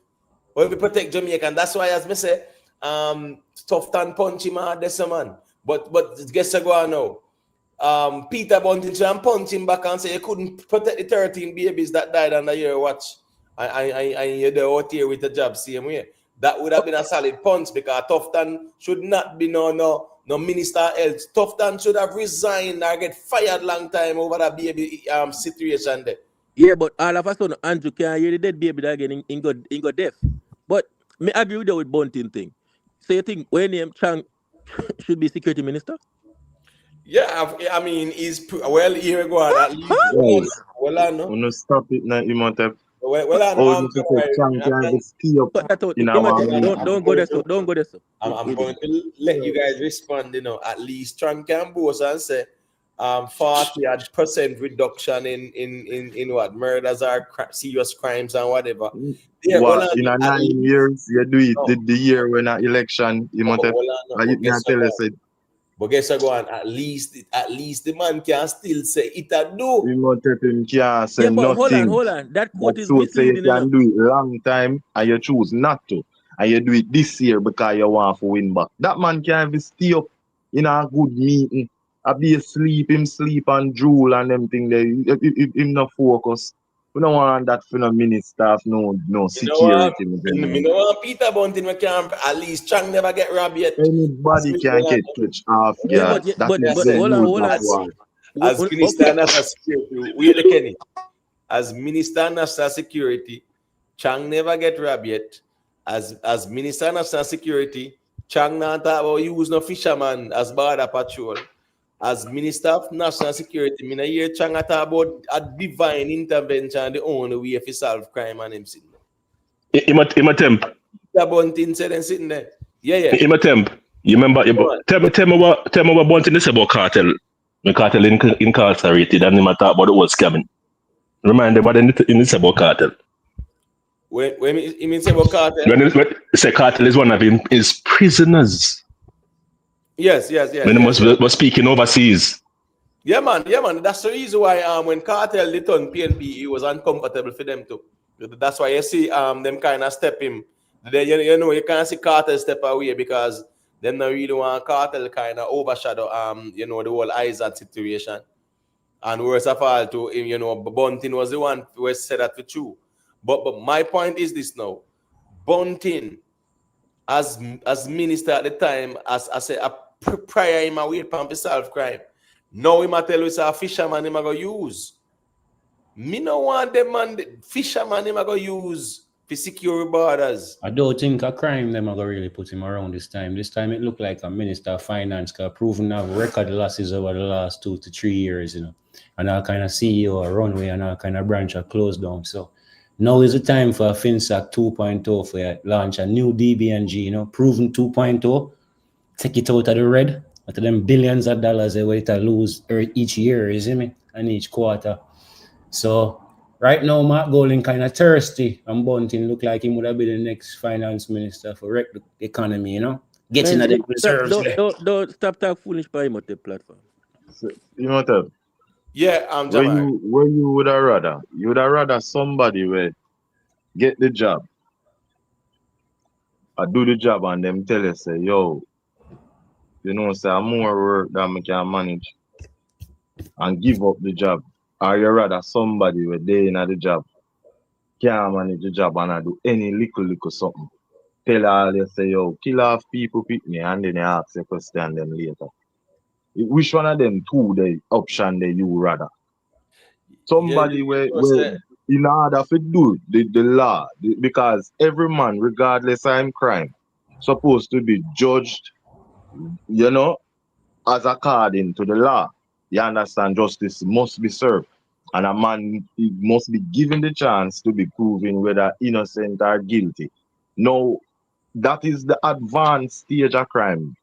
Or even protect Jamaica. And that's why, as me say, tough and punch him hard, this man. But guess I go on now. Peter Bunting and punch him back and say you couldn't protect the 13 babies that died under your watch. And you're out here with the job same way. That would have been a solid punch because Tufton should not be no minister else. Tufton should have resigned or get fired long time over that baby situation there. Yeah, but all of a sudden Andrew can't hear the dead baby that again in go deaf. But me agree with you with Bunting thing. So you think when name Chang should be security minister? Yeah, I mean, well, here we go on at least. Well, I know. Wanna stop it now, Imhotep. Well, I How do you say Chang can stay up in our don't go there, so don't go there, so. I'm going to let you guys respond. At least Chang can boast and say 40% reduction in what murders are serious crimes and whatever. Yeah, what, in a 9 years you do it the year when an election Imhotep tell us it. But guess what? At least the man can still say it a do. Imhotep can't say but nothing. Hold on. That quote is so say misleading. You can do it long time and you choose not to. And you do it this year because you want to win back. That man can't even stay up in a good meeting. I be asleep, him sleep and drool and them thing there. Him not focus. We don't want that for no minister, no security. You know what, Peter Bunting, we can at least Chang never get robbed yet. Anybody can get touched off. Yeah, but hold on. As Minister of National Security, we the Kenny. As Minister of National Security, Chang never get robbed yet. As Minister of National Security, Chang not talk about use no fisherman as border patrol. As Minister of National Security, I hear Chang talk about a divine intervention, the only way to solve crime and him sitting there. In a temp. Peter Bunting said and sitting there. Yeah. In a temp. You remember? Tell me what Bunting said about cartel. The cartel incarcerated and him talk about the whole scamming. Remind them what in this about cartel. When he means about cartel? When he say cartel is one of his prisoners. Yes. When he was speaking overseas. Yeah, man. That's the reason why when cartel returned PNP, it was uncomfortable for them too. That's why you see them kind of step him. You can't see cartel step away because them not really want cartel kind of overshadow the whole Isaac situation. And worse of all, to Bunting was the one who said that for true. But my point is this now: Bunting, as minister at the time, as I say, prior him a wait for solve crime. Now him a tell us a fisherman him a go use. Me no want them man fisherman him a go use for secure borders. I don't think a crime them are going to really put him around this time. This time it looked like a minister of finance got proven to have record losses over the last 2 to 3 years, and all kind of CEO or runway and all kind of branch are closed down. So now is the time for a FinSac 2.0 for launch a new DBNG, proven 2.0, take it out of the red, out of them billions of dollars they wait to lose each year, and each quarter. So right now, Mark Golding kind of thirsty, and Bunting look like he would have been the next finance minister for wreck the economy, Getting at the reserves. Don't stop talking foolish by him on the platform. So, Imhotep. Yeah, where you would have rather? You would have rather somebody where get the job, or do the job and them tell us, say, yo, say more work than I can manage and give up the job. Or you rather somebody where they in the job can't manage the job and I do any little something. Tell all they say, yo, kill off people, pick me, and then they ask a question them later. Which one of them two the option that you rather? Somebody where in order to do the law, because every man, regardless of his crime, supposed to be judged, as according to the law. You understand? Justice must be served. And a man must be given the chance to be proven whether innocent or guilty. Now, that is the advanced stage of crime.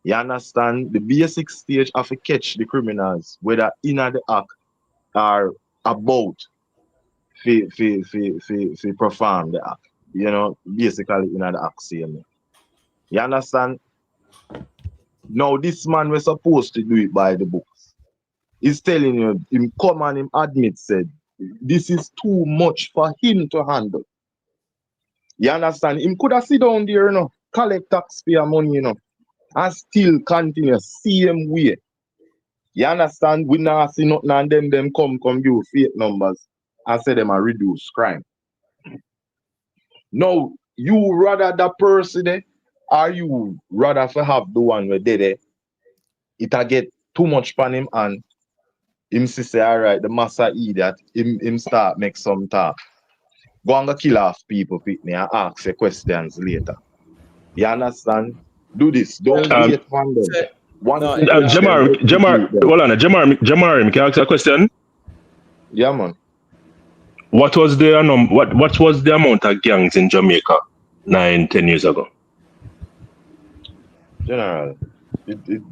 You understand? The basic stage of to catch the criminals, whether in the act or about to perform the act. Basically in the act same. You understand? Now this man was supposed to do it by the books. He's telling you, him come and him admit said, this is too much for him to handle. You understand? Him could have sit down there, you know, collect taxpayer money, you know, and still continue same way. You understand? We not see nothing and them come you fake numbers and say them a reduce crime. Now, you rather the person there, or you rather for have the one where they it'll get too much for him and him say, all right, the master idiot, him start make some talk. Go and go kill off people, Pitney, and ask your questions later. You understand? Do this. Don't wait for them. One No, second, Jamar, hold on, Jamar, can I ask you a question? Yeah, man. What was the what was the amount of gangs in Jamaica 9-10 years ago? General,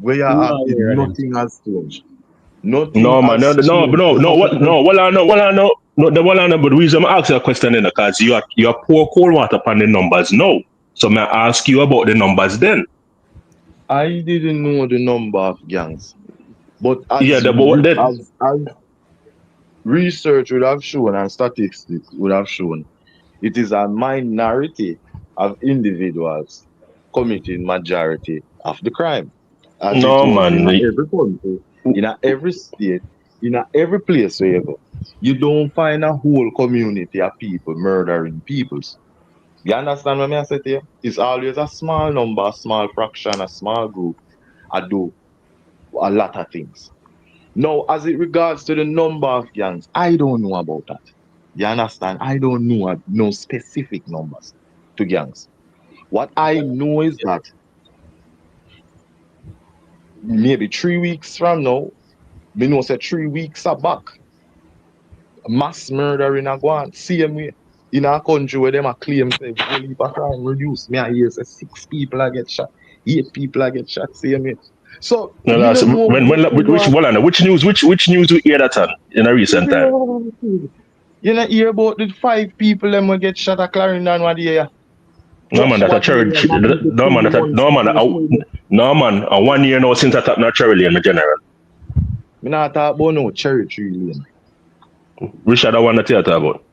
where you at, nothing has changed. Nothing No, man, has changed. But the reason I'm asking a question is because you pour cold water upon the numbers now. So may I ask you about the numbers then? I didn't know the number of gangs. But Yeah, as research would have shown and statistics would have shown, it is a minority of individuals committing majority of the crime. As it no, was man. in every country, in every state, in every place where you go. You don't find a whole community of people murdering peoples. You understand what I say to you? It's always a small number, a small fraction, a small group. I do a lot of things. Now, as it regards to the number of gangs, I don't know about that. You understand? I don't know no specific numbers to gangs. What I know is that maybe 3 weeks from now, me know say 3 weeks are back, mass murder in a go on, same way. In a country where them a claim say whole heap of crime reduce. Me I hear say 6 people a get shot, 8 people a get shot, same way. So No, me no, so don't know which news we hear that on in a recent time? You know hear about the 5 people them will get shot at Clarendon one day. No man, that a church. No man, a 1 year now since I tapped not Cherry Lane, my general. Me not talk about no Cherry Tree Lane. Which other one that you talk about?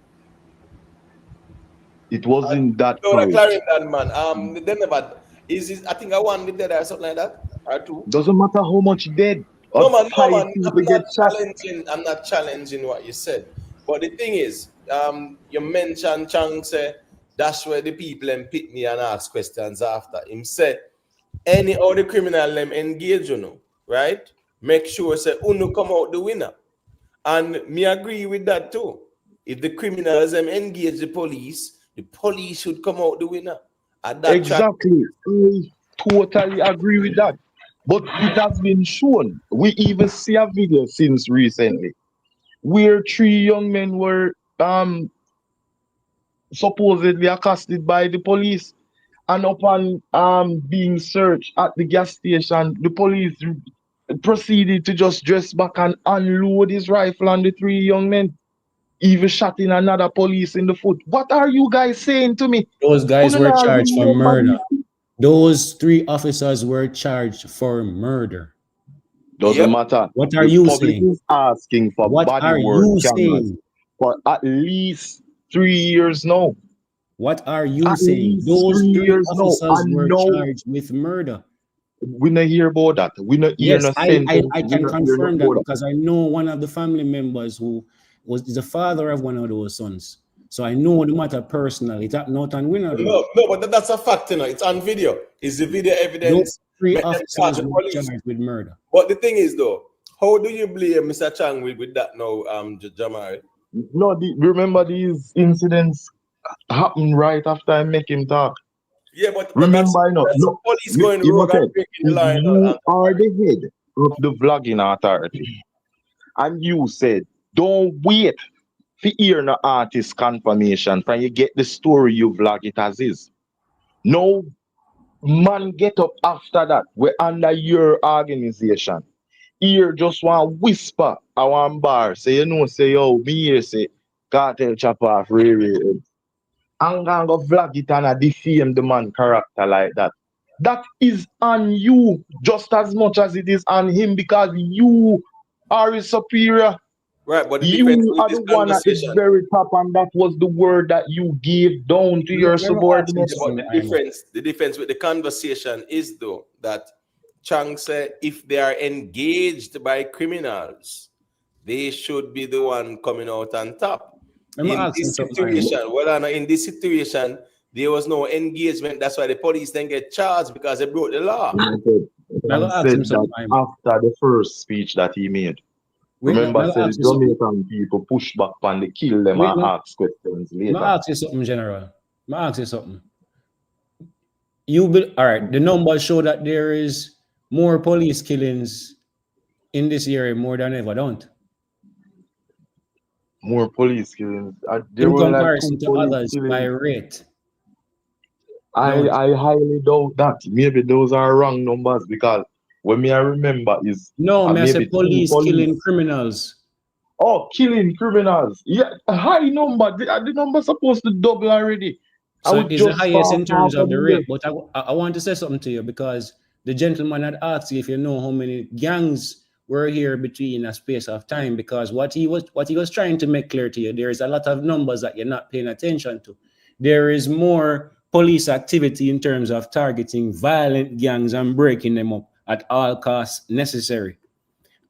It wasn't that no, close. Clarendon, man. They never. I think I one did that or something like that, or 2. Doesn't matter how much dead. No man, People get shot. I'm not challenging what you said. But the thing is, you mentioned Chang say that's where the people them pick me and ask questions after. Him say any other criminal them engage, you know, right? Make sure say Uno come out the winner. And me agree with that too. If the criminals them engage the police should come out the winner. Exactly. I totally agree with that. But it has been shown. We even see a video since recently where 3 young men were supposedly accosted by the police, and upon being searched at the gas station, the police proceeded to just dress back and unload his rifle on the 3 young men, even shotting another police in the foot. What are you guys saying to me? Those guys were charged for murder. Those 3 officers were charged for murder. Doesn't matter. What are you public saying? is asking for What body are worn you cameras saying? for at least 3 years now. What are you At saying? least Those 3 3 years now. officers And were no, charged with murder. we not hear about that. We not hear Yes, no I sentence. can confirm that because I know one of the family members who was the father of one of those sons. So I know the matter personally. It's not on winner. No, but that's a fact, you know. It's on video. Is the video evidence? Those 3 officers were charged with murder. But the thing is, though, how do you blame Mr. Chang with that now, Jamari? No, remember these incidents happened right after I make him talk. Yeah, but remember, that's police going rogue and breaking the line. You are the head of the vlogging authority, and you said, don't wait for hear no artist confirmation from you get the story you vlog it as is. No man get up after that. We're under your organization. Here just one whisper I one bar. Say you know, say yo, me here say cartel chop off Ray. I'm gonna go vlog it and defame the man character like that. That is on you just as much as it is on him because you are his superior. Right, but the difference You with are this the one at the conversation, very top, and that was the word that you gave down to your Let me ask you subordinates. but something, Imo. the difference with the conversation is though that Chang said if they are engaged by criminals, they should be the one coming out on top. Let me In ask you this something, Imo. situation, in this situation, there was no engagement. That's why the police then get charged because they broke the law. May I go And ask him said that something, Imo? after the first speech that he made. Wait, no, Remember, may I said ask you the something? Jamaican people push back and they kill them Wait, and no. ask questions May later. I ask you something, General? May I ask you something? All right, the numbers show that there is more police killings in this area more than ever, don't? More police killings. There In were like 2 comparison to police others by killings. rate, I don't? highly doubt that. Maybe those are wrong numbers because when me I remember is No, may I say maybe 2 police killing police. criminals. Oh, killing criminals. Yeah, a high number. The number supposed to double already. I So would it is the just highest in half terms a of the rate. million. But I want to say something to you because the gentleman had asked you if you know how many gangs were here between a space of time. Because what he was trying to make clear to you, there is a lot of numbers that you're not paying attention to. There is more police activity in terms of targeting violent gangs and breaking them up at all costs necessary.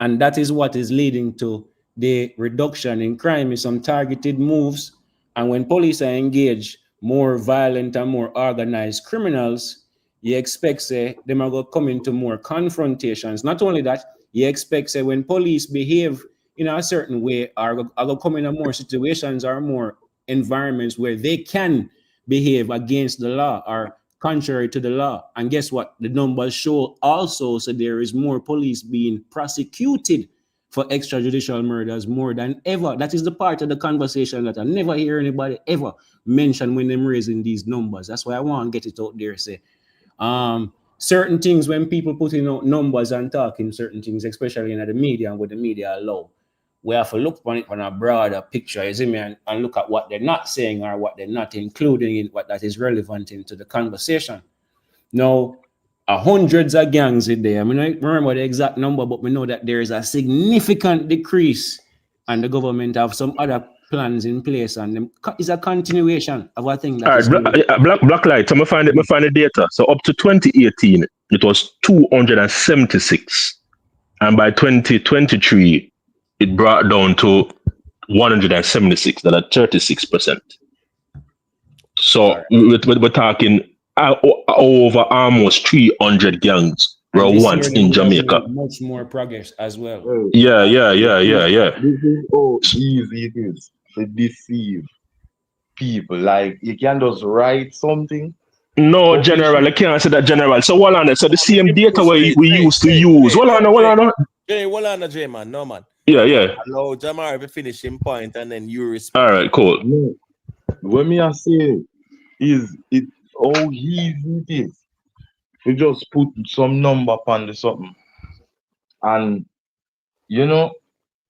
And that is what is leading to the reduction in crime in some targeted moves. And when police are engaged, more violent and more organized criminals, you expect say them are going to come into more confrontations. Not only that, you expect say when police behave in a certain way are going to come into more situations or more environments where they can behave against the law or contrary to the law. And guess what? The numbers show also so there is more police being prosecuted for extrajudicial murders more than ever. That is the part of the conversation that I never hear anybody ever mention when them raising these numbers. That's why I want to get it out there. Say, certain things when people put in out numbers and talking certain things, especially in the media and what the media allow, we have to look on it on a broader picture, you see me, and look at what they're not saying or what they're not including in what that is relevant into the conversation. Now, hundreds of gangs in there. I mean, I don't remember the exact number, but we know that there is a significant decrease, and the government have some other plans in place, and them is a continuation of a thing that All is right, going. black light. So me find the data. So up to 2018, it was 276, and by 2023, it brought down to 176. That at 36%. So we're talking over almost 300 gangs were And this year once they're in going to Jamaica. make much more progress as well. Hey, Yeah. this is how easy it is to deceive people. Like you can just write something, No, publish General, it. I can't say that, General. So, hold on. So, the same Give me data this, we used to use. Hold on. Jay, hold on, Jay, man. No, man. Yeah. Allow Jamar to finish him point and then you All respond. right, cool. No, when me I say is it how easy it is. You just put some number upon the something and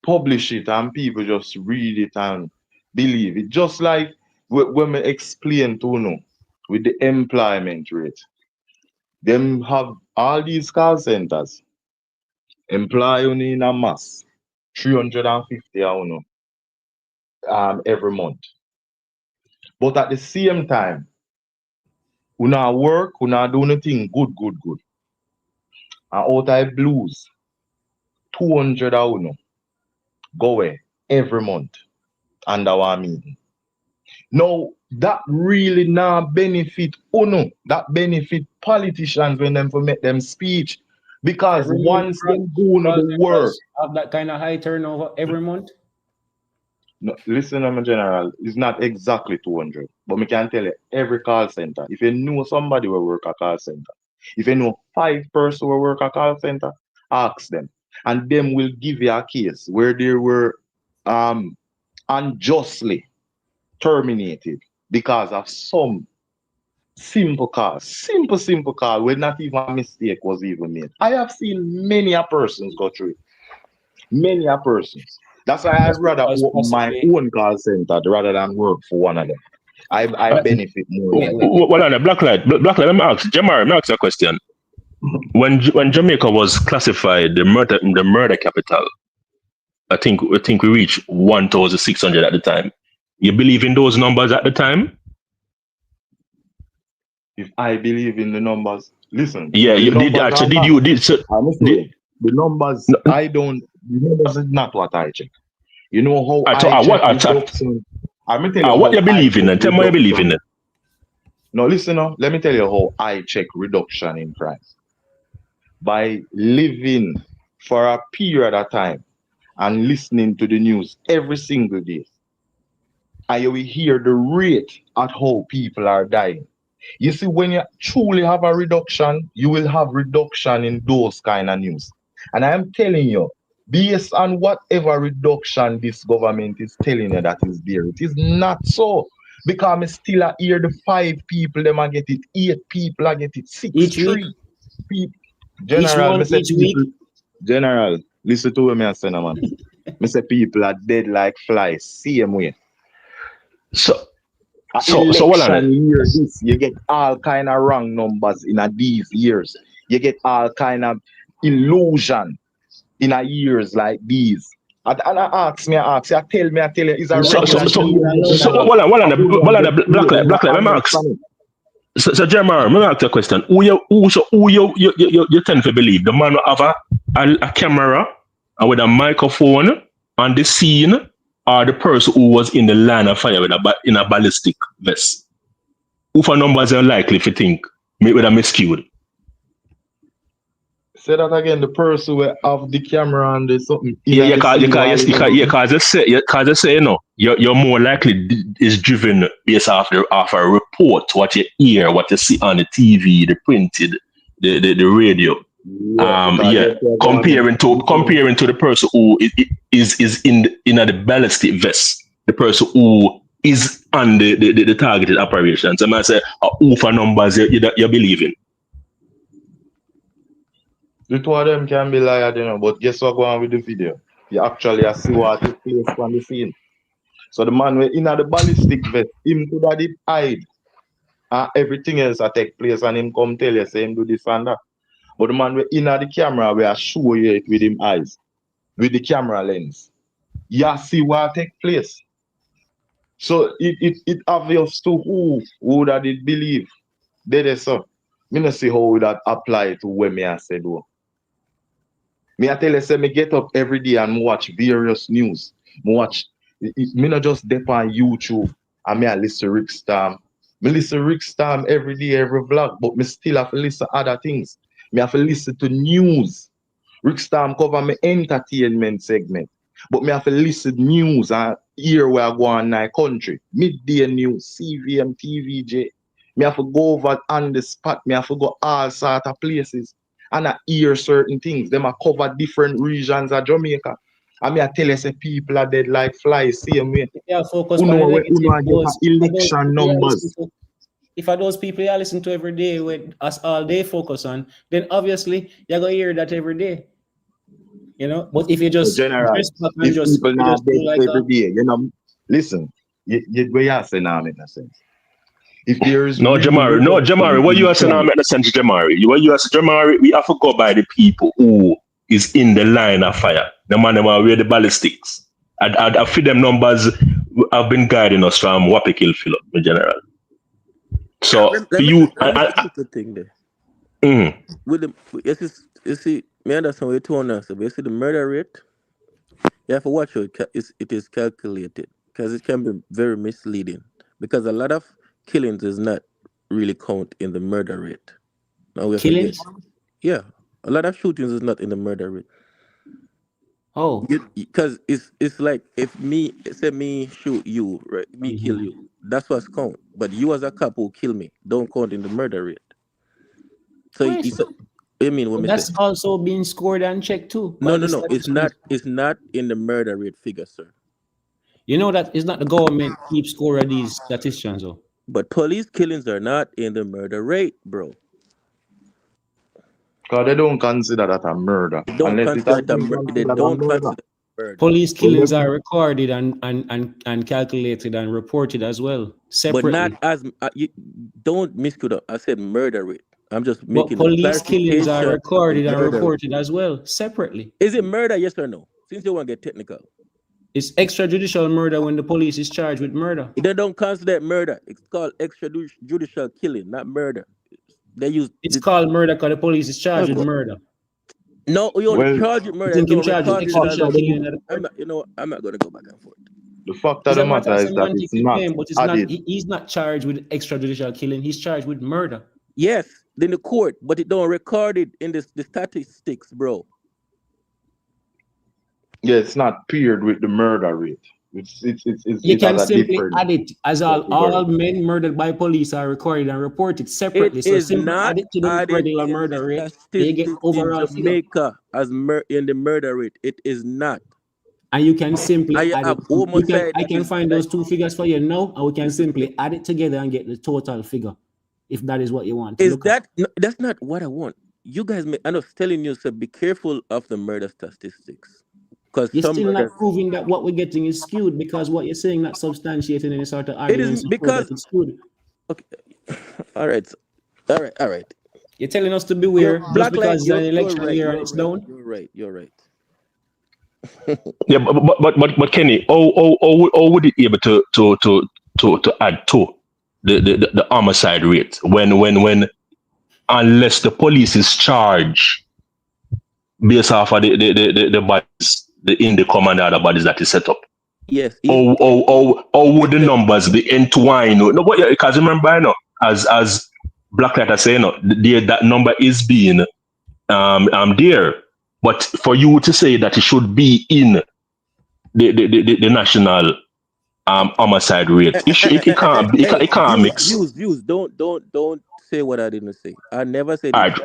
publish it and people just read it and believe it. Just like when we explain to with the employment rate. Them have all these call centers employ only in a mass 350 every month. But at the same time, we not work, we not do anything good. And out of blues, 200 go away every month under one meeting. Now that really not benefit that benefit politicians when them for make them speech. Because Every month, once them go to the work, have that kind of high turnover every month. no, listen, I'm a general. It's not exactly 200, but me can tell you every call center. If you know somebody will work a call center, if you know 5 persons will work a call center, ask them, and them will give you a case where they were unjustly terminated because of some simple call where not even a mistake was even made. I have seen many a persons go through it. Many a persons. That's why I'd rather open my own call center rather than work for one of them. I benefit more. Well, on a Blacklight, let me ask Jamar. Let me ask you a question. When Jamaica was classified the murder capital, I think we reached 1,600 at the time. You believe in those numbers at the time? If I believe in the numbers, listen. Yeah, The you did. numbers Actually, are did not. you did? So, I'm sorry. The numbers no, I don't. The numbers is not what I check. You know how I I thought check what reduction. I'm gonna tell you what how you I believe in, check and tell me what you believe in. reduction. No, listen now. Let me tell you how I check reduction in crime. By living for a period of time and listening to the news every single day. And you will hear the rate at how people are dying. You see, when you truly have a reduction, you will have reduction in those kind of news. And I am telling you, based on whatever reduction this government is telling you that is there, it is not so. Because I still hear the 5 people, them I get it, 8 people I get it, 6, Each 3 week? people. Each General, me one, say each week? people, General, listen to what me I say now, man. Me say people are dead like flies, same way. So what on it? Election year this, you get all kind of wrong numbers in these years. You get all kind of illusion in years like these. And I ask you, I tell you, is a And that regular just show year you allow that. What on a the black light, let me ask. So Jeremiah, let me ask you a question. Who you tend to believe? The man who have a camera and with a microphone on the scene, or the person who was in the line of fire in a ballistic vest? Who for numbers are likely if you think with a miscued? Say that again. The person who have the camera and the something in Yeah, the scene while it is. cause I say, you know, you're more likely is driven based off a report, what you hear, what you see on the TV, the printed, the radio. Comparing to the person who is in the ballistic vest, the person who is on the targeted operations. I might say, who for numbers you believe in? The two of them can be liars, you know, but guess what going on with the video? You actually see what took place on the scene. So the man in the ballistic vest, him could have hide. And everything else that take place and him come tell you, say him do this and that. But the man in the camera, we are show you it with him eyes, with the camera lens. You see what take place. So it obvious to who that did believe. They so. Me not see how that apply to what me I said. Me I tell you, say me get up every day and watch various news. Me not just dep on YouTube and me I listen to Rick Storm. Me listen to Rick Storm every day, every vlog, but me still have to listen to other things. Me have to listen to news. Rick Storm cover me entertainment segment. But me have to listen to news and hear where I go on in my country. Midday news, CVM, TVJ. Me have to go over on the spot. Me have to go all sort of places. And I hear certain things. Them are cover different regions of Jamaica. And me I tell you, say people are dead like flies, same way. Yeah, focus Who on the know negative get election numbers. If are those people you listen to every day with us all day focus on, then obviously you're gonna hear that every day. You know, but if you just General, dress back and if just people not do dead like every day, you know, listen, you go here say now make no sense. If there is Jamari, what you are saying now make no sense, Jamari. What you are saying, Jamari, we have to go by the people who is in the line of fire. The man who wear the ballistics. I feel them numbers have been guiding us from Wapikil Philip, in general. So let me put the thing there. With the you see, me understand what you're telling us. But you see the murder rate, you have to watch how it is calculated because it can be very misleading. Because a lot of killings is not really count in the murder rate. Now we forget. killings. Yeah, a lot of shootings is not in the murder rate. Oh, because it's like if me shoot you, right? Me kill you. That's what's count. But you as a cop who kill me don't count in the murder rate. So it's I mean what that's say? also being scored and checked too. No. It's not in the murder rate figure, sir. You know that it's not the government keep score of these statistics, though. But police killings are not in the murder rate, bro. Because they don't consider that a murder. They don't consider it a murder. Police killings are recorded and calculated and reported as well, separately. But not as you don't misquote up. I said murder rate. I'm just But making police killings are recorded and murder. reported as well, separately. Is it murder? Yes or no? Since you want to get technical. It's extrajudicial murder when the police is charged with murder. They don't consider that murder. It's called extrajudicial killing, not murder. They use It's called murder because the police is charged with murder. No, you only Well, charge with You murder. think him Don't charged with record it as extrajudicial killing? I'm not, I'm not gonna go back and forth. the fact of It's the a matter matter of is that semantic it's not claim, but it's added. not. He's not charged with extrajudicial killing. He's charged with murder. Yes, in the court, but it don't record it in the statistics, bro. Yeah, it's not paired with the murder rate. You It can has a simply different add it as all men murdered by police are recorded and reported separately. It So is simply not add it to the added regular in the murder rate. You statistics get in overall figure. Jamaica as in the murder rate. It is not. And you can simply And you add have it. homicide. I can find those two figures for you now, and we can simply add it together and get the total figure, if that is what you want to look at. No, that's not what I want. You guys, I'm not telling you, so be careful of the murder statistics. Because You're still not proving that what we're getting is skewed, because what you're saying not substantiating any sort of argument. It is because it's skewed. Okay, all right. You're telling us to beware just because it's an election year and it's down. You're right. Yeah, but Kenny, how would it be able to add to the homicide rate when unless the police is charged based off of the bodies, in the command and other bodies that is set up? Yes. How would the numbers be entwined? No, but because remember, as Blacklight are saying, that number is being there. But for you to say that it should be in the national homicide rate, it can't mix. Views. Don't say what I didn't say. I never said. Right.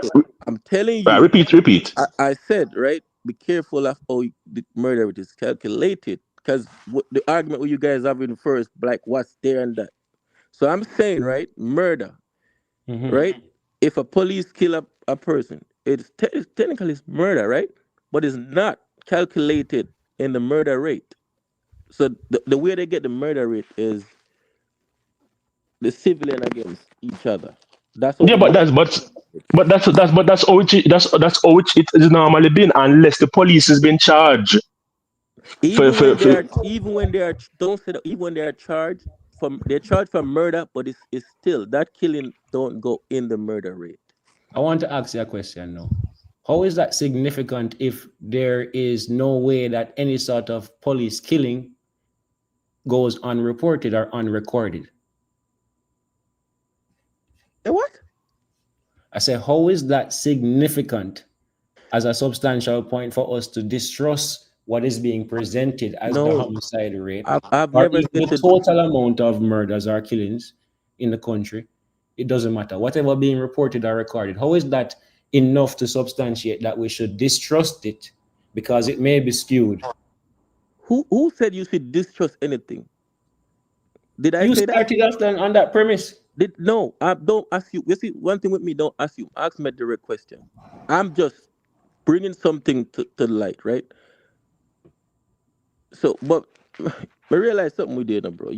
I'm telling you. Right, repeat. I said, right. Be careful of how the murder rate is calculated, because the argument with you guys having first, like what's there and that. So I'm saying, right, murder, right? If a police kill a person, it's technically it's murder, right? But it's not calculated in the murder rate. So the way they get the murder rate is the civilian against each other. That's Yeah, but that's how it is normally been, unless the police has been charged. Even when they are charged they're charged for murder, but it's still that killing don't go in the murder rate. I want to ask you a question now. How is that significant if there is no way that any sort of police killing goes unreported or unrecorded? What? I say, how is that significant as a substantial point for us to distrust what is being presented as the homicide rate? I've never said the total amount of murders or killings in the country. It doesn't matter. Whatever being reported or recorded, how is that enough to substantiate that we should distrust it because it may be skewed? Who said you should distrust anything? Did I say that? You started off on that premise. No, I don't ask you. You see, one thing with me, don't ask you. Ask me a direct question. I'm just bringing something to the light, right? So, but I realize something we did, bro.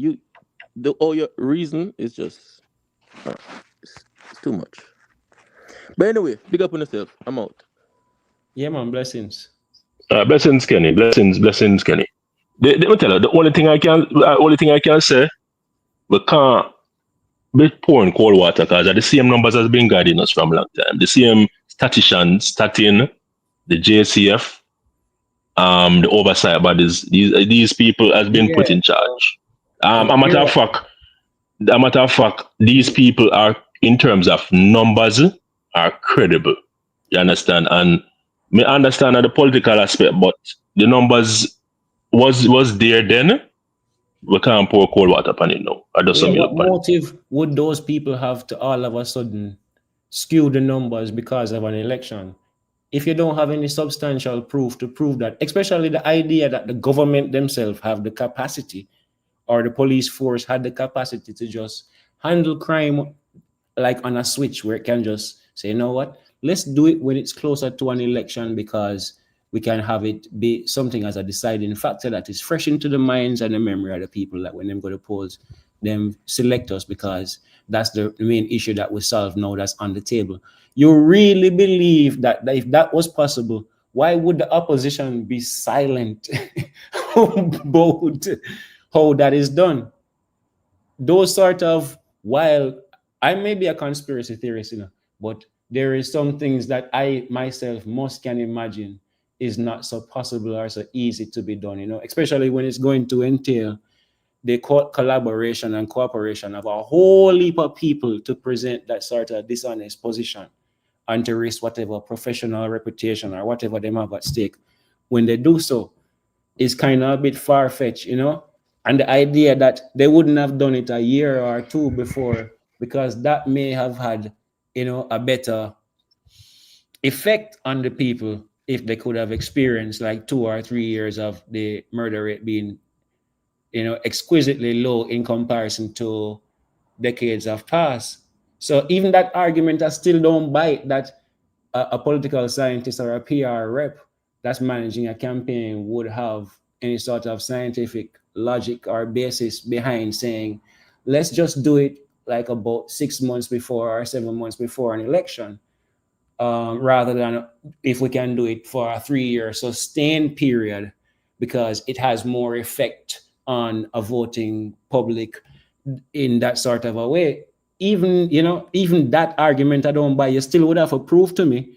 All your reason is just it's too much. But anyway, big up on yourself. I'm out. Yeah, man. Blessings. Blessings, Kenny. Blessings, Kenny. Let me tell you, the only thing I can say, we can't be pouring cold water because the same numbers has been guiding us from a long time. The same statisticians, the JCF, the oversight bodies. These people has been put in charge. A matter of fact, these people are, in terms of numbers, are credible. You understand? And me understand the political aspect, but the numbers was there then. We can't pour cold water upon it now. What motive would those people have to all of a sudden skew the numbers because of an election? If you don't have any substantial proof to prove that, especially the idea that the government themselves have the capacity or the police force had the capacity to just handle crime like on a switch where it can just say, you know what, let's do it when it's closer to an election because we can have it be something as a deciding factor that is fresh into the minds and the memory of the people that when them go to polls, them select us because that's the main issue that we solve now that's on the table. You really believe that if that was possible, why would the opposition be silent about how that is done? Those sort of, while I may be a conspiracy theorist, but there is some things that I myself most can imagine is not so possible or so easy to be done, especially when it's going to entail the collaboration and cooperation of a whole heap of people to present that sort of dishonest position and to risk whatever professional reputation or whatever they have at stake. When they do so, is kind of a bit far-fetched, and the idea that they wouldn't have done it a year or two before because that may have had, a better effect on the people if they could have experienced like 2 or 3 years of the murder rate being, exquisitely low in comparison to decades of past. So even that argument, I still don't buy it, that a political scientist or a PR rep that's managing a campaign would have any sort of scientific logic or basis behind saying, let's just do it like about 6 months before or 7 months before an election, rather than if we can do it for a 3-year sustained period, because it has more effect on a voting public in that sort of a way. Even that argument I don't buy. You still would have to prove to me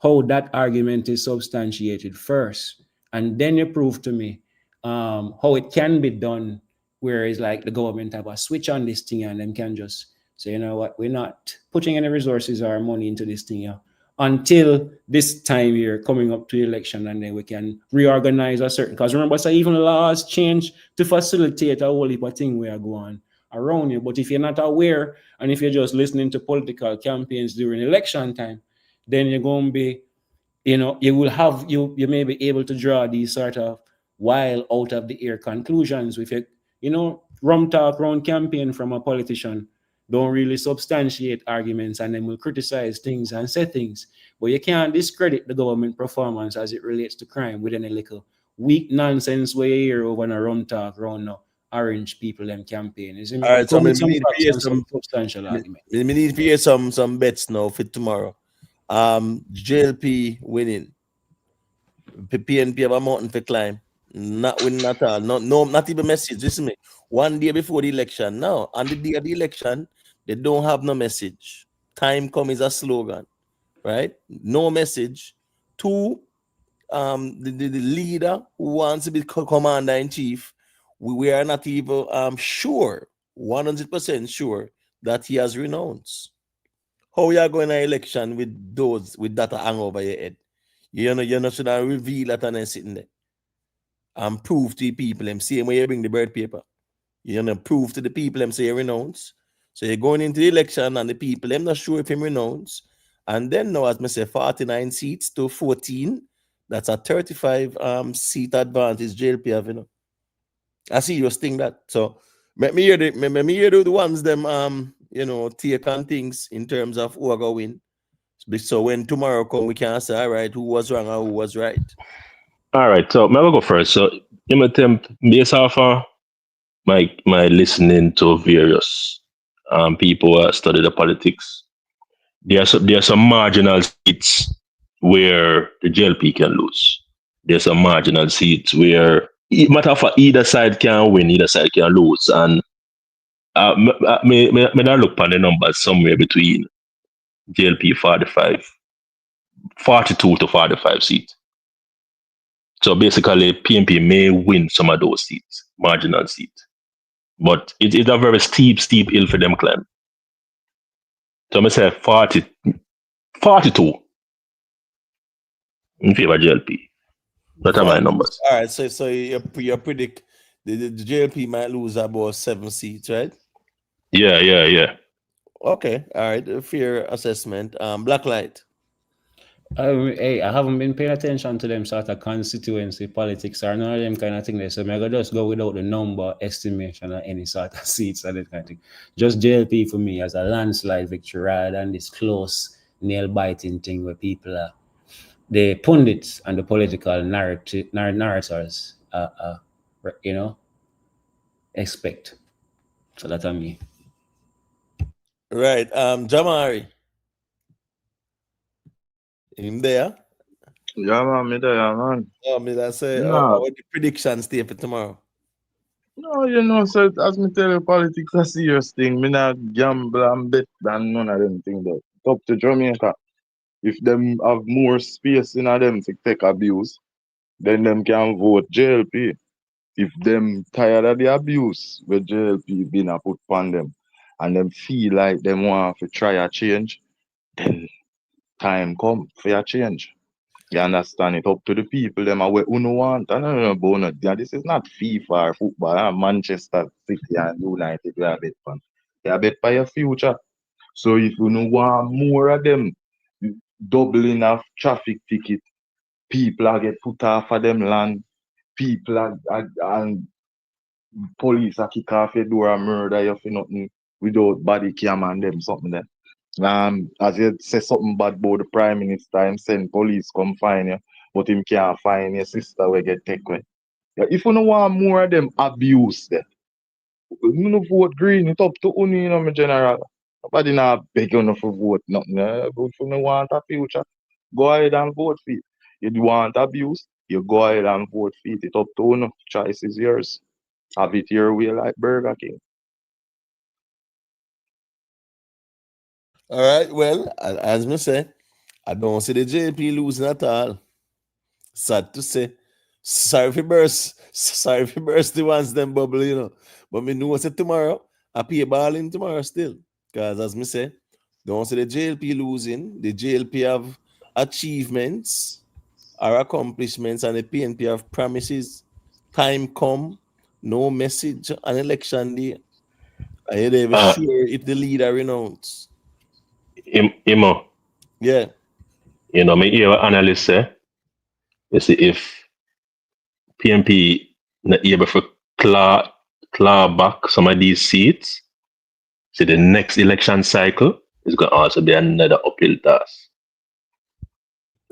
how that argument is substantiated first, and then you prove to me how it can be done, where it's like the government have a switch on this thing and them can just say, you know what, we're not putting any resources or money into this thing here until this time here coming up to the election, and then we can reorganize a certain, because remember, so even laws change to facilitate a whole heap of thing we are going around you. But if you're not aware, and if you're just listening to political campaigns during election time, then you're going to be, you may be able to draw these sort of wild out of the air conclusions with rum talk round campaign from a politician don't really substantiate arguments, and then will criticize things and say things. But you can't discredit the government performance as it relates to crime with any little weak nonsense where you hear over a rum talk round now orange people them campaign. Is it? All right, so Come me with some need to facts hear and some substantial argument. me need to hear some bets now for tomorrow. JLP winning. PNP have a mountain for climb. Not winning at all. Not even message. Listen to me. One day before the election. Now, on the day of the election, they don't have no message. Time come is a slogan, right? No message. Two, the leader who wants to be commander in chief, we are not even sure, 100% sure that he has renounced. How you are going to election with that hang over your head? You're not should reveal that and then sitting there and prove to the people them same way you bring the bird paper. You're gonna prove to the people them say you renounce. So you're going into the election and the people them not sure if him renounce. And then now, as I say, 49 seats to 14, that's a 35 seat advantage JLP have, I see you thing that. So let me hear the ones them take on things in terms of who are going. So when tomorrow come, we can say, all right, who was wrong or who was right. All right, so maybe go first. So I'm attempt based off my listening to various people who study the politics. There are some marginal seats where the JLP can lose. There's some marginal seats where matter for either side can win, either side can lose, and me not look on the numbers somewhere between JLP 42 to 45 seats. So basically, PNP may win some of those seats, marginal seats. But it's a very steep hill for them climb. So I'm going to say 42 in favor of JLP. That are my numbers. All right, so you predict the JLP might lose about 7 seats, right? Yeah. Okay, all right, fair assessment. Blacklight. Hey, I haven't been paying attention to them sort of constituency politics or none of them kind of thing there. So I'm gonna just go without the number estimation or any sort of seats or that kind of thing. Just JLP for me as a landslide victory rather than this close nail biting thing where people are the pundits and the political narrators expect. So that's on me. Right. Jamari. Him there? Yeah, man, me there, man. Oh, me that say, Nah, what the predictions stay for tomorrow? no, you know, so as me tell you, politics a serious thing. Me not gamble and bet and none of them things. But it's up to Jamaica. If them have more space in them to take abuse, then them can vote JLP. If them tired of the abuse where JLP been a put on them, and them feel like them want to try a change, then time come for a change. You understand? It up to the people, them are where uno want. I don't know about it. Yeah, this is not FIFA or football. Manchester City and United, we are bet fan. They are bet for your future. So if you no want more of them, doubling of traffic ticket, people are get put off of them land, people are and police are kick off your door and murder you for nothing without body cam and them something there. As you say something bad about the Prime Minister, him send police come find you, but him can't find your sister where get take away. Yeah, if you don't want more of them abuse them, you no vote green, it's up to you, you know, my general. Nobody not beg you for vote nothing. But if you don't want a future, go ahead and vote for it. You want abuse, you go ahead and vote for it. It's up to you. Choice is yours. Have it your way like Burger King. All right, well, as me say, I don't see the JP losing at all. Sad to say. Sorry for burst the ones them bubble, you know. But me know say tomorrow, I pay balling tomorrow still. Because as me say, don't see the JLP losing. The JLP have achievements or accomplishments, and the PNP have promises. Time come, no message on election day. I hear they be Uh, sure if the leader renounce. Imo, Yeah. you know, me hear what analysts say. You see, if PNP not able to claw back some of these seats, see the next election cycle is going to also be another uphill task.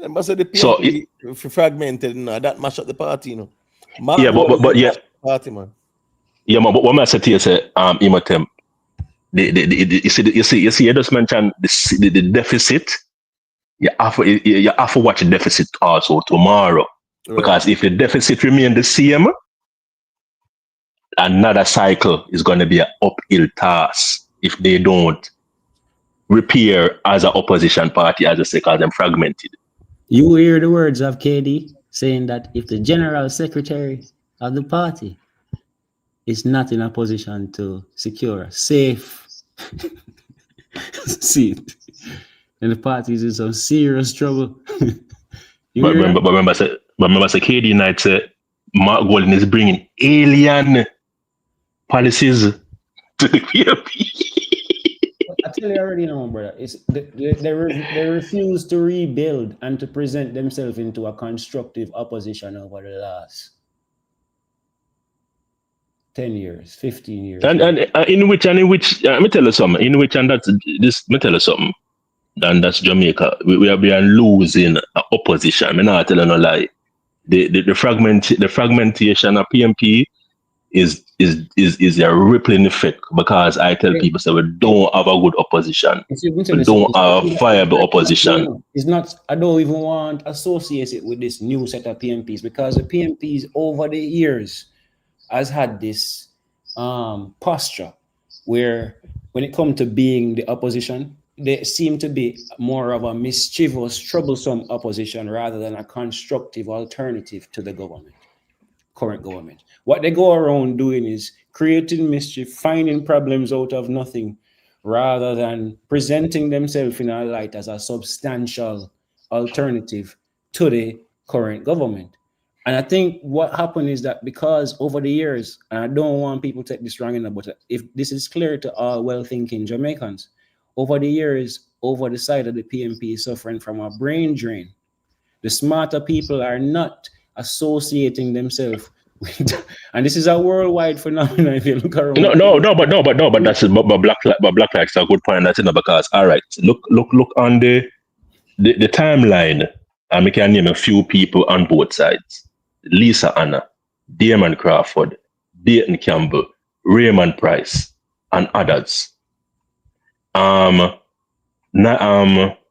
And but say the So, PNP fragmented, you know, that mash up the party, you know. yeah, Martin Luther but King yeah, mash up the party, man. yeah, but what I say to you, say, Imotem, you see, you just mentioned the deficit. You have to watch the deficit also tomorrow. Right. Because if the deficit remain the same, another cycle is going to be an uphill task if they don't repair as an opposition party, as I say, because them fragmented. You hear the words of KD saying that if the general secretary of the party is not in a position to secure a safe seat, then the party is in some serious trouble. But remember, KD Knight said Mark Golden is bringing alien policies to the PFP. I tell you already now, brother. It's they refuse to rebuild and to present themselves into a constructive opposition over the last 10 years, 15 years. And in which, let me tell you something, and tell you something, and that's Jamaica. We are losing opposition. I'm not telling no lie. The fragmentation of PMP is a rippling effect, because I tell people that we don't have a good opposition. We don't have viable opposition. It's not, I don't even want to associate it with this new set of PMPs, because the PMPs over the years has had this posture where when it comes to being the opposition, they seem to be more of a mischievous, troublesome opposition rather than a constructive alternative to the government, current government. What they go around doing is creating mischief, finding problems out of nothing, rather than presenting themselves in a light as a substantial alternative to the current government. And I think what happened is that because over the years, and I don't want people to take this wrong, but if this is clear to all well-thinking Jamaicans, over the years, over the side of the PMP is suffering from a brain drain. The smarter people are not associating themselves with, and this is a worldwide phenomenon. If you look around, But that's but Black Lives a good point. That's because all right, look on the timeline, and we can name a few people on both sides: Lisa Anna, Damon Crawford, Dayton Campbell, Raymond Price, and others.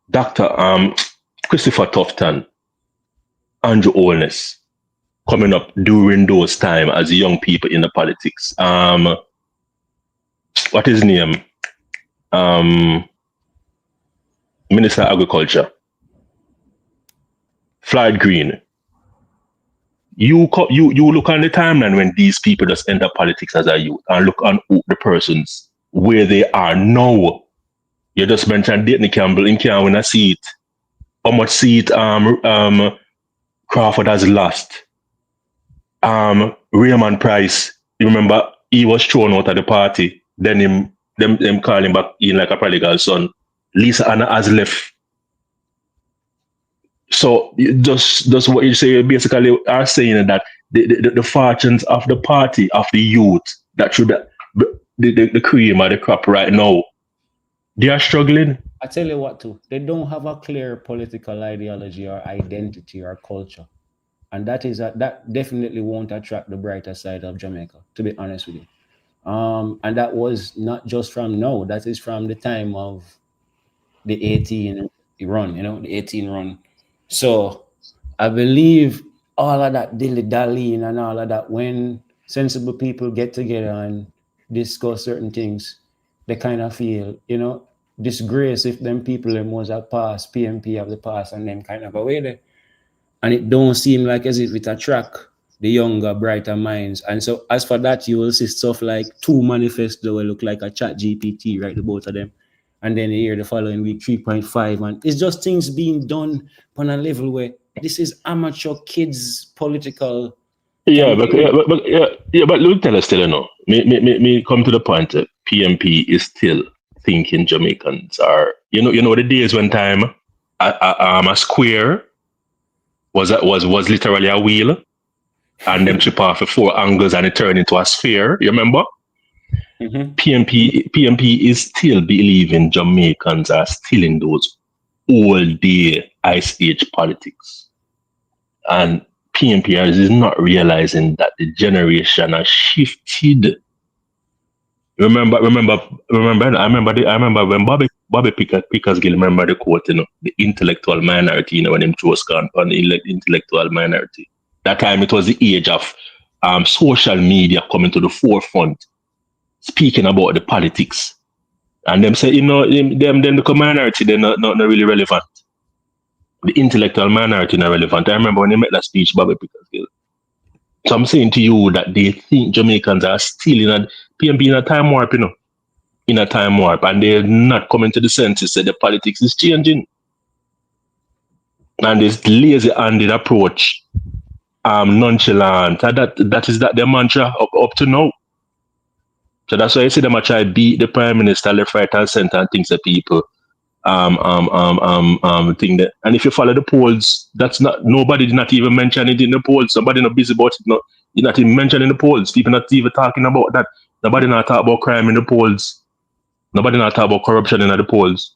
Dr. Christopher Tufton, Andrew Holness coming up during those time as young people in the politics. What is his name? Minister of Agriculture, Floyd Green. You look on the timeline when these people just enter politics as a youth and look on the persons where they are now. You just mentioned Dayton Campbell in can't win a seat. How much seat Crawford has lost? Raymond Price, you remember he was thrown out of the party. Then them call him back in like a prodigal son. Lisa Anna has left. So just what you say basically are saying that the fortunes of the party, of the youth, that should be the cream of the crop right now, they are struggling. I tell you what too, they don't have a clear political ideology or identity or culture. And that definitely won't attract the brighter side of Jamaica, to be honest with you. And that was not just from now, that is from the time of the 18 run, the 18 run. So I believe all of that dilly-dallying and all of that, when sensible people get together and discuss certain things, they kind of feel, disgrace if them people them was a past, PMP of the past, and them kind of away there. And it don't seem like as if it attract the younger, brighter minds. And so as for that, you will see stuff like 2 manifesto will look like a chat GPT, right? The both of them. And then here the following week, 3.5. And it's just things being done on a level where this is amateur kids political. Yeah, but let me tell us still, me come to the point that PMP is still thinking Jamaicans are, the days when time a square was literally a wheel, and them chip off 4 angles and it turned into a sphere. You remember? Mm-hmm. PMP is still believing Jamaicans are still in those old day Ice Age politics, and PMP is not realizing that the generation has shifted. Remember. I remember when Bobby Pickersgill, remember the quote, the intellectual minority, when him chose on the intellectual minority. That time it was the age of social media coming to the forefront, speaking about the politics, and them say, them then the minority, they're not really relevant. The intellectual minority not relevant. I remember when they met that speech, Bobby Pickersgill. So I'm saying to you that they think Jamaicans are still in a PMP in a time warp, in a time warp, and they're not coming to the senses that the politics is changing. And this lazy-handed approach, nonchalant, that is their mantra up to now. So that's why I see them try to beat the Prime Minister left, right, and center and things that people thing that. And if you follow the polls, that's nobody did not even mention it in the polls. Somebody not busy about it. You're not even mentioning the polls. People not even talking about that. Nobody not talk about crime in the polls. Nobody not talk about corruption in the polls.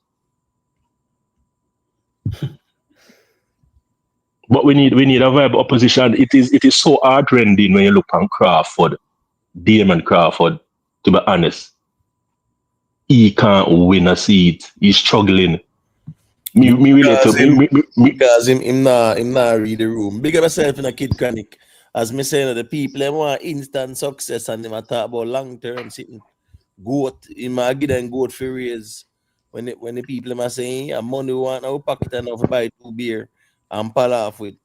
But we need a viable opposition. It is so heartrending when you look on Crawford, Damon Crawford, to be honest. He can't win a seat. He's struggling. Because him not read the room. Big up yourself in a Kid Chronic. As me saying, the people them want instant success and them talk about long term sitting. Goat, him a give them goat for raise. When the people them are saying, yeah, money want now pocket enough to buy 2 beer and pal off with.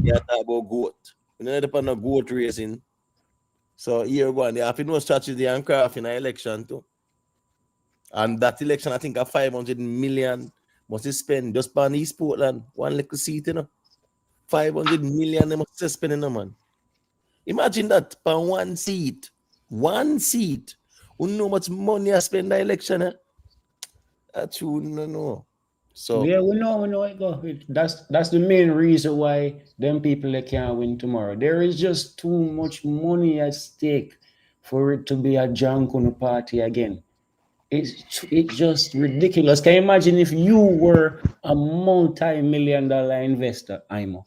Yeah, talk about goat. We don't depend on goat racing. So here go on. They have to know strategy and craft in an election too. And that election, I think, a 500 million must spend just on East Portland, one little seat, 500 million they must spend, man. Imagine that per one seat. One seat. You know how much money I spend the election, eh? That's you know. So yeah, we know it go. That's the main reason why them people they can't win tomorrow. There is just too much money at stake for it to be a Jankunu party again. It's just ridiculous. Can you imagine if you were a multi-million-dollar investor, Imo,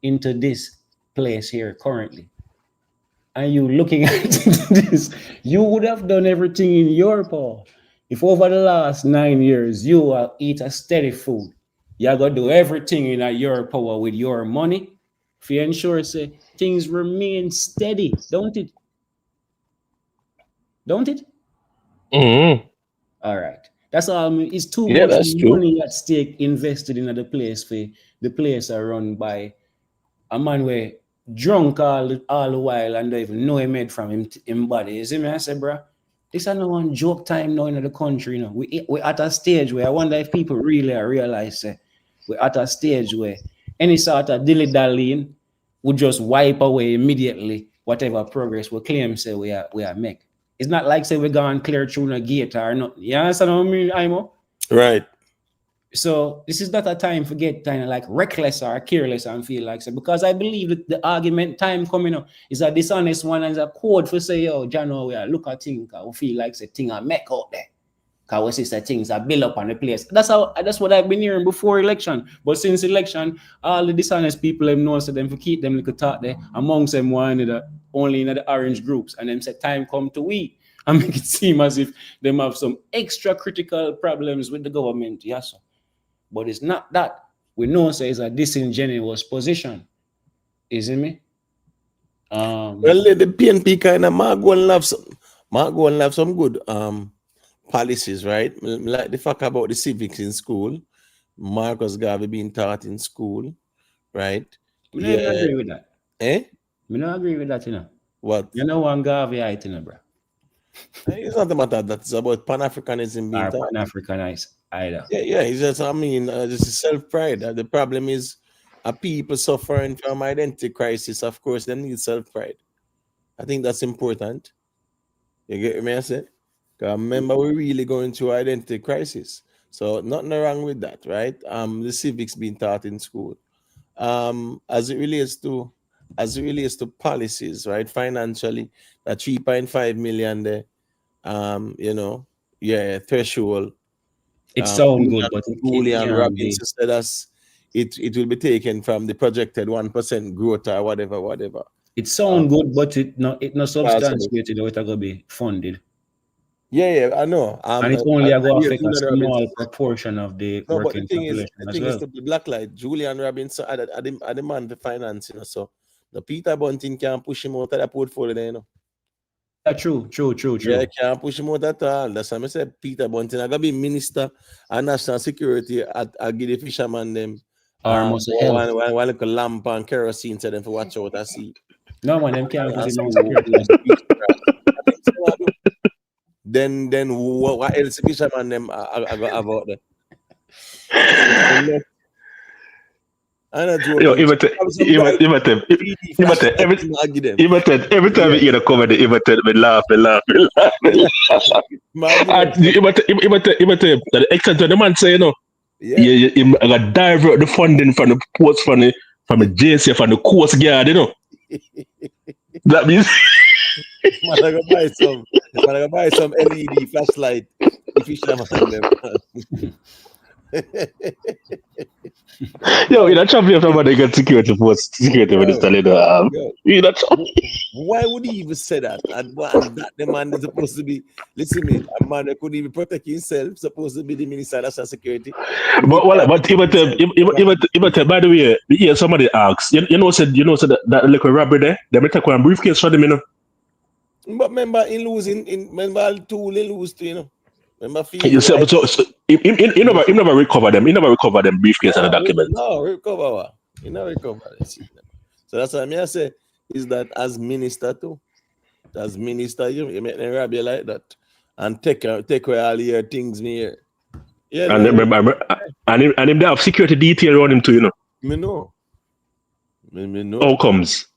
into this place here currently, and you looking at this, you would have done everything in your power. If over the last 9 years you eat a steady food, you're gonna do everything in your power with your money to ensure say things remain steady, don't it? Don't it? Mm-hmm. All right. That's all. It's too Yeah, much that's true. money at stake invested in the place. For the place are run by a man where drunk all the while and don't even know he made from him body. You see me? I say, bro, this is no one joke time now in the country. You know, we're at a stage where I wonder if people really realize we're at a stage where any sort of dilly-dallying would just wipe away immediately whatever progress we claim say we are make. It's not like say we're going clear through a gate or not. You understand what I mean, Imo? Right. So this is not a time for get kind of like reckless or careless and feel like so because I believe that the argument time coming up is a dishonest one and is a code for say, yo, Jano, we look at things we feel like the thing I make out there. Because we see the things that build up on the place. That's what I've been hearing before election. But since election, all the dishonest people them know so them for keep them little talk there amongst them only in the orange groups and them say time come to we and make it seem as if them have some extra critical problems with the government. Yes, sir. But it's not that. We know say it's a disingenuous position. Isn't me? Well, the PNP kind of might go and have some good policies, right? Like the fact about the civics in school. Marcus Garvey being taught in school, right? I don't even agree with that. Eh? I don't agree with that, you know. What? You know one Garvey, you know, bro. It's not about that. It's about Pan-Africanism being taught. Pan-Africanized either. Yeah. It's just, this is self-pride. The problem is people suffering from identity crisis. Of course, they need self-pride. I think that's important. You get me? I say? Because remember, we're really going through identity crisis. So nothing wrong with that, right? The civics being taught in school. As it relates to policies, right? Financially, that 3.5 million there, threshold. It sounds good, but Julian it Robinson said it will be taken from the projected 1% growth or whatever. It sounds good, but it not substantiated how it going to be funded. Yeah, I know. And it's only going to affect a small proportion of the working population as well. Is to the blacklight. Julian Robinson are the man to finance, so the Peter Bunting can't push him out of the portfolio there, Yeah, true. Yeah, can't push him out at all. That's why I said Peter Bunting are gonna be minister of national security at give the fisherman them one little lamp and kerosene to them for watch out and see. No man, them can't push him out. Then what else fisherman them are about that? Every time we hear the comedy, we laugh. The extent of the man say, you divert the funding from the ports from the JC, from the Coast Guard, That means man, I gotta buy some LED flashlight. The fisherman them. Yo, in a champion somebody got security minister. Why would he even say that? And that the man is supposed to be, listen me, a man that could even protect himself, supposed to be the minister of national security. But by the way, yeah, somebody asks, said that little robber there, they may take one briefcase for them, But remember, remember tool he lose to, Remember, he never recover them. He never recover them briefcase and the documents. No, recover. He never recover. So that's what I say is that as minister you make them rob you like that and take away all your things near. Yeah. And him they have security detail on him too, Me know. How comes?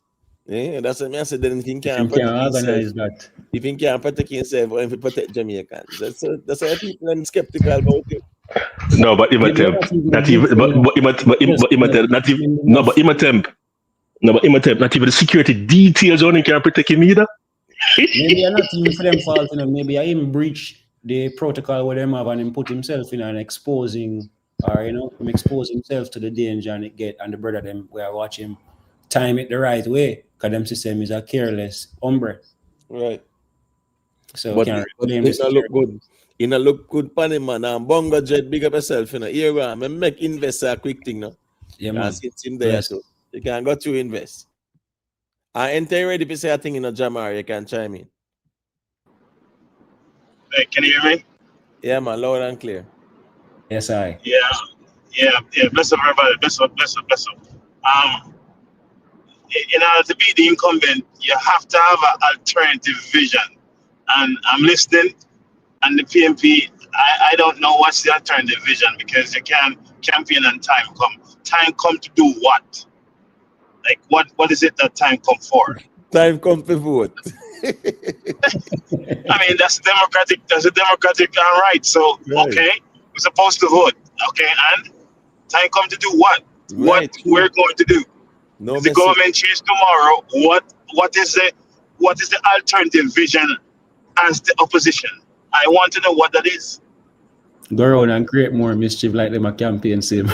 Yeah, that's what I say. Then he can't organize that. If he can't protect himself or if he protect Jamaicans. That's why people are skeptical about it. No, but not even the security details on him can't protect him either. Maybe not even for them fault, maybe I him breach the protocol where them have and him put himself in and exposing him expose himself to the danger and the brother them we are watching time it the right way because them system is a careless hombre. Right. So but it look good. You know, look good Panama now. Bongo Jet, big up yourself, Here we are. Make investor a quick thing now. Yeah, man. Since him there, so You can go to invest. I enter ready to say a thing in a Jamar, you can chime in. Hey, can you hear me? Yeah, man, loud and clear. Yes, I. Yeah. Bless up, everybody. Bless up. In order to be the incumbent, you have to have an alternative vision. And I'm listening, and the PMP, I don't know what's the alternative vision, because you can't campaign and time come. Time come to do what? Like, what is it that time come for? Time come to vote. I mean, that's a democratic right. So, Right. okay, we're supposed to vote. Okay, and time come to do what? Right, What we're going to do. No If the message. government change tomorrow, what is the alternative vision as the opposition? I want to know what that is. Go around and create more mischief like them a campaign same.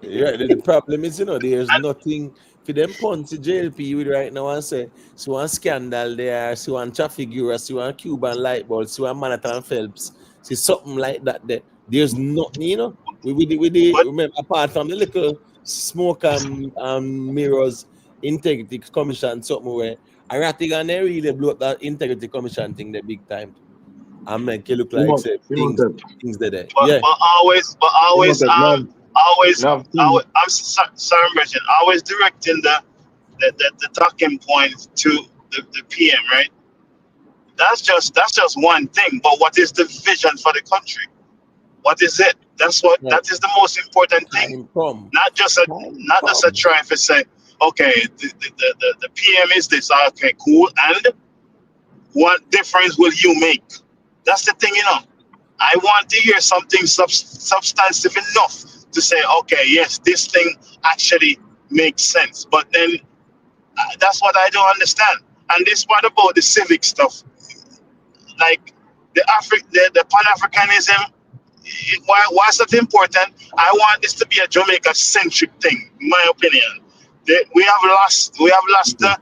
Yeah, the problem is, there's nothing for them punch the JLP with right now and say, so one scandal there, so one traffic bureau, so one Cuban light bulb, so one Manhattan Phelps, see something like that there. There's nothing, with the remember, apart from the little smoke and mirrors integrity commission, something where I think and they really blow up that integrity commission thing the big time. And make it look like say, things there. Yeah. But always, I'm sorry, Bridget, always directing the talking point to the PM, right? That's just one thing. But what is the vision for the country? What is it? That is the most important thing. Not just a try to say, okay, the PM is this. Okay, cool. And what difference will you make? That's the thing, I want to hear something substantive enough to say, okay, yes, this thing actually makes sense. But then that's what I don't understand. And this part about the civic stuff, like the Pan-Africanism, why is that important? I want this to be a Jamaica-centric thing, in my opinion. We have lost the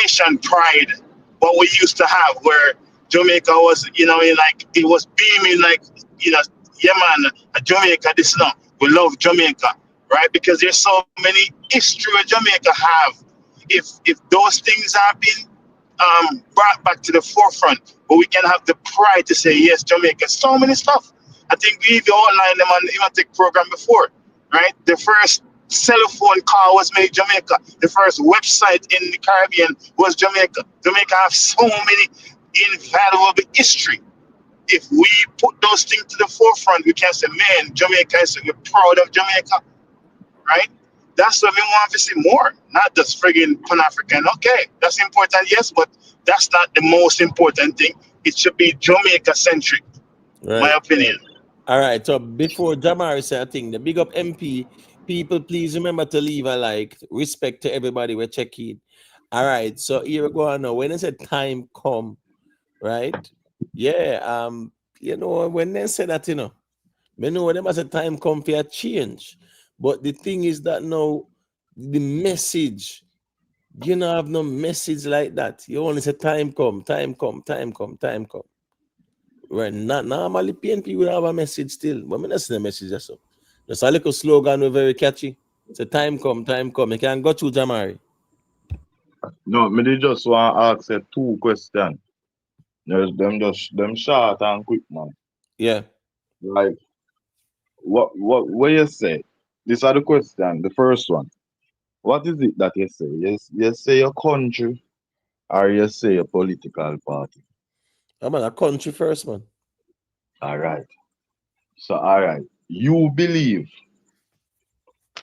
nation pride, what we used to have, where Jamaica was, it was beaming like, yeah, man, Jamaica, this now. We love Jamaica, right? Because there's so many history Jamaica have. If those things have been brought back to the forefront, but we can have the pride to say, yes, Jamaica, so many stuff. I think we've outlined them on the Thematic program before, right? The first cell phone call was made in Jamaica. The first website in the Caribbean was Jamaica. Jamaica have so many invaluable history. If we put those things to the forefront, we can say, man, Jamaica is, we're proud of Jamaica, right? That's what we want to see more, not just friggin' Pan-African. Okay, that's important, yes, but that's not the most important thing. It should be Jamaica-centric, my opinion. All right, so before Jamari say a thing, the big up MP, people, please remember to leave a like, respect to everybody we're checking. All right, so here we go now. When they say time come, right? Yeah, when they say that, we know them as a time come for a change. But the thing is that now, the message, you don't have no message like that. You only say time come, time come, time come, time come. Right, not normally PNP will have a message still, but I'm not seeing a message just so. Just a little slogan, we're very catchy. It's a time come, time come. You can go to Jamari. No, me dey just want to ask you two questions. Them short and quick, man. Yeah. Like, what you say? These are the question. The first one. What is it that you say? You say your country, or you say your political party? I'm on a country first, man. All right. So, all right. You believe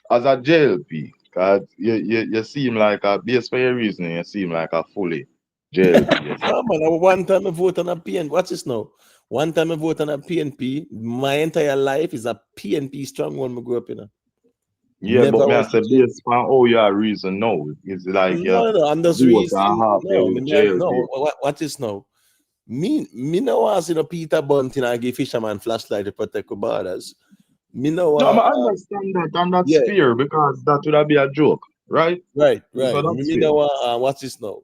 as a JLP, because you seem like based for your reasoning, you seem like a fully JLP. No, man, one time I vote on a PNP. Watch this now. One time I vote on a PNP. My entire life is a PNP strong one I grew up in. Yeah, Never but me I was say based on all your reason, no. It's like no, I'm just vote reasoning. and half No, with JLP. no, what is now? Me no was Peter Bunting and give fisherman flashlight to protect the borders. Me no No, I understand that, and that's fair because that would have been a joke, right? Right. So that's Me fair. know what's this now?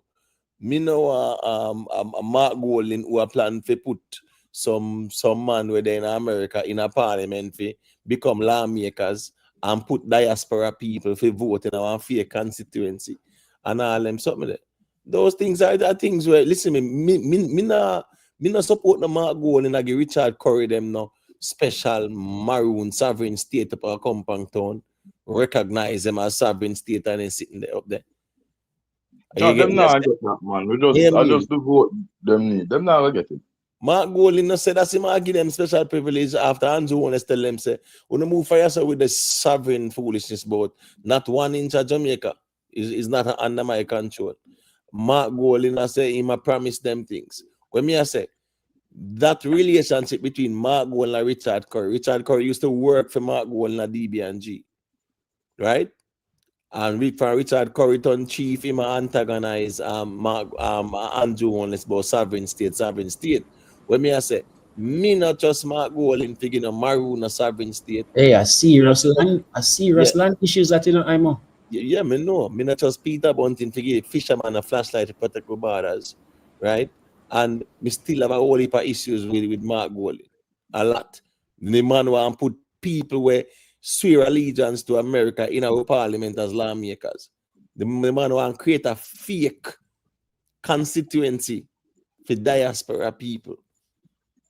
Me know a Mark Golding who are planning to put some man where they in America in a parliament to become lawmakers and put diaspora people for vote in our fair constituency and all them something there. Those things are things where listen me not support the Mark Gold and I give Richard Curry them no special maroon sovereign state up our compound town, recognize them as sovereign state and then sitting there up there. No, them not get that, man. I just do vote them need. Them not get it. Mark Golding no said that's him give them special privilege after Andrew Holness tell them say, when you move for yourself with the sovereign foolishness about not 1 inch of Jamaica is not under my control. Mark Golding I say him promise them things. When me I say that relationship between Mark Golding and Richard Curry. Richard Curry used to work for Mark Golding at DB&G. Right? And Richard Curry turned chief, him antagonize Andrew Holness about sovereign state. When me I say, me not just Mark Golding figure maroon a sovereign state. Hey, a serious land issues that you know I'm on. Yeah, me know. Me not just Peter Bunting figure fisherman a flashlight to protect the borders, right? And me still have a whole heap of issues with Mark Golding. A lot. The man want put people where swear allegiance to America in our parliament as lawmakers. The man want create a fake constituency for diaspora people.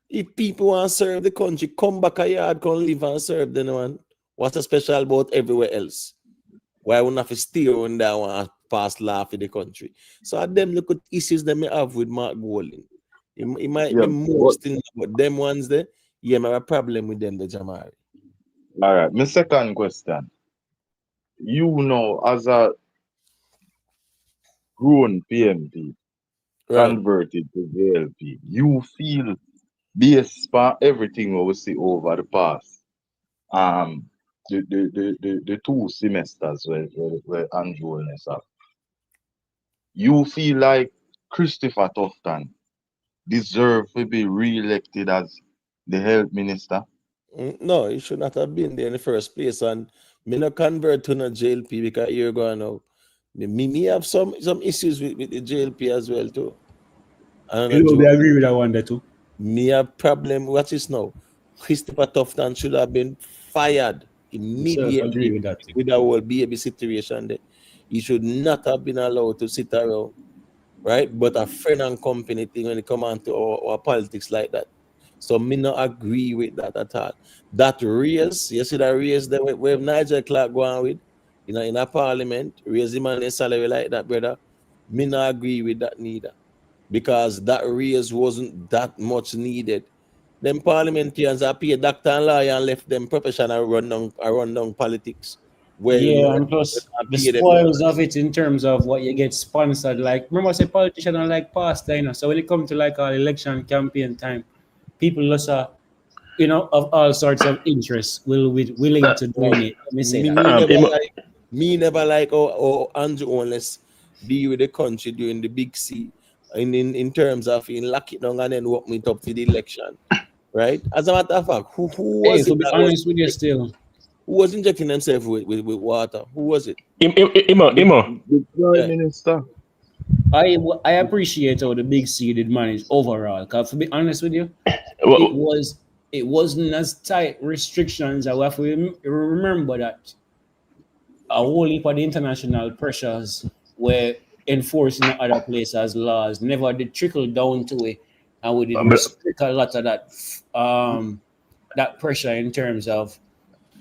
If people want to serve the country, come back a yard, come live and serve them, man. What's so special about everywhere else? Why wouldn't have to stay on that one pass law for the country? So at them look at issues that may have with Mark Golding. It might be most things, but them ones there, I have a problem with them, the Jamari. All right. My second question. You know, as a grown PMP, converted to JLP, you feel based on everything we see over the past, the 2 semesters where Andrew Holness have, you feel like Christopher Tufton deserve to be re-elected as the health minister? No, he should not have been there in the first place. And me not convert to the JLP because you're going now. Me have some issues with the JLP as well too. You agree with that one there too? Me have problem. What is now? Christopher Tufton should have been fired immediately with that with the whole baby situation there. He should not have been allowed to sit around, right? But a friend and company thing when it come on to our politics like that. So me not agree with that at all. That raise, you see that raise that where Nigel Clark going with, in a parliament, raise him and his salary like that, brother. Me not agree with that neither. Because that raise wasn't that much needed. Them parliamentarians are paid doctor and lawyer and left them professional run down politics. And plus the spoils of it in terms of what you get sponsored. Like remember I say politicians are like pasta, so when it comes to like our election campaign time, people just are of all sorts of interests willing to donate. Let me say me never like Andrew Holness be with the country during the big C in terms of lock it down and then walk me up to the election. Right? As a matter of fact, who was it? To be honest with you still. Who was injecting themselves with water? Who was it? The Prime Minister. I appreciate how the big C did manage overall. Because to be honest with you, it wasn't as tight restrictions. I have to remember that a whole heap of the international pressures were enforced in other places as laws never did trickle down to it, and we did restrict a lot of that that pressure in terms of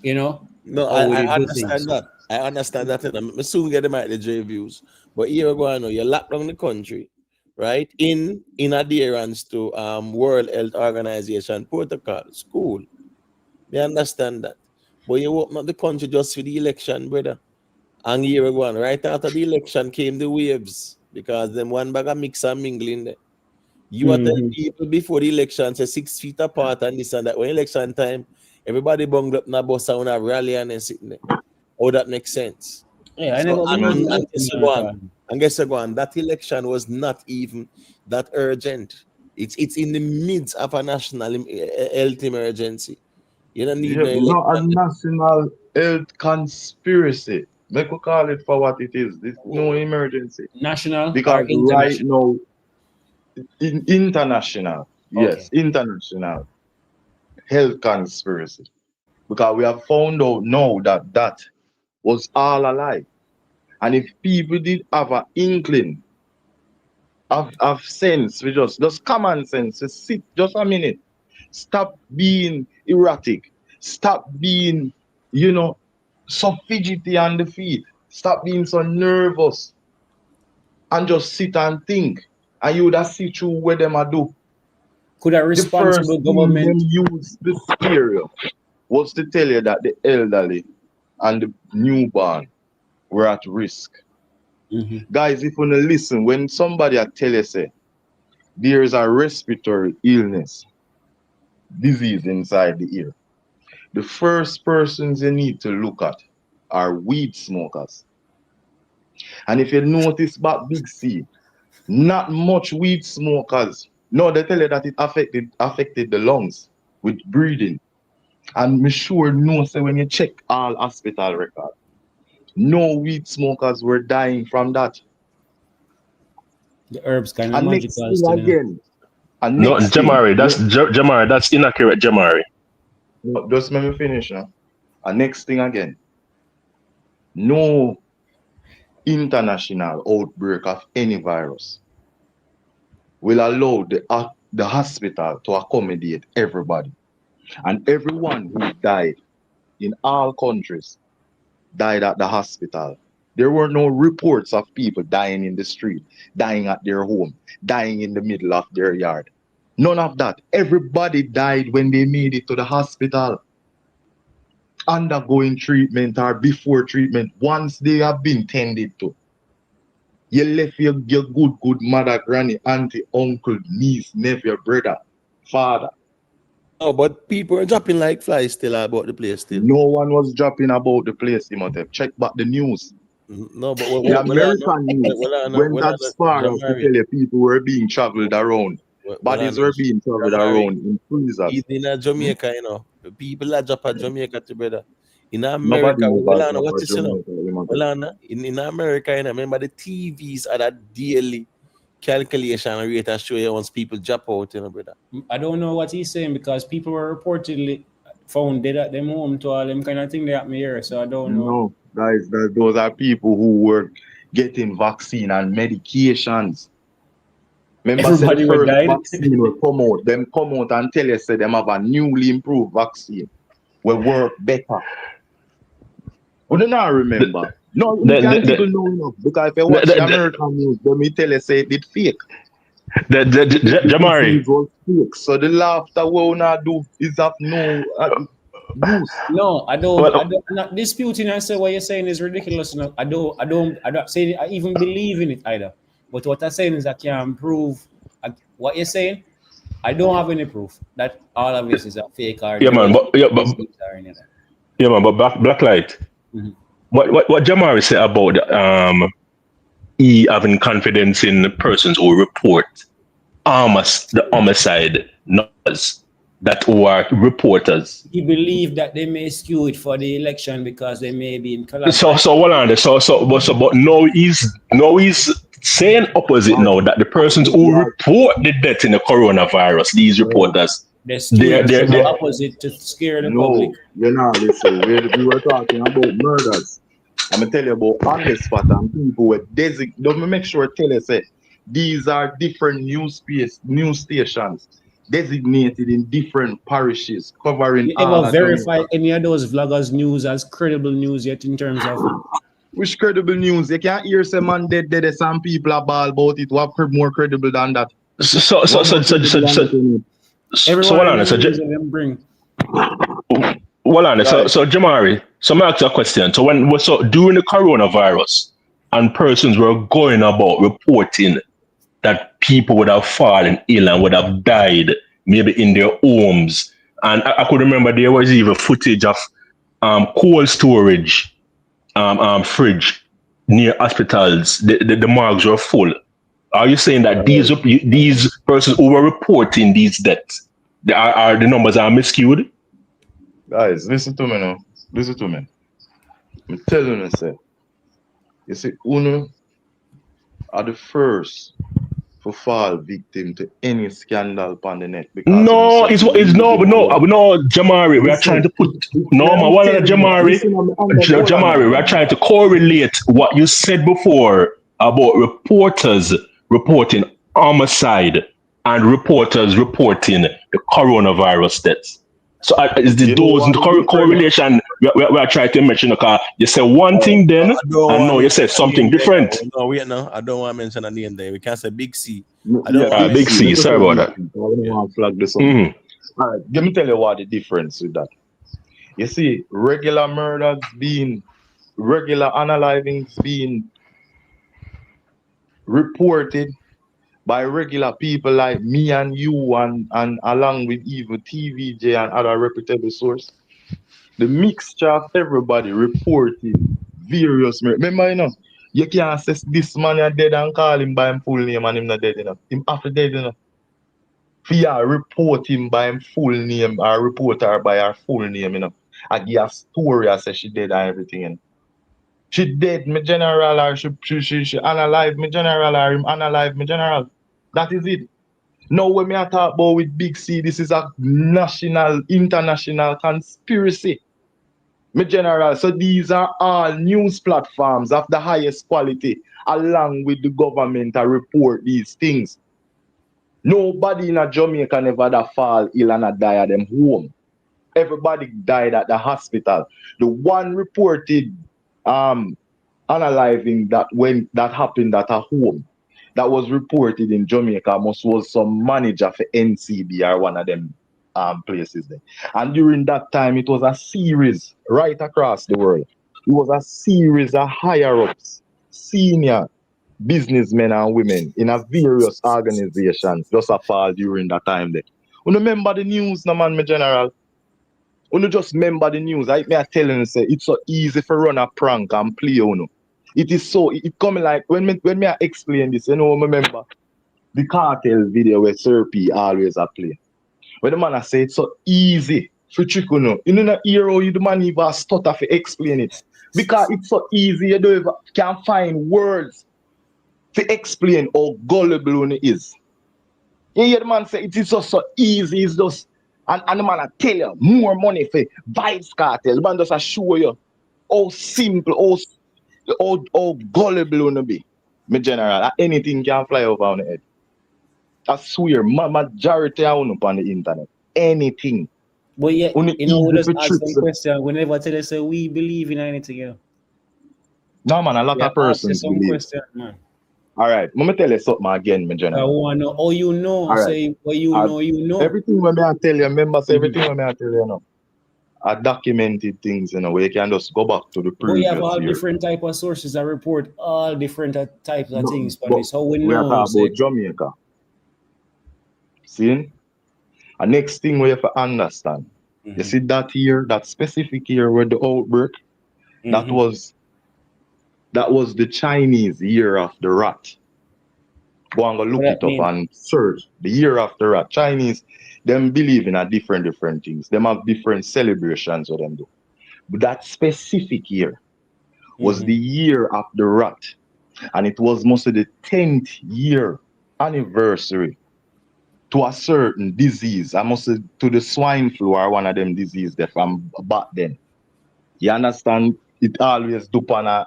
No, I understand that. I understand that. And I soon get them at the J views. But here we go, you lock down the country, right? In adherence to World Health Organization protocol, school. They understand that. But you open up the country just for the election, brother. And here we go, right after the election came the waves because them one bag of mix and mingling there. You are telling people before the election say 6 feet apart and this and that. When election time, everybody bunged up in a bus and a rally and then sitting there. Oh, that makes sense. Yeah, I never and guess what? That election was not even that urgent. It's in the midst of a national health emergency. You don't need not a national health conspiracy. Make we call it for what it is. This no emergency. National because right now, international. Yes, international health conspiracy. Because we have found out now that that was all a lie. And if people did have an inkling of sense, we just common sense, just sit just a minute. Stop being erratic. Stop being, so fidgety on the feet. Stop being so nervous. And just sit and think. And you would have see through what them a do. Could a The responsible first thing them government use the stereo was to tell you that the elderly and the newborn were at risk. Guys, if you wanna listen, when somebody a tell you say there is a respiratory illness, disease inside the ear, the first persons you need to look at are weed smokers. And if you notice back Big C, not much weed smokers. No, they tell you that it affected the lungs with breathing. And me sure no say when you check all hospital records, no weed smokers were dying from that. the herbs kind of And next magical thing still, again, and No, next thing, Jamari, that's inaccurate, Jamari. no, just let me finish now. And next thing again, no international outbreak of any virus will allow the hospital to accommodate everybody. And everyone who died in all countries died at the hospital. There were no reports of people dying in the street, dying at their home, dying in the middle of their yard. None of that. Everybody died when they made it to the hospital, undergoing treatment or before treatment, once they have been tended to. You left your good mother, granny, auntie, uncle, niece, nephew, brother, father. Oh, but people are dropping like flies still about the place still. No one was dropping about the place, Imhotep. Check back the news. No, but The American news went as far as to tell you people were being traveled around. Bodies were being traveled around in freezers. He's in Jamaica, People are dropping Jamaica to brother. In Nobody America, knows what is in America, remember the TVs are that daily calculation rate that show you once people drop out, brother. I don't know what he's saying because people were reportedly found dead at them home to all them kind of thing they happened here. So I don't know. No, guys, those are people who were getting vaccine and medications. Remember, say the first vaccine will come out. Them come out and tell you say them have a newly improved vaccine will work better. We do not remember. No, you can't even know enough because if you watch the American news, they may tell you say it fake. Jamari. Was fake. So the laughter we will not do is of no use. No, I don't. I'm not disputing and say what you're saying is ridiculous. I don't say I even believe in it either. But what I'm saying is I can't prove what you're saying. I don't have any proof that all of this is a fake or but Blacklight. What Jamari said about he having confidence in the persons who report the homicide numbers that were reporters. He believed that they may skew it for the election because they may be in collapse. So but now he's saying opposite now that the persons who report the death in the coronavirus, these reporters, they're opposite to scare the public. You're not listening. We were talking about murders. I'm gonna tell you about on the spot and people were designated. Let me make sure I tell you say these are different news stations designated in different parishes covering. You ever verify any of those vloggers' news as credible news yet in terms of which credible news? You can't hear some man dead. Some people are ball about it. What more credible than that? So Jamari, so I ask you a question. So during the coronavirus and persons were going about reporting that people would have fallen ill and would have died maybe in their homes. And I could remember there was even footage of cold storage fridge near hospitals. The morgues were full. Are you saying that these persons who were reporting these deaths, the numbers are miscued? Guys, listen to me now. Listen to me. I'm telling you, say, you see, Uno are the first for fall victim to any scandal upon the net because of No, something it's no, but no, really. no, Jamari. We are trying Listen, to put no, I'm one of telling you, Jamari, listen, hold on, Jamari. We are trying to correlate what you said before about reporters reporting homicide and reporters reporting the coronavirus deaths. So is You know those what the difference? correlation we are trying to mention? Because you say one thing I then, don't and want to no, you mention said a name something there. different. No, wait, no. I don't want to mention a name there. We can't say Big C. I don't Yeah, want to big Big mention C. C. Let me Sorry say about big that. C. I don't want to flag this something. Mm-hmm. All right, let me tell you what the difference with that. You see, regular murders being, regular unalivings being reported by regular people like me and you and along with even TVJ and other reputable source. The mixture of everybody reporting various remember, you can't say this man is dead and call him by him full name and him not dead enough. Him after dead enough. For you report him by him full name or report her by her full name, I give a story I say she dead and everything. She dead, me general, or she unalive, me general, or him unalive, me general. That is it. Now when me talk about with Big C, this is a national, international conspiracy. Me general, so these are all news platforms of the highest quality, along with the government to report these things. Nobody in a Jamaica never da fall ill and a die at them home. Everybody died at the hospital. The one reported analyzing that when that happened at a home that was reported in Jamaica was some manager for NCB or one of them places there. And during that time, it was a series right across the world. It was a series of higher ups, senior businessmen and women in a various organizations just a fall during that time there. You remember the news, no man, my general? You just remember the news. I telling you, say it's so easy for run a prank and play, It is so, it coming like, when me I explain this, remember the cartel video where Sir P always a play. When the man I say it's so easy for trick, You know, hear how you the man even stutter to explain it. Because it's so easy, you don't even can find words to explain how gullible it is. You hear the man say it is just so easy, it's just and the man I tell you more money for Vibes Cartel. The man just show you how simple, how gullible it be. My general, anything can fly over on the head. I swear, majority of on the internet. Anything. But yeah, Only we easy just for ask tricks. them question. We never tell us say we believe in anything, No man, a lot We of ask you persons some believe. question, man. Alright, let me tell you something again, my I general. want to know how you know. Alright. Say what you know. Everything when I tell you, members, everything when I tell you now. I documented things, where you can just go back to the But you have previous all year. different type of sources that report all different types of No, things on but this. How we we are know, talking say, about Jamaica. See? And next thing we have to understand. You see that year, that specific year where the outbreak, that was the Chinese year of the rat. Go and go what look that it up mean? and search the year of the rat. Chinese, them believe in a different things. Them have different celebrations what them do. But that specific year was the year of the rat. And it was mostly the 10th year anniversary to a certain disease. I must say to the swine flu or one of them diseases that from back then. You understand? It always do on a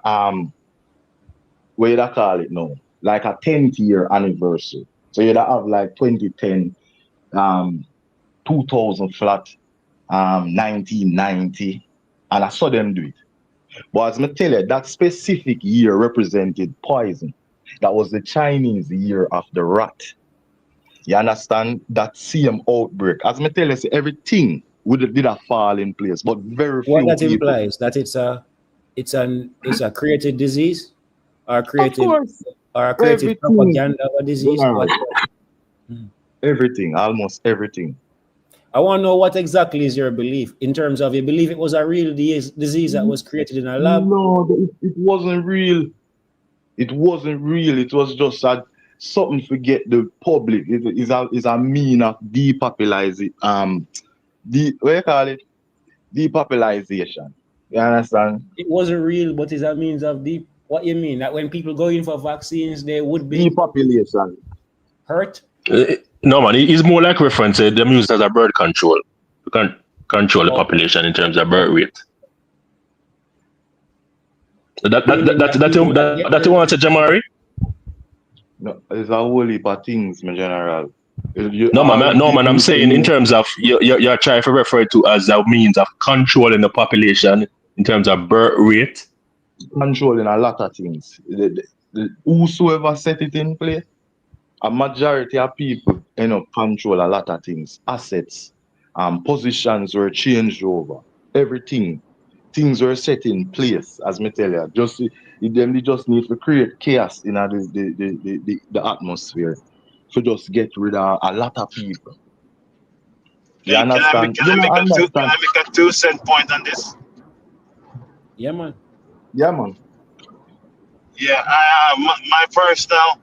what you call it now? Like a 10th year anniversary. So you'd have like 2010, 2000 flat, 1990, and I saw them do it. But as I tell you, that specific year represented poison. That was the Chinese year of the rat. You understand? That same outbreak. As I tell you, everything did a fall in place, but very What few that people. implies that it's a created disease, or Of created course, everything. propaganda of a disease. General, What? everything, almost everything. I want to know what exactly is your belief in terms of you believe it was a real disease that was created in a lab. No, it wasn't real. It wasn't real. It was just something to get the public. It is a mean of depopulizing. What you call it? Depopulization. You understand? It wasn't real, but it's a means of deep. What you mean? That when people go in for vaccines, they would be. Depopulation. hurt? No, man, it's more like reference. Them used as a birth control. You can control the population in terms of birth rate. That you want to say, Jamari? No, it's a whole heap of things, my general. No, man, I'm saying in terms of you're trying to refer to as a means of controlling the population in terms of birth rate. Controlling a lot of things. Whosoever set it in play, a majority of people end up control a lot of things. Assets, positions were changed over. Everything. Things were set in place, as me tell you. They just need to create chaos in the atmosphere to just get rid of a lot of people. You understand? Can I make a 2 cent point on this? Yeah, man. Yeah, man. Yeah, my personal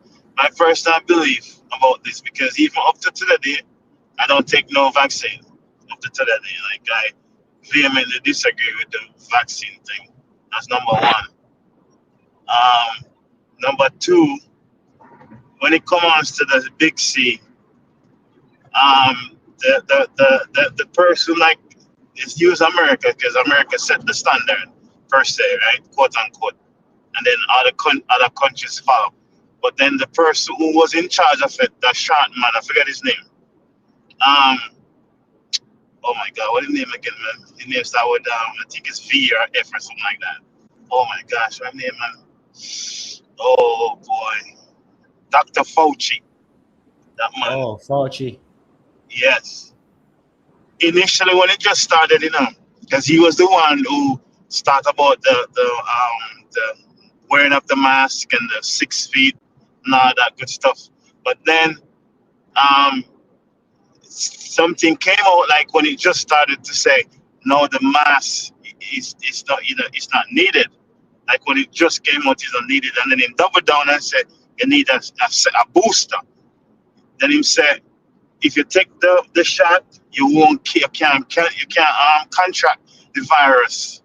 belief about this, because even up to today, I don't take no vaccine. Up to today, like I vehemently disagree with the vaccine thing. That's number one. Number two, when it comes to the big C, the person, like, it's use America because America set the standard per se, right, quote unquote, and then other countries follow. But then the person who was in charge of it, that short man, I forget his name. Oh my God, what is his name again, man? His name starts with I think it's V or F or something like that. Oh my gosh, what name, man? Oh boy, Dr. Fauci. That man. Oh, Fauci. Yes. Initially, when it just started, because he was the one who started about the wearing of the mask and the 6 feet and all that good stuff. But then something came out, like when it just started to say, no, the mask is not, it's not needed. Like when it just came out, it's not needed, and then he doubled down and said you need a booster. Then he said, if you take the shot, you can't contract the virus.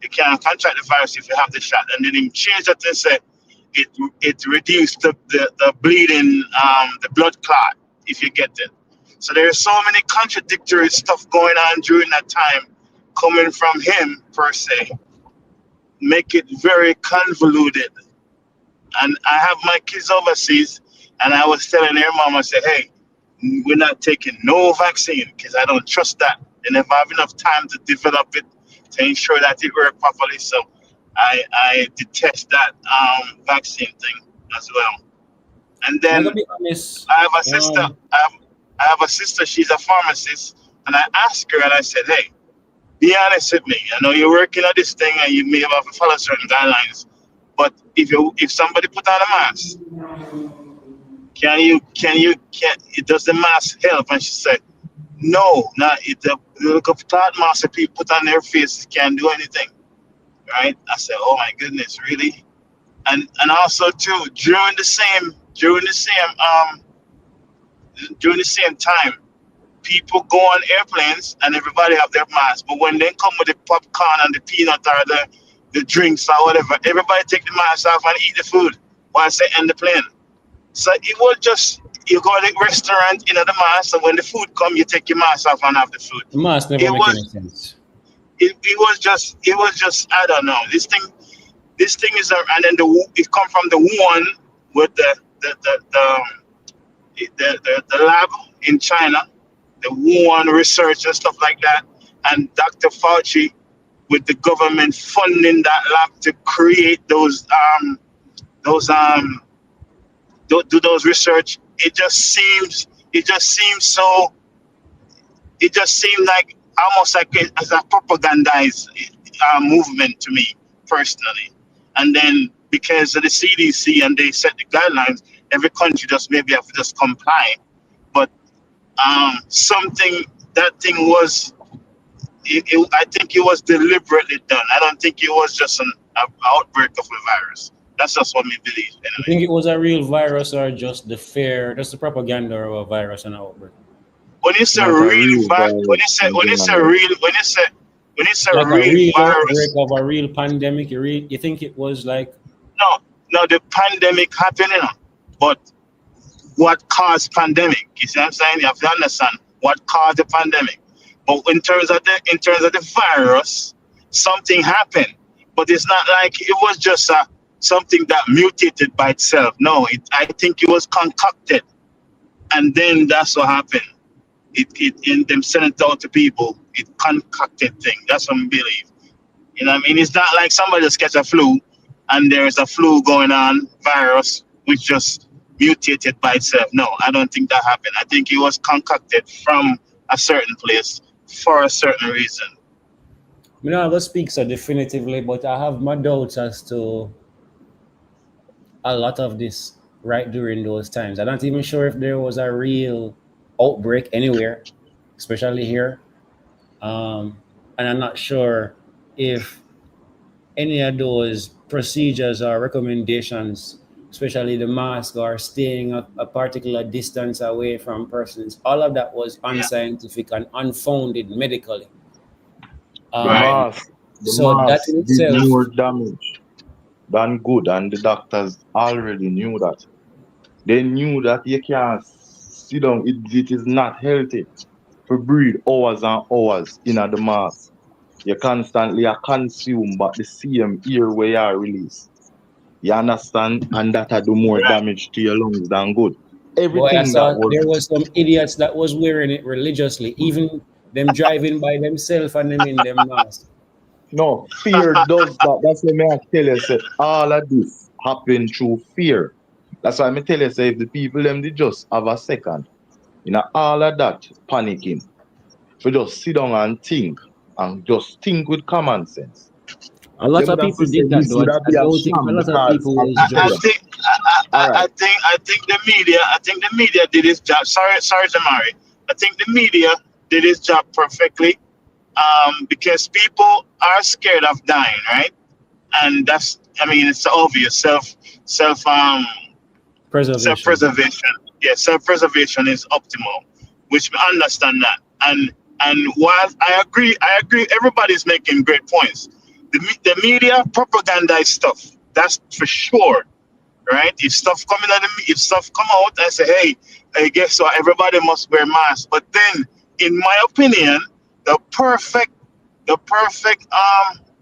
You can't contract the virus if you have the shot. And then he changed it and said it reduced the bleeding, the blood clot if you get it. So there's so many contradictory stuff going on during that time coming from him per se. Make it very convoluted. And I have my kids overseas, and I was telling their mom, I said, hey, we're not taking no vaccine because I don't trust that. And if I have enough time to develop it to ensure that it works properly, so I detest that vaccine thing as well. And then I have a sister. I have a sister. She's a pharmacist, and I asked her, and I said, "Hey, be honest with me. I know you're working on this thing, and you may have to follow certain guidelines. But if somebody put on a mask, does the mask help?" And she said, "No, not it. The cloth mask that people put on their faces can't do anything." Right? I said, "Oh my goodness, really?" And also too, during the same time, people go on airplanes and everybody have their masks. But when they come with the popcorn and the peanut or the drinks or whatever, everybody take the mask off and eat the food while they in the plane. So it was just, you go to the restaurant in the mask, and when the food come, you take your mask off and have the food. The mask never make any sense. It was just I don't know. This thing is and then it come from the one with the lab in China, the Wuhan research and stuff like that, and Dr. Fauci with the government funding that lab to create those research. It just seemed like almost like as a propagandized movement to me personally. And then because of the CDC and they set the guidelines, every country just maybe have to just comply. But that thing was, I think it was deliberately done. I don't think it was just an outbreak of a virus. That's just what me believe. Anyway. You think it was a real virus or just the propaganda of a virus and outbreak? When you say real virus, when you say like real a real virus outbreak of a real pandemic, you think it was like no, the pandemic happened, but what caused pandemic. You see what I'm saying? You have to understand what caused the pandemic. But in terms of the virus, something happened. But it's not like it was just something that mutated by itself. No, I think it was concocted, and then that's what happened. It in them sent it out to people. It concocted thing. That's what I believe. You know what I mean? It's not like somebody just gets a flu and there is a flu going on, virus, which just mutated by itself. No, I don't think that happened. I think it was concocted from a certain place for a certain reason. I'm not going to speak so definitively, but I have my doubts as to a lot of this right during those times. I'm not even sure if there was a real outbreak anywhere, especially here. And I'm not sure if any of those procedures or recommendations, especially the mask or staying a particular distance away from persons, all of that was unscientific and unfounded medically. The mask So that in did itself, more damage than good, and the doctors already knew that. They knew that you can't sit down. It is not healthy to breathe hours and hours in the mask. You constantly are consumed but the same air where you are released. You understand? And that do more damage to your lungs than good. boy, I Everything that saw was there was some idiots that was wearing it religiously, even them driving by themselves and them in them masks. no fear does that. That's what me I tell you. Say, all of this happen through fear. That's why I tell you, say, if the people them they just have a second, all of that panicking. So just sit down and just think with common sense. A lot Them of would have people to say did that this though. would have I be a don't think a sham lot of because people of was I fear. just think All right. I think the media did its job. Sorry, Jamari. I think the media did its job perfectly. Because people are scared of dying, right? And that's, I mean, it's obvious. preservation. Self-preservation. Yeah, self-preservation is optimal, which we understand that. And while I agree, everybody's making great points. The media propagandize stuff. That's for sure, right? If stuff come out and say, hey, guess what? Everybody must wear masks. But then, in my opinion, the perfect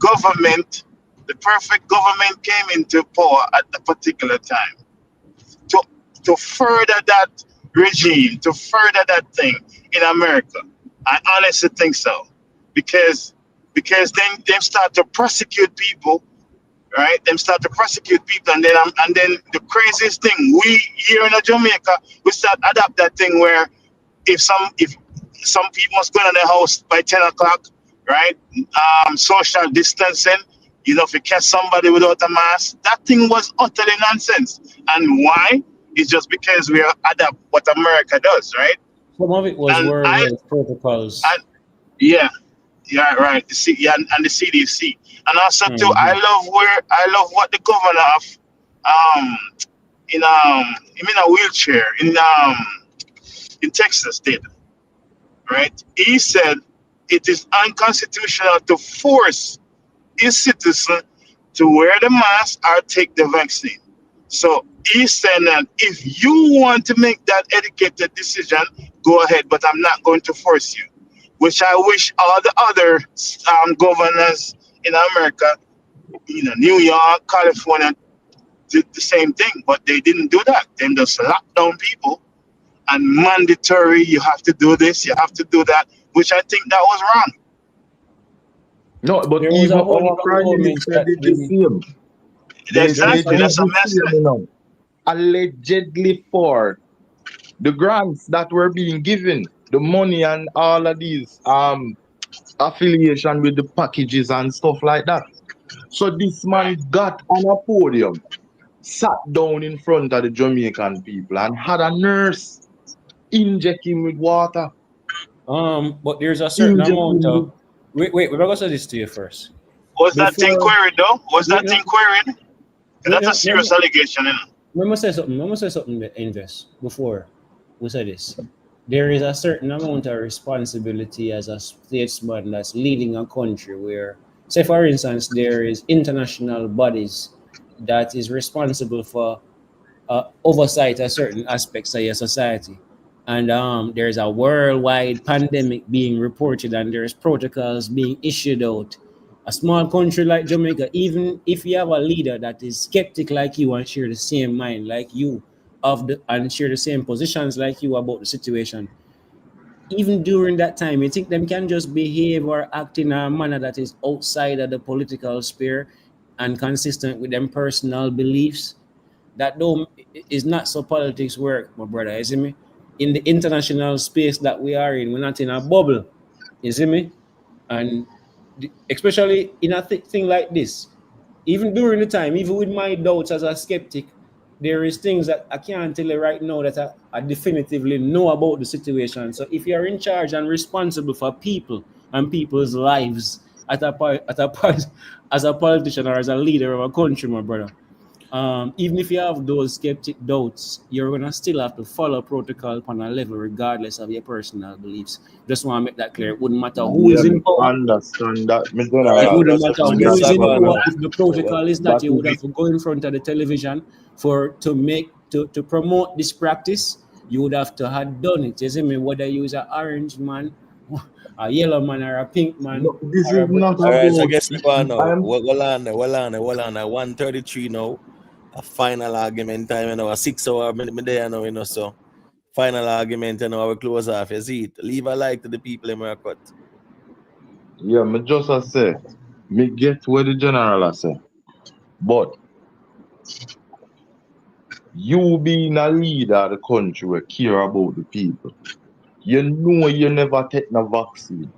government, came into power at a particular time to further that regime, to further that thing in America. I honestly think so, because then they start to prosecute people, right? Them start to prosecute people, and then the craziest thing, we here in Jamaica, we start adapt that thing where if some people must go in their house by 10 o'clock, right? Social distancing, if you catch somebody without a mask, that thing was utterly nonsense. And why? It's just because we adapt what America does, right? Some of it was And World Health protocols. yeah, right. And the CDC, and also too, Mhm. I love what the governor of him in a wheelchair in Texas did, right? He said it is unconstitutional to force his citizen to wear the mask or take the vaccine. So he said that if you want to make that educated decision, go ahead, but I'm not going to force you. Which I wish all the other governors in America, New York, California, did the same thing, but they didn't do that. They just locked down people and mandatory. You have to do this, you have to do that, which I think that was wrong. No, but There was even a whole heap our of prime governments minister that did the didn't. same. They Exactly, did that's a the message. same, allegedly for the grants that were being given, the money and all of these affiliation with the packages and stuff like that. So this man got on a podium, sat down in front of the Jamaican people and had a nurse inject him with water. But there's a certain Inject amount him of. with, Wait, we're gonna say this to you first. Was that thing Before, queried though? Was wait, that no, thing queried? wait, That's a no, serious allegation, you know. let me say something. Let me say something to Invest before we say this. There is a certain amount of responsibility as a statesman that's leading a country where, say, for instance, there is international bodies that is responsible for oversight of certain aspects of your society. And there's a worldwide pandemic being reported, and there's protocols being issued out. A small country like Jamaica, even if you have a leader that is skeptic like you and share the same mind like you and share the same positions like you about the situation, even during that time, you think them can just behave or act in a manner that is outside of the political sphere and consistent with them personal beliefs? That though is not so politics work, my brother. You see me? In the international space that we are in, we're not in a bubble. You see me? And especially in a thing like this, even during the time, even with my doubts as a skeptic, there is things that I can't tell you right now that I definitively know about the situation. So if you're in charge and responsible for people and people's lives as a politician or as a leader of a country, my brother, even if you have those skeptic doubts, you're gonna still have to follow protocol on a level regardless of your personal beliefs. Just want to make that clear. It wouldn't matter who Yeah, is in me power. understand that, me It general. wouldn't matter And who that is in was power. If the protocol is that that you would is have to go in front of the television to promote this practice, you would have to have done it. You see me? Whether you use an orange man, a yellow man, or a pink man, no, this or is a not All right, so about. guess what going now? I'm Hold on. At 1:33 now. A final argument time, a 6 hour minute there now, so final argument, we close off. You see it. Leave a like to the people in my cut. yeah, me just a say, me get what the general a say, but you being a leader of the country will care about the people. You know you never take the vaccine.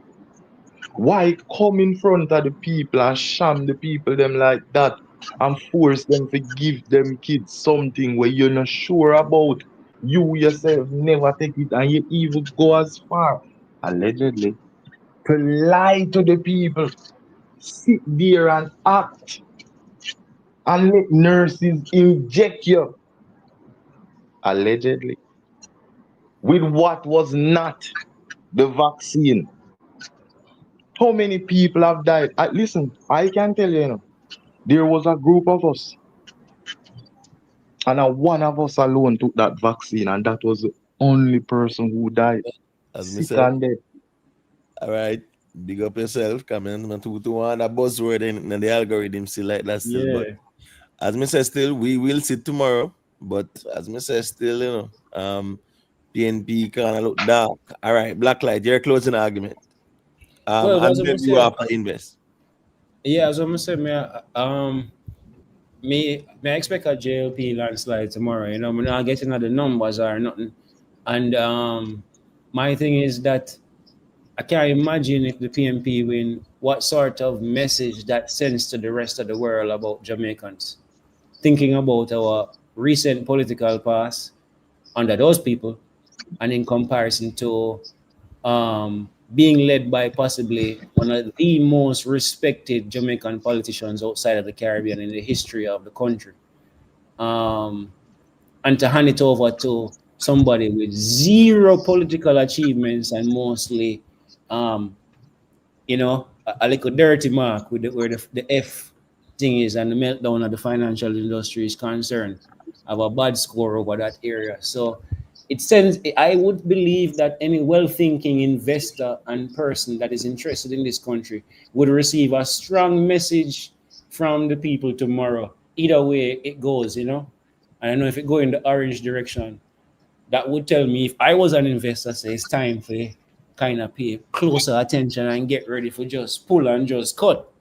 Why come in front of the people and sham the people them like that and force them to give them kids something where you're not sure about? You yourself never take it, and you even go as far, allegedly, to lie to the people. Sit there and act and let nurses inject you, allegedly, with what was not the vaccine. How many people have died? Listen, I can tell you, there was a group of us, and one of us alone took that vaccine, and that was the only person who died. As me Sick say, and dead. all right, big up yourself. Come in, to one a buzzword in the algorithm still like that still. But yeah. as me say, still we will see tomorrow. But as me say, still, PNP kind of look dark. All right, Blacklight, your closing argument. Well, And that's what then I you say. have to invest. Yeah, as I say, me expect a JLP landslide tomorrow. You know, I'm not getting at the numbers or nothing. And my thing is that I can't imagine if the PMP win, what sort of message that sends to the rest of the world about Jamaicans. Thinking about our recent political past under those people, and in comparison to being led by possibly one of the most respected Jamaican politicians outside of the Caribbean in the history of the country. Um, and to hand it over to somebody with zero political achievements and mostly, um, a little dirty mark with where the F thing is and the meltdown of the financial industry is concerned, have a bad score over that area. So it sends, I would believe that any well-thinking investor and person that is interested in this country would receive a strong message from the people tomorrow. Either way it goes, I don't know if it go in the orange direction. That would tell me if I was an investor, say it's time for kind of pay closer attention and get ready for just pull and just cut.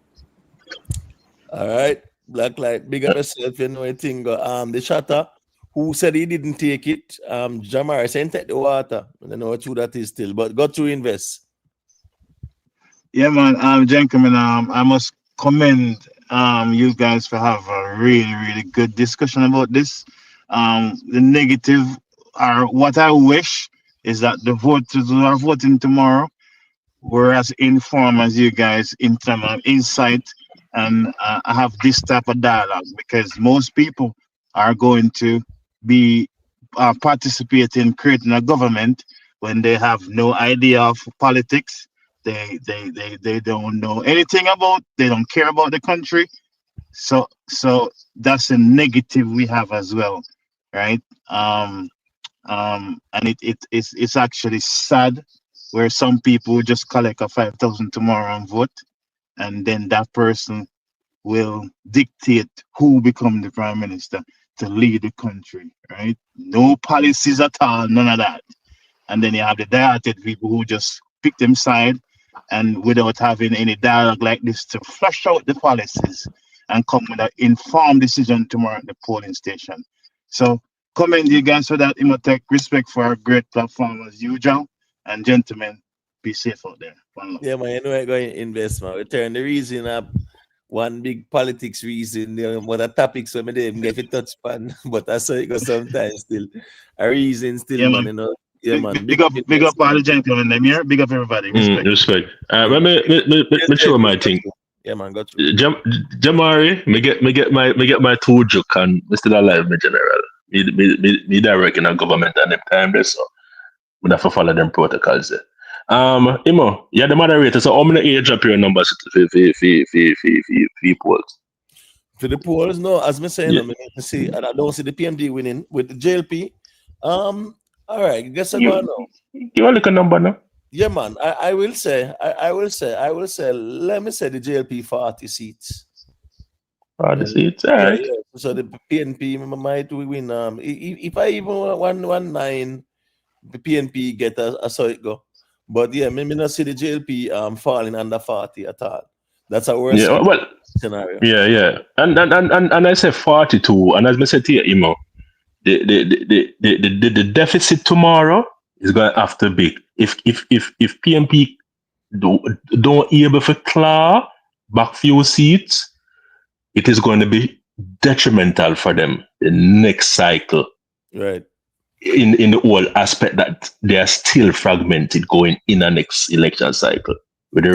All right, Blacklight, big up yourself. You know a thing. The shatter who said he didn't take it. Jamar said take the water. I don't know what true that is still, but got to invest. Yeah, man. Gentlemen, I must commend you guys for have a really, really good discussion about this. The negative or what I wish is that the voters who are voting tomorrow were as informed as you guys in terms of insight and have this type of dialogue, because most people are going to be participating in creating a government when they have no idea of politics. They don't know anything about, they don't care about the country. So that's a negative we have as well. right? And it's actually sad where some people just collect a 5,000 tomorrow and vote, and then that person will dictate who become the prime minister to lead the country, right? No policies at all, none of that. And then you have the dilated people who just pick them side and without having any dialogue like this to flush out the policies and come with an informed decision tomorrow at the polling station. So commend you guys for that. Imotech, respect for our great platform as usual. And gentlemen, be safe out there. One love. Yeah, man, you know I going to invest, man. We turn the reason up one big politics reason, what the topics when they get it touch pan, but I saw it go sometimes still. A reason still, Yeah, man, man. you know. Yeah, man. Big up all the gentlemen them here. Big up everybody. Respect. Respect. Let me show my thing. Yeah, man, got you. Jamari, me get my two joke and Mr. Alive, my general. Me direct in a government at them time there, so we have to follow them protocols there. Imo, you're the moderator, so how many age up your numbers for polls? For the polls, no, as me saying, Yeah. I mean, see, and I don't see the PMD winning with the JLP. All right, guess I You- go now. You want to look a number now? Yeah, man. I will say, let me say the JLP 40 seats. 40 seats, all Yeah, right. yeah. So the PNP might win. If I even 119, the PNP get a so it go. But yeah, maybe not see the JLP falling under 40 at all. That's a worst Yeah, well, scenario. yeah. And I say 42, and as I said to you, Imo, the deficit tomorrow is going to have to be if PNP don't able to claw back few seats, it is going to be detrimental for them the next cycle. Right. In the whole aspect that they are still fragmented going in the next election cycle with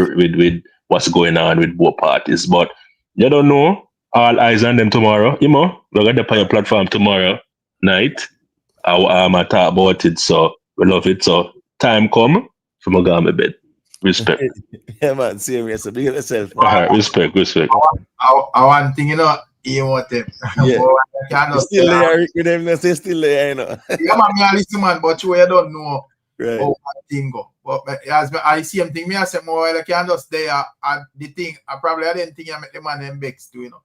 what's going on with both parties. But you don't know. All eyes on them tomorrow. Imo, we're going to on your platform tomorrow night. I'm talk about it, so we love it. So time come for my go on my bed. Respect. Yeah, man. Serious. So big up yourself, All man. right, respect. I want thing, you know, you want them. Yeah. But I cannot Still say there, with them, they still there, you know. yeah, man, me a listen, man, but you don't know Right. how that thing go. But as I see him thing, me I say more like can just there and the thing, I didn't think I make the man them vex too, you know.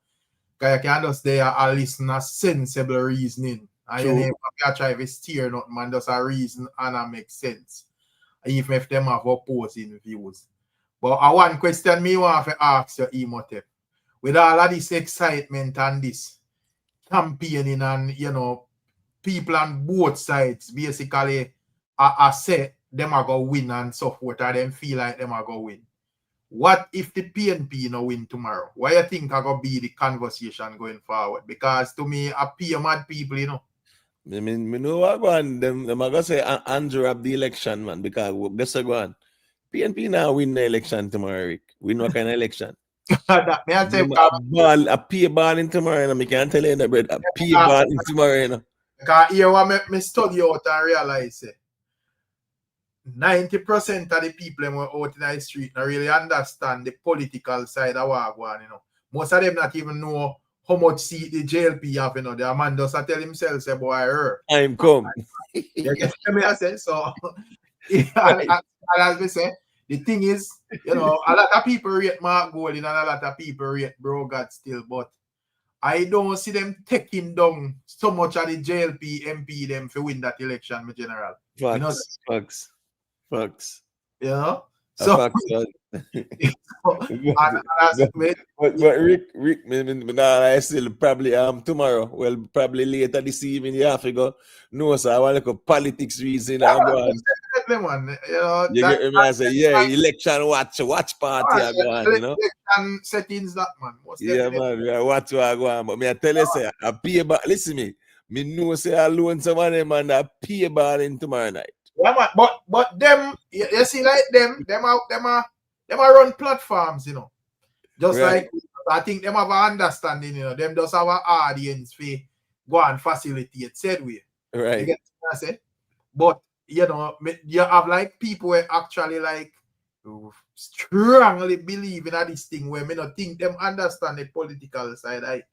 Because you can just there and listen a sensible reasoning. And you never try to steer nothing, man, just a reason and it makes sense. Even if them have opposing views. But one question me want to ask you, Imotep. With all of this excitement and this campaigning and, you know, people on both sides basically are say them are going to win and so forth, or them feel like them are going to win. What if the PNP no win tomorrow? What you think are going to be the conversation going forward? Because to me, appear mad people, you know. I mean, me know what go on. Them are going to say Andrew up the election, man, because guess what go on. PNP now win the election tomorrow, Rick. Win what kind of election? That may I say, a pay ball in tomorrow, and I can't tell you that, but a pay ball in tomorrow, you know. Because here what me study out and realize 90% of the people who are out in the street don't really understand the political side of what going on, you know. Most of them not even know how much seat the JLP have, you know. The man does tell himself, say, boy, I heard. Time come. You get me, I say, so and as we say, the thing is, you know, a lot of people rate Mark Golding and a lot of people rate Brogard still, but I don't see them taking down so much of the JLP MP them to win that election, my general. Facts. You know? So, Facts. But Rick, I still probably tomorrow. Well, probably later this evening. You have to go. No, sir. I want to go politics reason. Yeah, man, you know, you get me? I say, yeah, election watch party. I go on, you know. Election settings that man. Yeah, man. Yeah, watch what I go on. But me, I tell you, say, I pay back. Listen me. Me know say I loan some money, man. I pay ball in tomorrow night. Yeah, man. But them, you see, like them are run platforms, you know. Just right. Like I think them have an understanding, you know. Them just have an audience for go and facilitate said way. Right. You get what I say? But you know, you have like people who actually like strongly believe in this thing where me not think them understand the political side.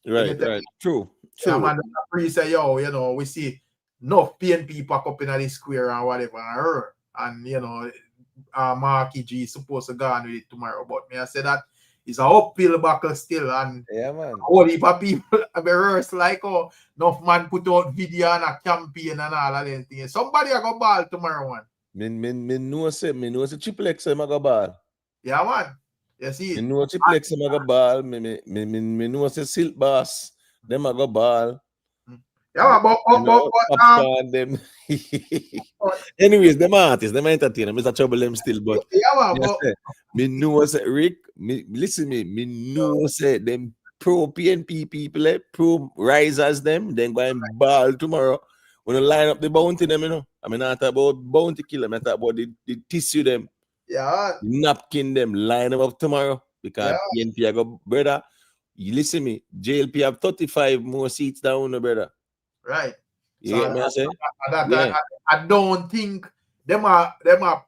Right. True. Yeah, man, the priest say, yo, you know, we see enough PNP pack up in the square and whatever, and you know, Marky G is supposed to go on with it tomorrow. But me, I say that it's a uphill battle still, and yeah, man. all heap of people rehearse like oh, enough man put out video and a campaign and all of them things. Somebody a go ball tomorrow, man. Me know say Triple X say go ball. Yeah, man. You see it. Me know Triple X say go ball. Me know say Silk Boss them a go ball. Yeah, but Popcorn them. Anyways, them artists, them entertainer. Mr. Trouble them still, but yeah, man, me know say Rick. Listen me know say them pro PNP people, pro risers them. Then go and ball tomorrow. When you line up the bounty them, you know. I mean, not about bounty killer. I talk about the tissue them. Yeah. Napkin them. Line them up tomorrow because PNP I go brother. You listen me. JLP have 35 more seats down, brother. Right. You get me? I say? I don't think them are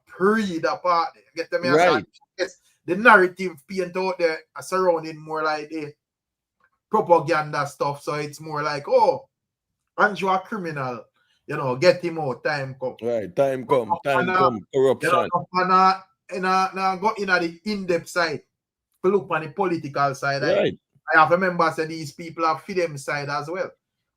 pre the party. Get them? Right. Yes, the narrative paint out there surrounding more like the propaganda stuff. So it's more like, oh, Andrew a criminal. You know, get him out. Time come. Right. Time come. Corruption. You know, go in at the in-depth side. Look on the political side. Right. I have remember say these people have for them side as well.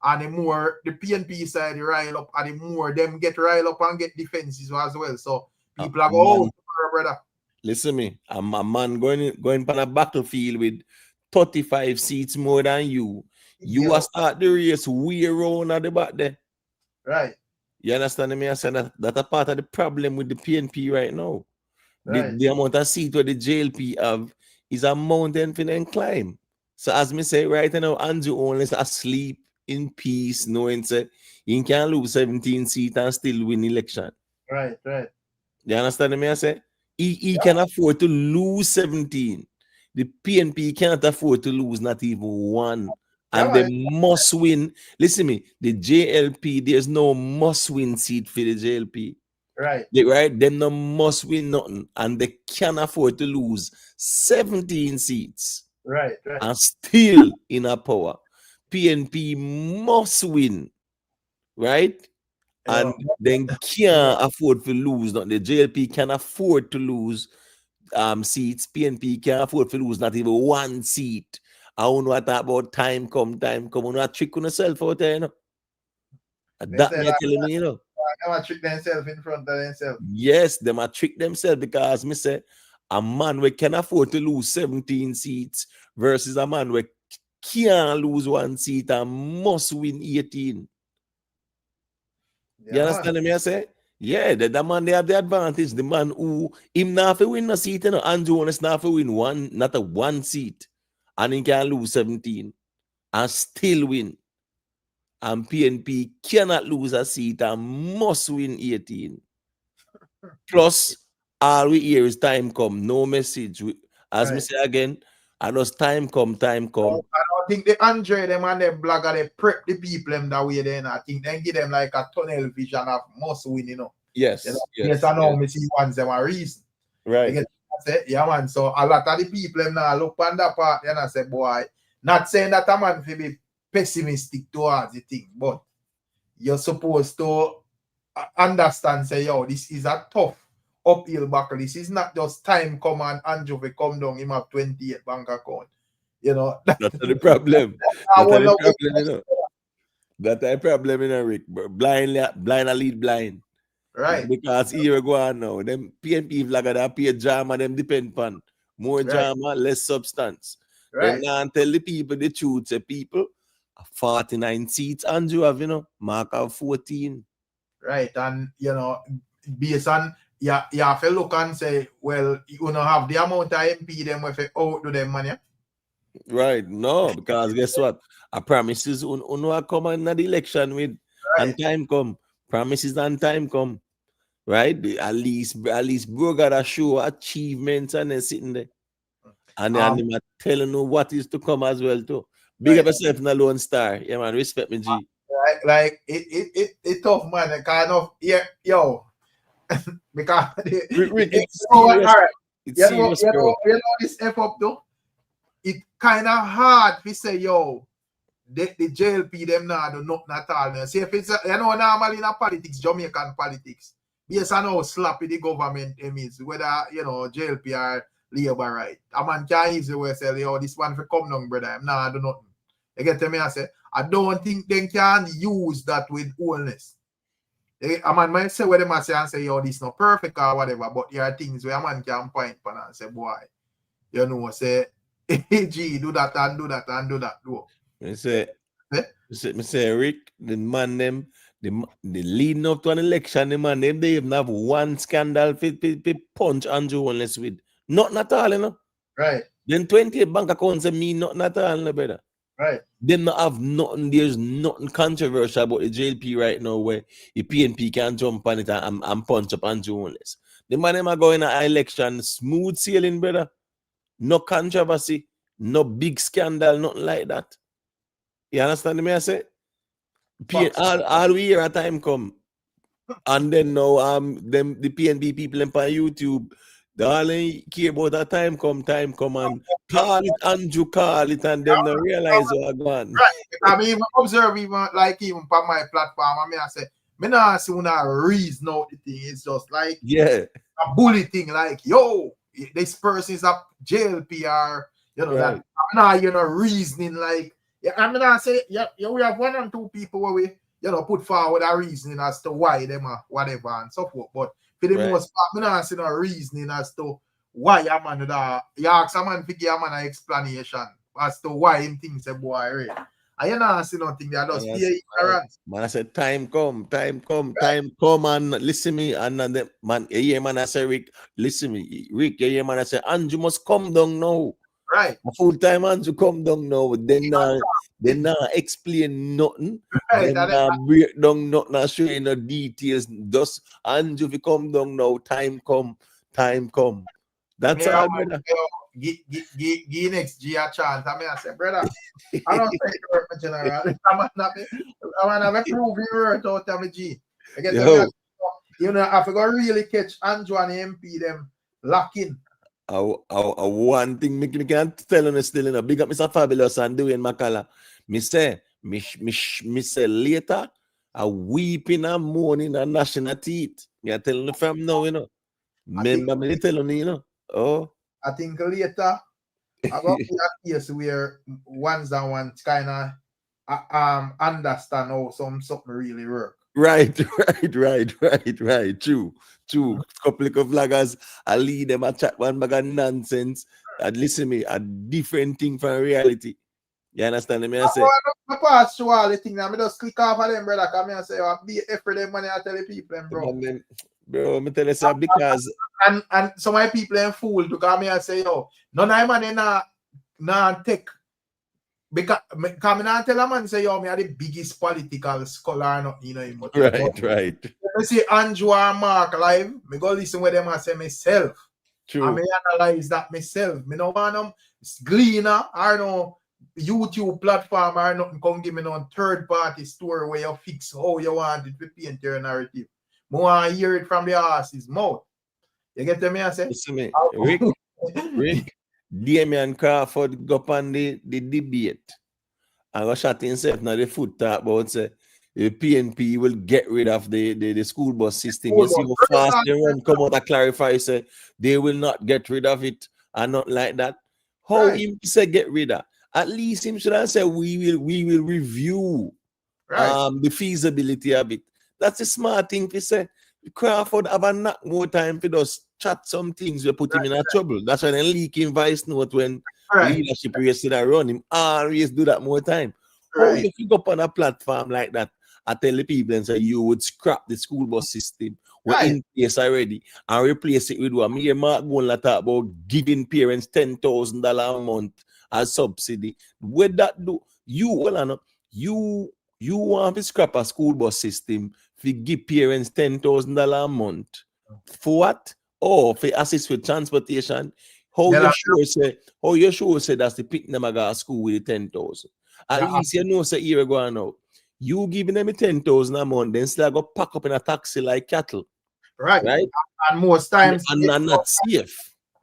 And the more the PNP side rile up, and the more them get rile up and get defenses as well. So people are go, oh, brother. Listen me, I'm a man going on a battlefield with 35 seats more than you. You will start the race way around at the back there. Right. You understand me? I said that's a part of the problem with the PNP right now. Right. The amount of seats where the JLP have is a mountain for them climb. So as me say right now, Andrew only is asleep in peace, knowing that he can lose 17 seats and still win election. Right. You understand me? I say he can afford to lose 17. The PNP can't afford to lose not even one. And they must win. Listen me, the JLP, there's no must win seat for the JLP. Right. Them no must win nothing. And they can't afford to lose 17 seats. Right. And still in a power. PNP must win. Right? And then can't afford to lose. Not the JLP can afford to lose seats. PNP can't afford to lose not even one seat. I don't know what about time come. You know, trick on yourself out there, you know. That me telling me, you know. They trick themselves in front of themselves. Yes, they might trick themselves because me say a man we can afford to lose 17 seats versus a man we can't lose one seat and must win 18. You understand me? I say? Yeah, the man they have the advantage. The man who him not to win a seat, you know, Andrew Jones not to win one seat, and he can lose 17 and still win. And PNP cannot lose a seat and must win 18. Plus, all we hear is time come, no message. As me say again, and as time come. I don't think the Andre them and them blogger they prep the people them that way then. I think they give them like a tunnel vision of must win, you know. Yes. You know? Yes, I know me see ones them are reason. Right. Yeah, man. So a lot of the people them now look on that part and I say, boy, not saying that a man will be pessimistic towards the thing, but you're supposed to understand, say, yo, this is a tough uphill battle. This is not just time come and Andrew will come down, him have 28 bank account. You know, that's the problem. That's the problem, you know. That's the problem, you know, Rick. Blind lead blind. Right. Because here we go on now. Them PNP vlogger that pay drama, them depend upon more drama, less substance. Right. Them now tell the people the truth. Say people 49 seats, Andrew have, you know, Mark have 14. Right. And you know, based on you have to look and say, well, you don't have the amount of MP them if you outdo them money. Right. No, because guess what? I promises uno come in the election with and time come. Promises and time come. Right? At least bro gotta show achievements and then sitting there. And then I'm telling you what is to come as well too. Big up yourself in a lone star. Yeah, man. Respect me, G. Right, like it tough, man. Kind of yo. Because it's serious, you know this F up though. It kind of hard to say, yo, the JLP them now do nothing at all. Now. See if it's normally in a politics, Jamaican politics, based on how sloppy the government is, whether JLP or Labour, right? A man can't easily say, this one for come down, brother. I'm not do nothing. You get me? I say, I don't think they can use that with wholeness. A man might say what they must say and say, this not perfect or whatever, but there are things where a man can point on and say, boy, say, G, do that and do that and do that. Me say, Rick, the man them, the leading up to an election, the man them, they even have one scandal for punch Andrew Holness with. Nothing at all, Right. Then 28 bank accounts mean nothing at all, brother. Right. Them not have nothing, there's nothing controversial about the JLP right now where the PNP can jump on it and punch up Andrew Holness. The man them are going to election, smooth sailing, brother. No controversy, no big scandal, nothing like that. You understand me? I say? All we hear at time come. And then now them the PNB people on YouTube, they all care about that time come and call it Andrew, call it, and then they realize what going. Right. I mean, even observe even on my platform, I say, me not see una reason out the thing. It's just like a bully thing, like this person is a JLP or right. that I'm not reasoning like I'm not say we have one and two people where we put forward a reasoning as to why them are whatever and so forth. But for the most part, I'm not see no reasoning as to why a man that you ask a man to give a man an explanation as to why him thinks a boy right. I not see nothing there, just fear ignorance. Man, I said time come, and listen me, and then man, man, I say Rick, listen me, Rick, man, I say Andrew must come down now. Right. A full time Andrew come down now. Then explain nothing. Right. Then break down nothing and show you no details. Just Andrew if you come down now, time come. That's all, brother. Give next G a chance. I mean, I say, brother, I don't say it work, my general. I'm gonna prove you work out of my G. I get I forgot really catch Andrew and MP them locking. One thing me can't tell you still big up Mr. Fabulous and doing Makala. Me say later a weeping and mourning and gnashing of teeth. Me telling the fam now, Remember me telling you, Oh. I think later I got a case where ones and ones kind of understand how something really work. Right. True. Couple of vloggers, I lead them a chat one bag of nonsense. And listen me, a different thing from reality. You understand me? I say. I pass through all the things. I just click off of them, brother. Come here and say, I'll be for them money. I tell the people, bro. Bro, me tell you so because and some of my people are fool to come here and say, none of money na take. Because come in and tell a man say, me are the biggest political scholar, Right. I see Andrew and Mark live, me go listen with them and say myself. True. And me analyze that myself. Me no want them gleaner or no YouTube platform or nothing come give me no third party story where you fix how you want it to paint your narrative. I want to hear it from the horse's mouth. You get to me? I say, listen me, Rick, Damian Crawford go up on the debate and go shot himself now the foot talk about say the PNP will get rid of the school bus system. You see how fast they run come out and clarify say they will not get rid of it and not like that. How him say get rid of? At least him should have said we will review the feasibility of it. That's a smart thing to say. Crawford have a knock more time to just chat some things we put him in a trouble. That's why they leak in voice note when leadership race to run him. Always do that more time. How if you go up on a platform like that, I tell the people and say you would scrap the school bus system. We're in place already and replace it with what me and Mark going to talk about giving parents $10,000 a month as subsidy. What that do? You want to scrap a school bus system to give parents $10,000 a month. For what? For assist with transportation. How you sure say that's the pick them at school with the 10,000. At least you know say here going out. You giving them 10,000 a month, then still go pack up in a taxi like cattle. Right? And most times and not safe.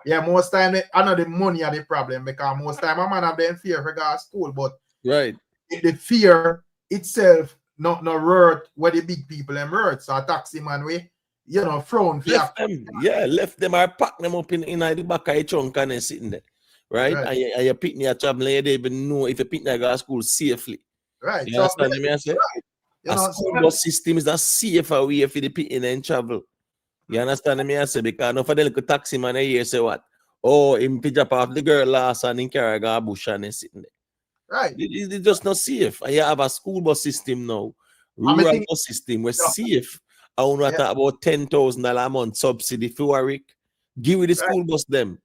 Yeah, most time I know the money are the problem because most time a man have been fear for go to school, but the fear itself not hurt where the big people them hurt. So a taxi man we, you know, frown for left them, left them or pack them up in the back of your trunk and then sitting there. Right? Right. And your picnic are traveling, you don't even know if your picnic go to school safely. Right. You So understand me? I say? right. You A know, school so bus system is a safer way for the picnic and travel. You understand me? I say? Because no for the little taxi man here say what? Oh, him pick up off the girl last and in carry a bush and then sitting there. right. It's just not safe. And you have a school bus system now, I'm rural thinking, bus system, we're yeah, safe. I want to talk about $10,000 a month subsidy for Warwick. Give with the right. school bus them.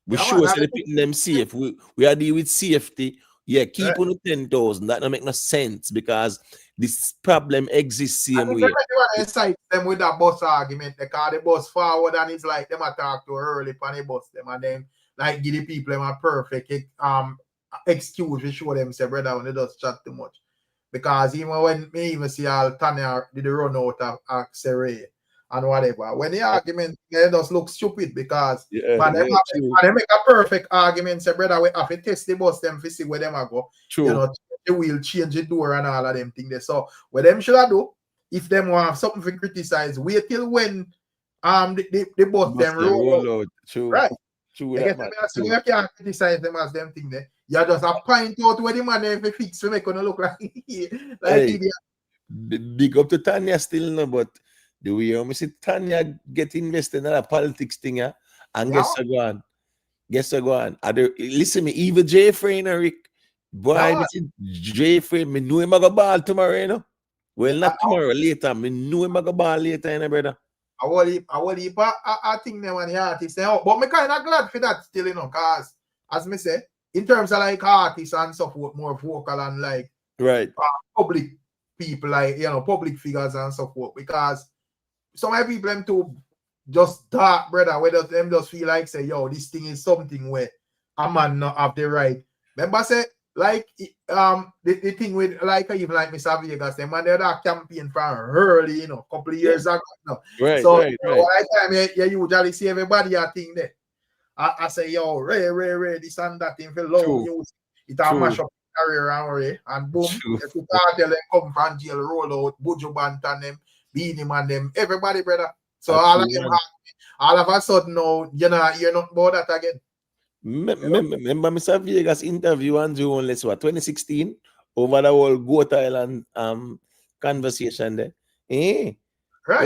We Yeah, sure man, say they picking them safe. We are dealing with safety. Yeah, keep right. on the 10,000. That don't make no sense because this problem exists same And way. if everyone incite them with that bus argument, they call the bus forward and it's like them attack too early on the bus them and then like give the people them a perfect excuse to show them say brother when they just chat too much. Because even when me even see all Tanya did the run out of Xeray and whatever, when the argument they just look stupid because man, they make a perfect argument say brother we have to test the bus them to see where them are go. True. You know, the wheel change the door and all of them things there. So what them should I do if them want something to criticize, wait till when the bus them roll out. True. Right. True. You get me? So you can't criticize them as them thing there. You just a point out where the man if fix to make it look like idiot. Big up to Tanya still no, but the way you see Tanya get invested in a politics thing, yeah? And guess what go on? Guess what go on? Listen me, even Jay Frey and Rick. Boy, me see Jay Frey, me know him go ball tomorrow, you know. Well, not tomorrow, later. Me know him go ball later, you know, brother. I think them and the artists, but me kind of glad for that still, you know, because as me say, in terms of like artists and so forth, more vocal and like right public people, like you know, public figures and so forth, because some of the people them too just dark, brother, whether them just feel like say, yo, this thing is something where a man not have the right. Remember say like the thing with like even like Mr. Vegas, them man they that campaign from early, you know, couple of years ago. No. Right, so right. By the time you usually see everybody a thing there. I say, yo, Ray, this and that thing for low news. It all mash up career and Ray, and boom, if you tell them come from jail, roll out, Buju Banton them, Beanie Man them, everybody, brother. So all of them all of a sudden now, you're not about that again. Remember Mr. Vegas interview on June, let's what, 2016 over the whole Goat Island conversation there. Right.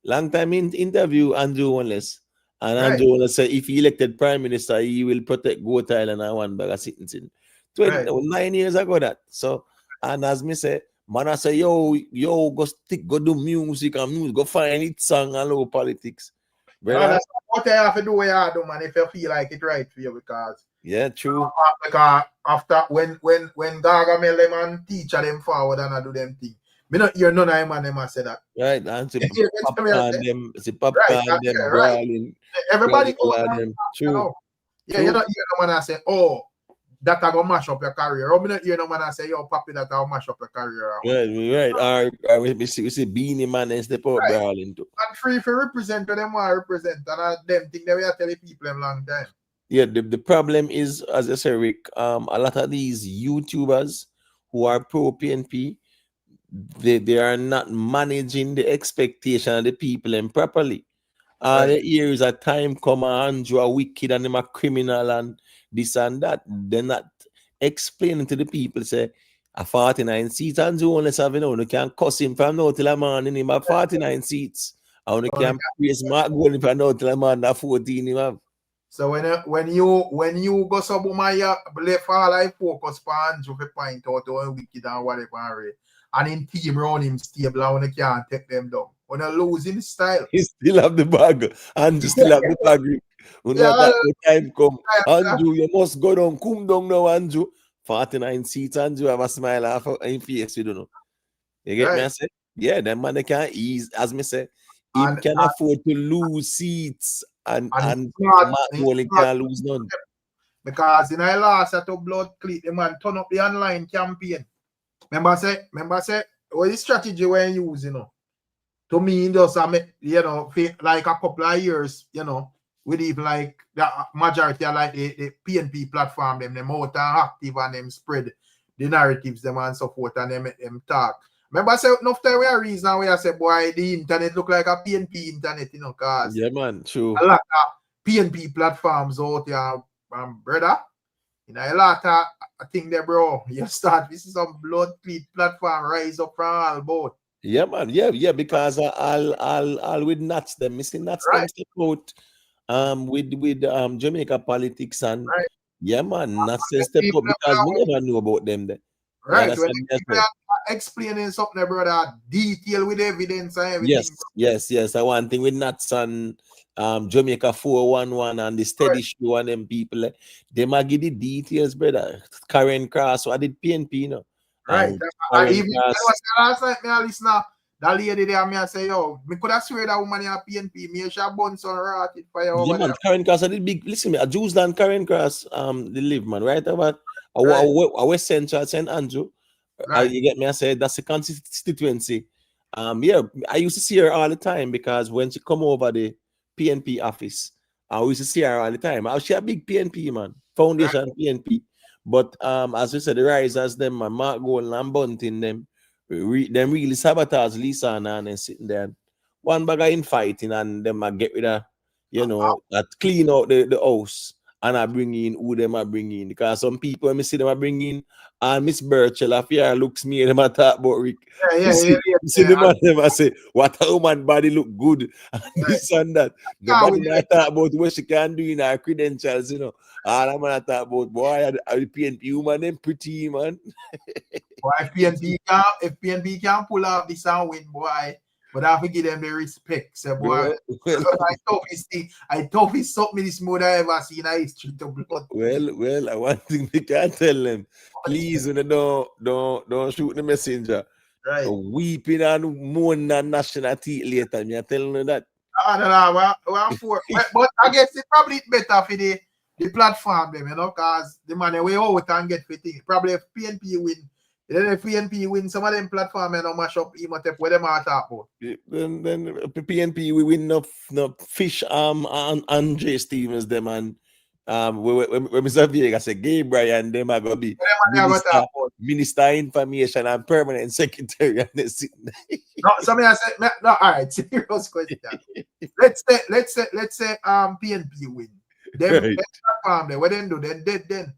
Long time interview Andrew Wallace. And Andrew Wallace said if he elected prime minister, he will protect Goat Island and one bag of citizens. 9 years ago that. So, and as me say, man, I say, yo, go do music and music, go find it song and low politics. That's what you have to do what you do, man, if you feel like it right for you, because true. Because after when Gargamel them and teacher them forward and I do them thing, me not hear none of them and them say that. Right, and them brawling. Everybody them. True. Yeah, you don't hear no man say, oh, that I go mash up your career. Or me not hear no man say, yo, papi, that I mash up your career. Right. Or we see Beanie Man and step out brawling too. And free for represent what them want to represent, and them thing they will tell the people them long time. Yeah, the problem is, as I say, Rick, a lot of these YouTubers who are pro PNP, they are not managing the expectation of the people improperly. The years a time come and Andrew a wicked and him a criminal and this and that. They're not explaining to the people, say, a 49 seats Andrew only having you can cuss him from now till a morning him have 49 seats. And you can praise Mark Gold from now till a morning have 14 him have. So when you go sub my left all I focus on Andrew for point out or wicked and whatever, and in team around him stable and you can't take them down. When a losing style, he still have the bag, and still have the bag. When that time come, Andrew, you must go down, come down now, Andrew. 49 seats, Andrew, have a smile off in face, you don't know. You get me? I say, yeah, that man they can ease, as me say, him can afford to lose seats, and Matt Bowling can't lose none. Because in our last at blood clip, the man turn up the online campaign. Remember say, what is strategy we're using, you know? To me, just you know, like a couple of years, you know, with even like the majority of like the PNP platform, them out and active and them spread the narratives them and so forth, and they make them talk. Remember, I said enough time we are reason where I said, boy, the internet look like a PNP internet, you know, cause Yeah, man, true. a lot of PNP platforms out there, brother. You know, a lot of I think there, bro. You start this is some blood tweet platform rise up from all both. Yeah, man. Yeah, because I'll with nuts them. Missing nuts them Right. step out with Jamaica politics and Right. yeah, man, nuts them step People out because we never knew about them there. You right. When understand the me, I people say? are explaining something, brother, detail with evidence and everything. Yes. I one thing with nuts and Jamaica 411 and the steady show and them people, they might give the details, brother. Karen Cross, what did PNP, you know? Right. I Karen even Cross, last night, me a listener, that lady there, me I say, yo, me could have swear that woman in a PNP, me she bun some rotted fire yeah, over man, there. Karen Cross, I did big, listen me, a Jews land Karen Cross, they live, man, right about a West Central, St. Andrew. Right. You get me? I said that's a constituency. Yeah, I used to see her all the time because when she come over the PNP office, I used to see her all the time. She a big PNP man, foundation PNP. But as we said, the risers, them, my Mark Gold and Bunting, them really sabotage Lisa and sitting there. One bag of infighting and them I get rid of, that clean out the house. And I bring in who them I bring in. Because some people, me see them I bring in, and Miss Birchell, if you looks me, them I talk about Rick. Yeah. See the man, them I say, what a woman body look good, and this and that. Nobody not talk about what she can do in her credentials, you know. All I'm gonna talk about, boy, I PNP woman, them pretty, man. Boy, if PNP can pull off this and win, boy, but I have to give them the respect. So, boy, I thought he stopped me this more than I ever seen in history to blood. Well, I one thing we can tell them, please, don't shoot the messenger. Right. Weeping and mourning and gnashing at teeth later. Me I telling you that. We're for, but I guess it's probably better for the platform, them, because the money way out and get fitting. Probably if PNP win. If PNP win some of them platform and mash up Imhotep, where them are talk about. Then PNP we win no fish and Andre Stevens them and when Mr. Vega say Gabriel and them are gonna be minister information and permanent secretary and they sit there. No, somebody I said no, all right, serious question. let's say PNP win. Them platform there, what them do? Then dead then.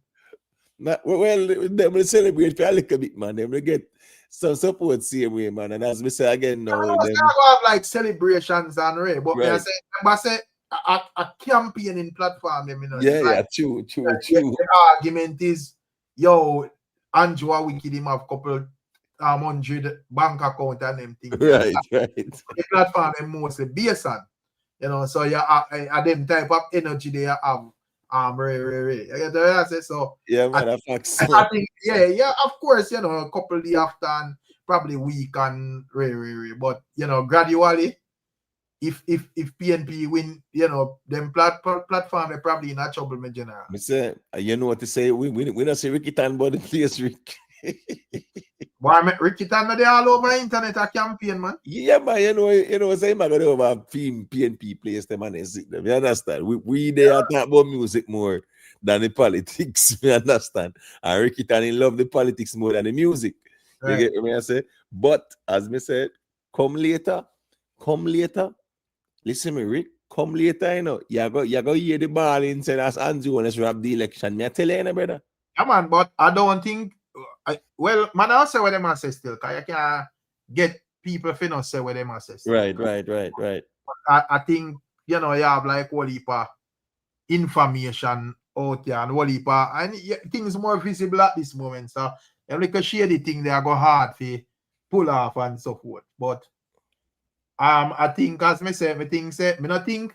Well, they will celebrate for a little bit, man. They will get some support same way, man. And as we say again now, I them, have like celebrations and but right. I say a campaigning platform, them, Yeah, true. The argument is, yo, Andrew Wicked him have couple 100 bank account and them things. Right. The platform them mostly based on, so yeah, them type of energy they have. So yeah, man, facts. I think of course, a couple days after and probably week and but gradually, if PNP win, them platform they probably in a trouble, my general. Me say, you know what to say? We don't say Ricky Tan, but the place Rick. Why Ricky Tan they all over the internet a campaign, man? Yeah, man, you know, say man go over PNP place them and they sit them. You understand? We they are talk about music more than the politics. You understand? And Ricky Tan love the politics more than the music. You get me? I say, but as me said, come later. Listen me, Rick. Come later, you go hear the ball inside as Andrew when we have the election. Me I tell you, brother. Yeah, man, but I don't think. Man, I'll say what them I say still, because you can't get people to not say what them I say still. Right. I think, you have like whole heap of information out there and whole heap of, and things more visible at this moment. So, you like a shady thing they go hard for pull off and so forth. But I think, as me say, me not think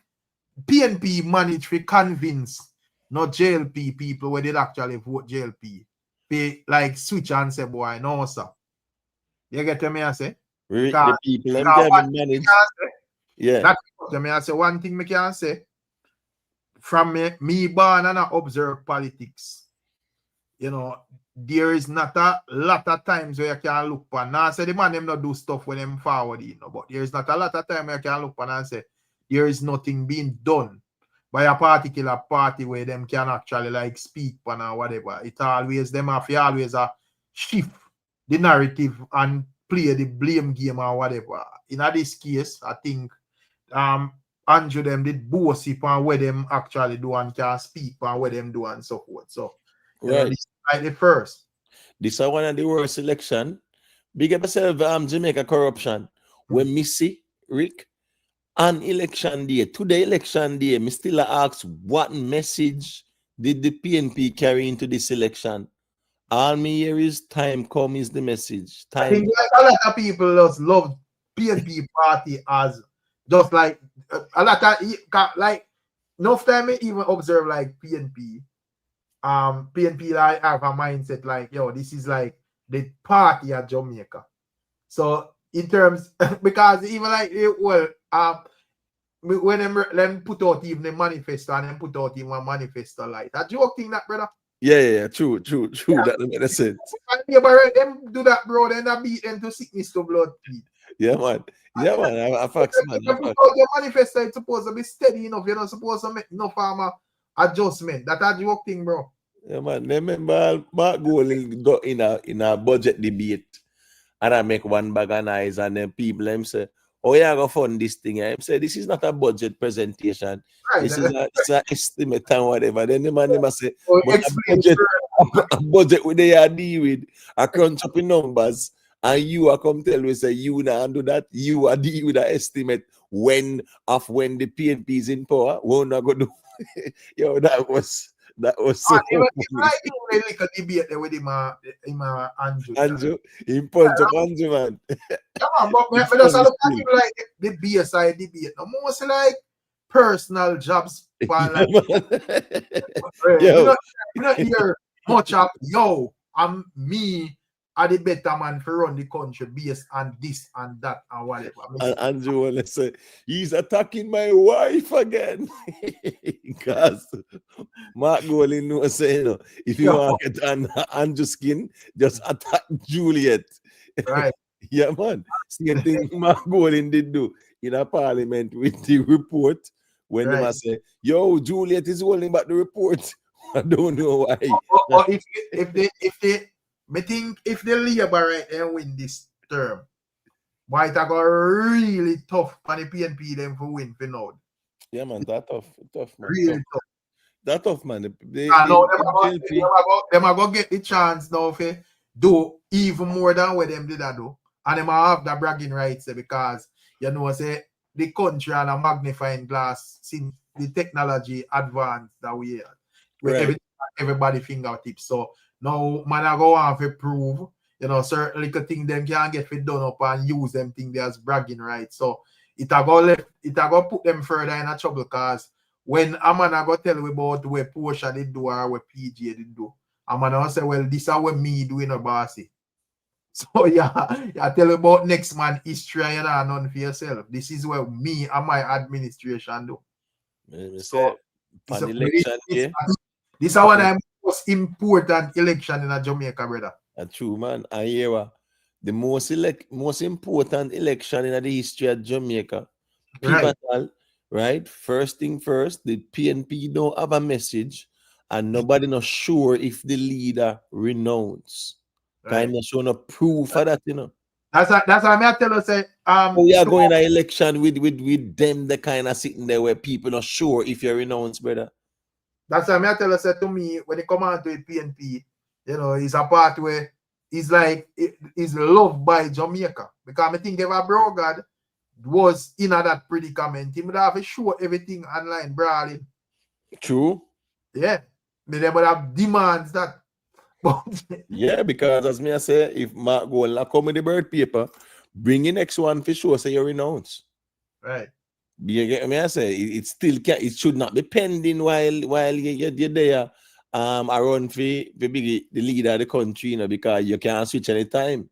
PNP managed to convince not JLP people where they actually vote JLP. They like switch and say, boy, no, sir. You get to me, I say? The people, them can manage. Yeah. That's what I say. One thing me can say, from me born and I observe politics, there is not a lot of times where you can look on. Now, I say the man them not do stuff when them forward, but there is not a lot of time where you can look on and say, there is nothing being done by a particular party where them can actually like speak on or whatever. It always them have always shift the narrative and play the blame game or whatever. In this case, I think Andrew them did bossy on what them actually do and can speak on what them do and so forth. So Right. this is like the first. This is one of the worst election. Big up yourself, Jamaica corruption. When me see Rick on election day, today election day, me still ask what message did the PNP carry into this election? All me hear is time come is the message. I Time think like a lot of people just love PNP party as just like a lot of like enough time I even observe like PNP. PNP like have a mindset like, yo, this is like the party at Jamaica. So in terms because even like when them put out even the manifesto and then put out even a manifesto like that joke thing that brother. Yeah, true. Yeah. That makes sense. Yeah, but them do that, bro. Then I beat them to sickness to blood. Yeah, man. I facts, man. If you put your manifesto, it's supposed to be steady enough. You're not supposed to make no farmer adjustment. That a joke thing, bro. Yeah, man. Remember Mark Golding got in a budget debate and I make one bag of eyes and then people them say, oh yeah, I go fund this thing. I say this is not a budget presentation. Right. This is an estimate and whatever. Then the man never say, Oh, but a budget with they are deal with a crunch up in numbers. And you are come tell me say you now do that, you are deal with an estimate when the PNP is in power. We're not gonna do yo, that was so even like a debate there with him Andrew. in punch up Andrew, man. Come on, but me just look at him like the BSI debate. No mostly like personal jobs. Like, you don't hear much of yo, I'm me are the better man for run the country based on this and that and whatever. And Andrew wanna say he's attacking my wife again. Because Mark Golding knows say, you know, if you want to get on Andrew skin, just attack Juliet. Right. Yeah, man. Same thing Mark Golding did do in a parliament with the report when they must say, yo, Juliet is holding back the report. I don't know why. Or if they me think if the Labour right and win this term, why it go really tough for the PNP them for win for now. Yeah, man, that tough, man. Really tough. That tough, man. Them are gonna get the chance now to do even more than what them did do. And them have the bragging rights because you know say the country and a magnifying glass since the technology advanced that we have. Where everybody fingertips. So now man I go on to prove, you know, certain little thing them can get fit done up and use them thing as bragging rights. So it a go put them further in a trouble because when a man I go tell you about where Portia did do or where PJ did do, a man I say, well, this is what me doing a bossy. So yeah, I tell you about next man history and you know, none for yourself. This is what me and my administration do. So this is one of the most important election in a Jamaica, brother. That's true, man. I hear the most important election in the history of Jamaica. Pivotal, right? First thing first, the PNP don't have a message, and nobody not sure if the leader renounce. Kind of show no proof for that, you know. That's why I tell you say we are going to election with them the kind of sitting there where people not sure if you renounce, brother. That's why I tell you say to me when it come on to the PNP, you know, it's a part where it's like it's loved by Jamaica. Because I think if a Brogard was in that predicament, he would have to show everything online, brawling. True. Yeah. They would have demands that. Yeah, because as me I say, if Mark Golding come with the bird paper, bring in next one for sure, say you renounce. Right. You get me? I say it still can. It should not be pending while you're there. Around for the leader of the country, you know, because you can't switch anytime.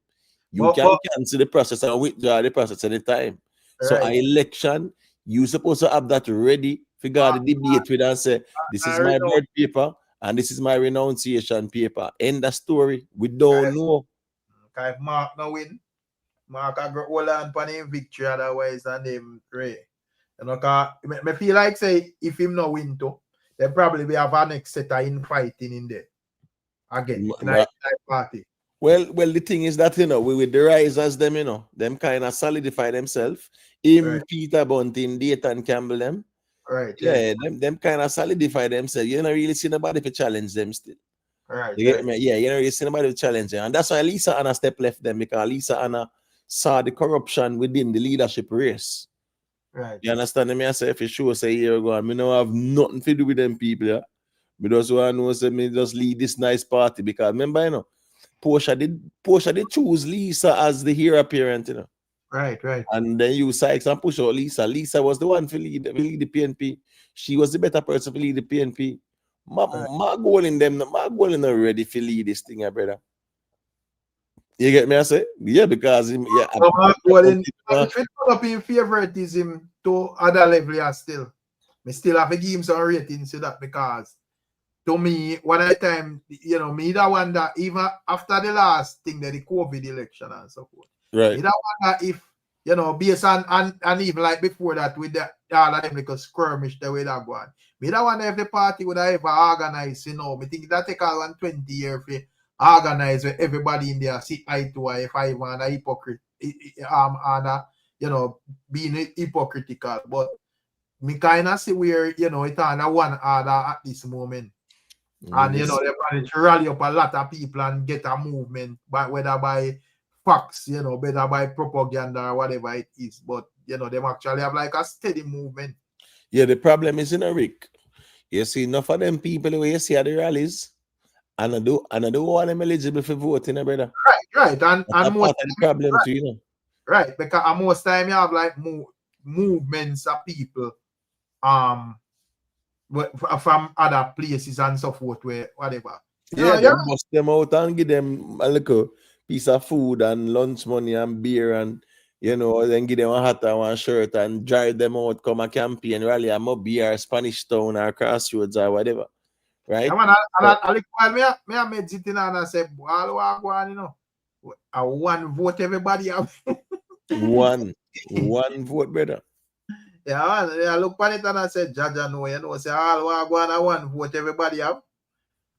You can cancel the process and withdraw the process anytime. Right. So an election, you supposed to have that ready. Figure the debate with and say, this is my bird paper and this is my renunciation paper. End the story. We don't know. If Mark no win, Mark I go hold on for him victory, otherwise and him pray. You know, cause I feel like say if him no win too, then probably we have our next set of infighting in there again in that party. Well, the thing is that, with the risers, them, them kind of solidify themselves. Him, Right. Peter Bunting, Dayton Campbell, them. Right. Yeah, them kind of solidify themselves. You don't really see nobody to challenge them still. Right. You get me? Yeah, you don't really see nobody to challenge them. And that's why Lisa Anna step left them, because Lisa Anna saw the corruption within the leadership race. Right. You understand me? I say, if you sure say here go on, me no have nothing to do with them people, yeah. Me just want to know, say me just lead this nice party, because remember, Portia did choose Lisa as the heir apparent, Right. And then you Sykes and push out Lisa. Lisa was the one to lead the PNP. She was the better person to lead the PNP. My goal in them, my goal in them ready to lead this thing, brother. You get me? I say, yeah, because yeah. So my goal in if it come up in favoritism to other level, yeah, still, me still have to give him some ratings to that, because to me, one at a time, me that one that even after the last thing, the COVID election and so forth, right. me that one that if based on and even like before that with the all of them like a skirmish the way that go on, me that one if the party would have ever organized, me think that take all 120 years for organize where everybody in there sit eye to eye, if I want a hypocrite, and being hypocritical, but me kind of see where it on a one order at this moment. And they're planning to rally up a lot of people and get a movement, but whether by facts, better by propaganda or whatever it is. But them actually have like a steady movement. Yeah, the problem is Rick. You see enough of them people where you see at the rallies, and I do want them eligible for voting, brother. Right. And most part of the problem too, Right, because most time you have like movements of people from other places and so forth, where whatever. They bust them out and give them a little piece of food and lunch money and beer, and then give them a hat and one shirt and drive them out, come a campaign rally at Moby or Spanish Town or Crossroads or whatever. Right? Yeah, man, I look while me I made sitting and I said, all I one vote everybody have. one vote, brother. Yeah, I look on it and I said, Jaja, no, say all I one vote everybody have.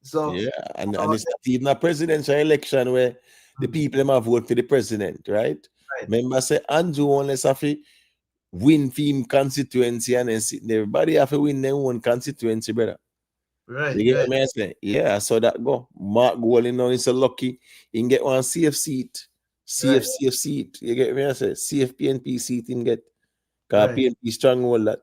So yeah, and it's not even a presidential election where the people them have vote for the president, right? Remember, say Andrew only have to win for him constituency, and then everybody have to win their own constituency, brother. Right. You get me? I say, yeah, so that go. Mark Golding now is so lucky he can get one CF seat. CF seat. You get me? I say CFPNP seat he can get. Because PNP stronghold that.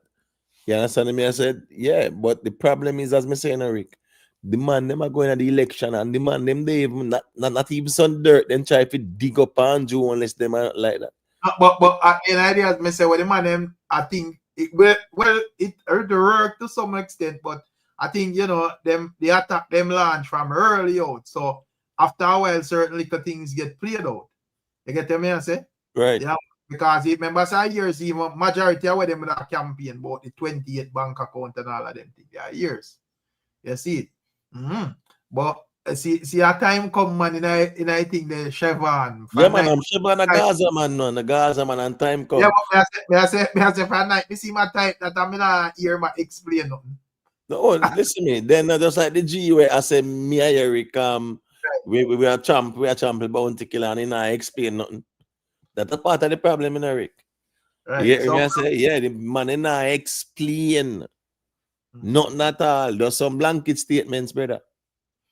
You understand me? I said, yeah, but the problem is, as me saying, Rick, the man them are going to the election, and the man them they even not even some dirt, then try to dig up Andrew unless them are like that. But in ideas, me say, well, the man them, I think it work to some extent, but I think them the attack them launch from early out. So after a while, certain little things get played out. You get me? I say, right? Yeah, because it members are years, even majority of them in that campaign about the 28 bank account and all of them things. Yeah, years. You see it. But see a time come, man, in I think the Chevron. Yeah, man, I'm Chevron a Gaza man, no, a Gaza man, and time come. Yeah, but I say for night, me see my type that I'm not hear my explain nothing. No, listen me. Then just like the G where I say me and Eric, we are champ bounty killer, and I explain nothing. That's a part of the problem, in Eric. Right. Yeah, So, I say, yeah, the man in I explain nothing at all. There's some blanket statements, brother.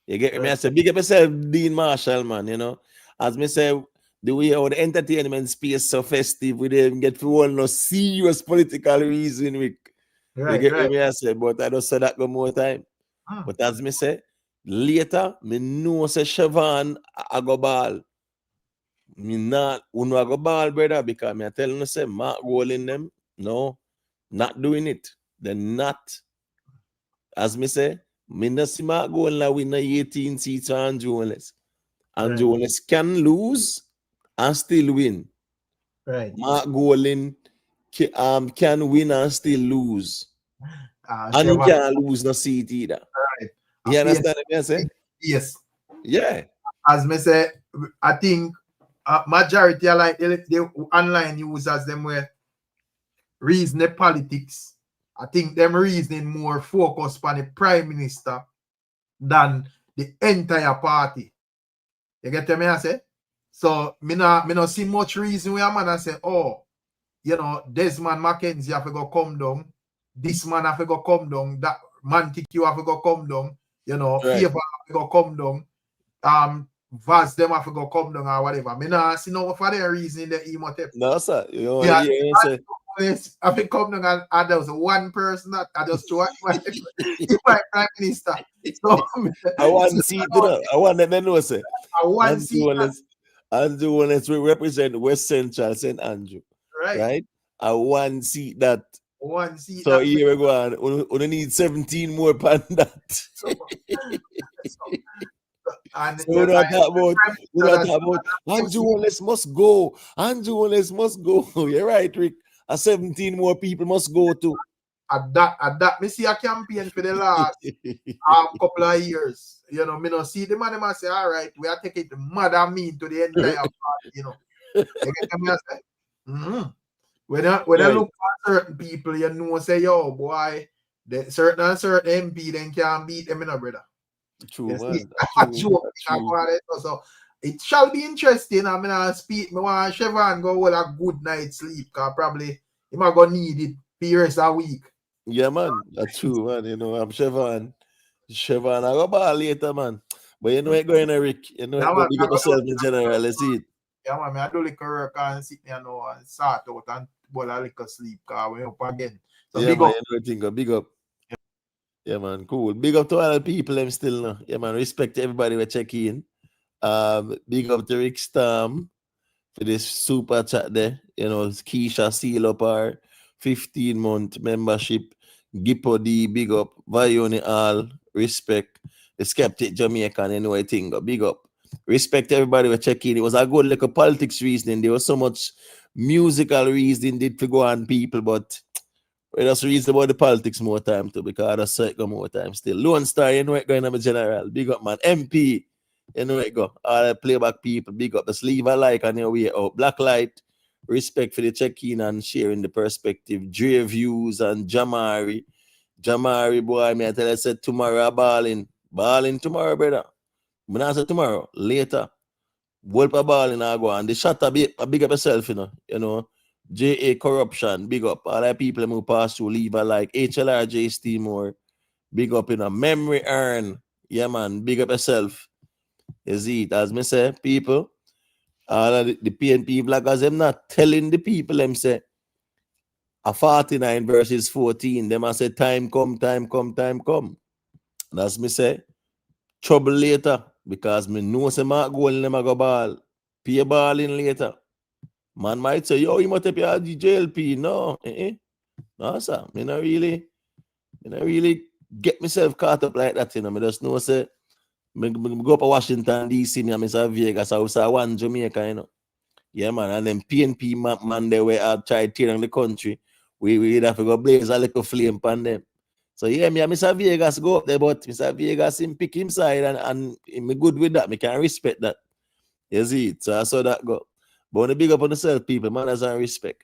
You get me? I say, big up yourself, Dean Marshall, man. As me say, the way how the entertainment space so festive, we didn't get for all no serious political reason, Rick. You get me? I say, but I don't say that one more time. But as me say, later, me know say Chevron I go ball. Me not I go ball, brother, because me I tell you say Mark rolling them. No, not doing it. They're not. As me say, me not see Mark Gold now win 18 seats on Jones. And Jones can lose and still win. Right. Mark Golding can win and still lose. And he can't lose no seat either. Right. You understand what I say? Yes. Yeah. As me say, I think majority are like the online users, them were reasoning politics. I think them reasoning more focused on the prime minister than the entire party. You get me I say? So me not see much reason where a man I say, oh, you know, Desmond Mackenzie have to go come down, this man have to go come down, that man TQ have to go come down, you know, Right. Favor have to go come down, Vaz them have to go come down or whatever. Me not see no for the reason in the Imhotep. No, sir. You know, Yeah, you say. I think come down and there was one person that I just threw my prime minister. So I want to see it, you know. I want them to know, say. I want to see Andrew Wallace will represent West Central St. Andrew. Right? I want to see that. One seat. So here we go on. We need 17 more than that. And so we're not talking about Andrew Wallace must go. Andrew Wallace must go. You're right, Rick. 17 more people must go too. At that, me see a campaign for the last couple of years. You know, me no see the man must say, all right, we are taking the mother mean to the entire party, you know. You get me? I say? Mm-hmm. When I look at certain people, you know, say, yo, boy, the certain MP then can't beat them, brother. True, man. True. So it shall be interesting. I mean, I want Chevron go with a good night's sleep, because probably he might go need it for the rest of the week. Yeah, man. That's true, man. You know, I'm Chevron. I go ball later, man. But you know it going, Rick. You know it big up yourself in general. Let's see it. Yeah, man. I do little work and sit there and start out and ball a little sleep, because we're up again. So yeah, big man, up. you know, big up. Yeah, man, cool. Big up to all the people, them still now. Yeah, man, respect to everybody we check in. Big up to Rick Storm for this super chat there. You know, Keisha seal up our 15-month membership. Gippo D, big up. Vioni all, respect. The Skeptic Jamaican, anyway, thing. Big up. Respect everybody we check in. It was a good like a politics reasoning. There was so much musical reasoning did to go on people, but we just reason about the politics more time too, because that's circle more time still. Lone Star, you know it going on general. Big up, man. MP, you know it go. All the playback people, big up. Just leave a like on your way out. Blacklight, respect for the check-in and sharing the perspective. Dre Views and Jamari. Jamari, boy, me I tell you, I said tomorrow balling. Balling tomorrow, brother. When I say tomorrow, later. Wolf a balling I go. And the shot a big up yourself, you know. JA corruption, big up. All the people who pass through, leave a like. HLRJ Steamore, big up, Memory earn. Yeah, man, big up yourself. You see it, as me say, people, all of the PNP vloggers, them not telling the people, them say, a 49 verses 14, them I say, time come. That's me say, trouble later, because me know say Mark goal in them a go ball. Pay ball in later. Man might say, yo, you must have your JLP. No, no, sir. Me not really get myself caught up like that, Me just know, say, me go up to Washington, D.C., me say Vegas, I say one Jamaica, Yeah, man. And then PNP man, they were out trying to tear down the country. We have to go blaze a little flame upon them. So, yeah, me and Mr. Vegas go up there, but Mr. Vegas, him pick him side, and me good with that. Me can respect that. You see it? So I saw that go. But when you big up on yourself, people, manners and respect.